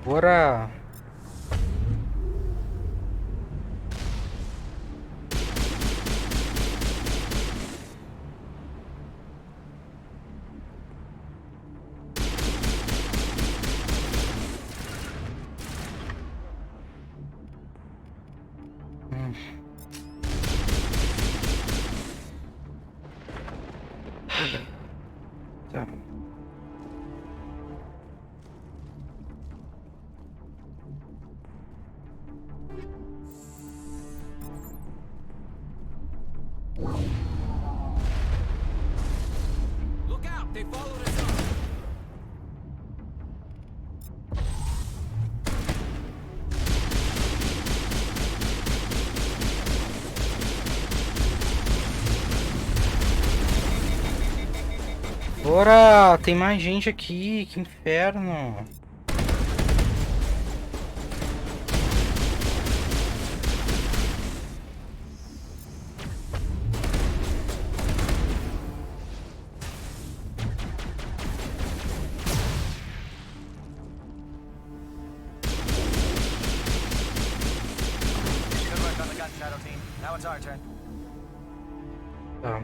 Bora! Tá. Look out! They followed us up! Bora! Tem mais gente aqui, que inferno! Good work on the gun, Shadow Team. Now it's our turn. Tá.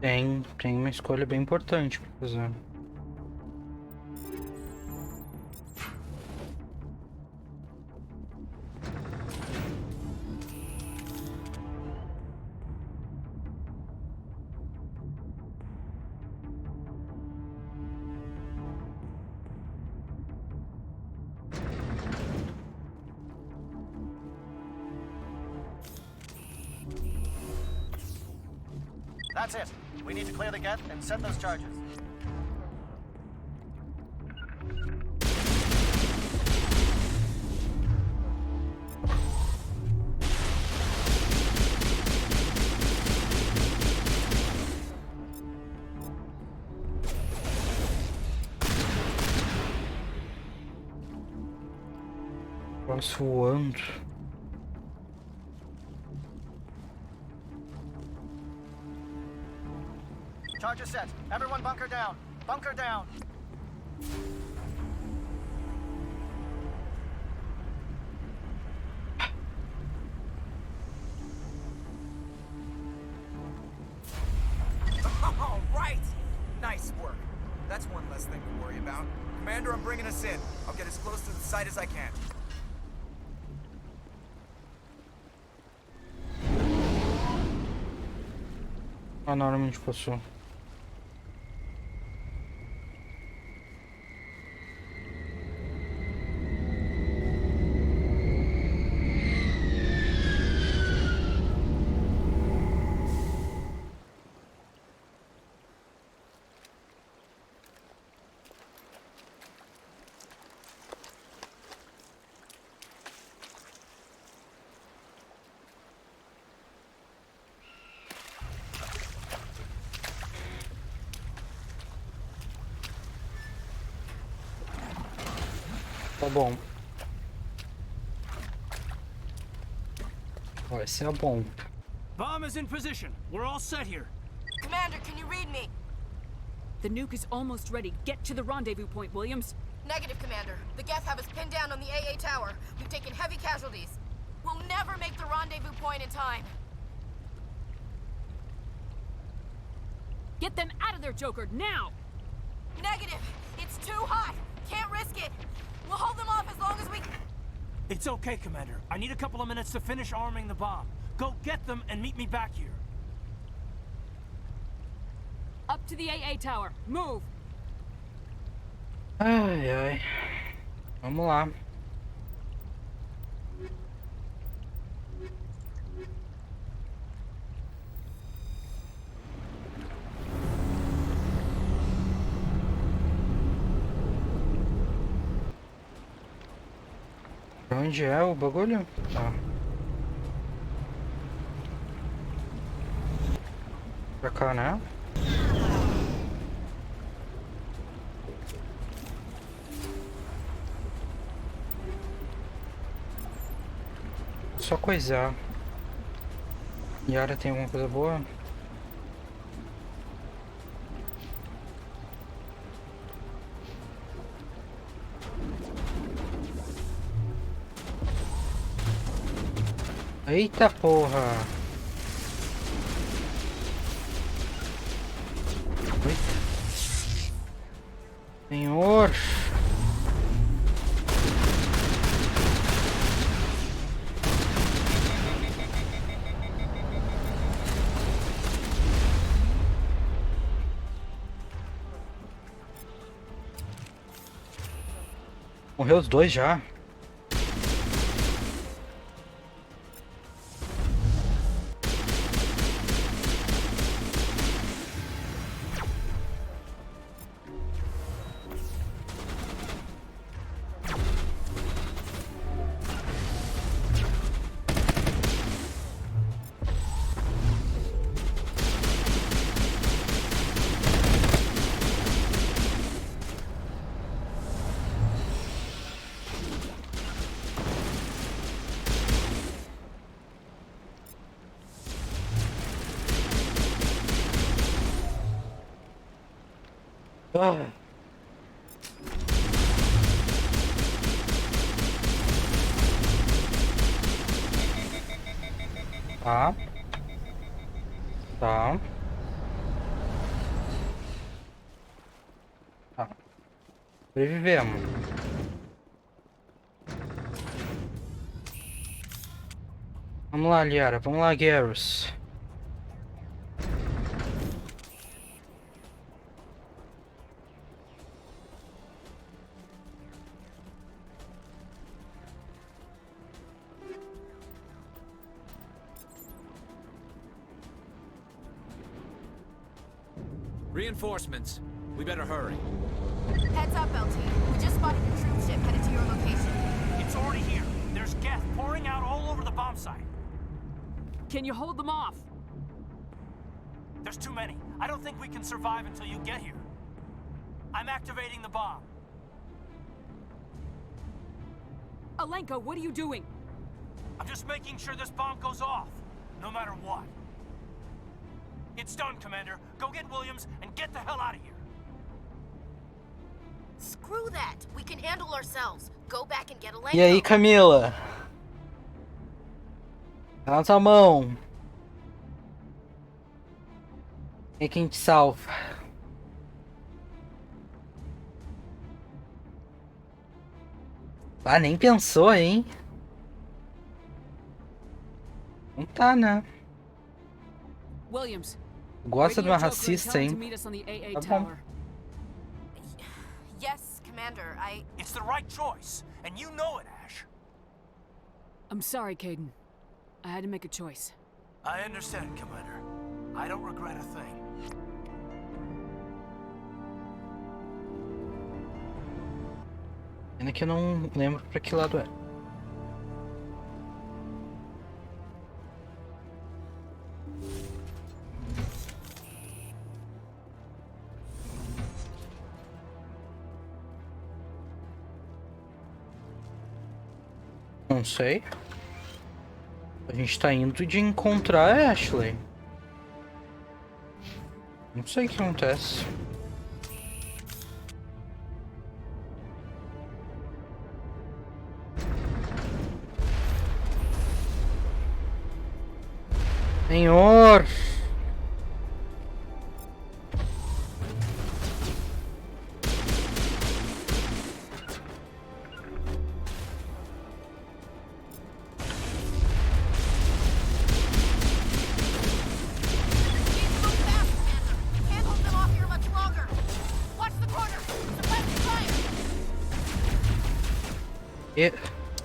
Tem uma escolha bem importante pra fazer. That's it. We need to clear the gate and set those charges. Posso voando. Charges set. Everyone bunker down. Bunker down. All right! Nice work. That's one less thing to worry about. Commander, I'm bringing us in. I'll get as close to the site as I can. Ah, normalmente passou. Tá bom. Ó, esse é bom. Bomb is in position. We're all set here. Commander, can you read me? The nuke is almost ready. Get to the rendezvous point, Williams. Negative, Commander. The Geth have us pinned down on the AA tower. We've taken heavy casualties. We'll never make the rendezvous point in time. Get them out of there, Joker, now! Negative! It's too hot! Can't risk it! We'll hold them off as long as we... It's okay, Commander. I need a couple of minutes to finish arming the bomb. Go get them and meet me back here. Up to the AA tower. Move! Ai, ai. Vamos lá. Onde é o bagulho? Tá. Pra cá, né? Só coisar. Yara tem alguma coisa boa? Eita porra! Eita. Senhor! Morreu os dois já. Ah. Tá. Tá. Tá. Sobrevivemos. Vamos lá, Liara. Vamos lá, Garrus. Reinforcements. We better hurry. Heads up, LT. We just spotted your troop ship headed to your location. It's already here. There's Geth pouring out all over the bomb site. Can you hold them off? There's too many. I don't think we can survive until you get here. I'm activating the bomb. Alenka, what are you doing? I'm just making sure this bomb goes off, no matter what. It's done, Commander. Go get Williams and get the hell out of here. Screw that. We can handle ourselves. Go back and get Alenka. E aí, Camila? Tá na tua mão. E quem te salva? Ah, nem pensou, hein? Não tá, né? Williams. Gosta de uma racista, hein? Tá bom. Yes, Commander. It's the right choice, and you know it, Ash. I'm sorry, Caden. I had to make a choice. I understand, Commander. I don't regret a thing. Pena que eu não lembro pra que lado é. Não sei. A gente tá indo de encontrar a Ashley. Não sei o que acontece. Senhor!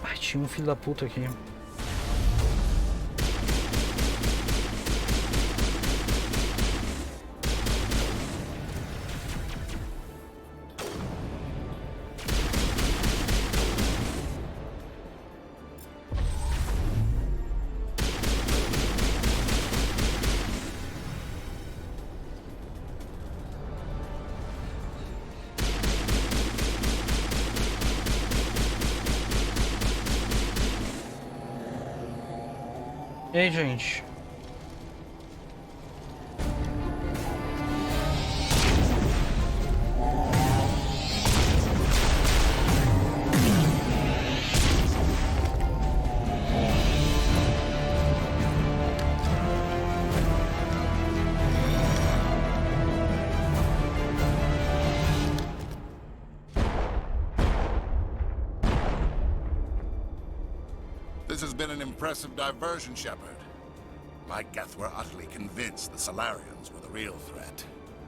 Ai, tinha um filho da puta aqui. E aí, gente? This has been an impressive diversion, Shepard. My Geth were utterly convinced the Solarians were the real threat.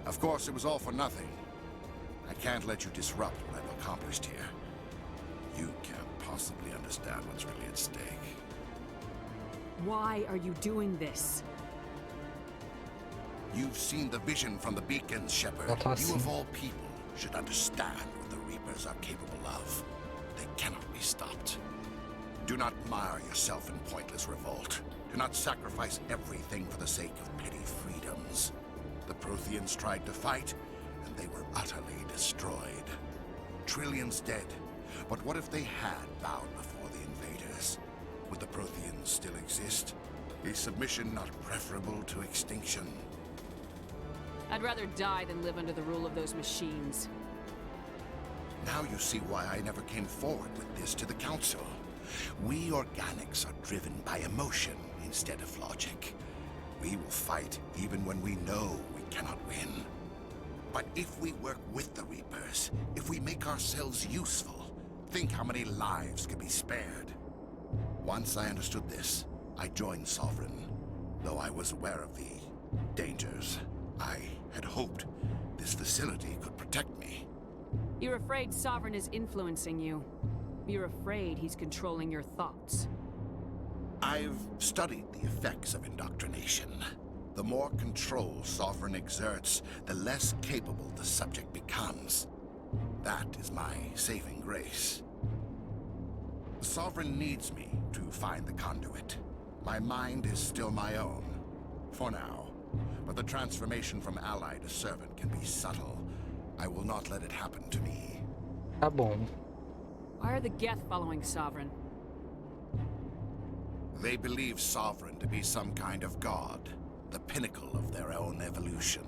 Of course, it was all for nothing. I can't let you disrupt what I've accomplished here. You can't possibly understand what's really at stake. Why are you doing this? You've seen the vision from the beacons, Shepard. You of all people should understand what the Reapers are capable of. They cannot be stopped. Do not mire yourself in pointless revolt. Do not sacrifice everything for the sake of petty freedoms. The Protheans tried to fight, and they were utterly destroyed. Trillions dead. But what if they had bowed before the invaders? Would the Protheans still exist? Is submission not preferable to extinction? I'd rather die than live under the rule of those machines. Now you see why I never came forward with this to the Council. We organics are driven by emotion instead of logic. We will fight even when we know we cannot win. But if we work with the Reapers, if we make ourselves useful, think how many lives could be spared. Once I understood this, I joined Sovereign, though I was aware of the dangers. I had hoped this facility could protect me. You're afraid Sovereign is influencing you. You're afraid he's controlling your thoughts. I've studied the effects of indoctrination. The more control Sovereign exerts, the less capable the subject becomes. That is my saving grace. Sovereign needs me to find the conduit. My mind is still my own, for now. But the transformation from ally to servant can be subtle. I will not let it happen to me. Tá bom. Why are the Geth following Sovereign? They believe Sovereign to be some kind of god, the pinnacle of their own evolution.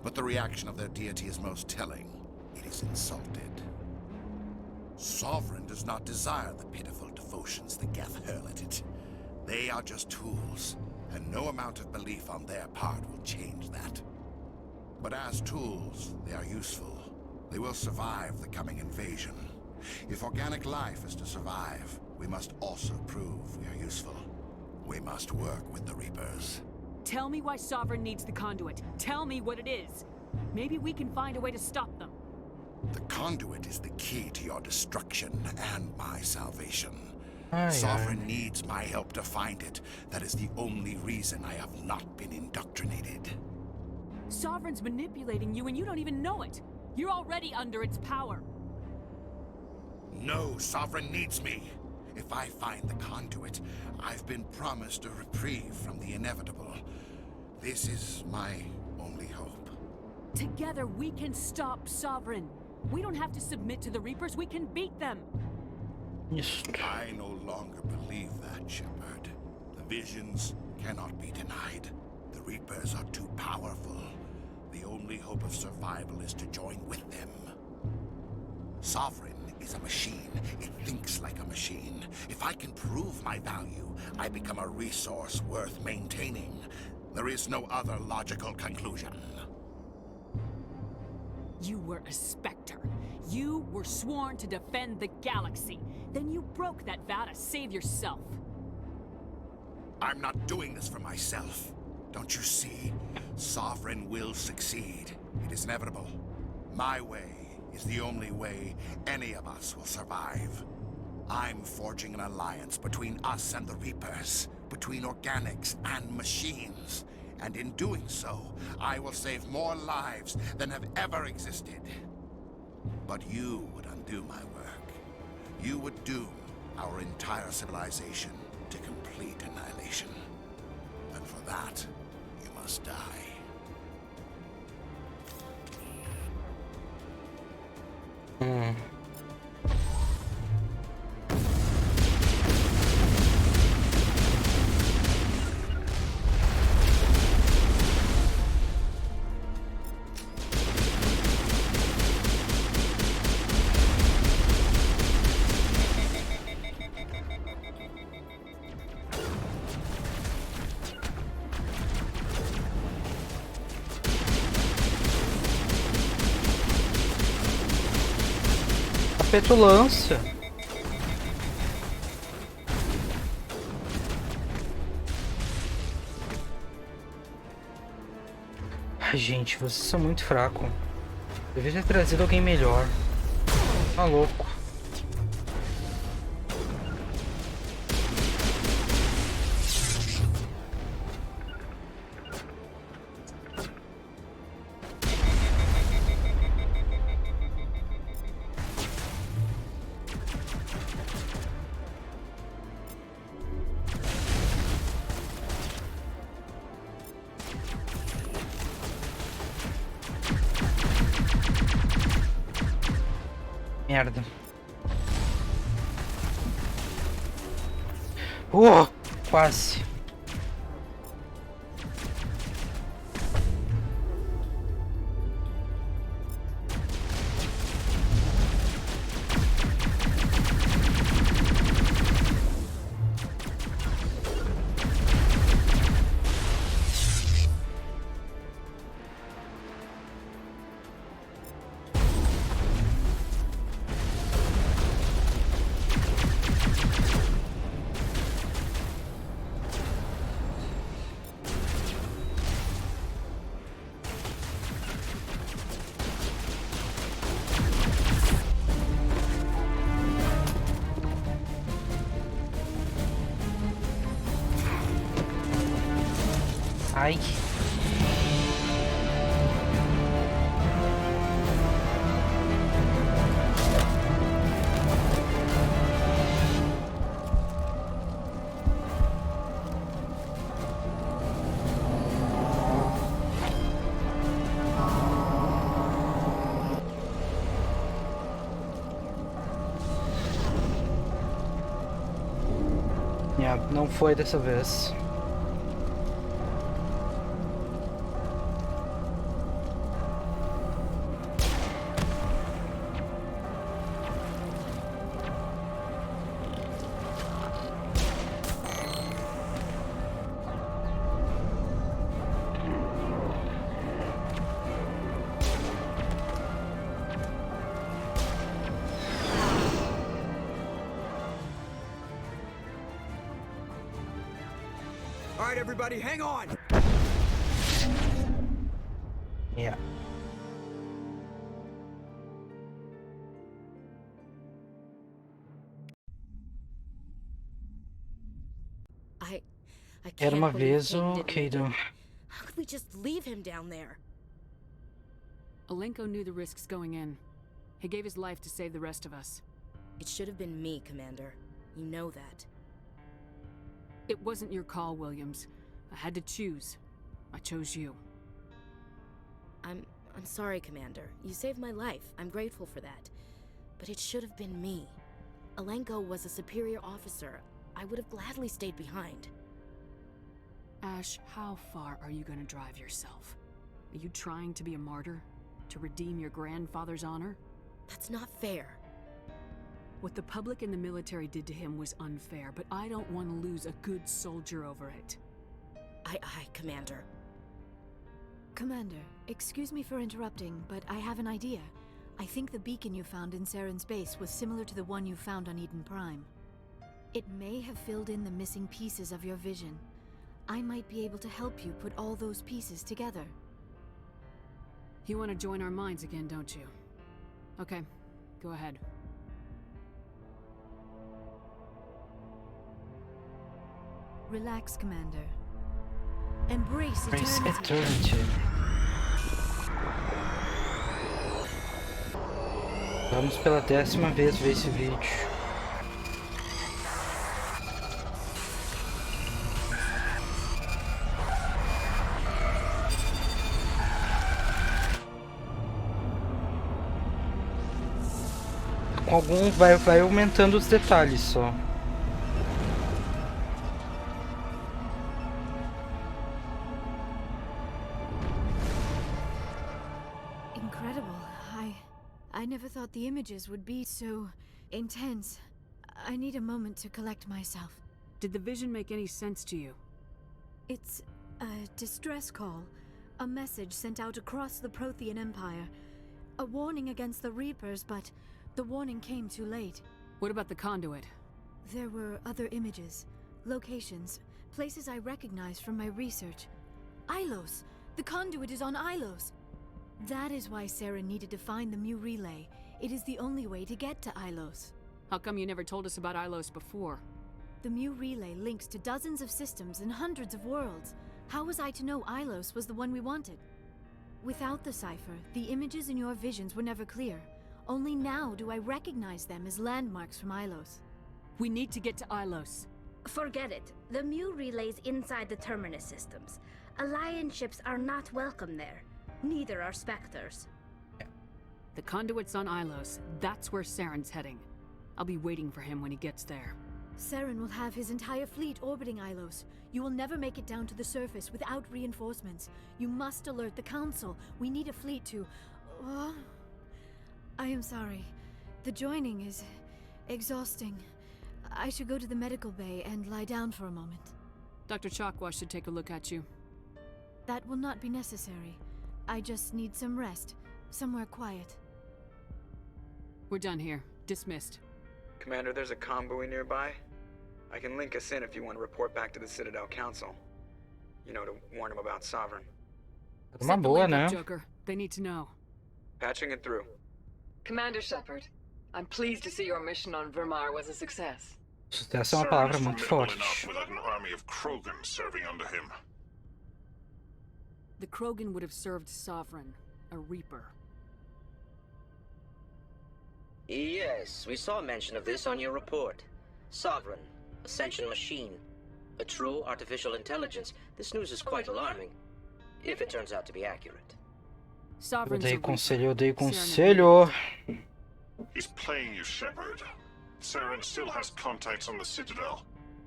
But the reaction of their deity is most telling. It is insulted. Sovereign does not desire the pitiful devotions the Geth hurl at it. They are just tools, and no amount of belief on their part will change that. But as tools, they are useful. They will survive the coming invasion. If organic life is to survive, we must also prove we are useful. We must work with the Reapers. Tell me why Sovereign needs the conduit. Tell me what it is. Maybe we can find a way to stop them. The conduit is the key to your destruction and my salvation. Aye, Sovereign needs my help to find it. That is the only reason I have not been indoctrinated. Sovereign's manipulating you and you don't even know it. You're already under its power. No, Sovereign needs me. If I find the conduit, I've been promised a reprieve from the inevitable. This is my only hope. Together we can stop Sovereign. We don't have to submit to the Reapers, we can beat them. Isso. I no longer believe that, Shepard. The visions cannot be denied. The Reapers are too powerful. The only hope of survival is to join with them. Sovereign is a machine. It thinks like a machine. If I can prove my value, I become a resource worth maintaining. There is no other logical conclusion. You were a Spectre. You were sworn to defend the galaxy. Then you broke that vow to save yourself. I'm not doing this for myself. Don't you see? Sovereign will succeed. It is inevitable. My way is the only way any of us will survive. I'm forging an alliance between us and the Reapers, between organics and machines. And in doing so, I will save more lives than have ever existed. But you would undo my work. You would doom our entire civilization to complete annihilation. And for that, you must die. Petulância. Ai, gente, vocês são muito fracos. Devia ter trazido alguém melhor. Tá louco. Merda. Quase. Ai. Não foi dessa vez. All right, everybody, hang on. Yeah. I Era can't uma believe vez Kane o didn't Kaido. make it. How could we just leave him down there? Alenko knew the risks going in. He gave his life to save the rest of us. It should have been me, Commander. You know that. It wasn't your call, Williams. I had to choose. I chose you. I'm sorry, Commander. You saved my life. I'm grateful for that. But it should have been me. Alenko was a superior officer. I would have gladly stayed behind. Ash, how far are you gonna drive yourself? Are you trying to be a martyr? To redeem your grandfather's honor? That's not fair. What the public and the military did to him was unfair, but I don't want to lose a good soldier over it. Aye, Commander. Commander, excuse me for interrupting, but I have an idea. I think the beacon you found in Saren's base was similar to the one you found on Eden Prime. It may have filled in the missing pieces of your vision. I might be able to help you put all those pieces together. You want to join our minds again, don't you? Okay, go ahead. Relax, Commander. Embrace Embrace eternity. eternity. Vamos pela 10ª vez ver esse vídeo. Com algum vai aumentando os detalhes só. Incredible. I never thought the images would be so intense. I need a moment to collect myself. Did the vision make any sense to you? It's a distress call. A message sent out across the Prothean Empire. A warning against the Reapers, but the warning came too late. What about the conduit? There were other images, locations, places I recognized from my research. Ilos! The conduit is on Ilos! That is why Sarah needed to find the Mu relay. It is the only way to get to Ilos. How come you never told us about Ilos before? The Mu relay links to dozens of systems and hundreds of worlds. How was I to know Ilos was the one we wanted? Without the cipher, the images in your visions were never clear. Only now do I recognize them as landmarks from Ilos. We need to get to Ilos. Forget it. The Mu relay's inside the Terminus systems. Alliance ships are not welcome there. Neither are Spectres. The conduit's on Ilos. That's where Saren's heading. I'll be waiting for him when he gets there. Saren will have his entire fleet orbiting Ilos. You will never make it down to the surface without reinforcements. You must alert the Council. We need a fleet to... I am sorry. The joining is exhausting. I should go to the medical bay and lie down for a moment. Dr. Chakwa should take a look at you. That will not be necessary. I just need some rest. Somewhere quiet. We're done here. Dismissed. Commander, there's a convoy nearby. I can link us in if you want to report back to the Citadel Council. You know, to warn them about Sovereign. Uma boa, né? Joker. They need to know. Patching it through. Commander Shepard, I'm pleased to see your mission on Vermar was a success. Sucesso é uma palavra muito forte. Without an army of Krogan serving under him. The Krogan would have served Sovereign, a Reaper. Yes, we saw mention of this on your report. Sovereign, Ascension machine, a true artificial intelligence. This news is quite alarming, if it turns out to be accurate. Odeio conselho, odeio conselho. He's playing you, Shepard. Saren still has contacts on the Citadel.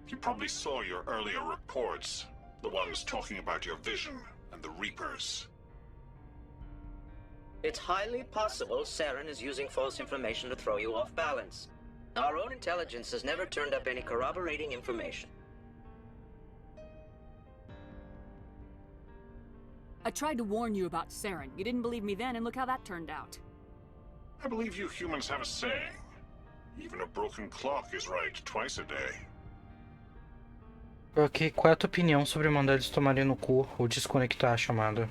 You probably saw your earlier reports. The ones talking about your vision and the Reapers. It's highly possible Saren is using false information to throw you off balance. Our own intelligence has never turned up any corroborating information. I tried to warn you about Saren. You didn't believe me then, and look how that turned out. I believe you humans have a saying. Even a broken clock is right twice a day. Ok, qual é a tua opinião sobre mandar eles tomarem no cu ou desconectar a chamada?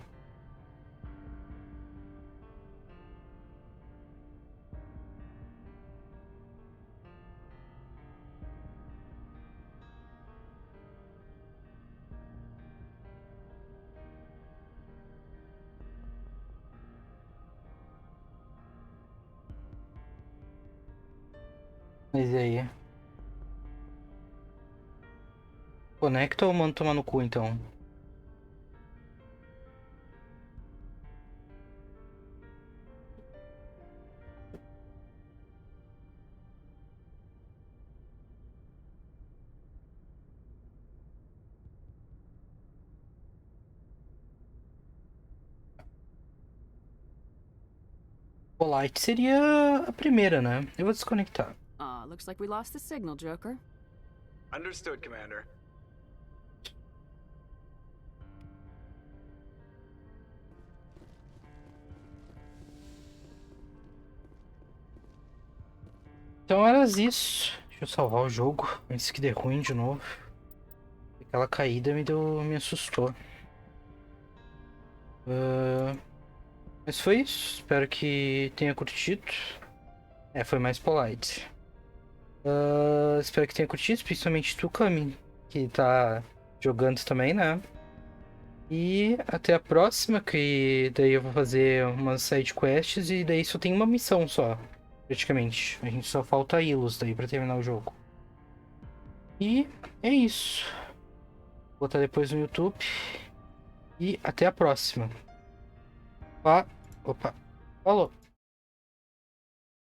Mas e aí? Conecta ou manda tomar no cu então? Polite seria a primeira, né? Eu vou desconectar. Looks like we lost the signal, Joker. Understood, Commander. Então era isso. Deixa eu salvar o jogo antes que dê ruim de novo. Aquela caída me assustou. Mas foi isso. Espero que tenha curtido. Foi mais polite. Espero que tenha curtido, principalmente tu, Cami, que tá jogando também, né? E até a próxima, que daí eu vou fazer umas side quests e daí só tem uma missão só, praticamente. A gente só falta Ilus daí pra terminar o jogo. E é isso. Vou botar depois no YouTube. E até a próxima. Opa. Falou.